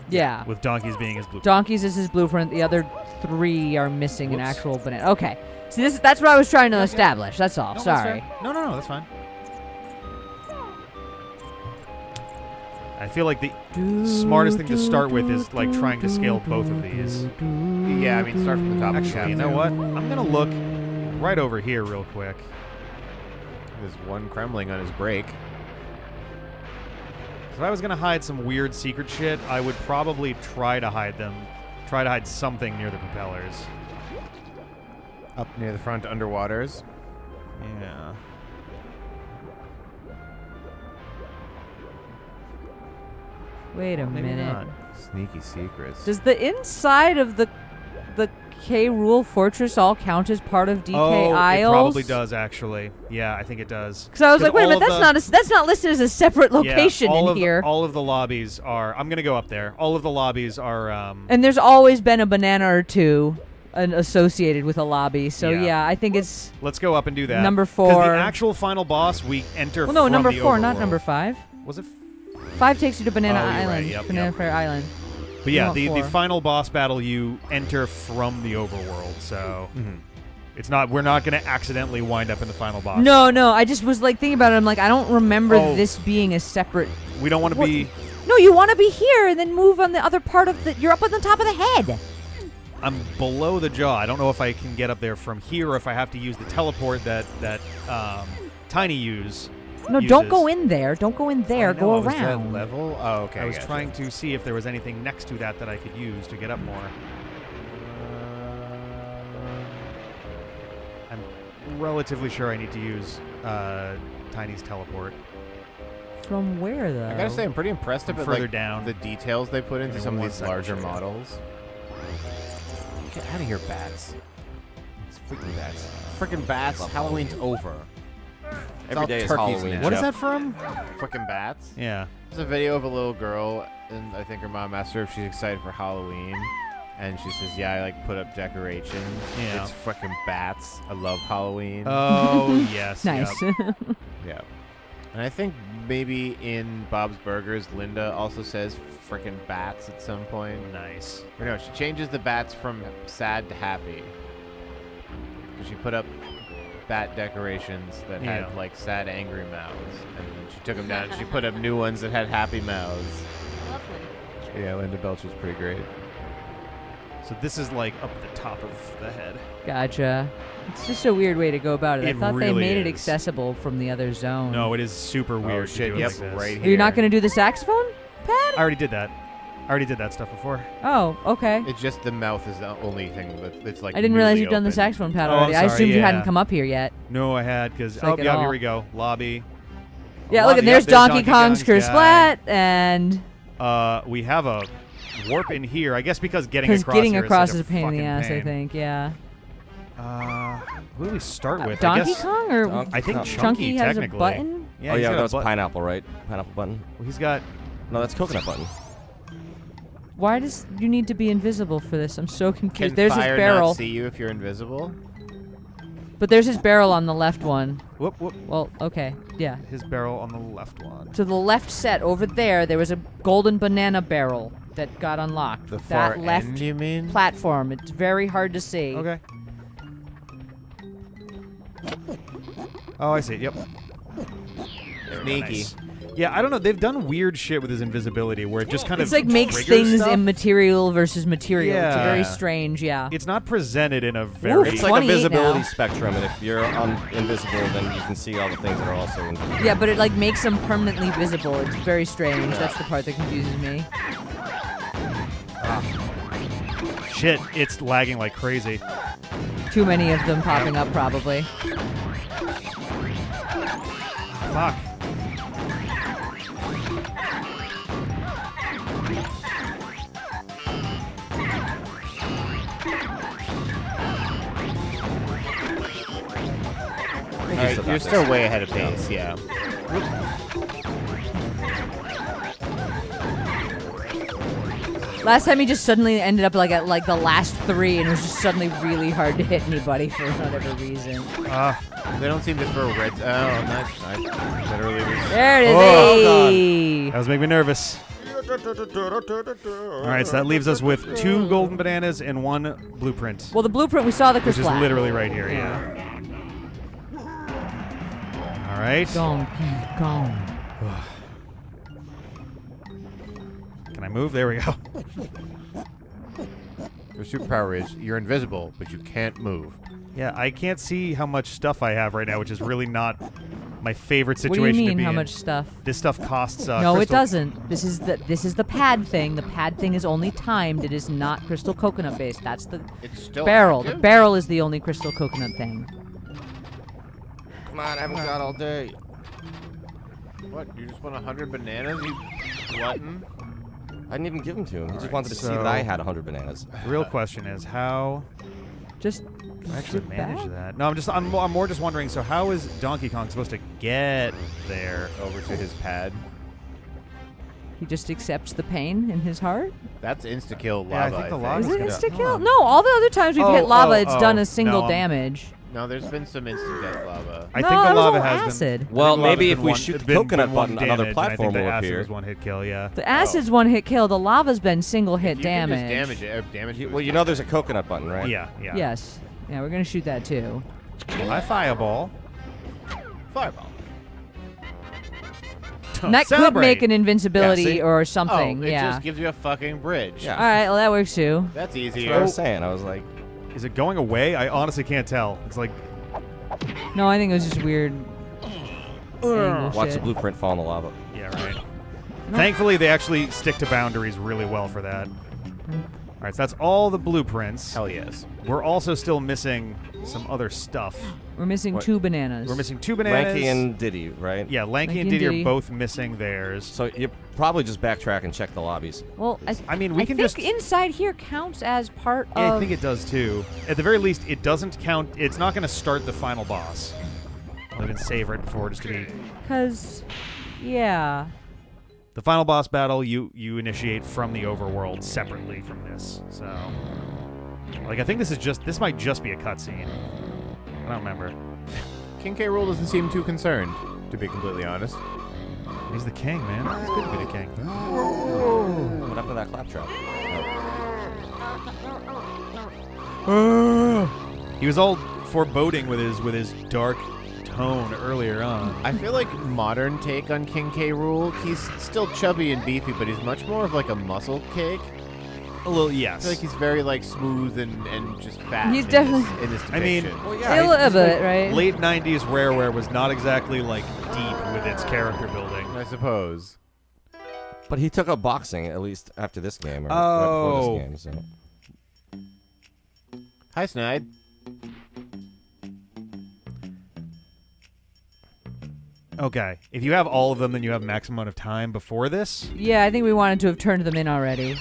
Yeah. with Donkey's being his blueprint. Donkey's is his blueprint. The other 3 are missing an actual banana. Okay. See, that's what I was trying to establish. That's all. No, that's Sorry. fair. No, that's fine. I feel like the smartest thing to start with is like trying to scale both of these. Yeah, I mean, start from the top. Actually, you know what? I'm gonna look right over here real quick. There's one Kremling on his break. If I was gonna hide some weird secret shit, I would probably try to hide something near the propellers. Up near the front underwaters. Yeah. Wait a Maybe minute. not. Sneaky secrets. Does the inside of the K. Rool Fortress all count as part of DK Isles? It probably does actually. Yeah, I think it does. Because I was like, wait a all minute, of that's not listed as a separate location in here. All of the lobbies are. I'm gonna go up there. All of the lobbies are. And there's always been a banana or two associated with a lobby. So Yeah. I think it's Let's go up and do that. number 'Cause 4. the actual final boss we enter. well, no, from number the 4, not overworld. number 5. Was it? 5 takes you to Banana Oh, you're right. Island. Yep, Banana yep. Fair Island. But yeah, want the 4. final boss battle you enter from the overworld. So it's not. We're not gonna accidentally wind up in the final boss. No, I just was like thinking about it. I'm like, I don't remember Oh. this being a separate. We don't want to What? be. No, you want to be here and then move on the other part of the. You're up on the top of the head. I'm below the jaw. I don't know if I can get up there from here or if I have to use the teleport that Tiny uses. No, don't go in there. Don't go in there. I know, Go I was at around. Level? Oh, okay. I was gotcha. trying to see if there was anything next to that I could use to get up more. I'm relatively sure I need to use Tiny's teleport. From where though? I gotta say, I'm pretty impressed with Further like, down. the details they put into Give me some of one these second, larger check it. models. Get out of here, bats. It's freaking bats. Freaking bats. Halloween's over. It's all Every day is turkeys Halloween. now. What is that from? Freaking bats. Yeah. There's a video of a little girl, and I think her mom asked her if she's excited for Halloween. And she says, yeah, I like put up decorations. Yeah. It's freaking bats. I love Halloween. Oh, yes. Nice. Yep. Yeah. And I think maybe in Bob's Burgers, Linda also says freaking bats at some point. Nice. Or no, she changes the bats from sad to happy. 'Cause she put up bat decorations that Yeah. had like sad, angry mouths. And then she took them down and she put up new ones that had happy mouths. Yeah, Linda Belcher's pretty great. So this is like up the top of the head. Gotcha. It's just a weird way to go about it. I It thought really they made it is. accessible from the other zone. No, it is super weird. Oh, shit, to do it yep, like this. right Are you not here. going to do the saxophone pad? I already did that. I already did that stuff before. Oh, okay. It's just the mouth is the only thing that's like. I didn't realize newly you'd done the opened. saxophone pad Oh, I'm already. I sorry, assumed you hadn't yeah. come up here yet. No, I had because Like it yeah, all. here we go. Lobby. Yeah, look, Lobby, and there's yep, Donkey Kong's guy. Splat, and We have a warp in here. I guess because getting because across getting here across is is such a pain in the fucking ass, I pain. think, yeah. Who do we start with? I Donkey guess, Kong or I think Chunky Chunky, has a technically. button? Yeah, Oh he's yeah, got that a was button. pineapple, right? Pineapple button. Well, he's got. No, that's coconut button. Why does you need to be invisible for this? I'm so Can confused. There's his fire barrel, not see you if you're invisible? but there's his barrel on the left one. Whoop whoop. Well, okay, yeah. His barrel on the left one. To the left set over there was a golden banana barrel that got unlocked. The that far left end, you mean? platform. It's very hard to see. Okay. Oh, I see. Yep. Sneaky. Nice. Yeah, I don't know. They've done weird shit with his invisibility where it just kind It's of like makes triggers things stuff. immaterial versus material. It's Yeah. very strange, yeah. It's not presented in a very. It's like a 28 visibility now. spectrum, and if you're invisible, then you can see all the things that are also invisible. Yeah, but it like makes them permanently visible. It's very strange. That's the part that confuses me. Shit, it's lagging like crazy. Too many of them popping up, probably. Fuck. All right, you're still way ahead of pace, yeah. Last time he just suddenly ended up like at like the last 3, and it was just suddenly really hard to hit anybody for whatever reason. They don't seem to throw reds. Oh, I literally was. There it is. Oh, Hey. That was making me nervous. All right, so that leaves us with 2 golden bananas and 1 blueprint, Well, the blueprint we saw the which is Krusha. literally right here. Yeah. All right. Donkey Kong. Can I move? There we go. Your superpower is you're invisible, but you can't move. Yeah, I can't see how much stuff I have right now, which is really not my favorite What situation do you to mean? be How in. much stuff? This stuff costs. No, it crystal- doesn't. This is the pad thing. The pad thing is only timed. It is not crystal coconut based. That's the It's still barrel. The active? barrel is the only crystal coconut thing. Come on, I haven't got all day. What? You just want 100 bananas, you glutton? I didn't even give them to him. He just Alright, wanted to see so- that I had 100 bananas. The real question is how Just do I actually sit manage back. that. No, I'm more just wondering. So how is Donkey Kong supposed to get there? Over to his pad. He just accepts the pain in his heart. That's insta-kill Yeah, I lava, think the Is lava's it gonna- insta hold kill? on. No, all the other times we've hit lava, it's done a single no, damage. No, there's been some instant death lava. I No, think that the was lava all has acid. been. Well, I think the maybe lava's if been we one- shoot the been coconut one button, another damage, and platform I think will the acid appear. was one hit kill. Yeah. The acid's one hit kill. The lava's been single hit You can just damage. damage Well, you know there's a coconut button, right? Yeah. Yeah. Yes. Yeah, we're gonna shoot that too. I fireball. Fireball. That could Celebrate. make an invincibility Yeah, see? or something. Oh, it yeah. just gives you a fucking bridge. Yeah. All right. Well, that works too. That's That's easier. what I was saying. I was like, Is it going away? I honestly can't tell. It's like No, I think it was just weird. angle watch the shit. blueprint fall in the lava. yeah, right. Thankfully, they actually stick to boundaries really well for that. All right, so that's all the blueprints. Hell yes. We're also still missing some other stuff. We're missing What? 2 bananas. We're missing 2 bananas. Lanky and Diddy, right? Yeah, Lanky Lanky and and Diddy Diddy. are both missing theirs. So you probably just backtrack and check the lobbies. Well, I mean, we I can think just. inside here counts as part Yeah, of. I think it does too. At the very least, it doesn't count. It's not going to start the final boss. I'll even save right before just to be. Because, yeah. The final boss battle you initiate from the overworld separately from this. So, like, I think this might just be a cutscene. I don't remember. King K. Rool doesn't seem too concerned, to be completely honest. He's the king, man. It's good to be the king. What happened to that claptrap? He was all foreboding with his dark tone earlier on. I feel like modern take on King K. Rool, he's still chubby and beefy, but he's much more of like a muscle cake. A little, I yes. feel like he's very like smooth and just fat. He's in definitely- this I mean, depiction. Well, A little bit, right? Late 90s Rareware was not exactly like deep with its character building. I suppose. But he took up boxing at least after this game, or right Oh. before this game. So. Hi, Snide. Okay, if you have all of them, then you have maximum amount of time before this. Yeah, I think we wanted to have turned them in already.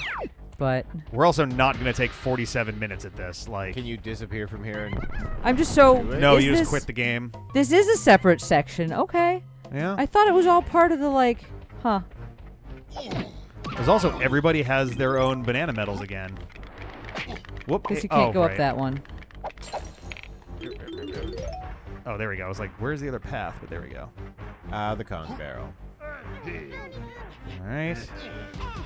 But We're also not going to take 47 minutes at this. Like, Can you disappear from here? And I'm just so. no, is you just this- quit the game. This is a separate section. Okay. Yeah. I thought it was all part of the, like, huh. There's also everybody has their own banana medals again. Whoop. Guess you can't go right. up that one. Oh, there we go. I was like, where's the other path? But there we go. the Kong barrel. All right.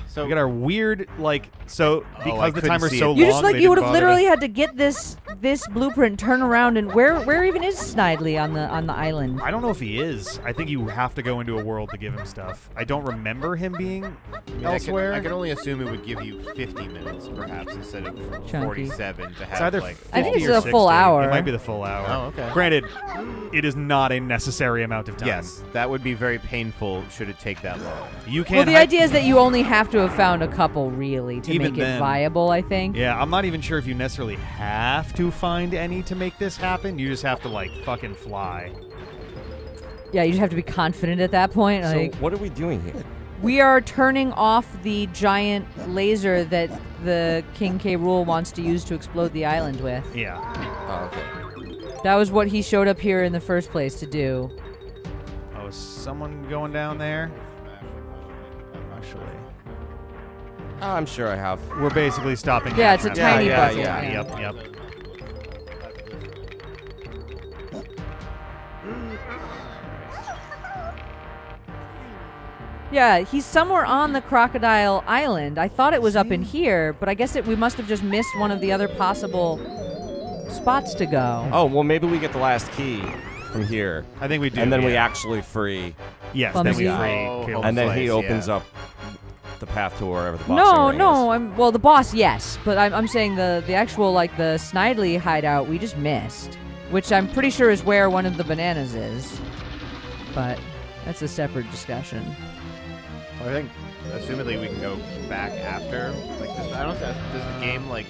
So We got our weird, like, so I because the couldn't timer's see so it. long, You just like they you would didn't have bother literally to- had to get this blueprint, turn around, and where even is Snidely on the island? I don't know if he is. I think you have to go into a world to give him stuff. I don't remember him being elsewhere. I can only assume it would give you 50 minutes, perhaps, instead of Chunky. 47 to It's have either like. 50 I think it's or a full 60. hour. It might be the full hour. Oh, okay. Granted, it is not a necessary amount of time. Yes, that would be very painful should it take that long. You can't. Well, the hi- idea is that you only have to have found a couple really to Even make it then. viable. I think. Yeah, I'm not even sure if you necessarily have to find any to make this happen. You just have to like fucking fly. Yeah, you just have to be confident at that point. So Like what are we doing here? we are turning off the giant laser that the King K. Rool wants to use to explode the island with. Yeah. Oh, okay. That was what he showed up here in the first place to do. Oh, is someone going down there? Actually, I'm sure I have. we're basically stopping. Yeah, at it's a half. tiny yeah, bucket. yeah. Yep. Yep. Yeah, he's somewhere on the Crocodile Island. I thought it was up in here, but I guess we must have just missed one of the other possible spots to go. Oh, well, maybe we get the last key from here, I think we do. and then we yeah. actually free, Yes. Then we Clumsy. free. Oh, Caleb. and then he Slice, opens yeah. up the path to wherever the boss No, ring no. is. Well, the boss, yes, but I'm saying the actual like the Snidely hideout we just missed, which I'm pretty sure is where one of the bananas is. But that's a separate discussion. Well, I think, assumedly, we can go back after. Like, does the game like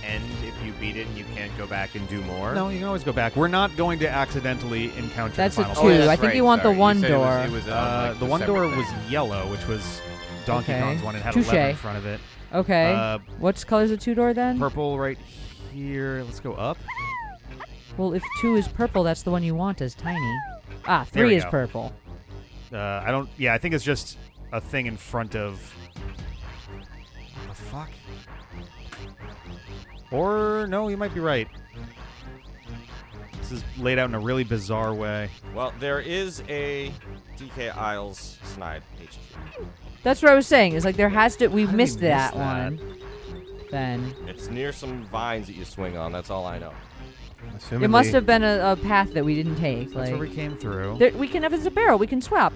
end if you beat it and you can't go back and do more? No, you can always go back. We're not going to accidentally encounter That's the a final two. boss. I think you want the Sorry. one You said door. It was, like The one door separate was thing. yellow, which was Donkey Okay. Kong's one. It had Touche. a lever in front of it. Okay. What's color's a 2-door then? Purple right here. Let's go up. Well, if 2 is purple, that's the one you want as tiny. Ah, There 3 we is go. purple. I don't. Yeah, I think it's just a thing in front of. What the fuck? Or no, you might be right. This is laid out in a really bizarre way. Well, there is a DK Isles Snide HQ. That's what I was saying. It's like there has to. We How did we missed miss that that? one. Then It's near some vines that you swing on. That's all I know. Assumedly, it must have been a path that we didn't take. That's Like where we came through. we can, if it's a barrel, we can swap.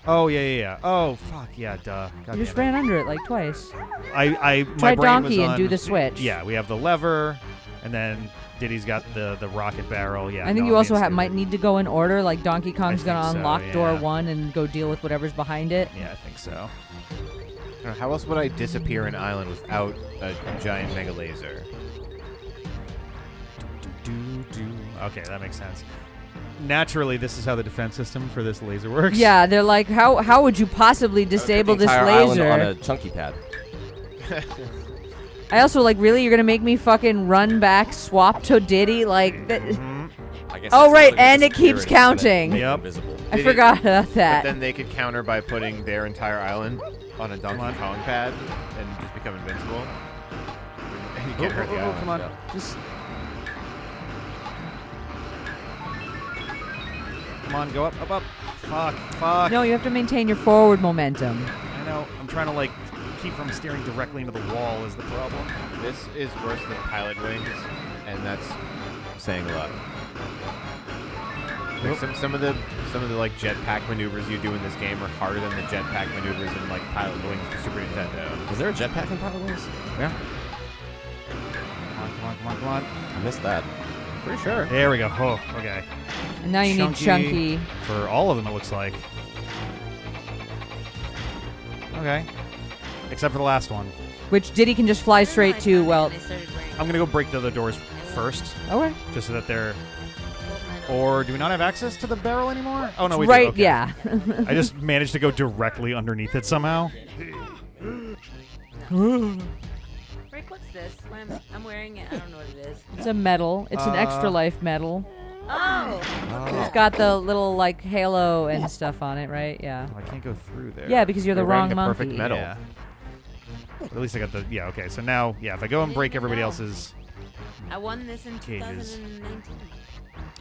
Oh yeah. Oh fuck yeah, duh. God You just damn it. ran under it like twice. My Try brain donkey was and on- do the switch. Yeah, we have the lever, and then Diddy's got the rocket barrel. Yeah. I think no, you I'm also being might stupid. need to go in order. Like Donkey Kong's think gonna so, unlock door yeah. 1 and go deal with whatever's behind it. Yeah, I think so. How else would I disappear an island without a giant mega laser? Okay, that makes sense. Naturally, this is how the defense system for this laser works. Yeah, they're like, how would you possibly disable The this entire island laser? on a chunky pad. I also like, really, you're gonna make me fucking run back, swap to Diddy, like. That, I guess oh it's right, something and it disappearing, keeps isn't it? counting. Make it Yep. invisible. I Diddy- forgot about But that. then they could counter by putting their entire island on a Donkey on. Kong pad and just become invincible. And you can't hurt the island. come on. Yeah. Just Come on, go up. Fuck. no, you have to maintain your forward momentum. I know. I'm trying to like keep from steering directly into the wall is the problem. This is worse than Pilot Wings, and that's saying a lot. Like some of the like jetpack maneuvers you do in this game are harder than the jetpack maneuvers in like Pilot Wings for Super Nintendo. Was there a jetpack in Pilot Wings? Yeah. Come on. I missed that. Pretty sure. There we go. Oh, okay. And now you need Chunky. For all of them, it looks like. Okay. Except for the last one. Which Diddy can just fly straight to. Well, I'm gonna go break the other doors first, okay. just so that they're. Or do we not have access to the barrel anymore? Oh no, we do. Right, Okay. yeah. I just managed to go directly underneath it somehow. Rick, what's this? I'm wearing it. I don't know what it is. It's a medal. It's an extra life medal. Oh. It's got the little like halo and stuff on it, right? Yeah. Oh, I can't go through there. Yeah, because you're the You're wearing wrong the monkey. perfect medal. Yeah. At least I got the. Yeah. Okay. So now, yeah, if I go and break everybody else's. I won this in Cages. 2019.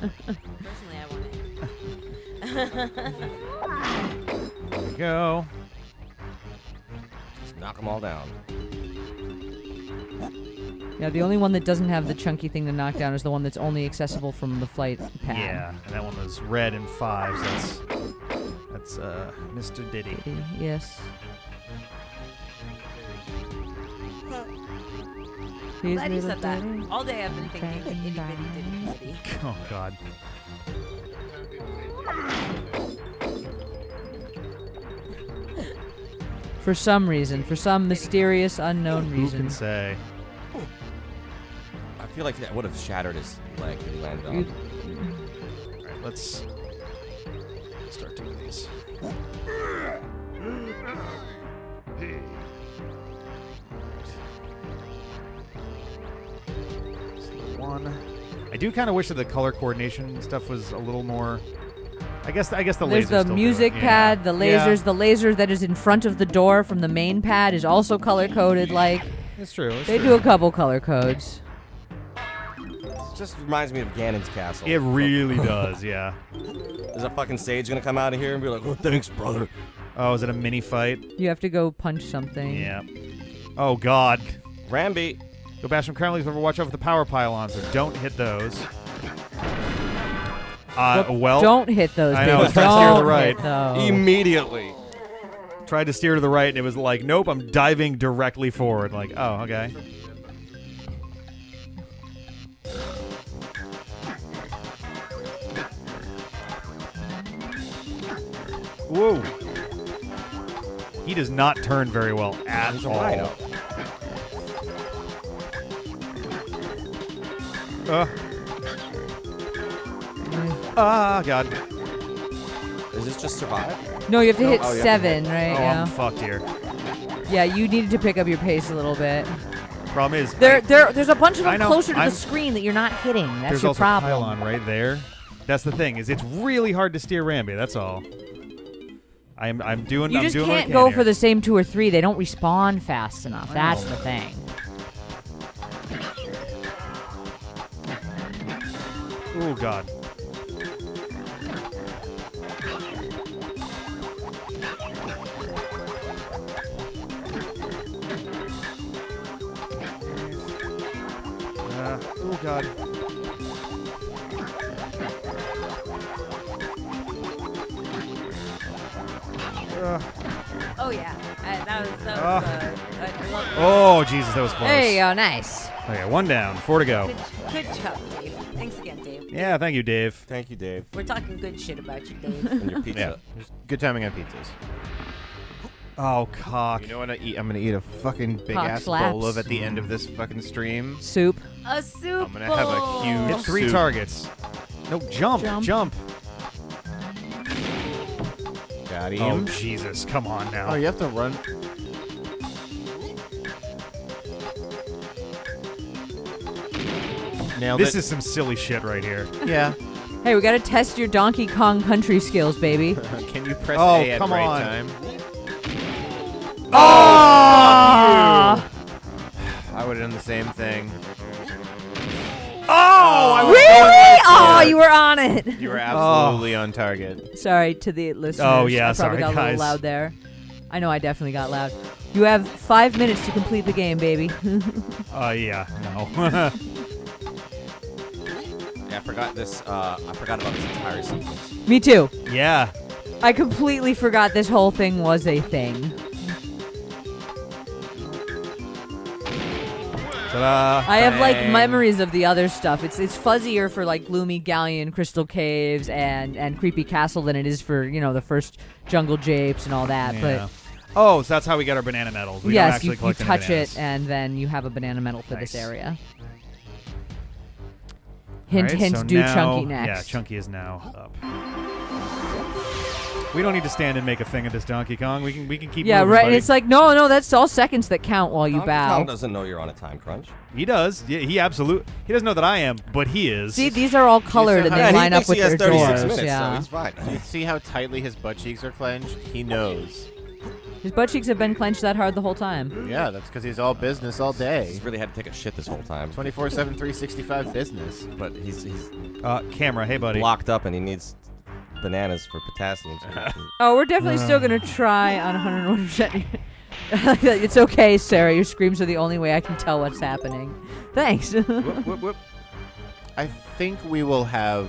Personally, I won it. There we go. Just knock them all down. Yeah, the only one that doesn't have the chunky thing to knock down is the one that's only accessible from the flight pad. Yeah, and that one was red and 5. So that's Mr. Diddy. Yes. He's Glad you little said that. Diddy. All day I've been thinking itty bitty diddy. Oh God. For some reason, for some mysterious unknown Who reason. can say? I feel like that would have shattered his leg that he landed on. All right, let's start doing these. One. I do kind of wish that the color coordination stuff was a little more. I guess the There's lasers the still do music it. pad, Yeah. the Yeah, lasers, the laser that is in front of the door from the main pad is also color coded. Like it's true. It's they true. do a couple color codes. It just reminds me of Ganon's castle. It really does. Yeah. Is a fucking sage gonna come out of here and be like, "Oh, thanks, brother"? Oh, is it a mini fight? You have to go punch something. Yeah. Oh God. Rambi. Go bash some crown leaves, but watch out for the power pylons, so don't hit those. Well, Don't hit those. I baby. know, it's trying to steer to the Don't right. hit those. Immediately. tried to steer to the right, and it was like, nope, I'm diving directly forward. Like, oh, okay. Whoa. He does not turn very well at all. Rhino. God. Is this just survive? No, you have to hit oh, you have to 7, hit. right? Oh, Yeah. I'm fucked here. Yeah, you needed to pick up your pace a little bit. Problem is, There's a bunch of I them know, closer to I'm- the screen that you're not hitting. That's there's your also problem. pylon right there. That's the thing, is it's really hard to steer Ramby, that's all. I'm doing You I'm just doing what I can't can go here. for the same 2 or 3. They don't respawn fast enough. That's the thing. Oh god. Oh god. Oh yeah, that was I love Oh Jesus, that was close. There you go. Nice. Okay, 1 down, 4 to go. Good job, Dave. Thanks again, Dave. Yeah, thank you, Dave. Thank you, Dave. We're talking good shit about you, Dave. And your pizza. Yeah. Good timing on pizzas. Oh cock. You know what I eat? I'm gonna eat a fucking big Cock ass slaps. bowl of at the end of this fucking stream. Soup. A soup I'm gonna have a bowl. huge Hit 3 soup. targets. No, jump. Got Oh him. Jesus, come on now. Oh, you have to run. Nailed This it. is some silly shit right here. Yeah. Hey, we gotta test your Donkey Kong country skills, baby. Can you press Oh, A at come right on. time? Oh! I would have done the same thing. Oh, Really? Oh, you were on it. You were absolutely on target. Sorry to the listeners. Oh, yeah, I probably sorry, got a guys. little loud there. I know I definitely got loud. You have 5 minutes to complete the game, baby. Yeah, no. Yeah, I forgot this. I forgot about this entire sequence. Me too. Yeah. I completely forgot this whole thing was a thing. Ta-da. I have like Bang. memories of the other stuff. It's fuzzier for like Gloomy Galleon, Crystal Caves, and Creepy Castle than it is for the first Jungle Japes and all that. Yeah. Oh, so that's how we get our banana medals. But We don't yes, actually you collect any touch bananas. it and then you have a banana medal for Nice. this area. Hint, Alright, hint. so Do now- Chunky next. Yeah, Chunky is now up. We don't need to stand and make a thing of this Donkey Kong. We can keep Yeah, moving, right. buddy. It's like no, that's all seconds that count while you Donkey bow. Kong doesn't know you're on a time crunch. He does. Yeah, he doesn't know that I am, but he is. See, these are all colored and how- they Yeah, line he up with thinks he their has 36 doors. minutes, Yeah, so he's fine. You see how tightly his butt cheeks are clenched? He knows. his butt cheeks have been clenched that hard the whole time. Yeah, that's because he's all business all day. He's really had to take a shit this whole time. 24/7, 365 business. But he's Camera, hey buddy. locked up and he needs bananas for potassium. Oh, we're definitely still gonna try on 101%. It's okay, Sarah. Your screams are the only way I can tell what's happening. Thanks. Whoop, whoop, whoop. I think we will have.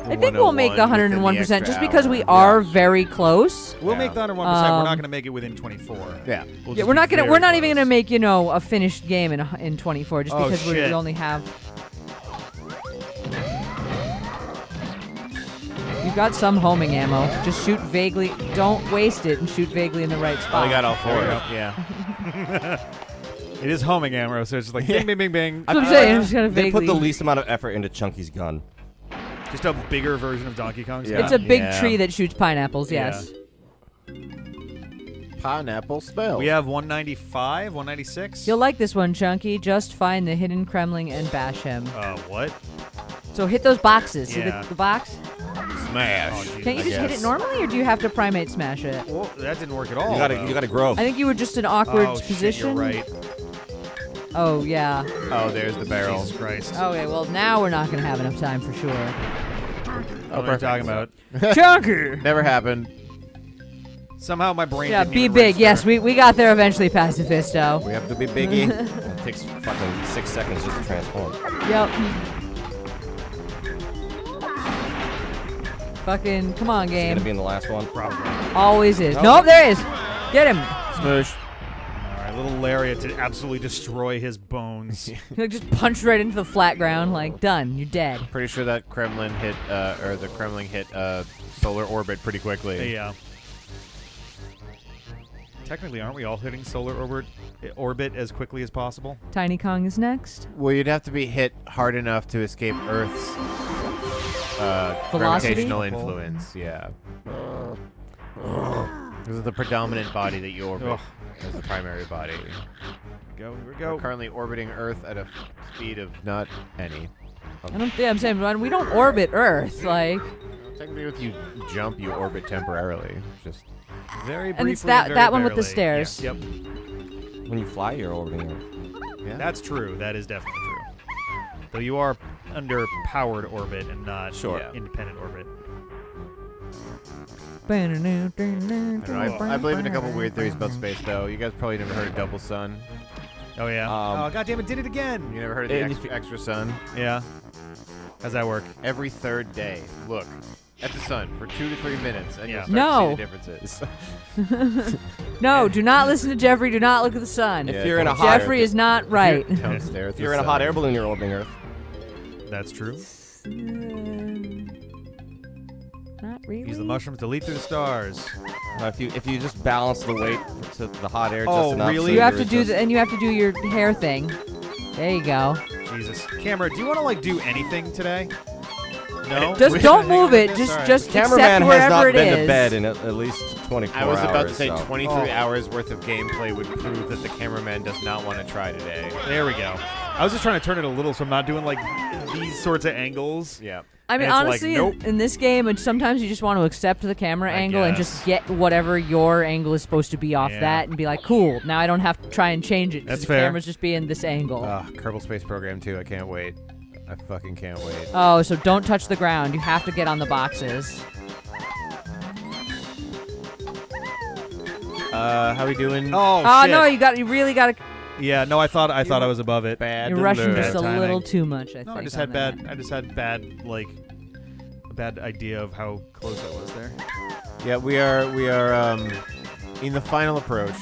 I think we'll make the 101% just because we are very close. We'll Yeah. make the 101%. We're not going to make it within 24. Yeah. We'll Yeah, just we're be not gonna. very We're not even close. gonna make a finished game in 24 just Oh, because we shit. only have. You've got some homing ammo. Just shoot vaguely. Don't waste it and shoot vaguely in the right Oh, spot. we got all four. There we go. Yeah. It is homing ammo, so it's just like bing, bing, bing, bing. That's what I'm saying. I'm just gonna They vaguely. put the least amount of effort into Chunky's gun. Just a bigger version of Donkey Kong's. Yeah. It's a big Yeah. tree that shoots pineapples. Yes. Pineapple spell. We have 195, 196. You'll like this one, Chunky. Just find the hidden Kremling and bash him. What? So hit those boxes. See Yeah. the box? Smash. Oh, geez. Can't you I just hit guess. it normally, or do you have to primate smash it? Well, that didn't work at all. You gotta grow. I think you were just in awkward oh, shit, position. you're right. Oh yeah. Oh, there's the barrel. Jesus Christ. Okay, well now we're not gonna have enough time for sure. What are you talking about? Chunky. Never happened. Somehow my brain. Yeah, didn't be even big. Yes, register. we got there eventually, Pacifisto. We have to be biggie. It takes fucking 6 seconds just to transform. Yep. Fucking come on, Is he game. gonna be in the last one? Probably. Always is. Nope. Nope, there is. Get him. Smoosh. All right, little lariat to absolutely destroy his bones. He'll just punch right into the flat ground, like, done, you're dead. Pretty sure that Kremlin hit, or the Kremlin hit solar orbit pretty quickly. Yeah. Technically, aren't we all hitting solar orbit as quickly as possible? Tiny Kong is next. Well, you'd have to be hit hard enough to escape Earth's Velocity? gravitational influence. Yeah. This is the predominant body that you orbit as the primary body. Here we We're go. currently orbiting Earth at a speed of not any. I'm saying, we don't orbit Earth, like. Technically, if you jump, you orbit temporarily. Just Very briefly. And it's that very one with the barely. stairs. Yep. When you fly, you're orbiting Earth. yeah. That's true. That is definitely true. Though you are under powered orbit and not independent orbit. I don't know, I believe in a couple weird theories about space, though. You guys probably never heard of double sun. Oh, yeah. Oh, goddamn it, did it again. You never heard of the extra sun? Yeah. How's that work? Every third day, look at the sun for 2 to 3 minutes, and you'll start No. to see the differences. No, do not listen to Jeffrey. Do not look at the sun. Yeah, If you're in a hot Jeffrey is not right. Don't stare at if the you're in a sun. hot air balloon, you're orbiting Earth. That's true. Not really. Use the mushrooms to leap through the stars. If you just balance the weight to the hot air Oh, just enough, really? so You have to you're do just- and you have to do your hair thing. There you go. Jesus. Camera, do you want to, like, do anything today? No? Just don't move it. All Just right. just Cameraman accept has wherever not it been is. to bed in at least 24 I was hours. about to say so. 23 hours worth of gameplay would prove that the cameraman does not want to try today. There we go. I was just trying to turn it a little so I'm not doing, like, these sorts of angles. Yeah. I mean, And it's like, honestly, nope. in this game, sometimes you just want to accept the camera I angle and guess. just get whatever your angle is supposed to be off Yeah. that and be like, cool, now I don't have to try and change it. 'Cause That's the fair. camera's just being this angle. Kerbal Space Program 2, I can't wait. I fucking can't wait. Oh, so don't touch the ground. You have to get on the boxes. How we doing? Oh, Oh shit. no, you really got to. Yeah, no, I thought I was above it. Bad You're rushing alert. just a Timing. little too much. I think. No, I just on had that. bad, like, a bad idea of how close I was there. Yeah, we are in the final approach.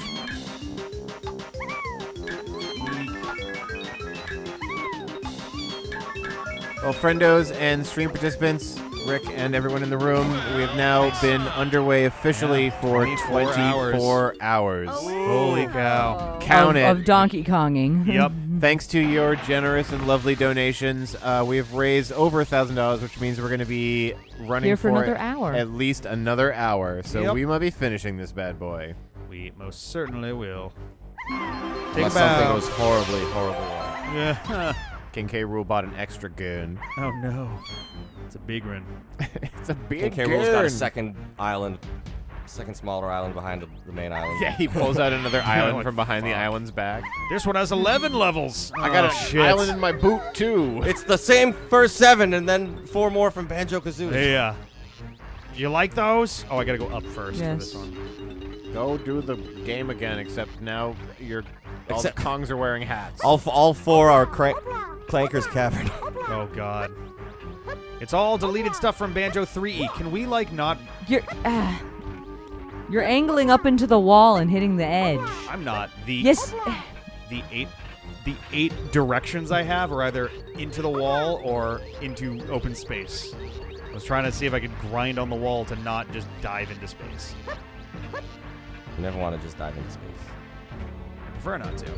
Well, friendos and stream participants, Rick and everyone in the room, we have now been underway officially for 24 hours. Holy cow. Count it. Of Donkey Konging. Yep. Thanks to your generous and lovely donations, we have raised over $1,000, which means we're going to be running Here for another hour. at least another hour. So Yep. we might be finishing this bad boy. We most certainly will. Take a Unless something bow. goes horribly, horribly wrong. Yeah. King K. Rool bought an extra goon. Oh, no. It's a big one. It's a big King K. Rool's got a second smaller island behind the main island. Yeah, he pulls out another island Like, from behind the fuck. island's back. This one has 11 levels. I got Oh, an shit. island in my boot, too. It's the same first 7 and then 4 more from Banjo-Kazooie. Yeah. You like those? Oh, I gotta go up first for Yes. this one. Go do the game again, except now all the Kongs are wearing hats. All 4 are Clanker's Cavern. Oh, God. It's all deleted stuff from Banjo 3E. Can we, like, not... You're angling up into the wall and hitting the edge. I'm not. Yes. The eight directions I have are either into the wall or into open space. I was trying to see if I could grind on the wall to not just dive into space. You never want to just dive into space. I prefer not to.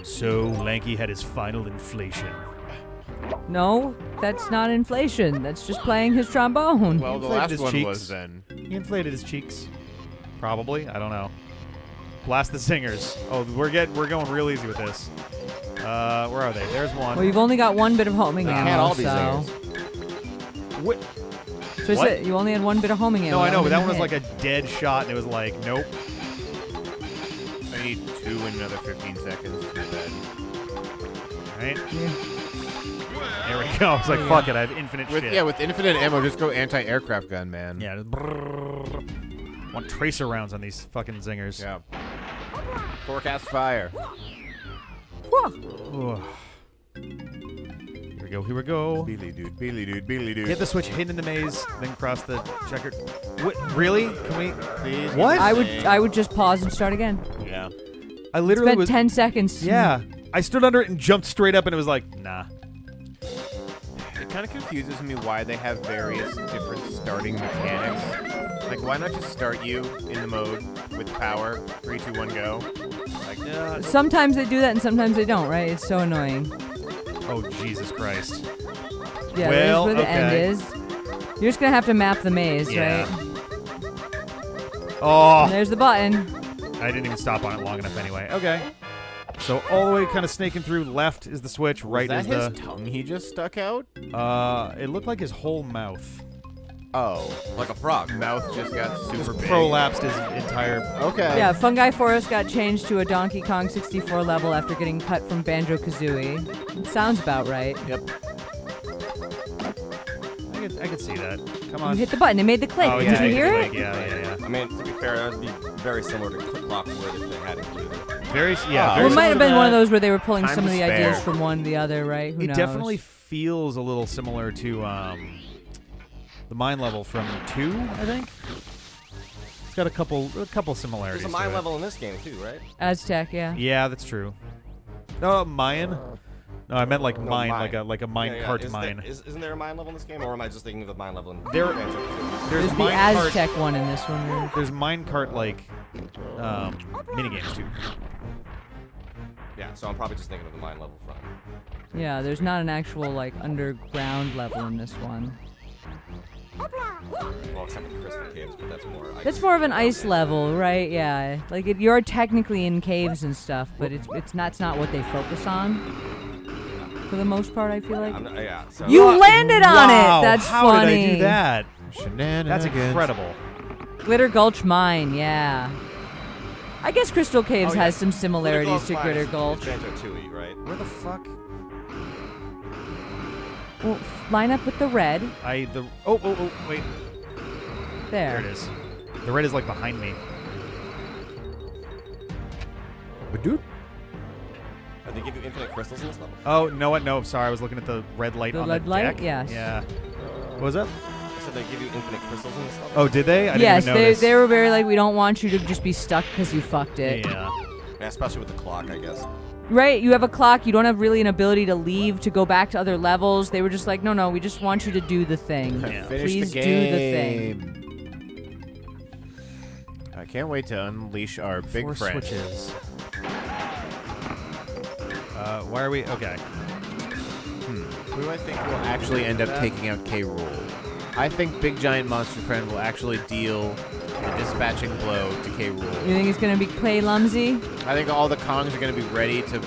So, Lanky had his final inflation. No, that's not inflation. That's just playing his trombone. Well, the inflated last his one cheeks. was then. He inflated his cheeks. Probably. I don't know. Blast the singers. Oh, we're going real easy with this. Where are they? There's one. Well, you've only got one bit of homing They ammo, can't all be so. zingers. What? So What? you only had one bit of homing ammo. No, I know, but that didn't one was hit. like a dead shot, and it was like, nope. I need 2 in another 15 seconds. Too bad. Right? Yeah. There we go. It's like, fuck it, I have infinite shit. Yeah, with infinite ammo, just go anti-aircraft gun, man. Yeah. Just brrrr. Want tracer rounds on these fucking zingers. Yeah. Forecast fire. Ugh. Here we we go. Here we go. Beely dude. Hit the switch, hit in the maze, then cross the checker. What? Really? Can we? Please. What? I would just pause and start again. Yeah. I literally Spent was. 10 seconds. Yeah. I stood under it and jumped straight up, and it was like, nah. It kind of confuses me why they have various different starting mechanics. Like, why not just start you in the mode with power? 3, 2, 1, go. Like, Sometimes they do that and sometimes they don't, right? It's so annoying. Oh, Jesus Christ. Yeah, Well, there's where the end okay. is. You're just going to have to map the maze, Yeah. right? Oh. And there's the button. I didn't even stop on it long enough anyway. Okay. So all the way kind of snaking through. Left is the switch. Right is is that his the... tongue he just stuck out? It looked like his whole mouth. Oh. Like a frog. Mouth just got super big. Prolapsed his entire... Okay. Yeah, Fungi Forest got changed to a Donkey Kong 64 level after getting cut from Banjo-Kazooie. Sounds about right. Yep. I could see that. Come You on. hit the button. It made the click. Oh, Did yeah, you hear like, it? Yeah. I mean, to be fair, that would be very similar to Clock Wood if they had included it. Very, Oh. yeah. Well, Very it might have similar been to one of that. those where they were pulling Time some of to the spare. ideas from one to the other, right? Who It knows? definitely feels a little similar to the mine level from 2, I think. It's got a couple similarities. There's a to mine it. level in this game too, right? Aztec, yeah. Yeah, that's true. No, Mayan. No, I meant like No, mine, mine. like a mine cart Is mine. Isn't there a mine level in this game, or am I just thinking of the mine level in There- Banjo-Kazooie? There's There's the mine cart. Aztec one in this one. There's mine cart like minigames too. Yeah, so I'm probably just thinking of the mine level front. Yeah, there's not an actual like underground level in this one. Well, except for the crystal caves, but that's more. That's more of an ice level, right? Yeah, like you're technically in caves and stuff, but it's not what they focus on. For the most part, I feel like. Yeah. So You landed on Wow, it. That's how funny. did I do that? Shenanigans. That's incredible. Glitter Gulch Mine, yeah. I guess Crystal Caves Oh, yeah. has some similarities to Glitter Gulch. Banjo-Tooie, right? Where the fuck? Well, line up with the red. Oh, wait. There. There it is. The red is like behind me. Badoop. Did they give you infinite crystals in this level? Oh, no, what? No, sorry. I was looking at the red light The on red the light? deck. Yes. Yeah. What was that? I said they give you infinite crystals in this level. Oh, did they? I Yes, didn't even notice. they were very like, we don't want you to just be stuck because you fucked it. Yeah. Yeah, especially with the clock, I guess. Right, you have a clock, you don't have really an ability to leave, to go back to other levels. They were just like, no, we just want you to do the thing. Yeah. Finish Please the do the thing. game. I can't wait to unleash our big 4 friend. switches. Why are we? Okay. Who do I think will actually end up taking out K. Rool? I think Big Giant Monster Friend will actually deal the dispatching blow to K. Rool. You think it's going to be Clay Lumsy? I think all the Kongs are going to be ready to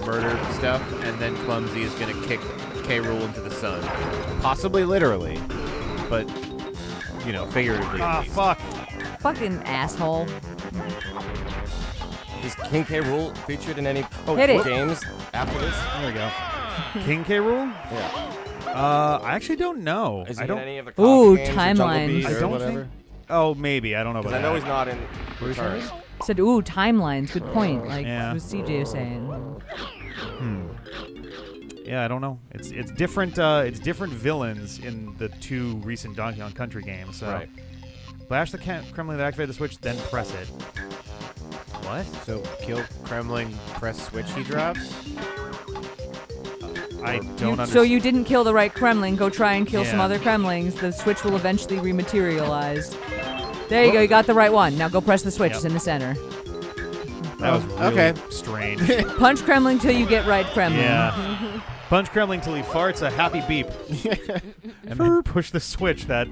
murder stuff, and then Clumsy is going to kick K. Rool into the sun. Possibly literally, but, you know, figuratively at Ah, least. fuck. Fucking asshole. Is King K. Rool featured in any Hit it. games after this? There we go. King K. Rool? Yeah. I actually don't know. Is I he don't. in any of the Ooh, Conk games or Jungle timelines. Beat I or don't whatever? think. Oh, maybe. I don't know about Because I that. know he's not in Returns. Said, ooh, timelines. Good point. Like Yeah. what CJ was saying. Yeah, I don't know. It's different. It's different villains in the 2 recent Donkey Kong Country games. So, Right. Bash the Kremlin to activate the switch, then press it. What? So, kill Kremling, press switch he drops? I don't understand. So you didn't kill the right Kremling. Go try and kill some Yeah. other Kremlings. The switch will eventually rematerialize. There you go. You got the right one. Now go press the switch. Yep. It's in the center. That was really okay. strange. Punch Kremling till you get right Kremling. Yeah. Punch Kremling till he farts a happy beep. And then push the switch that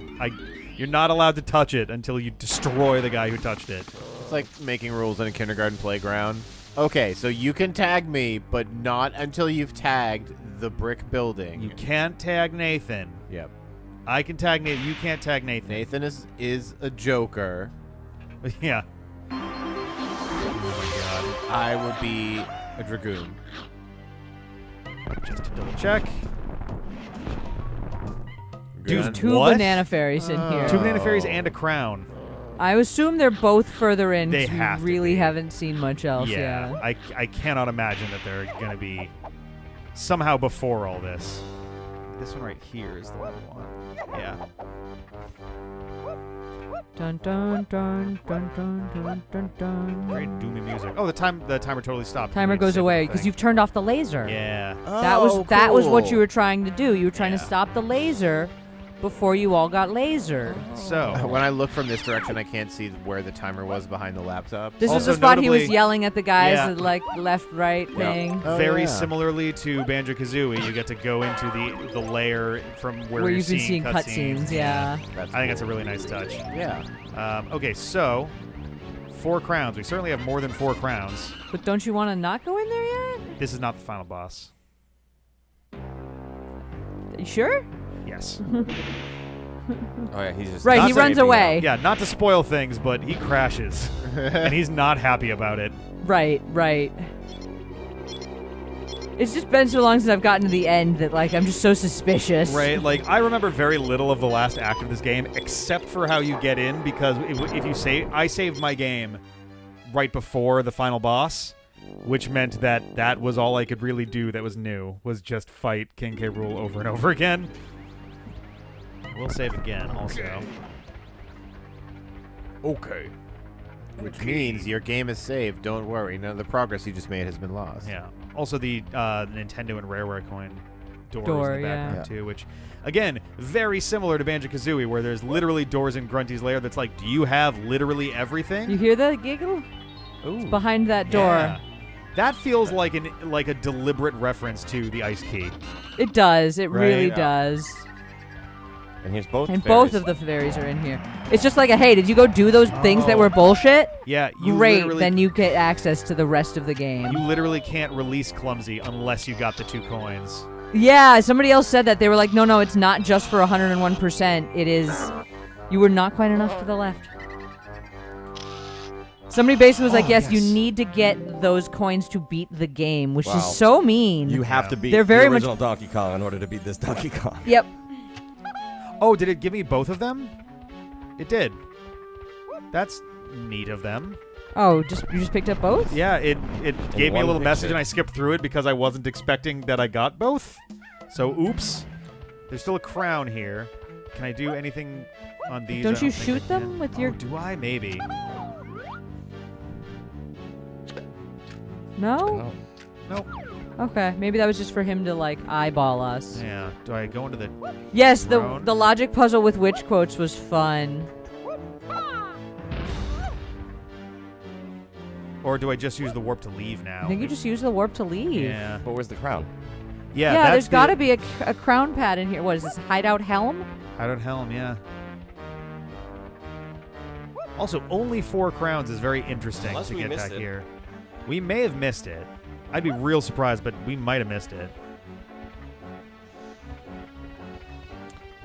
you're not allowed to touch it until you destroy the guy who touched it. It's like making rules in a kindergarten playground. Okay, so you can tag me, but not until you've tagged the brick building. You can't tag Nathan. Yep. I can tag Nathan. You can't tag Nathan. Nathan is a joker. Yeah. I would be a dragoon. Just to double check. Dude, Two what? banana fairies in here. 2 banana fairies and a crown. I assume they're both further in. They 'cause we have to really be. haven't seen much else. Yeah. Yeah. I cannot imagine that they're going to be somehow before all this. This one right here is the one we want. Yeah. Dun dun dun dun dun dun dun dun. Very doomy music. Oh, the timer totally stopped. Timer We need to goes save away the because thing. you've turned off the laser. Yeah. That was what you were trying to do. You were trying to Yeah. stop the laser before you all got lasered. So When I look from this direction, I can't see where the timer was behind the laptop. This was Also the spot he was notably- yelling at the guys, Yeah. like left, right thing. Oh, very yeah. similarly to Banjo-Kazooie, you get to go into the layer from where Where you're you've been seeing cutscenes. cutscenes, yeah. That's I think that's a really nice touch. Yeah. Okay, so 4 crowns. We certainly have more than 4 crowns. But don't you want to not go in there yet? This is not the final boss. You sure? Yes. Oh yeah, he's just Right, Not he to- runs away. Yeah, not to spoil things, but he crashes. And he's not happy about it. Right. It's just been so long since I've gotten to the end that like I'm just so suspicious. Right, like I remember very little of the last act of this game, except for how you get in. Because if you say, I saved my game right before the final boss, which meant that was all I could really do that was new, was just fight King K. Rool over and over again. We'll save again, also. Okay. Which means your game is saved. Don't worry. None of the progress you just made has been lost. Yeah. Also, the Nintendo and Rareware coin doors Door, in the background yeah. too, which again very similar to Banjo-Kazooie, where there's literally doors in Grunty's lair. That's like, do you have literally everything? You hear the giggle? Ooh. It's behind that door. Yeah. That feels like a deliberate reference to the Ice Key. It does. It really Right. does. And here's both. And fairies. both of the fairies are in here. It's just like a hey, did you go do those things that Oh. were bullshit? Yeah, you Great, literally, then you get access to the rest of the game. you literally can't release Clumsy unless you got the 2 coins. Yeah, somebody else said that. They were like, no, it's not just for 101%. It is, you were not quite enough to the left. Somebody basically was like, yes, you need to get those coins to beat the game, which Wow. is so mean. You have to beat They're very the much- original Donkey Kong in order to beat this Donkey Kong. Yep. Oh, did it give me both of them? It did. That's neat of them. Oh, you just picked up both? Yeah, it gave me a one little message picture. and I skipped through it because I wasn't expecting that I got both. So, oops. There's still a crown here. Can I do anything on these? Don't I you think I shoot them can. with Oh, your- do I? Maybe. No? Nope. Okay, maybe that was just for him to like eyeball us. Yeah. Do I go into the... Yes, the Throne? the logic puzzle with witch quotes was fun. Or do I just use the warp to leave now? I think you just use the warp to leave. Yeah. But where's the crown? Yeah, Yeah, that's there's got to the- be a crown pad in here. What is this? Hideout Helm? Hideout Helm, yeah. Also, only 4 crowns is very interesting Unless to we get missed back it. here. We may have missed it. I'd be real surprised, but we might have missed it.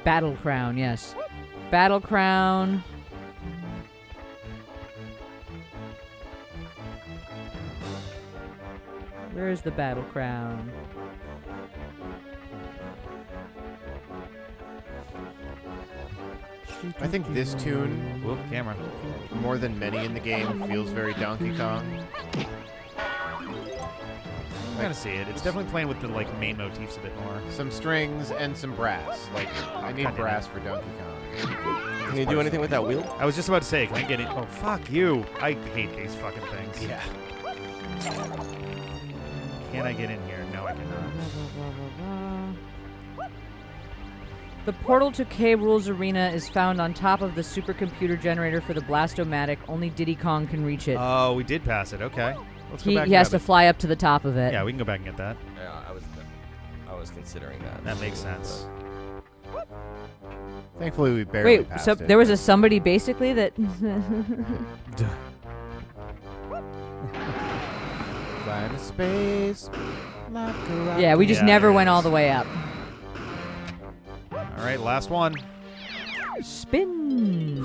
Battle crown, yes. Battle crown. Where is the battle crown? I think this tune, Whoop, camera. more than many in the game, feels very Donkey Kong. I'm gonna see it. It's definitely playing with the main motifs a bit more. Some strings and some brass. Like, I need God damn brass for Donkey Kong. Can you do anything with that wheel? I was just about to say, can I get it? Oh, fuck you. I hate these fucking things. Yeah. Can I get in here? No, I cannot. The portal to K. Rool's arena is found on top of the supercomputer generator for the Blastomatic. Only Diddy Kong can reach it. Oh, we did pass it. Okay. Let's go He back has and to grab fly up to the top of it. it. Yeah, we can go back and get that. Yeah, I was considering that. That makes sense. Thankfully, we barely Wait, passed so it. there was a somebody basically that. Fly into space. Like a rocket. Yeah, we just Yeah, never there went it all is. the way up. All right, last one. Spin.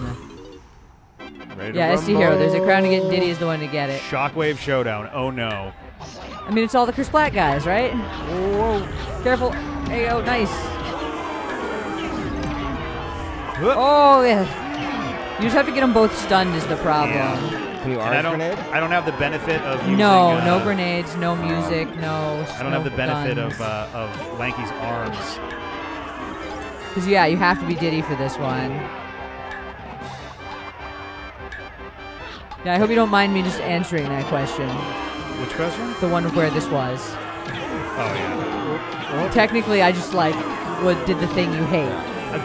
Ready to Yeah, SD Hero. There's a crown to get, and rumble. Diddy is the one to get it. Shockwave Showdown. Oh no. I mean, it's all the Chris Black guys, right? Whoa. Careful. There you go. Nice. Whoop. Oh, yeah. You just have to get them both stunned is the problem. Yeah. Can you And orange grenade? I don't have the benefit of using, No, no grenades, no music, no. I don't have the benefit of Lanky's arms. Because, yeah, you have to be Diddy for this one. Yeah, I hope you don't mind me just answering that question. Which question? The one of where this was. Oh, yeah. Technically, I just, like, did the thing you hate.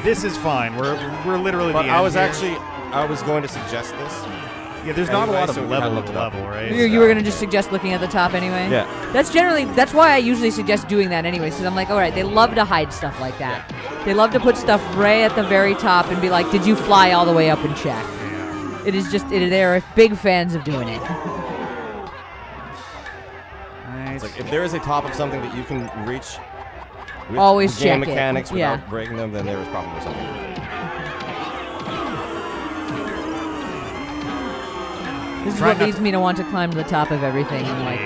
This is fine. We're literally But the end I was here. I was going to suggest this. Yeah, there's not a Anyway, lot of so we level kinda of looked it up. level, right? You were going to just suggest looking at the top anyway? Yeah. That's why I usually suggest doing that anyway, because I'm like, all right, they love to hide stuff like that. They love to put stuff right at the very top and be like, did you fly all the way up and check? It is just, they're big fans of doing it. Nice. It's like if there is a top of something that you can reach with Always the game check it. mechanics without Yeah. breaking them, then there was probably something. This is Try what not leads me to want to climb to the top of everything in like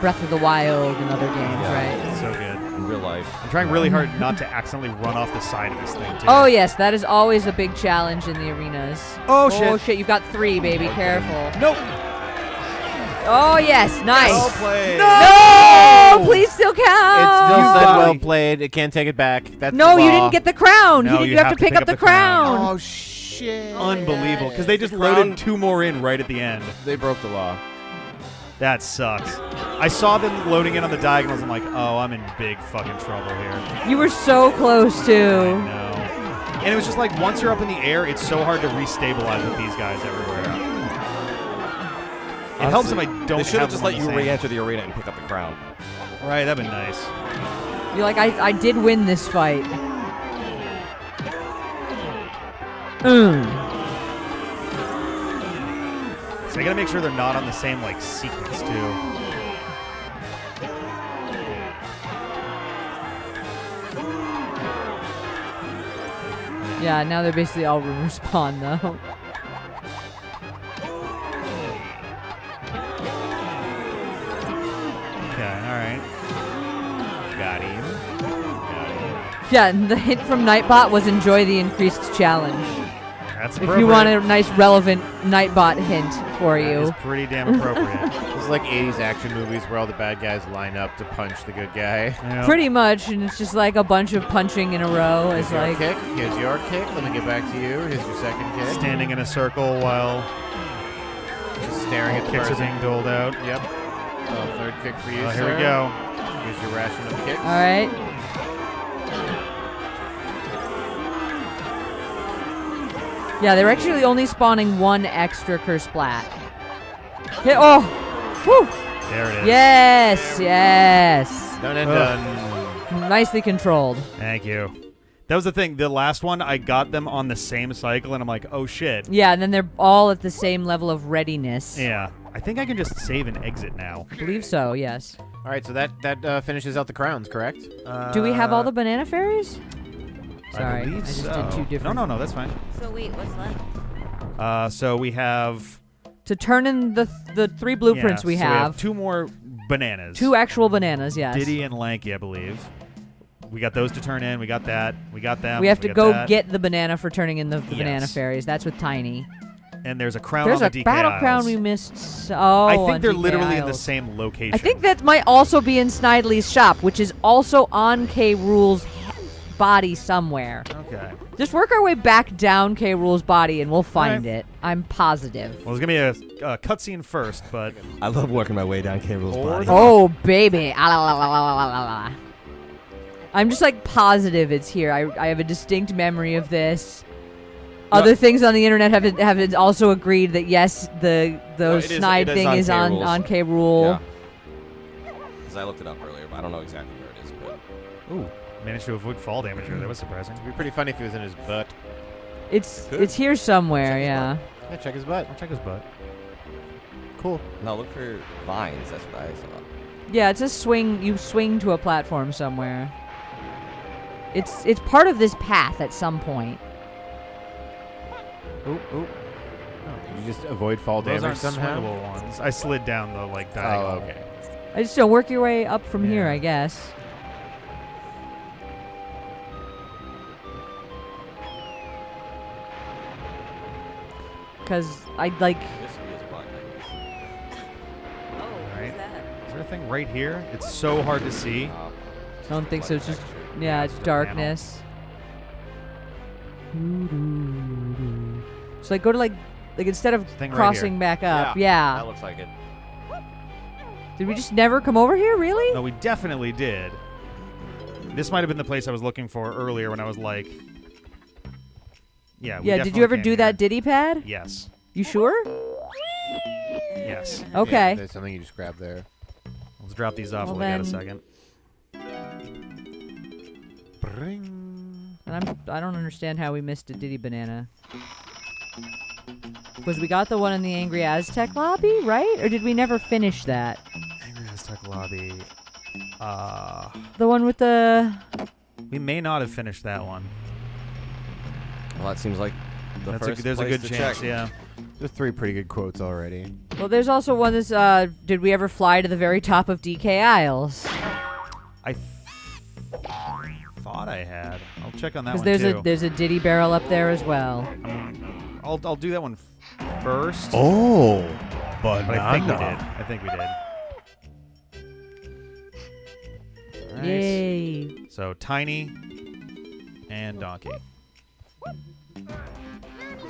Breath of the Wild and other games, right? So good. In real life. I'm trying really hard not to accidentally run off the side of this thing, too. Oh yes, that is always a big challenge in the arenas. Oh, Oh shit. shit, you've got 3, baby. Careful. Nope. Oh yes, nice. Well played. No, please still count. It still You said got well me. played. It can't take it back. That's No, the you law. didn't get the crown. No, you have to pick up the crown. Oh, shit. Unbelievable. Because they just loaded 2 more in right at the end. They broke the law. That sucks. I saw them loading in on the diagonals. I'm like, oh, I'm in big fucking trouble here. You were so close I to. know. And it was just like, once you're up in the air, it's so hard to restabilize with these guys everywhere. It helps if I don't They should have have just them let on you the same. re-enter the arena and pick up the crown. Right, that'd been nice. You're like, I did win this fight. So I gotta make sure they're not on the same, like, sequence, too. Yeah, now they're basically all room respawn though. Okay, alright. Got him. Yeah, and the hint from Nightbot was enjoy the increased challenge. That's If appropriate. you want a nice relevant Nightbot hint for That you. is pretty damn appropriate. This is like 80s action movies where all the bad guys line up to punch the good guy. Yeah. Pretty much, and it's just like a bunch of punching in a row. It's Here's your like, kick. Here's your kick. Let me get back to you. Here's your second kick. Standing in a circle while Just staring at the kicks are person. being doled out. Yep. Third kick for you, Oh, sir. here we go. Here's your ration of kicks. all right. Yeah, they're actually only spawning 1 extra curse splat. Hit, oh, whew. There it is. Yes, yes. Done and done. Nicely controlled. Thank you. That was the thing. The last one, I got them on the same cycle, and I'm like, oh, shit. Yeah, and then they're all at the same level of readiness. Yeah. I think I can just save and exit now. I believe so, yes. All right, so that finishes out the crowns, correct? Do we have all the banana fairies? I Sorry, believe just so. did 2 different. No, that's fine. So wait, what's left? So we have... To turn in the 3 blueprints yeah, we so have. 2 more bananas. 2 actual bananas, yes. Diddy and Lanky, I believe. We got those to turn in. We got that. We got them. We have to got go that. get the banana for turning in the banana Yes. fairies. That's with Tiny. And there's a crown There's on a the DK battle Isles. crown we missed. Oh, I on think they're DK literally in the Isles. same location. I think that might also be in Snidely's shop, which is also on K. Rool's body somewhere. Okay. Just work our way back down K. Rool's body and we'll find Alright. it. I'm positive. Well, there's going to be a cutscene first, but... I love working my way down K-Rool's Or body. the- Oh, baby. Ah, la, la, la, la, la, la, la. I'm just like positive it's here. I have a distinct memory of this. Other things on the internet have also agreed that yes, the it is snide thing on is on K-Rool's. on K. Rool. Yeah. Because I looked it up earlier, but I don't know exactly where it is. But Ooh, managed to avoid fall damage here. That was surprising. It'd be pretty funny if he was in his butt. It's here somewhere. Yeah. Yeah, check his butt. I'll check his butt. Cool. no, look for vines. That's what I saw. Yeah, it's a swing. You swing to a platform somewhere. It's part of this path at some point. Ooh. Did you just avoid fall Those damage aren't somehow? swimmable ones. I slid down the, like, diagonal. Oh, okay. I just don't work your way up from here, Yeah. I guess. Because I like. This would be his butt, I guess. Oh, Alright. what's that? Is there a thing right here? It's so hard to see. I don't think so. It's just Texture. yeah, it's just a panel. darkness. So like go to like instead of Thing right crossing here. back up. That Yeah. looks like it. Did we just never come over here? Really? No, we definitely did. This might have been the place I was looking for earlier when I was like, yeah. We Yeah. Did you ever definitely do came that here. Diddy pad? Yes. You sure? Yes. Okay. Yeah, there's something you just grab there. Let's drop these off Well, while we got a then- second. Bring. And I don't understand how we missed a Diddy banana. Was we got the one in the Angry Aztec lobby, right? Or did we never finish that? Angry Aztec lobby. The one with the... We may not have finished that one. Well, that seems like the first There's a place good to chance, check. yeah. There's 3 pretty good quotes already. Well, there's also one that's, did we ever fly to the very top of DK Isles? I thought I had. I'll check on that Because one too. there's a Diddy barrel up there as well. I'll do that one first. Oh, But I think we did. I think we did. Nice. Yay. So Tiny and Donkey.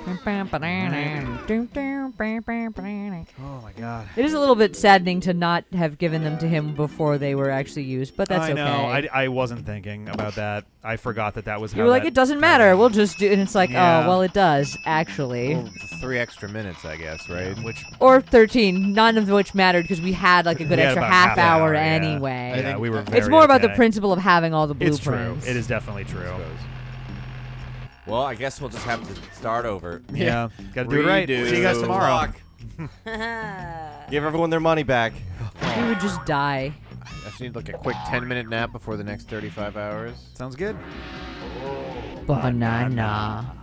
Oh my god. It is a little bit saddening to not have given them to him before they were actually used, but that's I know. okay. I wasn't thinking about that. I forgot that was how You were like, that it doesn't matter. We'll just do, and it's like, Yeah. oh, well, it does actually. Well, 3 extra minutes, I guess, right? Which Or 13, none of which mattered because we had like a good We had extra about half half an hour yeah. anyway. Yeah, we were. It's very more about the okay. principle of having all the It's blueprints. true. It is definitely true. Well, I guess we'll just have to start over. Yeah. Gotta do it right. Redo. See you guys tomorrow. Give everyone their money back. We would just die. I just need like a quick 10-minute nap before the next 35 hours. Sounds good. Banana.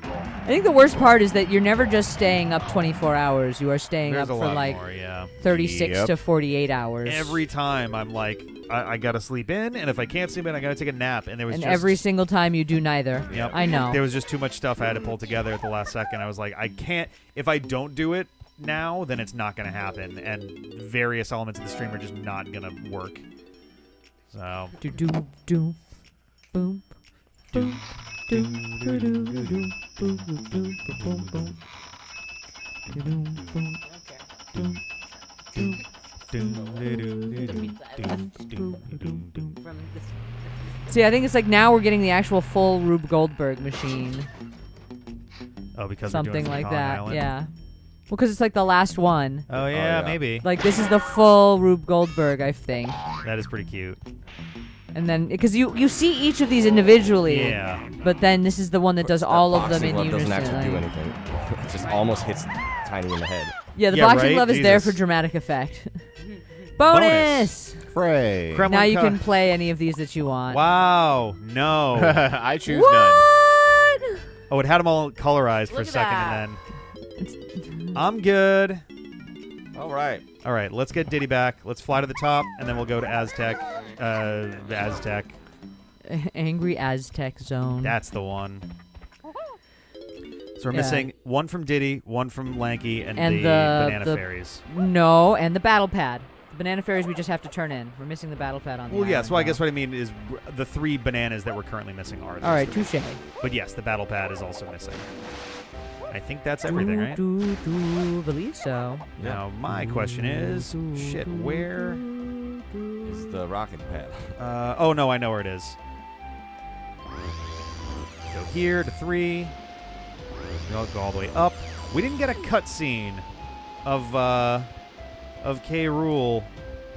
I think the worst part is that you're never just staying up 24 hours. You are staying There's up a for lot like more, yeah. 36 Yep. to 48 hours. Every time I'm like, I gotta sleep in, and if I can't sleep in, I gotta take a nap. And there was and just every single time you do neither. Yep. I know. There was just too much stuff I had to pull together at the last second. I was like, I can't. If I don't do it now, then it's not gonna happen, and various elements of the stream are just not gonna work. So. Do do do boom boom do do do do do boom boom boom boom boom boom boom boom See, I think it's like now we're getting the actual full Rube Goldberg machine. Oh, because we're Something doing like Kong that. Island? Yeah. Well, because it's like the last one. Oh yeah, yeah. maybe. Like this is the full Rube Goldberg, I think. That is pretty cute. And then because you see each of these individually. Yeah. But then this is the one that does That all of them boxing in glove unison. doesn't actually do like- anything. It just almost hits Tiny in the head. Yeah, the Yeah, boxing right? glove is there for Jesus. dramatic effect. Bonus! Frey. Kremlin Now you cut. can play any of these that you want. Wow. No. I choose What? none. Oh, it had them all colorized for a Look at second, that. and then I'm good. All right. All right, let's get Diddy back. Let's fly to the top, and then we'll go to Aztec. Aztec. Angry Aztec Zone. That's the one. So we're Yeah. missing one from Diddy, one from Lanky, and And the the- Banana the- Fairies. No, and the battle pad. The banana fairies we just have to turn in. We're missing the battle pad on the Well, yeah, island so I now. guess what I mean is the 3 bananas that we're currently missing are those All right, 3. touche. But yes, the battle pad is also missing. I think that's everything, right? Do believe so. Now, my question is, shit, where? Is the rocket pad. Oh, no, I know where it is. Go here to 3. We'll go all the way up. We didn't get a cutscene of K. Rool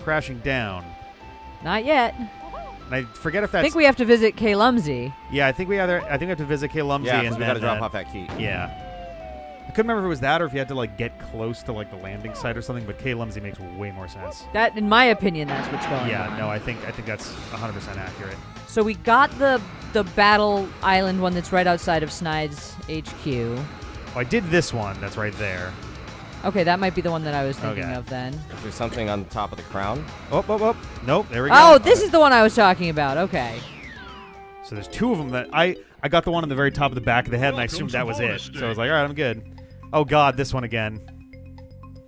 crashing down. Not yet. And I forget if I that's... think we have to visit K. Lumsey. Yeah, I think we have to visit K. Lumsey Yeah, and so we then gotta drop off that key. Yeah. I couldn't remember if it was that or if you had to like get close to like the landing site or something, but K. Lumsey makes way more sense. That, in my opinion, that's what's going Yeah, on. no, I think that's 100% accurate. So we got the battle island one that's right outside of Snide's HQ. Oh, I did this one. That's right there. Okay, that might be the one that I was thinking Okay. of then. Is there something on the top of the crown? Oh. Nope, there we go. Oh, this is the one I was talking about. Okay. So there's 2 of them that I got the one on the very top of the back of the head, and I assumed that was it. So I was like, all right, I'm good. Oh, God, this one again.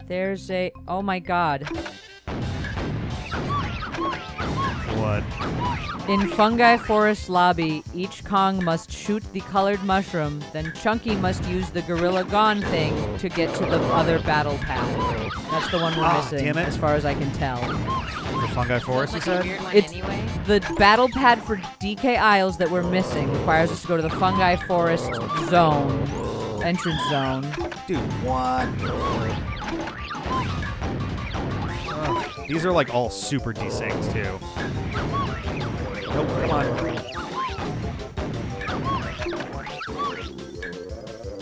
There's a... Oh, my God. What? In Fungi Forest Lobby, each Kong must shoot the colored mushroom, then Chunky must use the Gorilla Gone thing to get to the other battle pad. That's the one we're missing, damn it. as far as I can tell. The Fungi Forest, you Like a said? weird one It's anyway. the battle pad for DK Isles that we're missing requires us to go to the Fungi Forest zone, entrance zone. Dude, what? These are like all super desynced too. Nope, come on.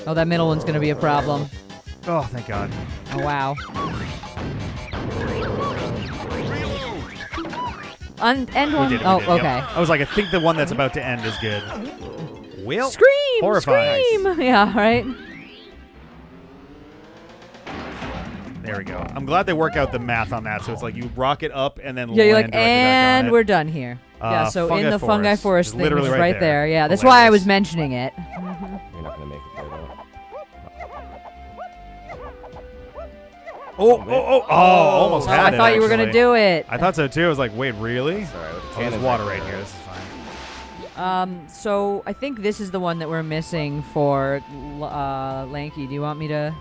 Oh, that middle one's gonna be a problem. Oh, thank God. Oh wow. End one. We did it, Oh, we did it, yep. okay. I was like, I think the one that's about to end is good. Well, Scream! horrifying. Scream! Yeah, right. There we go. I'm glad they work out the math on that. So it's like you rock it up and then Yeah, you're like, land directly back on and it. we're done here. Yeah, so in the Fungi Forest It's thing, literally which is right right there. there. Yeah, that's why I was Hilarious. mentioning it. You're not gonna make it there though. Almost Oh, had I it. thought you were gonna actually. do it. I thought so too. I was like, wait, really? Sorry, with the Oh, there's cannons water back right there. here. This is fine. So I think this is the one that we're missing for Lanky. Do you want me to?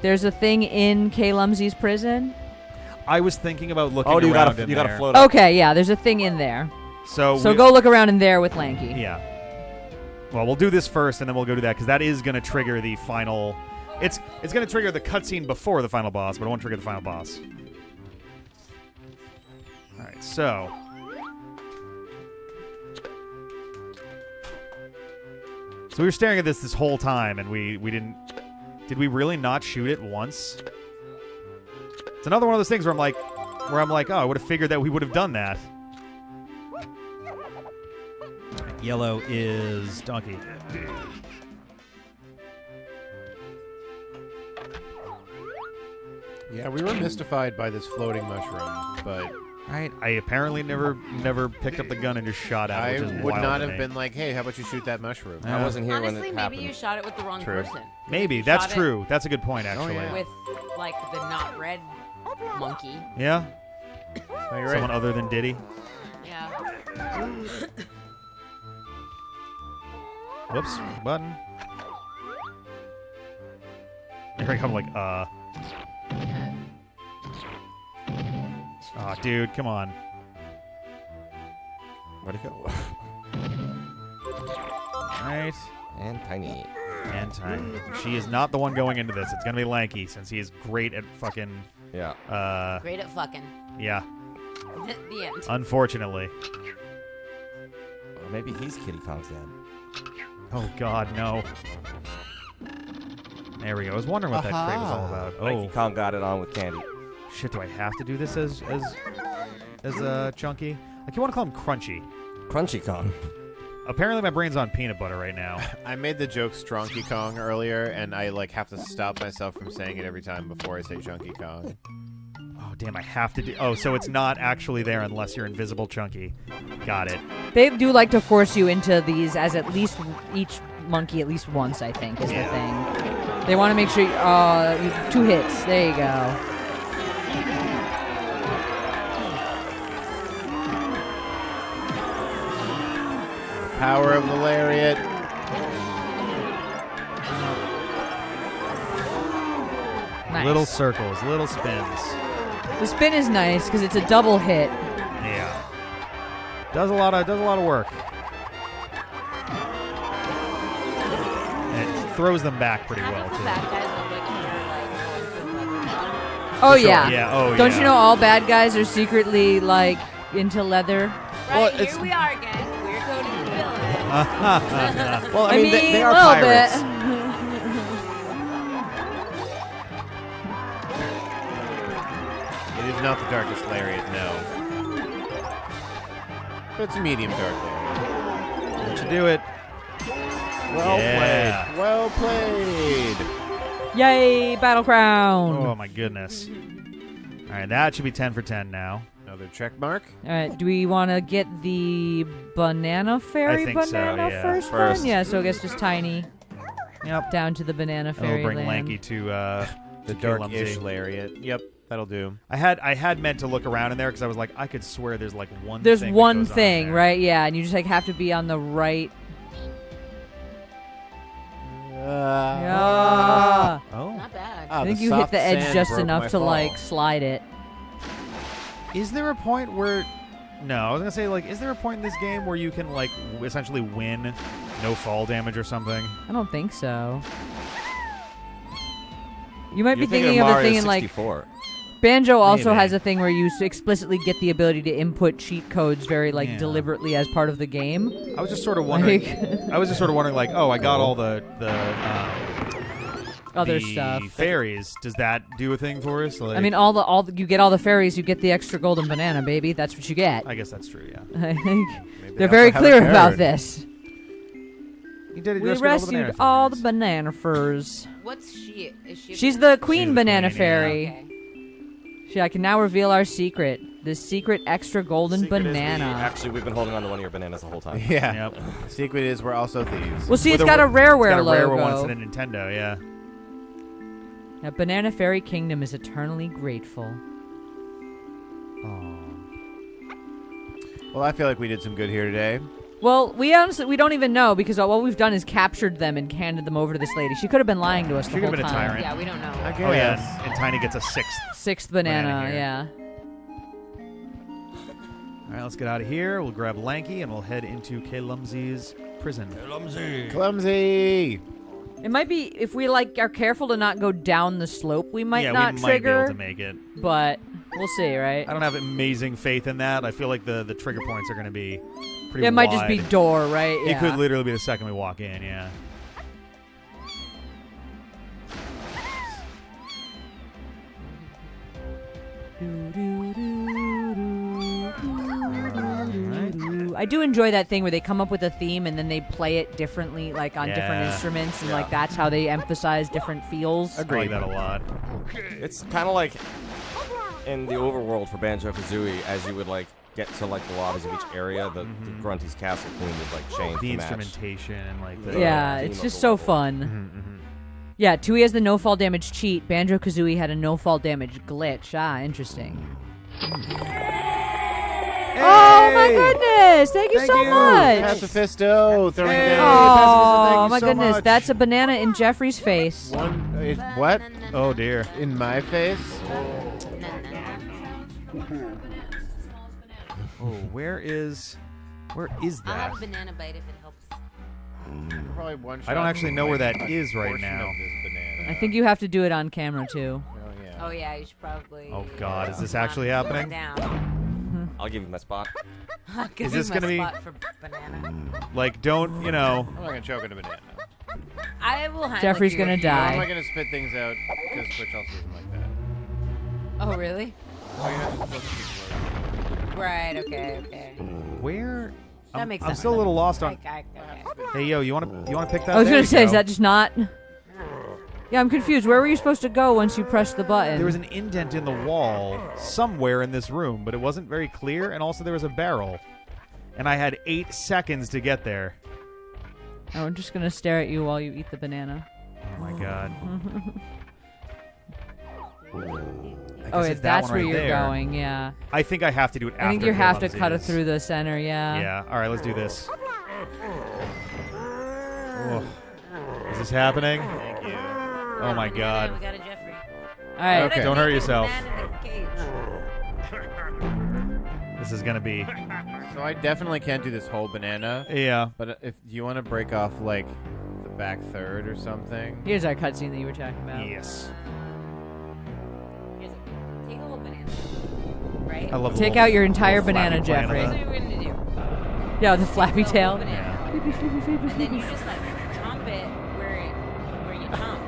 There's a thing in K. Lumsey's prison. I was thinking about looking Oh, you around gotta in you gotta there. float up. Okay, yeah, there's a thing in there. So So we- go look around in there with Lanky. Yeah. Well, we'll do this first, and then we'll go do that because that is going to trigger the final. It's going to trigger the cutscene before the final boss, but it won't trigger the final boss. All right, so. So we were staring at this whole time, and we didn't. Did we really not shoot it once? It's another one of those things where I'm like, oh, I would have figured that we would have done that. Yellow is donkey. Yeah, we were mystified by this floating mushroom, but Right. I apparently never picked up the gun and just shot at it. I which is would wild not to have me. been like, hey, how about you shoot that mushroom? I wasn't here Honestly, when it maybe happened. you shot it with the wrong True. person. Maybe You that's shot it true. That's a good point, actually. yeah. With like the not red monkey. Yeah? No, you're Someone right. other than Diddy. Yeah. Whoops. Button. Here I come. Like, Oh, dude, come on. Where'd it go? All right. And tiny. And time. She is not the one going into this. It's gonna be Lanky since he is great at fucking. Yeah. Great at fucking. Yeah. The end. Unfortunately. Or maybe he's Kitty Kong's dad. Oh God, no. There we go. I was wondering what that crate was all about. Oh Kitty Kong got it on with candy. shit! Do I have to do this as Chunky? Like you want to call him Crunchy? Crunchy Kong. Apparently, my brain's on peanut butter right now. I made the joke Stronky Kong earlier, and I like have to stop myself from saying it every time before I say Chunky Kong. Oh damn! I have to do. Oh, so it's not actually there unless you're invisible, Chunky. Got it. They do like to force you into these as at least each monkey at least once, I think, is the thing. They want to make sure you 2 hits. There you go. Power of the lariat. Nice. Little circles, little spins. The spin is nice because it's a double hit. Yeah. Does a lot of work. And it throws them back pretty well Half of the too. bad guys look like they're like going for Oh For sure. yeah. Yeah. Oh Don't yeah. you know all bad guys are secretly like into leather? Right, it's- here we are, gang. We're coding the villain. Well, I mean, they are a little pirates. bit. It is not the darkest lariat, no. But it's a medium dark lariat. Let you do it. Well Yeah. played. Well played. Yay, battle crown. Oh my goodness. All right, that should be 10 for 10 now. Another check mark. All right, do we want to get the banana fairy I think so, banana yeah. first? First. Then? Yeah, so I guess just tiny Yep. down to the banana And fairy we'll bring land. Lanky to The to dark-ish Lumsy. lariat. Yep. That'll do. I had meant to look around in there because I was like, I could swear there's like one. There's thing that one goes on thing, there. right? Yeah, and you just like have to be on the right. Yeah. Oh. Not bad. I think you hit the edge just enough to like slide it. Is there a point where? No, I was gonna say like, is there a point in this game where you can like essentially win no fall damage or something? I don't think so. You might be You're thinking of a Mario thing in like 64. Banjo also Maybe. has a thing where you explicitly get the ability to input cheat codes very like Yeah. deliberately as part of the game. I was just sort of wondering. Like- I was just sort of wondering like, oh, I got all the Other the stuff. fairies. Does that do a thing for us? Like, I mean, you get all the fairies, you get the extra golden banana, baby. That's what you get. I guess that's true. Yeah. I think Maybe they're they very also have a clear about bird. this. You did it. We you rescued all the banana furs. What's she? Is she? She's the queen She's the banana queen, yeah. fairy. Okay. I can now reveal our secret. The secret extra golden Secret is banana. actually, we've been holding on to one of your bananas the whole time. Yeah. Yep. Secret is we're also thieves. Well, see, With it's got a Rareware It's got a logo. Rareware one instead of Nintendo. Yeah. Now, Banana Fairy Kingdom is eternally grateful. Well, I feel like we did some good here today. Well, we don't even know because all we've done is captured them and handed them over to this lady. She could have been lying to us She the could whole have been a time. tyrant. Yeah, we don't know. I Oh yeah, guess. and Tiny gets a sixth. Sixth banana, Banana here. yeah. All right, let's get out of here. We'll grab Lanky and we'll head into Clumsy's prison. Clumsy. It might be if we like are careful to not go down the slope, we might yeah, not we trigger. might be able to make it. But we'll see, right? I don't have amazing faith in that. I feel like the trigger points are going to be pretty It might just be wide. door, right? It Yeah. could literally be the second we walk in, yeah. I do enjoy that thing where they come up with a theme and then they play it differently, like on different Yeah. instruments, and like that's how they emphasize different feels. I like that a lot. It's kind of like in the overworld for Banjo-Kazooie, as you would like get to like the lobbies of each area, the Grunty's Castle Queen would like change The the match. instrumentation and like the Yeah, theme it's of just the so level. fun. Yeah, Tui has the no fall damage cheat. Banjo-Kazooie had a no fall damage glitch. Ah, interesting. Oh my goodness! Thank you Thank so you. much. Pacifisto throwing Hey. down. Oh Thank you my so goodness! much. That's a banana in Jeffrey's face. What? Oh dear. In my face? Oh, where is I'll have that? a banana bite if it helps. Probably one I don't shot actually know where that a is right portion now. of this banana. I think you have to do it on camera too. Oh, yeah. Oh yeah, you should probably. Oh, God, is this calm actually down. happening? Down. I'll give you my spot. I'll give Is you this my gonna be- spot for banana? Like, don't you know? I'm not gonna choke on a banana. I will. Handle Jeffrey's you gonna if you- die. How am I gonna spit things out? Because Twitch also doesn't like that. Oh really? Oh, you're not just supposed to speak words. Right. Okay. Okay. Where? That I'm, makes I'm sense. still a little lost on. Okay. Hey yo, you wanna pick that? I was There gonna you say, is go. that just not? Yeah, I'm confused. Where were you supposed to go once you pressed the button? There was an indent in the wall somewhere in this room, but it wasn't very clear, and also there was a barrel. And I had 8 seconds to get there. Oh, I'm just gonna stare at you while you eat the banana. Oh my god. Oh, it's if that that's one where right you're there. going, yeah. I think I have to do it after I think you have to cut it Clumsy's. through the center, yeah. Yeah. All right, let's do this. Oh. Is this happening? Thank you. Oh my god. We got a Jeffrey. All right. Okay. Don't hurt yourself. Banana in a cage. This is gonna be. So I definitely can't do this whole banana. Yeah. But if you want to break off like the back third or something. Here's our cutscene that you were talking about. Yes. Here's it. Take a whole banana. Right. I love. the Take little- out your entire little flappy banana, Jeffrey. That's banana. what we're gonna do. Yeah, the flappy tail. Banana. Yeah. And then you just like chomp it where you chomp.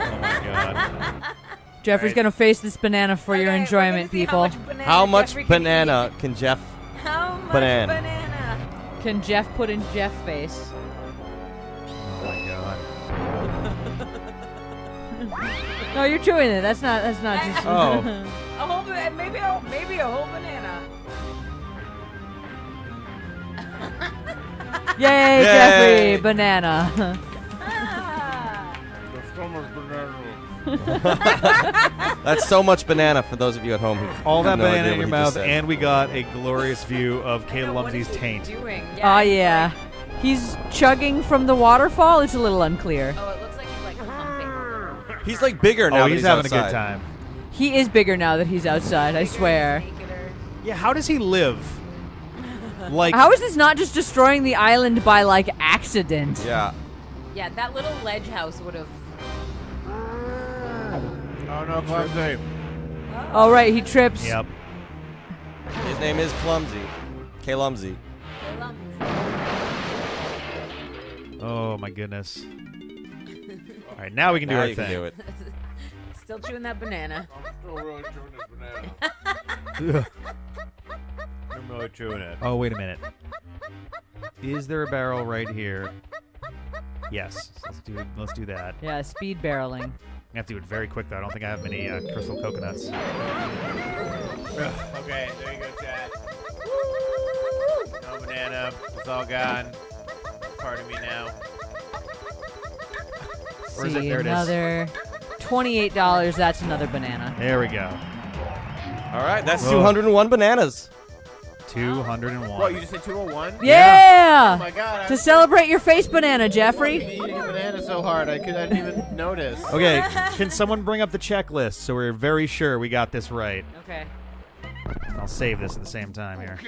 Oh my god. Jeffrey's Right. gonna face this banana for your Okay, we're enjoyment, gonna see people. How much Jeffrey can banana can Jeff? eat. How much banana? banana? Can Jeff put in Jeff face? Oh my god. No, you're chewing it. That's not just. Oh. A whole maybe a whole banana. Yay, Yay. Jeffrey, banana. Ah. That's so much banana for those of you at home who All that have no banana idea in your what he just mouth, said. and we got a glorious view of Caleb What is Lumsey's he taint. doing? Oh, yeah. He's chugging from the waterfall. It's a little unclear. Oh, it looks like he's like pumping. He's like bigger now. Oh, that he's having a outside. good time. He is bigger now that he's outside, I swear. Yeah, how does he live? Like, How is this not just destroying the island by, like, accident? Yeah. Yeah, that little ledge house would have. Oh no, Clumsy. Oh, right, he trips. Yep. His name is Clumsy. K-Lumsy. Oh my goodness. All right, now we can do Now our you thing. can do it. Still chewing that banana. I'm still really chewing this banana. I'm really chewing it. Oh, wait a minute. Is there a barrel right here? Yes. Let's do that. Yeah, speed barreling. I have to do it very quick though. I don't think I have many crystal coconuts. Okay, there you go, Chad. No banana. It's all gone. Part of me now. Where is it? See, There it is. another $28. That's another banana. There we go. All right, that's Oh. 201 bananas. 201. What, you just said 201? Yeah! Oh my god. To celebrate your face banana, Jeffrey. eating a banana so hard I didn't even notice. Okay, can someone bring up the checklist so we're very sure we got this right? Okay. I'll save this at the same time here.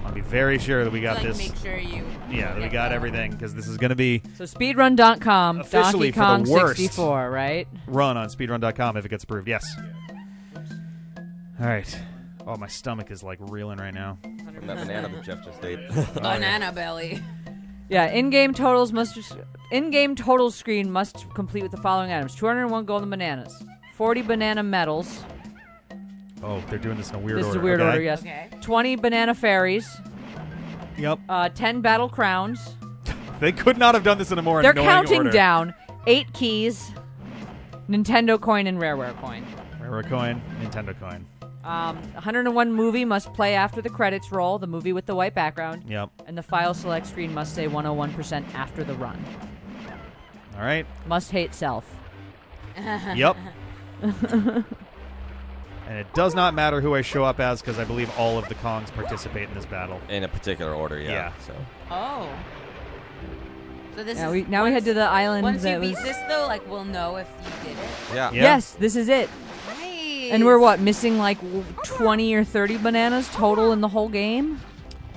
I'll be very sure that we got like, this. Make sure you. Yeah, that we got everything because this is going to be So speedrun.com, Officially Donkey Kong for the worst. 64, right? run on speedrun.com if it gets approved. Yes. All right. Oh, my stomach is like reeling right now. From that banana that Jeff just ate. Banana belly. Yeah, in-game totals screen must complete with the following items: 201 golden bananas, 40 banana medals. Oh, they're doing this in a weird This order. is a weird okay? order, yes. Okay. 20 banana fairies, Yep. 10 battle crowns. They could not have done this in a more They're annoying counting order. down. 8 keys, Nintendo coin, and Rareware coin. Rare coin, Nintendo coin. 101 movie must play after the credits roll, the movie with the white background. Yep. And the file select screen must say 101% after the run. All right. Must hate self. Yep. And it does not matter who I show up as because I believe all of the Kongs participate in this battle. In a particular order, yeah. Yeah. So. Oh. So this Yeah, is we head to the island Once that you beat was. this, though, like we'll know if you did it. Yeah. Yeah. Yes, this is it. Nice. And we're what, missing like 20 or 30 bananas total in the whole game?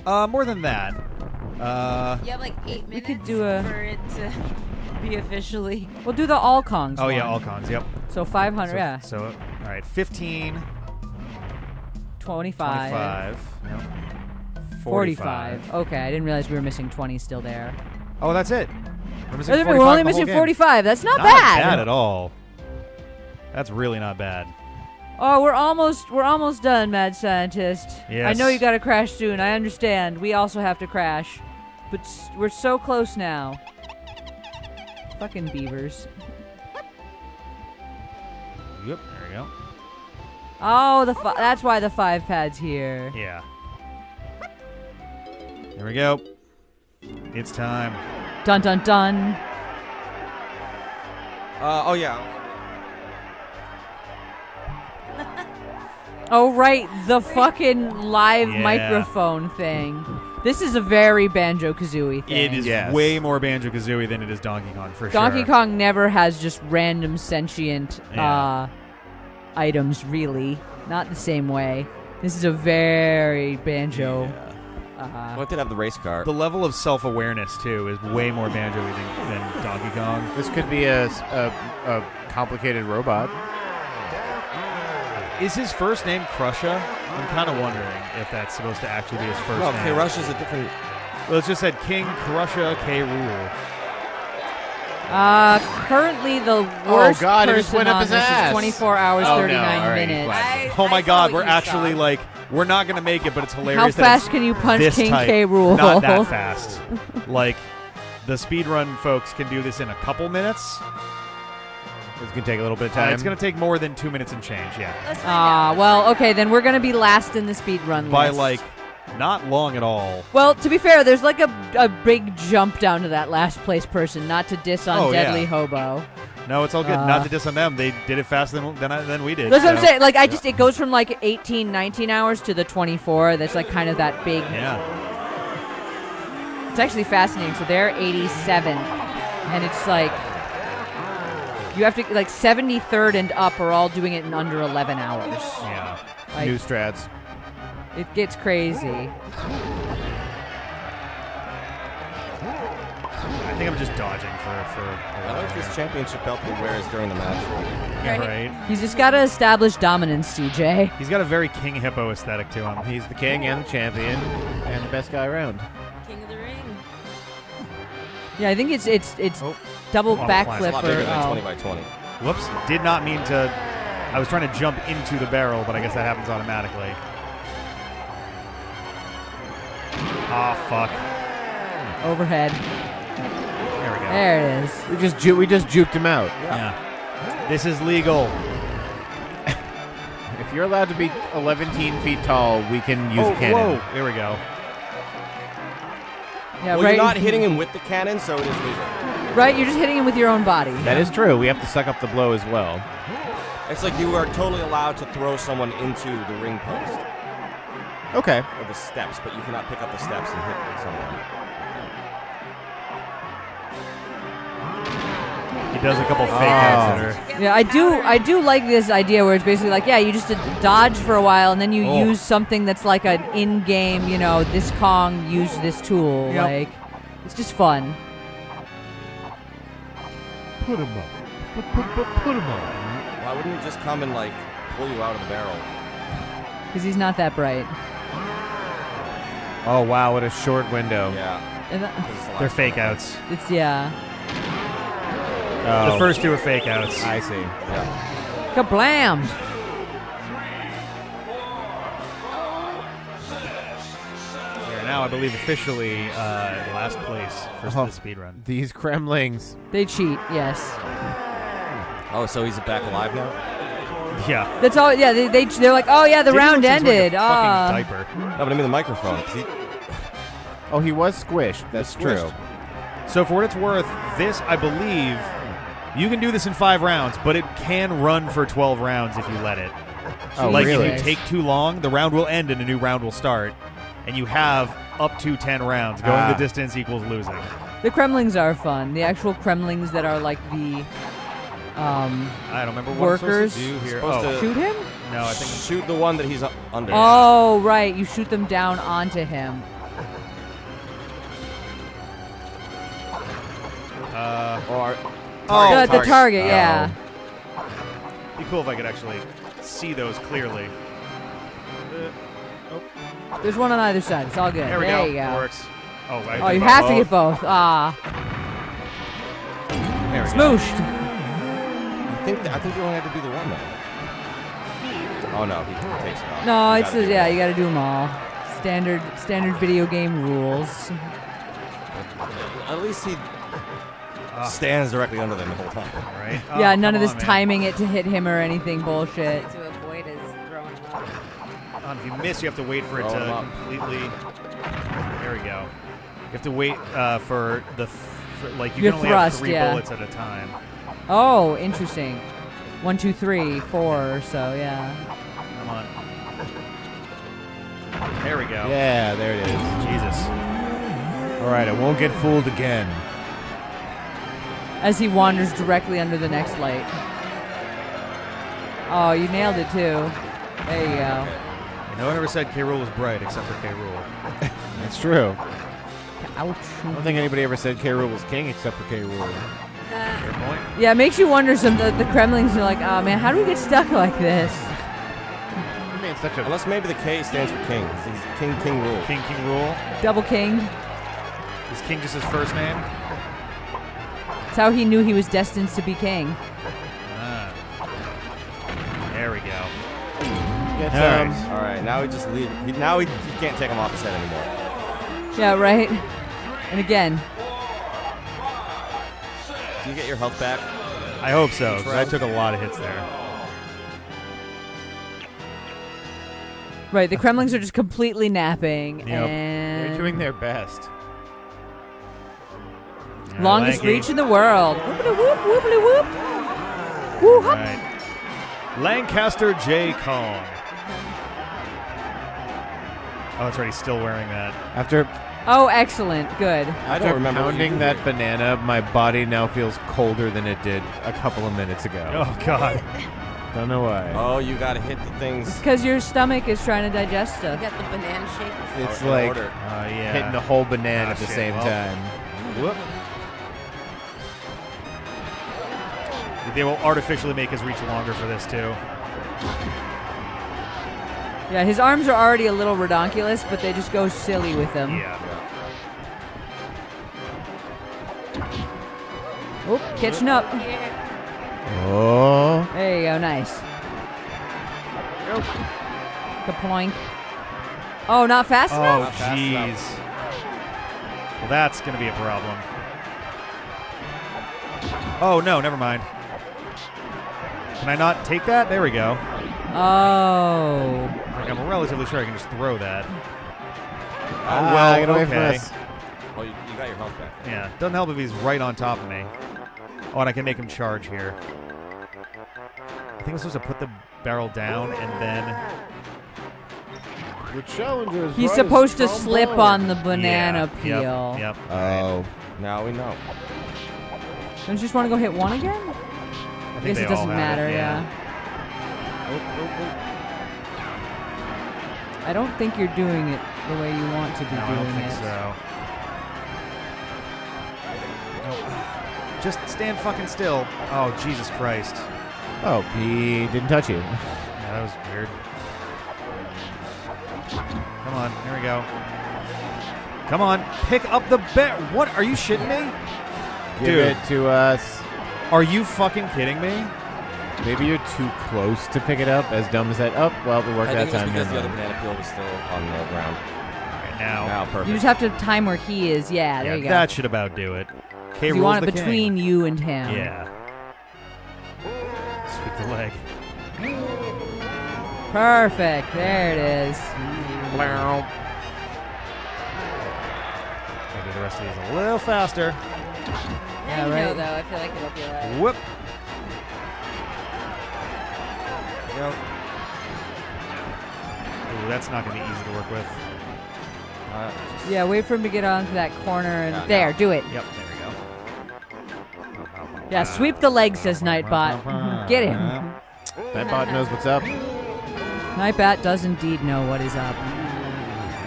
More than that. You have like 8 minutes could do a- for it to be officially. We'll do the all Kongs. Oh, yeah, one. all Kongs. Yep. So 500, So, yeah. So, all right, 15, 25. 25, yep. 45. Okay, I didn't realize we were missing 20 still there. Oh, that's it. We're missing We're 45 only the whole missing game. 45. That's not Not bad. bad at all. That's really not bad. Oh, we're almost done, Mad Scientist. Yes. I know you gotta crash soon. I understand. We also have to crash. But we're so close now. Fucking beavers. Yep, there we go. Oh, that's why the 5 pad's here. Yeah. Here we go. It's time. Dun dun dun. Oh, yeah. Oh, right, the fucking live Yeah. microphone thing. This is a very Banjo-Kazooie thing. It is Yes. way more Banjo-Kazooie than it is Donkey Kong, for Donkey sure. Kong never has just random sentient Yeah. items, really. Not the same way. This is a very Banjo. Well, it did have the race car. The level of self-awareness, too, is way more Banjo-y than Donkey Kong. This could be a complicated robot. Is his first name Krusha? I'm kind of wondering if that's supposed to actually be his first No, name. K. Rush is a different. Well, it just said King Krusha K. Rool. Currently the worst God, it just person went up on his this ass. is 24 hours, Oh, no, 39 all right, minutes. fine. Oh my I saw God, what we're you actually saw. like, we're not going to make it, but it's hilarious How that fast it's can you punch this King tight. K. Rool? Not that fast. Like, the speedrun folks can do this in a couple minutes. It's gonna take a little bit of time. It's going to take more than 2 minutes and change, yeah. Let's find out. Well, okay, then we're going to be last in the speedrun By, list. like, not long at all. Well, to be fair, there's like a big jump down to that last place person, not to diss on Oh, yeah. Deadly Hobo. No, it's all good. Not to diss on them. They did it faster than we did. That's what I'm so- saying. Like, it goes from like 18, 19 hours to the 24. That's like kind of that big. Yeah. It's actually fascinating. So they're 87, and it's like you have to like 73rd and up are all doing it in under 11 hours. Yeah. Like, New strats. it gets crazy. I think I'm just dodging for I like this championship belt he wears during the match. Yeah, right. He's just got to establish dominance, CJ. He's got a very King Hippo aesthetic to him. He's the king and the champion and the best guy around. King of the ring. Yeah, I think it's double Oh, backflip. It's a lot bigger than 20 by 20. Whoops. Did not mean to. I was trying to jump into the barrel, but I guess that happens automatically. Ah, fuck. Overhead. There we go. There it is. We just juked him out. Yeah. This is legal. If you're allowed to be 11 feet tall, we can use a cannon. Whoa. Here we go. Yeah, Well, right. you're not hitting him with the cannon, so it is legal. Right, you're just hitting him with your own body. That is true. We have to suck up the blow as well. It's like you are totally allowed to throw someone into the ring post Okay. or the steps, but you cannot pick up the steps and hit someone. He does a couple fake outs that are. Yeah, I do like this idea where it's basically like, yeah, you just dodge for a while and then you use something that's like an in-game, this Kong used this tool. Yep. Like, it's just fun. Put him up. Put him up. Why wouldn't he just come and like pull you out of the barrel? Because he's not that bright. Oh, wow. What a short window. Yeah. And They're fake outs. it's, yeah. Oh, The first two are fake outs. I see. Yeah. Kablam! We are now, I believe, officially last place for the speedrun. These Kremlings. They cheat, yes. Oh, so he's back alive now? Yeah. That's all, yeah, they're like, oh yeah, the Dillo round looks like a ended. fucking diaper. No, but I mean the microphone. 'Cause he, Oh, he was squished. That's Squished. true. So for what it's worth, this, I believe, you can do this in 5 rounds, but it can run for 12 rounds if you let it. Oh, Like, really? if you take too long, the round will end and a new round will start. And you have up to 10 rounds. Going the distance equals losing. The Kremlings are fun. The actual Kremlings that are like the I don't remember what workers. I'm supposed to do here. Supposed Oh, to- shoot him? no, I think... shoot the one that he's under. Oh, right. You shoot them down onto him. Or The target, yeah. Be cool if I could actually see those clearly. There's one on either side. It's all good. There we go. you go. It works. Oh, I Oh, you think have to both. get both. Ah. There we go. Smooshed. I think you only had to do the one though. Oh no, he takes it off. No, You it's gotta do yeah, it. you got to do them all. Standard video game rules. At least he stands directly under them the whole time. All right. Yeah, Oh, none of come this on, man. timing it to hit him or anything bullshit. To avoid his throwing him up. If you miss, you have to wait for it Throw 'em to up. completely. There we go. You have to wait for the like you Your can only thrust, have 3 yeah. bullets at a time. Oh, interesting. 1, 2, 3, 4 or so, yeah. Come on. There we go. Yeah, there it is. Jesus. All right, I won't get fooled again. As he wanders directly under the next light. Oh, you nailed it too. There you go. No one ever said K. Rool was bright except for K. Rool. That's true. Ouch. I don't think anybody ever said K. Rool was king except for K. Rool. Fair point. Yeah, it makes you wonder. The Kremlings are like, oh man, how do we get stuck like this? I mean, it's such a... Unless maybe the K stands for king. He's King Rule. King Rool. Double king. Is King just his first name? That's how he knew he was destined to be king. Ah. There we go. Get All some. right. All right, now he just leave. Now he can't take him off his head anymore. Yeah, right? And again. Do you get your health back? I hope so, because I took a lot of hits there. Right, the Kremlings are just completely napping. Yep. And They're doing their best. longest Lanky. reach in the world. Whoopity whoop, whoopity whoop. Woo, hop. Right. Lancaster J. Kong. Oh, that's right. He's still wearing that. After Oh, excellent. Good. I don't remember what you pounding did. that banana, my body now feels colder than it did a couple of minutes ago. Oh, God. Don't know why. Oh, you gotta hit the things. Because your stomach is trying to digest You stuff. got the banana shake. It's in like order. Yeah. hitting the whole banana Oh, at the shit. same Well. time. Whoop. They will artificially make his reach longer for this, too. Yeah, his arms are already a little redonkulous, but they just go silly with them. Yeah. Oop, catching up. Oh. There you go, nice. Kaploink. Oh, not fast Oh, enough? jeez. Well, that's going to be a problem. Oh, no, never mind. Can I not take that? There we go. Oh. Like, I'm relatively sure I can just throw that. Ah, well, get away from okay. us. Well, you got your health back. Yeah, doesn't help if he's right on top of me. Oh, and I can make him charge here. I think I'm supposed to put the barrel down and then... The challenger is He's supposed to slip on the banana Yeah, peel. Yep. Oh. Now we know. Don't you just want to go hit one again? I I think guess they it all doesn't have matter, it, yeah. Oh. I don't think you're doing it the way you want to be No, I doing don't think it. so. No. Just stand fucking still. Oh, Jesus Christ. Oh, he didn't touch you. Yeah, that was weird. Come on, here we go. Come on, pick up the bear. What? Are you shitting me? Give Dude. it to us. Are you fucking kidding me? Maybe you're too close to pick it up. As dumb as that. Oh, well, it worked I that think it's time. because Never the other mind. banana peel was still on the ground. All right, now. Now, perfect. You just have to time where he is. Yeah, there you go. That should about do it. K. You Rool's want it the between king. you and him. Yeah. Sweep the leg. Perfect. There it is. I'll do the rest of these a little faster. Yeah, You know, right. though, I feel like it'll be alright. Whoop. Go. Ooh, that's not going to be easy to work with. Yeah, wait for him to get onto that corner and Yeah, there, now. do it. Yep, there we go. Yeah, sweep the leg, says Nightbot. Get him. That bot knows what's up. Nightbot does indeed know what is up.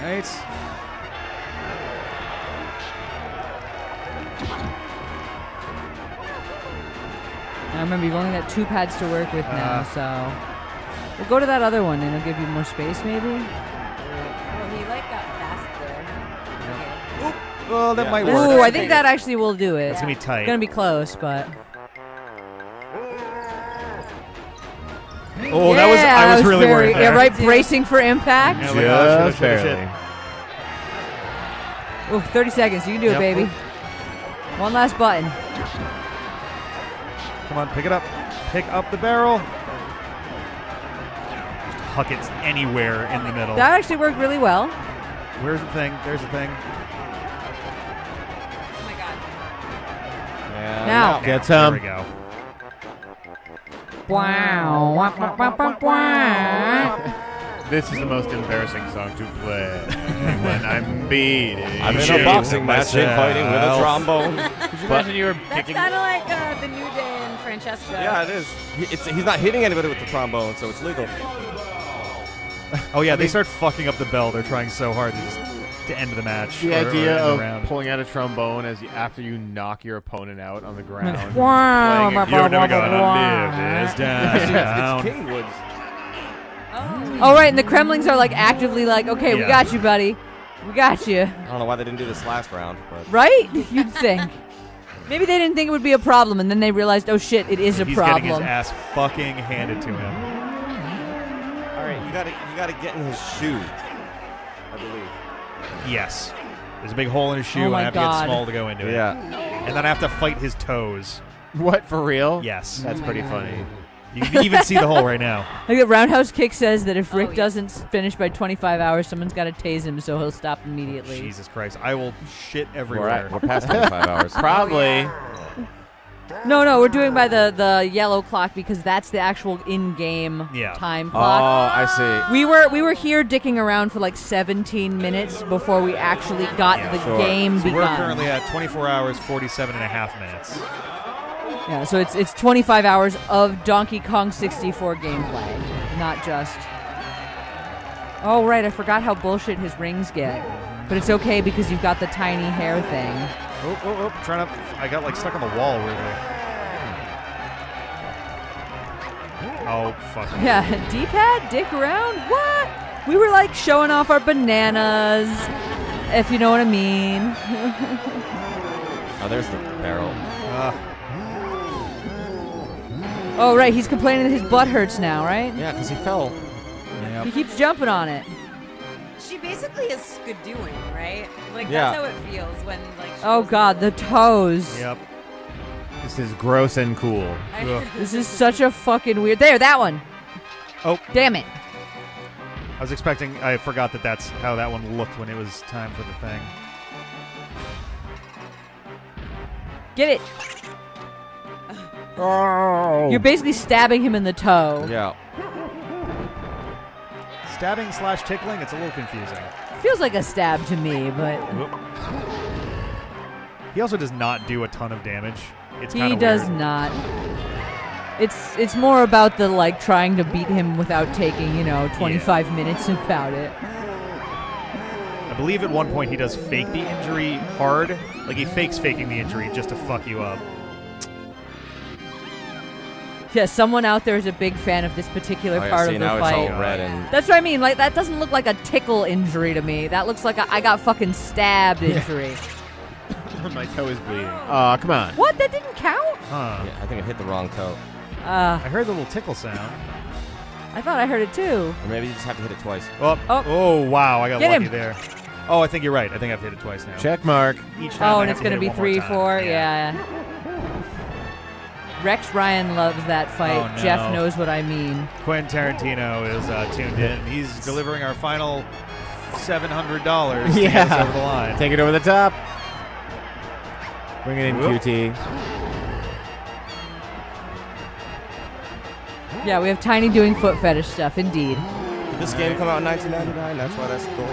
Right. Now remember, you've only got 2 pads to work with now, so we'll go to that other one and it'll give you more space, maybe. Oh, he like got fast there. Okay. Well, that might Ooh, work. I think that actually will do it. It's going to be tight. It's gonna be close, but Oh, that was I was really very, worried there. Yeah, right, bracing for impact. Yeah, like, oh, Just should've, barely. Ooh, 30 seconds. You can do Yep. it, baby. One last button. Come on, pick it up. Pick up the barrel. Just huck it anywhere in the middle. That actually worked really well. Where's the thing? There's the thing. Oh my god. Now. Get There some. we go. Wow. Wah, wah, wah, wah, wah. This is the most embarrassing song to play when I'm beating. I'm in Shit. a boxing match fighting with a Myself. trombone. Could you imagine you were That's kicking? kind of like the New Day and Francesca. Yeah, it is. He's not hitting anybody with the trombone, so it's legal. Oh yeah, they start fucking up the bell. They're trying so hard to end the match. The or idea end the of round. pulling out a trombone after you knock your opponent out on the ground. Wow. Playing it, You're never gonna Wah. live this down. It's Kingwoods. Oh, right, and the Kremlings are like actively like, okay, we Yeah. got you, buddy. We got you. I don't know why they didn't do this last round, but Right? You'd think. Maybe they didn't think it would be a problem, and then they realized, oh shit, it is a He's problem. getting his ass fucking handed to him. all right, you gotta get in his shoe, I believe. Yes. There's a big hole in his shoe, Oh and my I have to God. get small to go into it. Yeah. And then I have to fight his toes. What, for real? Yes. That's pretty funny. You can even see the hole right now. Like the Roundhouse Kick says that if Rick yeah. doesn't finish by 25 hours, someone's got to tase him, so he'll stop immediately. Jesus Christ. I will shit We're everywhere. past 25 hours. Probably. No, we're doing by the yellow clock because that's the actual in-game time clock. Oh, I see. We were here dicking around for like 17 minutes before we actually got the game So begun. we're currently at 24 hours, 47 and a half minutes. Yeah, so it's 25 hours of Donkey Kong 64 gameplay, not just... Oh, right, I forgot how bullshit his rings get. But it's okay because you've got the tiny hair thing. Trying to... I got, like, stuck on the wall weirdly. Oh, fuck. Yeah, D-pad? Dick around? What? We were, like, showing off our bananas, if you know what I mean. Oh, there's the barrel. Oh, right, he's complaining that his butt hurts now, right? Yeah, because he fell. Yep. He keeps jumping on it. She basically is skidooing, right? Like, Yeah. that's how it feels when, like, she Oh, goes- God, the toes. Yep. This is gross and cool. Ugh. This is such a fucking weird... There, that one. Oh. Damn it. I was expecting... I forgot that that's how that one looked when it was time for the thing. Get it. Oh. You're basically stabbing him in the toe. Yeah. Stabbing / tickling, it's a little confusing. Feels like a stab to me, but... Whoop. He also does not do a ton of damage. It's He kind of does weird. not. It's more about the, like, trying to beat him without taking, 25 minutes about it. I believe at one point he does fake the injury hard. Like, he fakes faking the injury just to fuck you up. Yeah, someone out there is a big fan of this particular part see, of the now fight. it's all red and... That's what I mean. Like, that doesn't look like a tickle injury to me. That looks like I got fucking stabbed injury. My toe is bleeding. Oh, come on. What? That didn't count? Huh. Yeah, I think I hit the wrong toe. I heard the little tickle sound. I thought I heard it too. Or maybe you just have to hit it twice. Oh, wow, I got Get lucky him. there. Oh, I think you're right. I think I've hit it twice now. Check mark. Each time Oh, I and have it's to going to hit be it one more 3-4? time. Yeah. Rex Ryan loves that fight. Oh, no. Jeff knows what I mean. Quentin Tarantino is tuned in. He's delivering our final $700 to get us over the line. Take it over the top. Bring it in, Whoop. QT. Yeah, we have Tiny doing foot fetish stuff, indeed. Did this game come out in 1999? That's why that's the goal.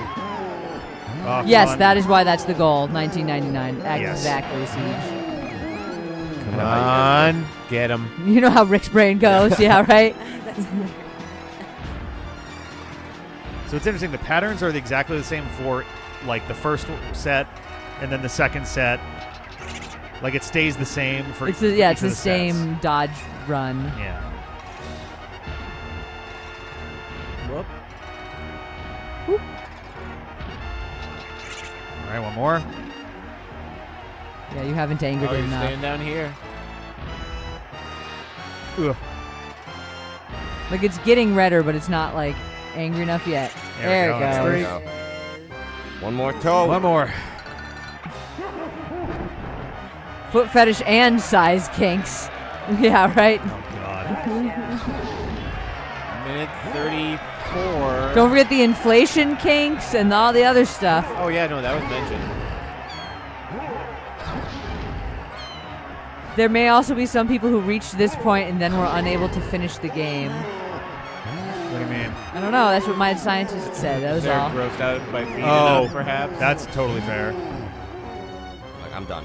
Oh, Yes, come on. that is why that's the goal. 1999. Yes. Exactly, Siege. Come on. Get him. You know how Rick's brain goes, yeah, right? So it's interesting. The patterns are exactly the same for, like, the first set and then the second set. Like, it stays the same for It's for the each of the same sets. dodge run. Yeah. Whoop. All right, one more. Yeah, you haven't angered Oh, it you're enough. staying down here. Ugh. Like, it's getting redder, but it's not, like, angry enough yet. There There we it go. goes. There we go. One more toe. One more. Foot fetish and size kinks. Yeah, right? Oh, God. Minute 34. Don't forget the inflation kinks and all the other stuff. Oh, yeah, no, that was mentioned. There may also be some people who reach this point and then were unable to finish the game. What do you mean? I don't know. That's what my scientist said. That was They're all. grossed out by feeding Oh, enough, perhaps. That's totally fair. Like, I'm done.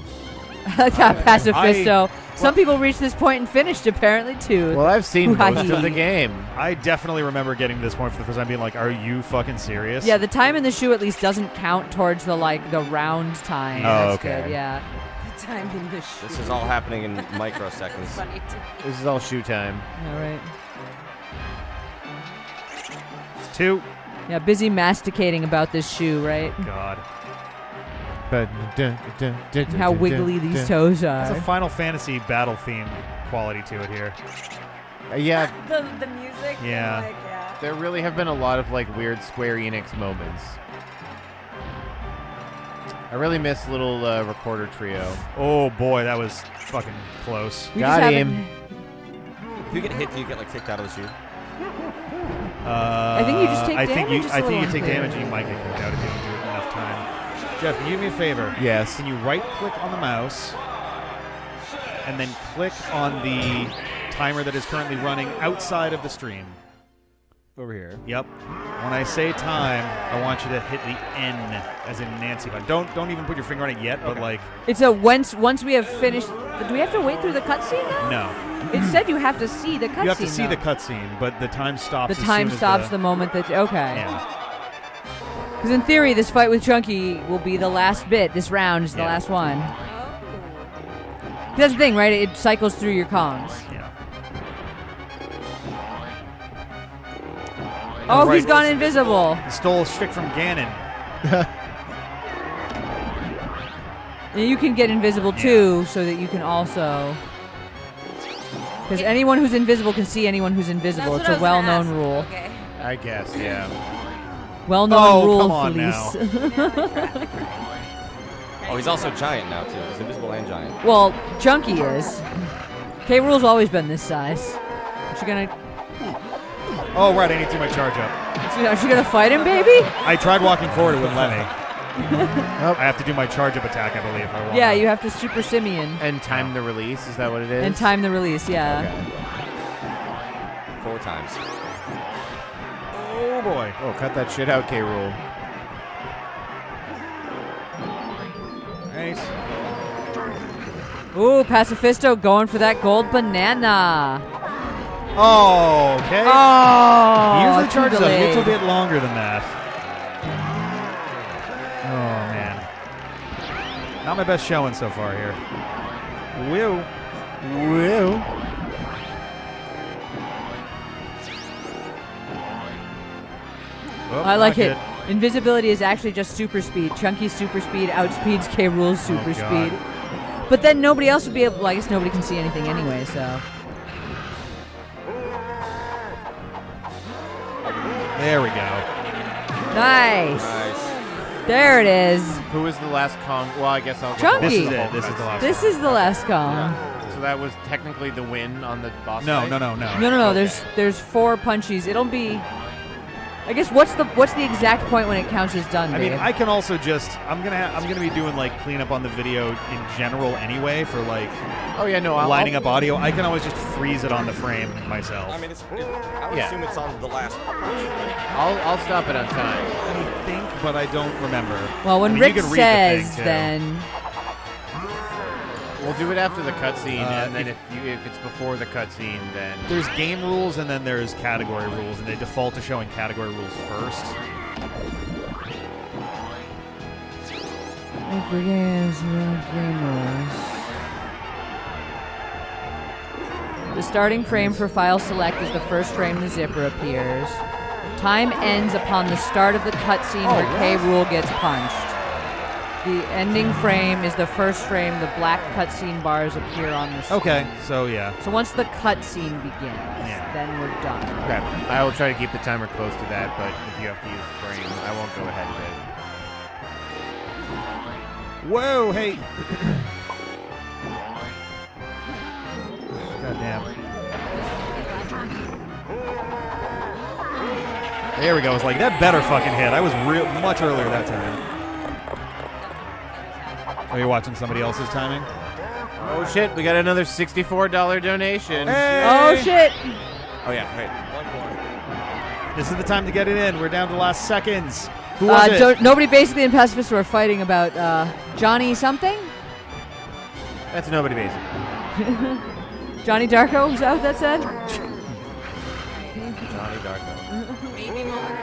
Pacifisto. Some people reached this point and finished, apparently, too. Well, I've seen most of the Hoo-ha-hee. game. I definitely remember getting to this point for the first time being like, are you fucking serious? Yeah, the time in the shoe at least doesn't count towards the round time. Oh, That's okay. good, yeah. Time in the shoe. This is all happening in microseconds. Funny to me. This is all shoe time. All right. It's 2. Yeah, busy masticating about this shoe, right? God. But And how wiggly these toes There's a are. Final Fantasy battle theme quality to it here. Yeah, The music. Yeah. Like, yeah. there really have been a lot of weird Square Enix moments. I really miss little recorder trio. Oh, boy, that was fucking close. We Got just him. haven't- If you get hit, do you get kicked out of the shoe? I think you just take I think damage. It's a I think you little take unclear. damage and you might get kicked out if you don't do it enough time. Jeff, can you do me a favor? Yes. Can you right-click on the mouse and then click on the timer that is currently running outside of the stream. Over here. Yep. When I say time, I want you to hit the N, as in Nancy button. Don't even put your finger on it yet, but like. It's a once we have finished. Do we have to wait through the cutscene now? No. It said you have to see the cutscene. You have to see the cutscene, but the time stops. The as time soon as stops the moment that. Okay. Yeah. Because in theory, this fight with Chunky will be the last bit. This round is the Yeah. last one. That's the thing, right? It cycles through your comms. Yeah. Oh, right. he's gone invisible. He stole a stick from Ganon. And you can get invisible too, so that you can also. Because anyone who's invisible can see anyone who's invisible. It's a well-known rule. Okay. I guess, yeah. Well-known rule, come on Felice. Oh, he's also giant now too. He's invisible and giant. Well, Chunky is. K. Rool's always been this size. Is she gonna? Oh, right, I need to do my charge up. Is she gonna fight him, baby? I tried walking forward, it wouldn't let me. I have to do my charge up attack, I believe. If I want. Yeah, you have to Super Simeon And time the release, is that what it is? and time the release. Yeah. Okay. 4 times. Oh, boy. Oh, cut that shit out, K-Rool. Nice. Ooh, Pacifisto going for that gold banana. Oh, okay. Oh, He usually too charges a delayed. little bit longer than that. Oh, man. Not my best showing so far here. Woo. Woo. Oh, I like not it. good. Invisibility is actually just super speed. Chunky's super speed outspeeds K. Rool's super Oh, God. speed. But then nobody else would be able. Well, I guess nobody can see anything anyway. So. There we go. Nice. Nice. There it is. Who was the last Kong? Well, I guess I'll go. Chunky. This is it. This is the last This one. is the last column. So that was technically the win on the boss No, fight? no. No, no. Okay. There's 4 punchies. It'll be. I guess what's the exact point when it counts as done? I mean, babe? I can also just I'm gonna be doing like cleanup on the video in general anyway for like Oh, yeah, no. lining up audio. I can always just freeze it on the frame myself. I mean, I would Yeah. assume it's on the last. I'll stop it on time. I think, but I don't remember. Well, when I mean, you Rick can read the thing, says, too. then We'll do it after the cutscene, and then if- if it's before the cutscene, then There's game rules and then there's category rules, and they default to showing category rules first. I forget game rules. The starting frame for file select is the first frame the zipper appears. Time ends upon the start of the cutscene where K. Rool gets punched. The ending frame is the first frame. The black cutscene bars appear on the screen. Okay, so yeah. So once the cutscene begins, Yeah. then we're done. okay. I will try to keep the timer close to that, but if you have to use the frame, I won't go ahead of it. Whoa, hey. Goddamn. There we go. I was like, that better fucking hit. I was much earlier that time. Oh, you're watching somebody else's timing? Oh shit! We got another $64 donation. Oh shit! Oh yeah, right. This is the time to get it in. We're down to the last seconds. Who was it? Nobody basically in Pacifist were fighting about Johnny something. That's nobody basically. Johnny Darko, is that what that said? Johnny Darko. Maybe moment or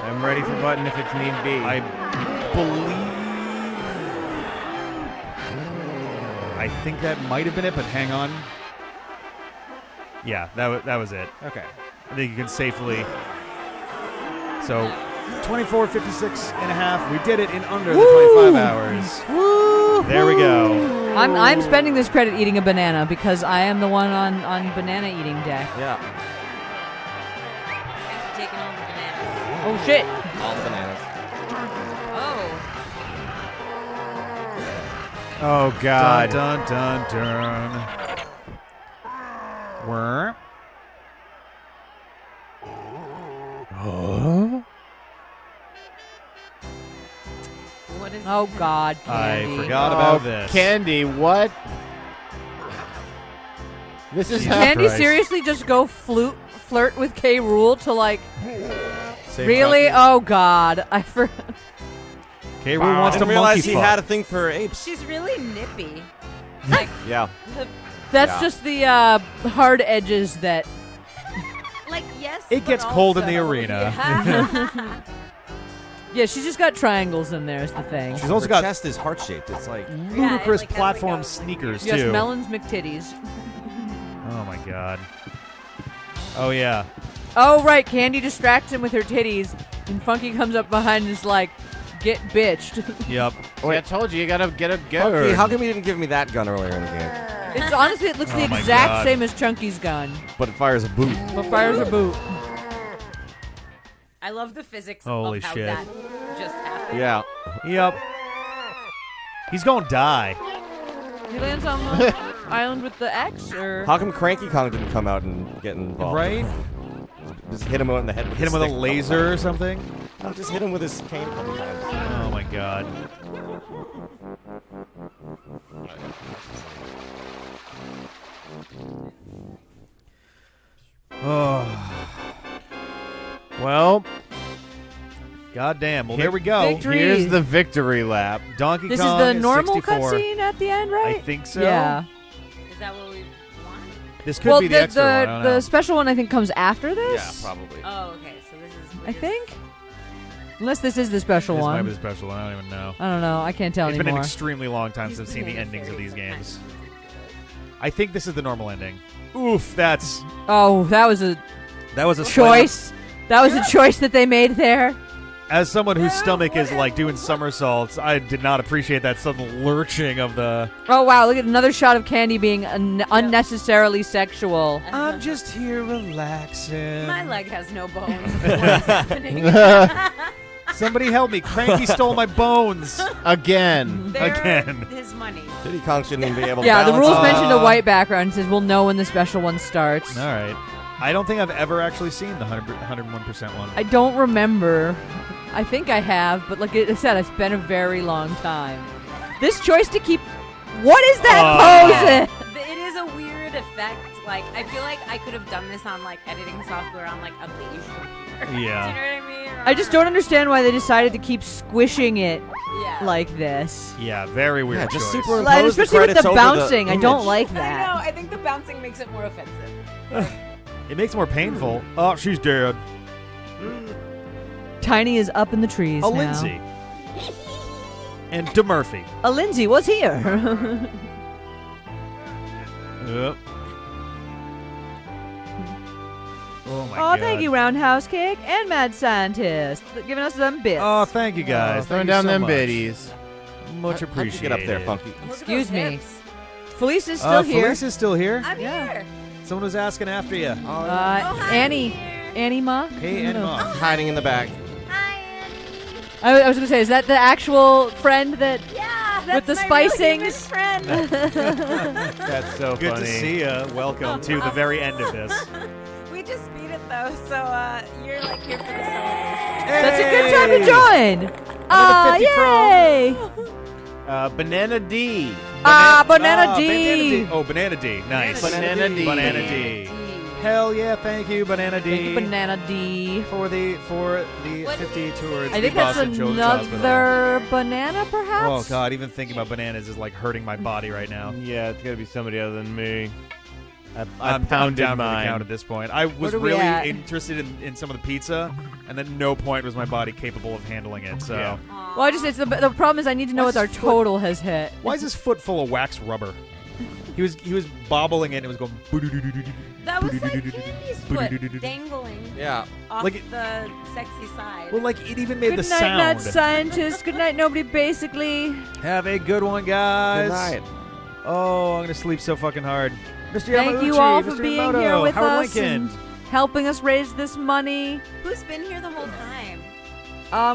I'm ready for button if it's need be. I think that might have been it, but hang on. Yeah, that was it. Okay. I think you can safely. So, 24:56 and a half. We did it in under the 25 hours. Woo! There we go. I'm spending this credit eating a banana because I am the one on banana eating deck. Yeah. Thanks for taking all the bananas. Oh shit! All the bananas. Oh. Oh god. Dun dun dun dun. Where? Huh? What is Oh God, Candy. I forgot about this. Candy, what? This is Jesus Candy Christ. seriously just go flirt with K. Rool to like. Same Really? costume. Oh God, I forgot. K. Rool wants I to didn't realize monkey he fuck. had a thing for apes. She's really nippy. Like, Yeah. That's Yeah. just the hard edges that. yes. It but gets cold in the also- arena. Yeah. Yeah, she's just got triangles in there. Is the thing. She's also Her got chest is heart shaped. It's like ludicrous it, like, has, platform like, a- sneakers Yes, too. Melon's McTitties. Oh my God. Oh yeah. Oh right, Candy distracts him with her titties, and Funky comes up behind and is like, "Get bitched." Yep. Wait, I told you, you gotta get a Funky, go. how come you didn't give me that gun earlier in the game? It's honestly, it looks Oh the my exact God. same as Chunky's gun, But it fires a boot. but fires a boot. I love the physics Holy of how shit. that just happened. Yeah. Yep. He's gonna die. He lands on the island with the X, or How come Cranky Kong didn't come out and get involved? Right? Just hit him in the head. With Hit him with a laser or something. No, just hit him with his cane a couple times. Oh my God. Oh. Well, God damn. Well, Here- there we go. Victory. here's the victory lap. Donkey this is Kong the normal 64. cutscene at the end, right? I think so. Yeah. Is that what we want? This could Well, be the extra one. I don't know. the special one I think comes after Yeah, this. probably. Oh, okay. So this is. I think. Unless this is the special This might one. be the special one. I don't even know. I don't know. I can't tell It's been an anymore. extremely long time since I've seen the endings of these games. I think this is the normal ending. Oof, that's Oh, that was a a choice. That was a choice that they made there. As someone whose stomach is like doing somersaults, I did not appreciate that sudden lurching of the. Oh wow! Look at another shot of Candy being unnecessarily sexual. I'm just here relaxing. My leg has no bones. What is happening? Somebody help me! Cranky stole my bones Again. They're again. His money. Diddy Kong shouldn't even be able to Yeah, the balance rules on- mentioned a white background. It says we'll know when the special one starts. All right. I don't think I've ever actually seen the 101% one. I don't remember. I think I have, but like I said, it's been a very long time. This choice to keep. What is that pose? It is a weird effect. Like, I feel like I could have done this on like editing software on like a beige computer. Yeah. Do you know what I mean? I just don't understand why they decided to keep squishing it Yeah. like this. Yeah, very weird Yeah, just choice. super- Like, Impose the especially with credits the over the bouncing. I don't image. like I know. that. I think the bouncing makes it more offensive. It makes it more painful. Oh, she's dead. Tiny is up in the trees A now. Lindsay. And DeMurphy. A Lindsay was here. Yep. Oh my Oh, god. thank you, Roundhouse Cake and Mad Scientist, for giving us them bits. Oh, thank you guys. Throwing Thank you down so them much. biddies. Much How'd you appreciated. get up there, Funky? Look at Excuse those me. hips. Felice is still here. Felice is still here. I'm Yeah. here. Someone was asking after you. Oh, hi, Annie. dear. Annie Ma? Hey, and Mom. Hiding in the back. Hi, Annie. I was going to say, is that the actual friend that... Yeah, that's the my spicings. really good friend. That's so Good funny. to see you. Welcome to the very end of this. We just beat it though, so you're like here for the celebration. That's a good time to join. Ah, 50 yay! Banana D. Banana D. Oh, Banana D. Nice. Banana D. Banana D. Hell yeah, thank you, Banana D. Thank you, Banana D. For the What 50 towards I think the that's Boston Children's Hospital. another banana, perhaps? Oh god, even thinking about bananas is like hurting my body right now. Yeah, it's gotta be somebody other than me. I'm pounded down for the mine. count at this point. I was are we really at? interested in some of the pizza, and at no point was my body capable of handling it. So, Yeah. Well, it's the problem is I need to know what our total has hit. why is his foot full of wax rubber? He was bobbling it and it was going. That was like Candy's foot dangling Yeah. off Like it- the sexy side. Well, like it even made Good the night, sound. Mad Scientist. Good night, nobody, basically. Have a good one, guys. Good night. Oh, I'm gonna sleep so fucking hard. Mr. Thank you Yamauchi, all for Mr. being Yamamoto, here with Howard us Lincoln. and helping us raise this money. Who's been here the whole time?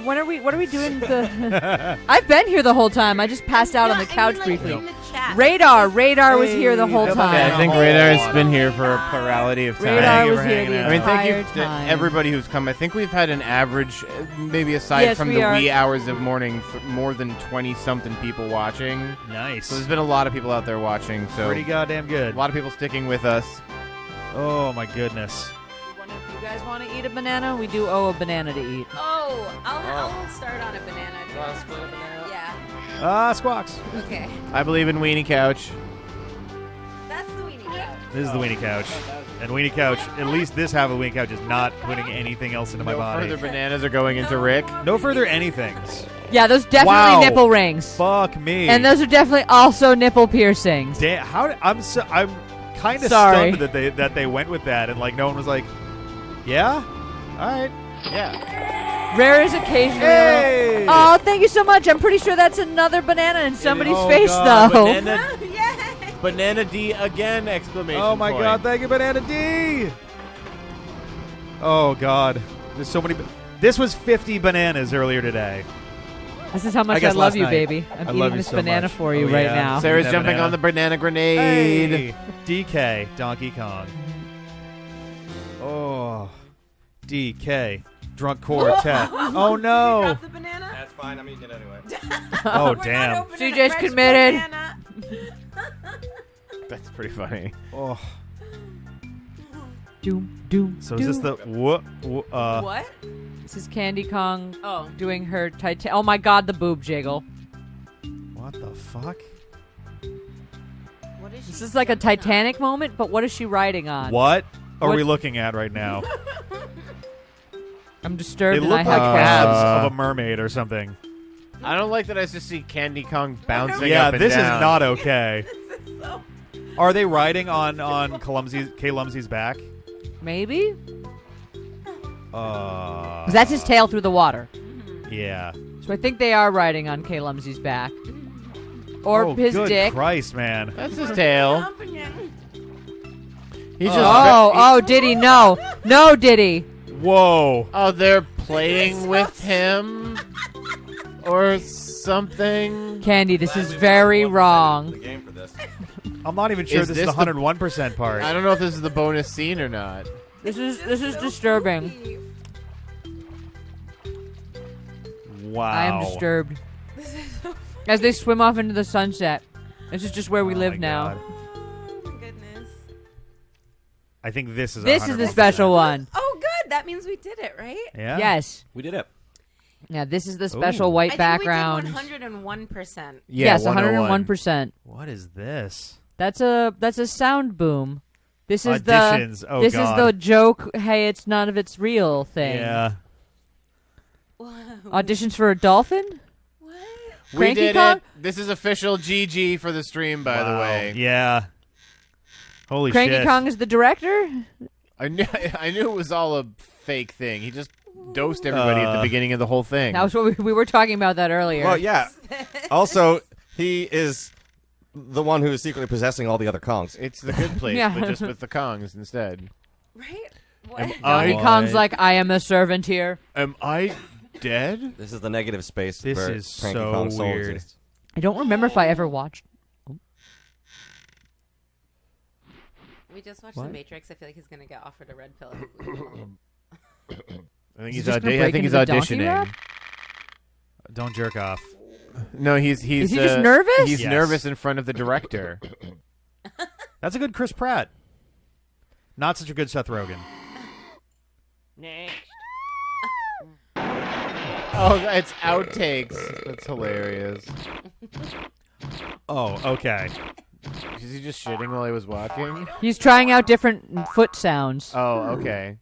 What are we doing? I've been here the whole time. I just passed out on the No, I couch mean, like, briefly. in the chat. Radar was here the whole Hey, time. Yeah, I think Oh, Radar's God. been here for a plurality of time. Radar Thank you was for here hanging the out. I mean, thank you entire to time. everybody who's come. I think we've had an average, maybe aside Yes, from we the are. wee hours of morning, more than 20-something people watching. Nice. So there's been a lot of people out there watching. So Pretty goddamn good. a lot of people sticking with us. Oh my goodness. If you guys want to eat a banana, we do owe a banana to eat. Oh, I'll start on a banana. Yeah. Squawks. Okay. I believe in Weenie Couch. That's the weenie couch. This is the Weenie Couch. And Weenie Couch, at least this half of the Weenie Couch is not putting anything else into my No body. further bananas are going into Rick. No further anythings. Yeah, those definitely Wow. nipple rings. Fuck me. And those are definitely also nipple piercings. Damn, I'm kind of Sorry. stunned that they went with that and like no one was like, yeah, all right, Yeah. Rare is occasionally. hey. Oh, thank you so much. I'm pretty sure that's another banana in somebody's Oh, face, God, though. Banana, banana D again! Exclamation Oh my point. God! Thank you, Banana D. Oh God, there's so many. This was 50 bananas earlier today. This is how much I, guess love last you, night. baby. I I'm love eating you this so banana much. for you Oh, right yeah. now. Sarah's That jumping banana. on the banana grenade. Hey, DK, Donkey Kong. Oh, DK, Drunk Quartet. Oh no. Drop the banana. That's fine. I'm eating it anyway. Oh We're not damn. opening a CJ's fresh committed. banana. That's pretty funny. Oh. Doom, doom, So is this the what? What? This is Candy Kong Oh. doing her titan. Oh my God, the boob jiggle. What the fuck? What is This she is like a sitting on? Titanic moment, but what is she riding on? What are What- we looking at right now? I'm They disturbed and look I like have calves of a mermaid or something. I don't like that I just see Candy Kong bouncing Yeah, up and this is down. not okay. So Are they riding on K Lumsey's back? Maybe? Uh, 'Cause that's his tail through the water. Yeah. So I think they are riding on K. Lumsey's back. Or oh, his good dick. Christ, man. That's his tail. jumping it. He's just. Oh, Diddy, no. No, Diddy. Whoa. Oh, they're playing with him or something. Candy, this is very wrong. The game for this. I'm not even sure Is this is this the the- 101% part. I don't know if this is the bonus scene or not. This is disturbing. Wow. I am disturbed. As they swim off into the sunset. This is just where we Oh live my now. God. Oh my goodness. I think this is This is the 101%. special one. Oh, good. That means we did it, right? Yeah? Yes. We did it. Yeah, this is the special Ooh. white I background. think we did 101%. Yeah, Yes, 101. 101%. What is this? That's a sound boom. This is Auditions. the Oh, this God. is the joke. Hey, it's none of it's real thing. Yeah. Auditions for a dolphin. We Cranky did Kong? it. This is official GG for the stream, by the Wow. way. Yeah. Holy Cranky shit. Kong is the director. I knew it was all a fake thing. He just dosed everybody at the beginning of the whole thing. That was what we were talking about that earlier. Well, yeah. Also, he is the one who is secretly possessing all the other Kongs. It's the good place, Yeah. but just with the Kongs instead. Right? What? Donkey What? Kong's like, I am a servant here. Am I dead? This is the negative space This where is Cranky so Kong's soul weird. exists. I don't remember if I ever watched. We just watched What? The Matrix. I feel like he's going to get offered a red pill. I think Is he's, he just gonna I break think he's into the donkey auditioning. rap? Don't jerk off. No, he's Is he just nervous? He's Yes. nervous in front of the director. That's a good Chris Pratt. Not such a good Seth Rogen. Oh, it's outtakes. That's hilarious. Oh, okay. Is he just shitting while he was walking? He's trying out different foot sounds. Oh, okay.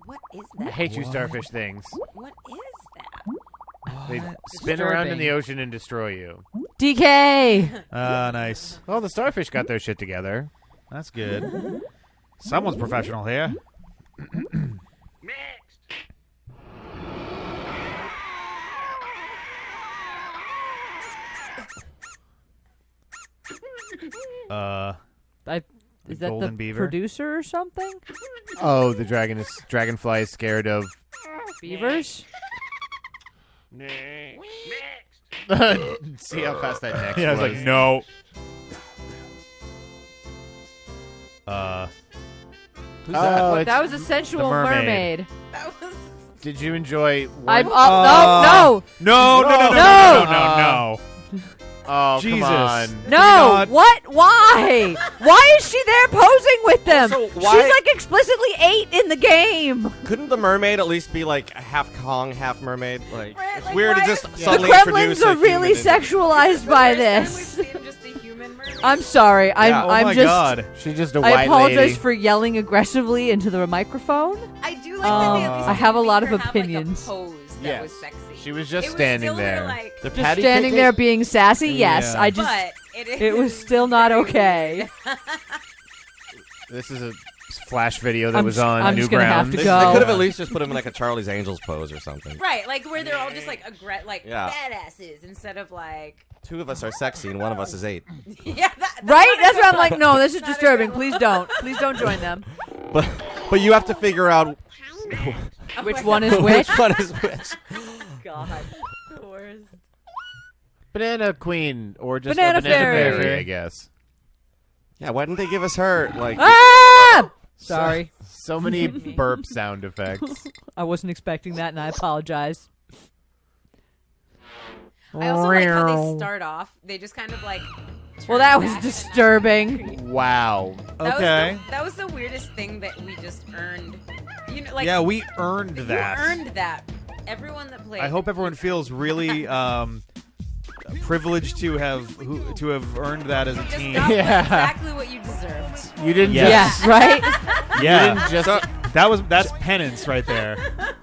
What is I that? hate you starfish things. What is that? They spin around in Disturbing. the ocean and destroy you. DK. Nice. Well, the starfish got their shit together. That's good. Someone's professional here. I Is that the golden beaver? producer or something? Oh, the dragonfly is scared of Beavers? See how fast that next Yeah, I was like, no. Who's that? That was a sensual mermaid. mermaid. Did you enjoy? I'm one- no. No. Oh, Jesus. come on. No, not- what? Why? Why is she there posing with them? Also, She's why- like explicitly 8 in the game. Couldn't the mermaid at least be like half Kong, half mermaid? Like, Right, it's like, weird to why just is- The suddenly Kremlins introduce are a really human into- sexualized by First time this. we've seen just a human mermaid. I'm sorry. Oh I'm my just. God. She's just a I white apologize lady. for yelling aggressively into the microphone. I do like that they at least I have a didn't lot make of her have, like, a opinions. pose that Yes. was sexy. She was just It standing still her, there. like, The Just patty standing cake- there being sassy. Yes, Yeah. I just. but It was still not okay. This is a flash video that I'm was just- on I'm just gonna have Newgrounds. to They, go. they could have at least just put him in like a Charlie's Angels pose or something. right, like where they're all just like Yeah. badasses instead of like 2 of us are sexy and 1 of us is 8. yeah, Right? That's why I'm like, no, this is disturbing. Please don't. Please don't join them. But you have to figure out Which one is which? which one is which. God. the worst. Banana Queen, or just Banana a Banana Fairy. Fairy, I guess. Yeah, why didn't they give us her? Like, Ah! Sorry. So many burp sound effects. I wasn't expecting that, and I apologize. I also like how they start off. They just kind of like. Well, turn that was back. Wow. Okay. That was the weirdest thing that we just earned. You know, like Yeah, we earned you that. earned that. Everyone that played. I hope everyone feels really privileged to have earned that as a just team. got Yeah. exactly what you deserved. You didn't Yes. Yes, right? Yeah, You didn't just. that's penance right there.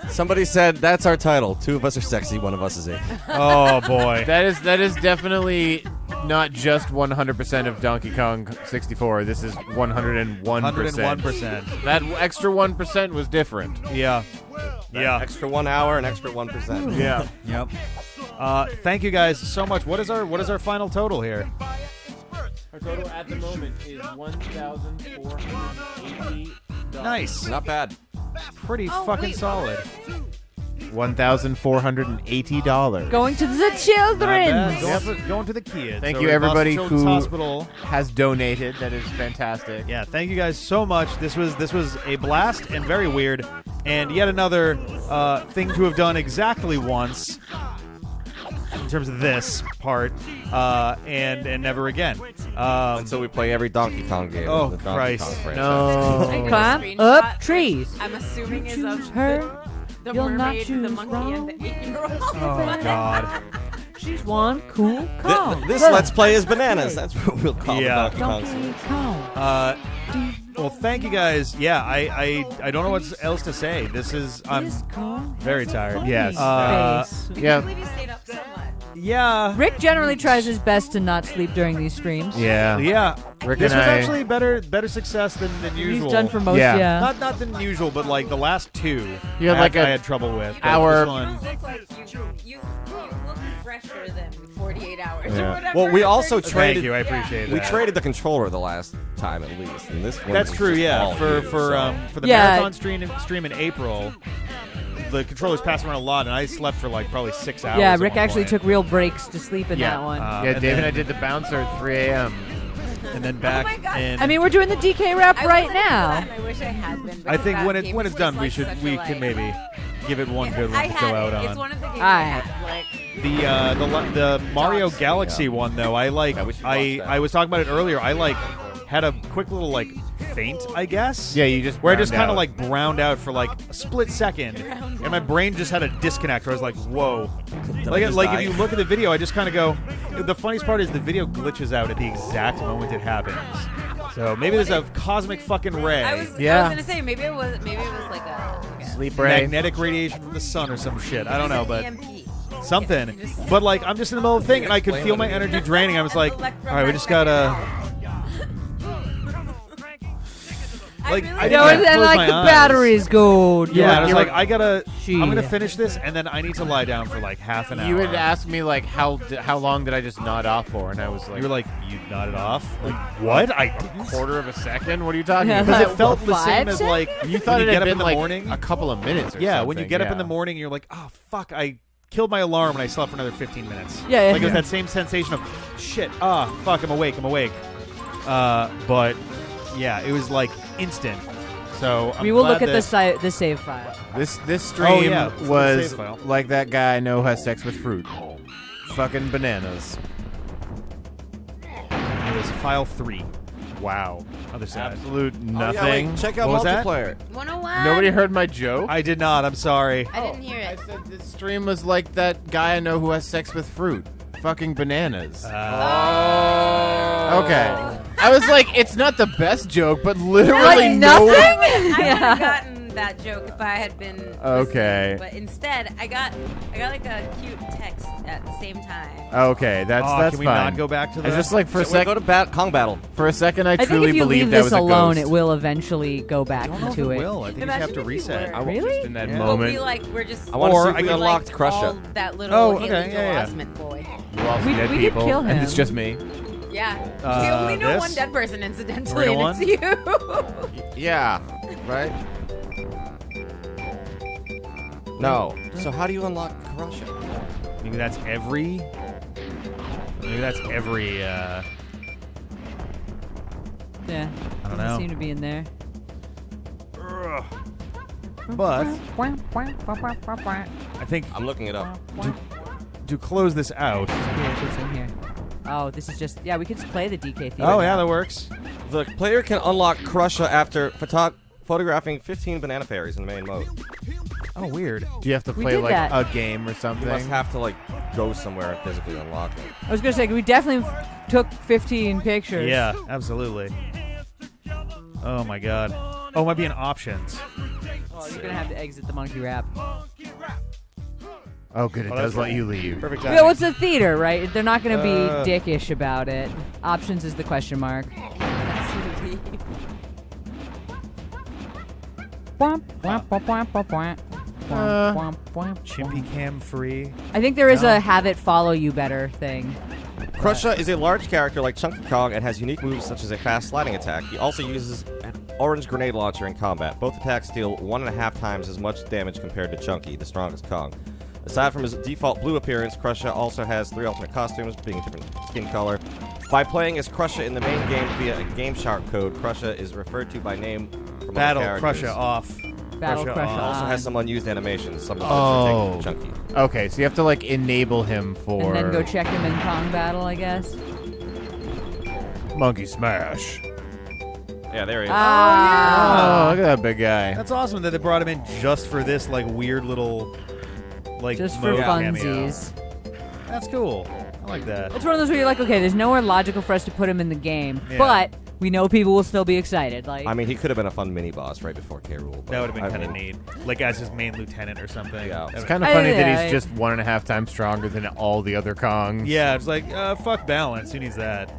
somebody said that's our title. 2 of us are sexy, 1 of us is 8. Oh boy. That is definitely not just 100% of Donkey Kong 64. This is 101%. 101%. That extra 1% was different. Yeah. Yeah. Extra 1 hour and extra 1%. Yeah. Yep. Thank you guys so much. What is our final total here? Our total at the moment is $1,480. Nice. Not bad. Pretty Oh, fucking wait. solid. $1,480. Going to the Not children. bad. Going to the kids. Thank So you, we lost everybody Children's who- Hospital. Has donated. That is fantastic. Yeah, thank you guys so much. This was a blast and very weird, and yet another thing to have done exactly once in terms of this part, and never again. Until we play every Donkey Kong game. Oh, in the Donkey Christ. Kong franchise. No. Climb Screenshot, up like, trees. I'm assuming is of her. the You'll not mermaid, the choose monkey, wrong. and the 8-year-old. Oh God. She's one cool Kong. This Let's Play is bananas. That's what we'll call Yeah. the Donkey Kong Donkey series. Kong. Well, thank you guys. Yeah, I don't know what else to say. I'm This Kong very has a tired. funny Yes. face. I Yeah. can't believe you stayed up so much. yeah. Rick generally tries his best to not sleep during these streams. Yeah. Yeah. Rick This and was I- actually better success than usual. He's done for most, Yeah. yeah. Not than usual, but like the last 2. You had I like I a had trouble with. but hour- this one- You look like you look fresher than 48 hours Yeah. or whatever. Well, we also Thank traded. you. I appreciate We that. traded the controller the last time at least, and this one. That's was true. just Yeah. all For you, for so. for the Yeah. marathon stream in April, the controllers passed around a lot, and I slept for like probably 6 hours. Yeah, at Rick one actually point. took real breaks to sleep in Yeah. that one. Yeah, and Dave and then- I did the bouncer at 3 a.m. and then back. my God. And I mean, we're doing the DK rap I right wasn't for that, now. and I wish I had been. I think because when that it's game when it's was done, like such a, we like, can maybe give it one good I one to had go out it. on. It's one of the games I I had. Like, The Mario Dogs. Galaxy one though, I like. Yeah, we should watch I that. I was talking about it earlier. I like had a quick little like faint, I guess. Yeah, you just where I just browned kind of out. like browned out for like a split second, and my brain just had a disconnect. Where I was like, "Whoa!" Like just if die? you look at the video, I just kind of go. The funniest part is the video glitches out at the exact moment it happens. So maybe there's a cosmic fucking ray, I was Yeah. gonna say maybe it was like a Sleep ray. magnetic radiation from the sun or some shit. I don't know, but EMP. something. But like I'm just in the middle of a thing, and I could feel my energy draining. I was like, "All right, we just gotta." Like, really I No, can't and then close like my the eyes. batteries go. Yeah, I was like, I'm gonna Shit. finish this, and then I need to lie down for like half an hour. You had asked me like how long did I just nod off for, and I was like, You were like, you nodded off. Like, what? I a didn't. quarter of a second. What are you talking Yeah. about? Because it felt the What, same 5 as like You thought when it you had get up been in the like morning. a couple of minutes. Or Yeah, something. when you get up in the yeah. morning, you're like, oh fuck, I killed my alarm and I slept for another 15 minutes. Yeah, Like it was yeah. that same sensation of shit. Fuck, I'm awake. But yeah, it was like instant. So I'm We will look glad at that- the save file. This stream yeah, it's the was save file. like that guy I know has sex with fruit. Fucking bananas. It was file 3. Wow. Other side. Absolute Oh, yeah, nothing. wait, check out What was that? multiplayer. 101. Nobody heard my joke? I did not. I'm sorry. I didn't hear I it. said this stream was like that guy I know who has sex with fruit. Fucking bananas. Oh. Okay. I was like, it's not the best joke, but literally Like no nothing? I would Yeah. have gotten that joke if I had been Okay. listening, but instead I got like a cute text at the same time. Okay, that's Can we fine. not go back to I that? just like for a So we'll go sec. to Kong Battle. For a second, I I think truly if you believed leave that this was a alone, ghost. it will eventually go back I don't know if into it it. will. I think you Imagine have to if you reset. were. I will- Really? Just in that Yeah. moment. We like we're just. I want Or to I see if we could, unlocked like Krusha. all that little Oh, Haley okay, Joel yeah. Osment boy. You all see We dead did people, kill and it's him. just me. Yeah. we only know this? one dead person incidentally, Arena and it's you. Yeah. Right. No. So how do you unlock Krusha? Maybe that's every. Yeah. I don't Doesn't know. seem to be in there. But I think I'm looking it up. to close this out. Here, it's in here. Oh, this is just we could just play the DK theme. Oh yeah, that works. The player can unlock Krusha after photographing 15 banana fairies in the main mode. Oh weird. Do you have to We play did like that. a game or You something? must have to like go somewhere and physically unlock it. I was gonna say we definitely took 15 pictures. Yeah, absolutely. Oh my god. Oh, it might be in options. Oh, you're gonna have to exit the monkey rap. Oh, good. It Oh, does that's let right. you leave. Perfect Yeah, timing. well, it's a theater, right? They're not gonna be Uh. dickish about it. Options is the question mark. Chimpy cam free. I think there is No. a have it follow you better thing. Krusha is a large character like Chunky Kong and has unique moves such as a fast sliding attack. He also uses an orange grenade launcher in combat. Both attacks deal 1.5 times as much damage compared to Chunky, the strongest Kong. Aside from his default blue appearance, Krusha also has 3 alternate costumes, being a different skin color. By playing as Krusha in the main game via a Game Shark code, Krusha is referred to by name from Battle other characters. Krusha off. Battle Krusha Krusha off. Also on. has some unused animations, some of Oh. which are taken from Chunky. Okay, so you have to like enable him for. And then go check him in Kong battle, I guess. Monkey Smash. Yeah, there he is. Oh, look at that big guy. That's awesome that they brought him in just for this like weird little like Just for mode cameo. funsies. That's cool. I like that. It's one of those where you're like, okay, there's nowhere logical for us to put him in the game, Yeah. but we know people will still be excited. Like, I mean, he could have been a fun mini boss right before K. Rool. That would have been kind of neat. Like as his main lieutenant or something. Yeah. It's kind of funny that Yeah, he's just 1.5 times stronger than all the other Kongs. Yeah, it's like, fuck balance. Who needs that?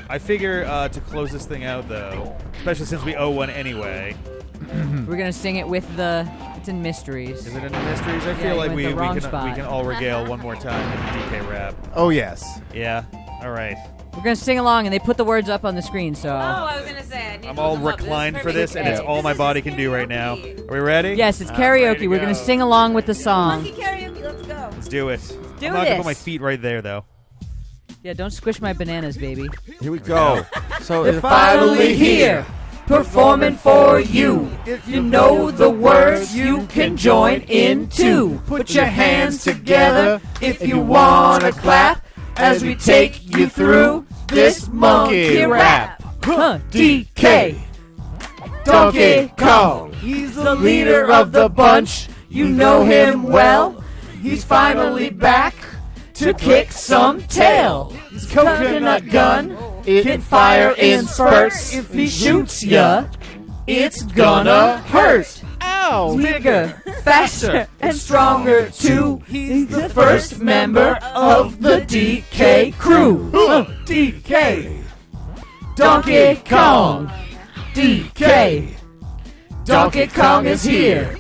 I figure to close this thing out, though, especially since we owe one anyway. we're gonna sing it with the. It's in mysteries. Is it in the mysteries? I Yeah, feel you like went we the wrong can spot. all regale one more time with the DK rap. Oh, yes. Yeah. All right. We're gonna sing along, and they put the words up on the screen. So Oh, I was gonna say I need I'm to all look them up. reclined for perfect. this, and it's Hey, all this my is body just can do right now. karaoke. Are we ready? yes, it's I'm ready karaoke. to We're gonna go. sing along with the song. Monkey karaoke, let's go. Let's do it. do I'm not gonna put this. my feet right there, though. Yeah, don't squish my bananas, baby. Here we go. So They're finally here, performing for you. If you know the words, you can join in too. Put your hands together if you wanna clap as we take you through this monkey rap. Huh, DK, Donkey Kong. He's the leader of the bunch. You know him well. He's finally back to kick some tail. His coconut gun can fire in spurts. If he shoots ya, it's gonna hurt. Ow! Bigger, faster, and stronger too. He's the first member of the DK crew. DK, Donkey Kong. DK. Donkey Kong is here.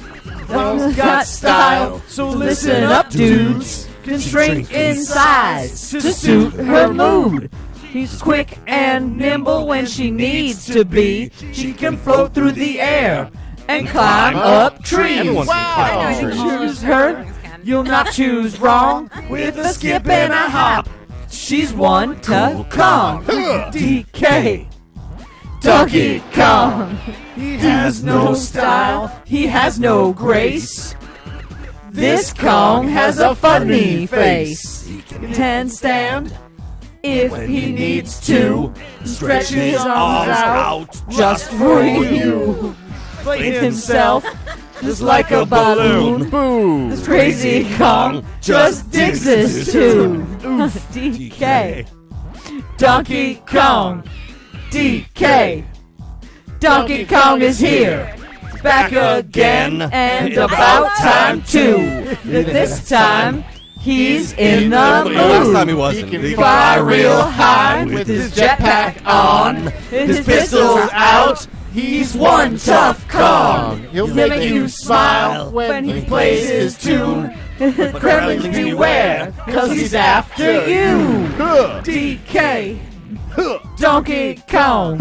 Kong's got style, so listen up, dudes. Can shrink in size to suit her mood. She's quick and nimble when she needs to be. She can float through the air and climb up trees. Everyone can climb Wow. Choose her, you'll not choose wrong. With a skip and a hop, she's one to Kong. DK. Donkey Kong. He has no style, he has no grace. This Kong has a funny face. He can handstand if he needs to. Stretch his arms out just for you. Inflate himself just like a balloon. Boom. This crazy Kong just digs this tune. DK. Donkey Kong. DK. Donkey Kong is here. Back again and about time too. This time he's in the mood. Last time he wasn't. He can Fly real high with his jetpack on. His pistols out. He's one tough Kong. He'll make you smile when he plays his tune. Kremlins beware, cause he's after you. DK. Donkey Kong.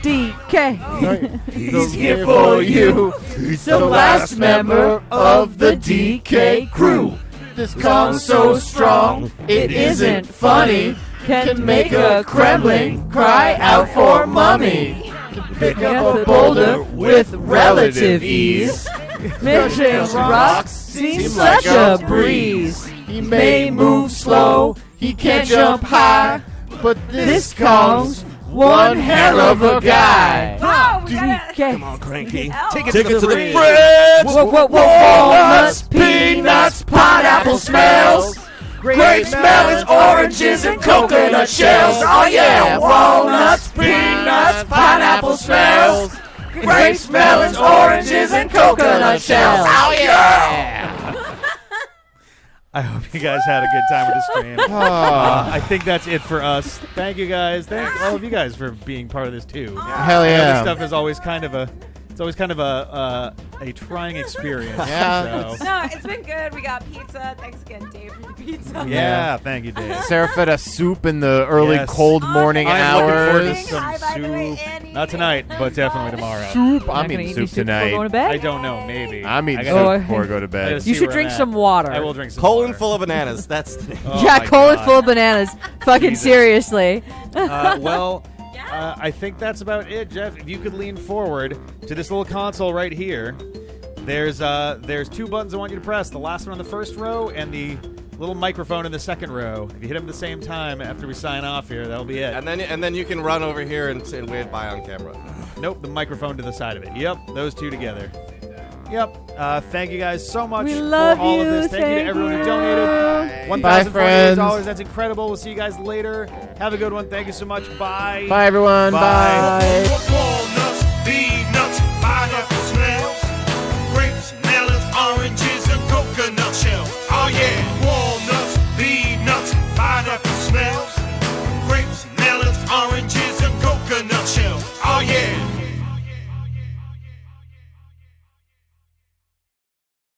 DK. He's here for you. He's the last member of the DK crew. This Kong's so strong, it isn't funny. Can make a Kremlin cry out for mummy. Pick up a boulder with relative ease. Mission rocks seems such a breeze. He may move slow, he can't jump high, but this Kong's one hell of a guy. Oh, we gotta. Come on, Cranky. Take Take it to the fridge. Walnuts, peanuts, pineapple smells. Grape smells, oranges, and coconut shells. Oh yeah, walnuts, peanuts, pineapple smells. Grape smells, oranges, and coconut shells. Oh yeah. I hope you guys had a good time with the stream. I think that's it for us. Thank you guys. Thank all of you guys for being part of this too. Hell This yeah. stuff is always kind of a trying experience. Yeah. So. No, it's been good. We got pizza. Thanks again, Dave, for the pizza. Yeah, thank you, Dave. Sarah fed us soup in the early Yes. cold morning I'm looking forward to hours. some Hi, by the way, soup. Annie. Not tonight, but definitely tomorrow. Soup? Not I'm gonna eating eat soup any soup before tonight. going to bed? I don't know, maybe. I'm eating I soup gotta- before I go to bed. I gotta You see should where drink I'm some at. water. I will drink some Colon water. full of bananas. That's the name. Oh Yeah, my colon God. full of bananas. Fucking Jesus. seriously. Well, I think that's about it, Jeff. If you could lean forward to this little console right here, there's two buttons I want you to press. The last one on the first row and the little microphone in the second row. If you hit them at the same time after we sign off here, that'll be it. And then you can run over here and wave bye on camera. Nope, the microphone to the side of it. Yep, those two together. Yep. Thank you guys so much We for love all of you. this. Thank you to Thank everyone who you. donated. Bye, friends. $1,048. That's incredible. We'll see you guys later. Have a good one. Thank you so much. Bye. Bye, everyone. Bye. Bye.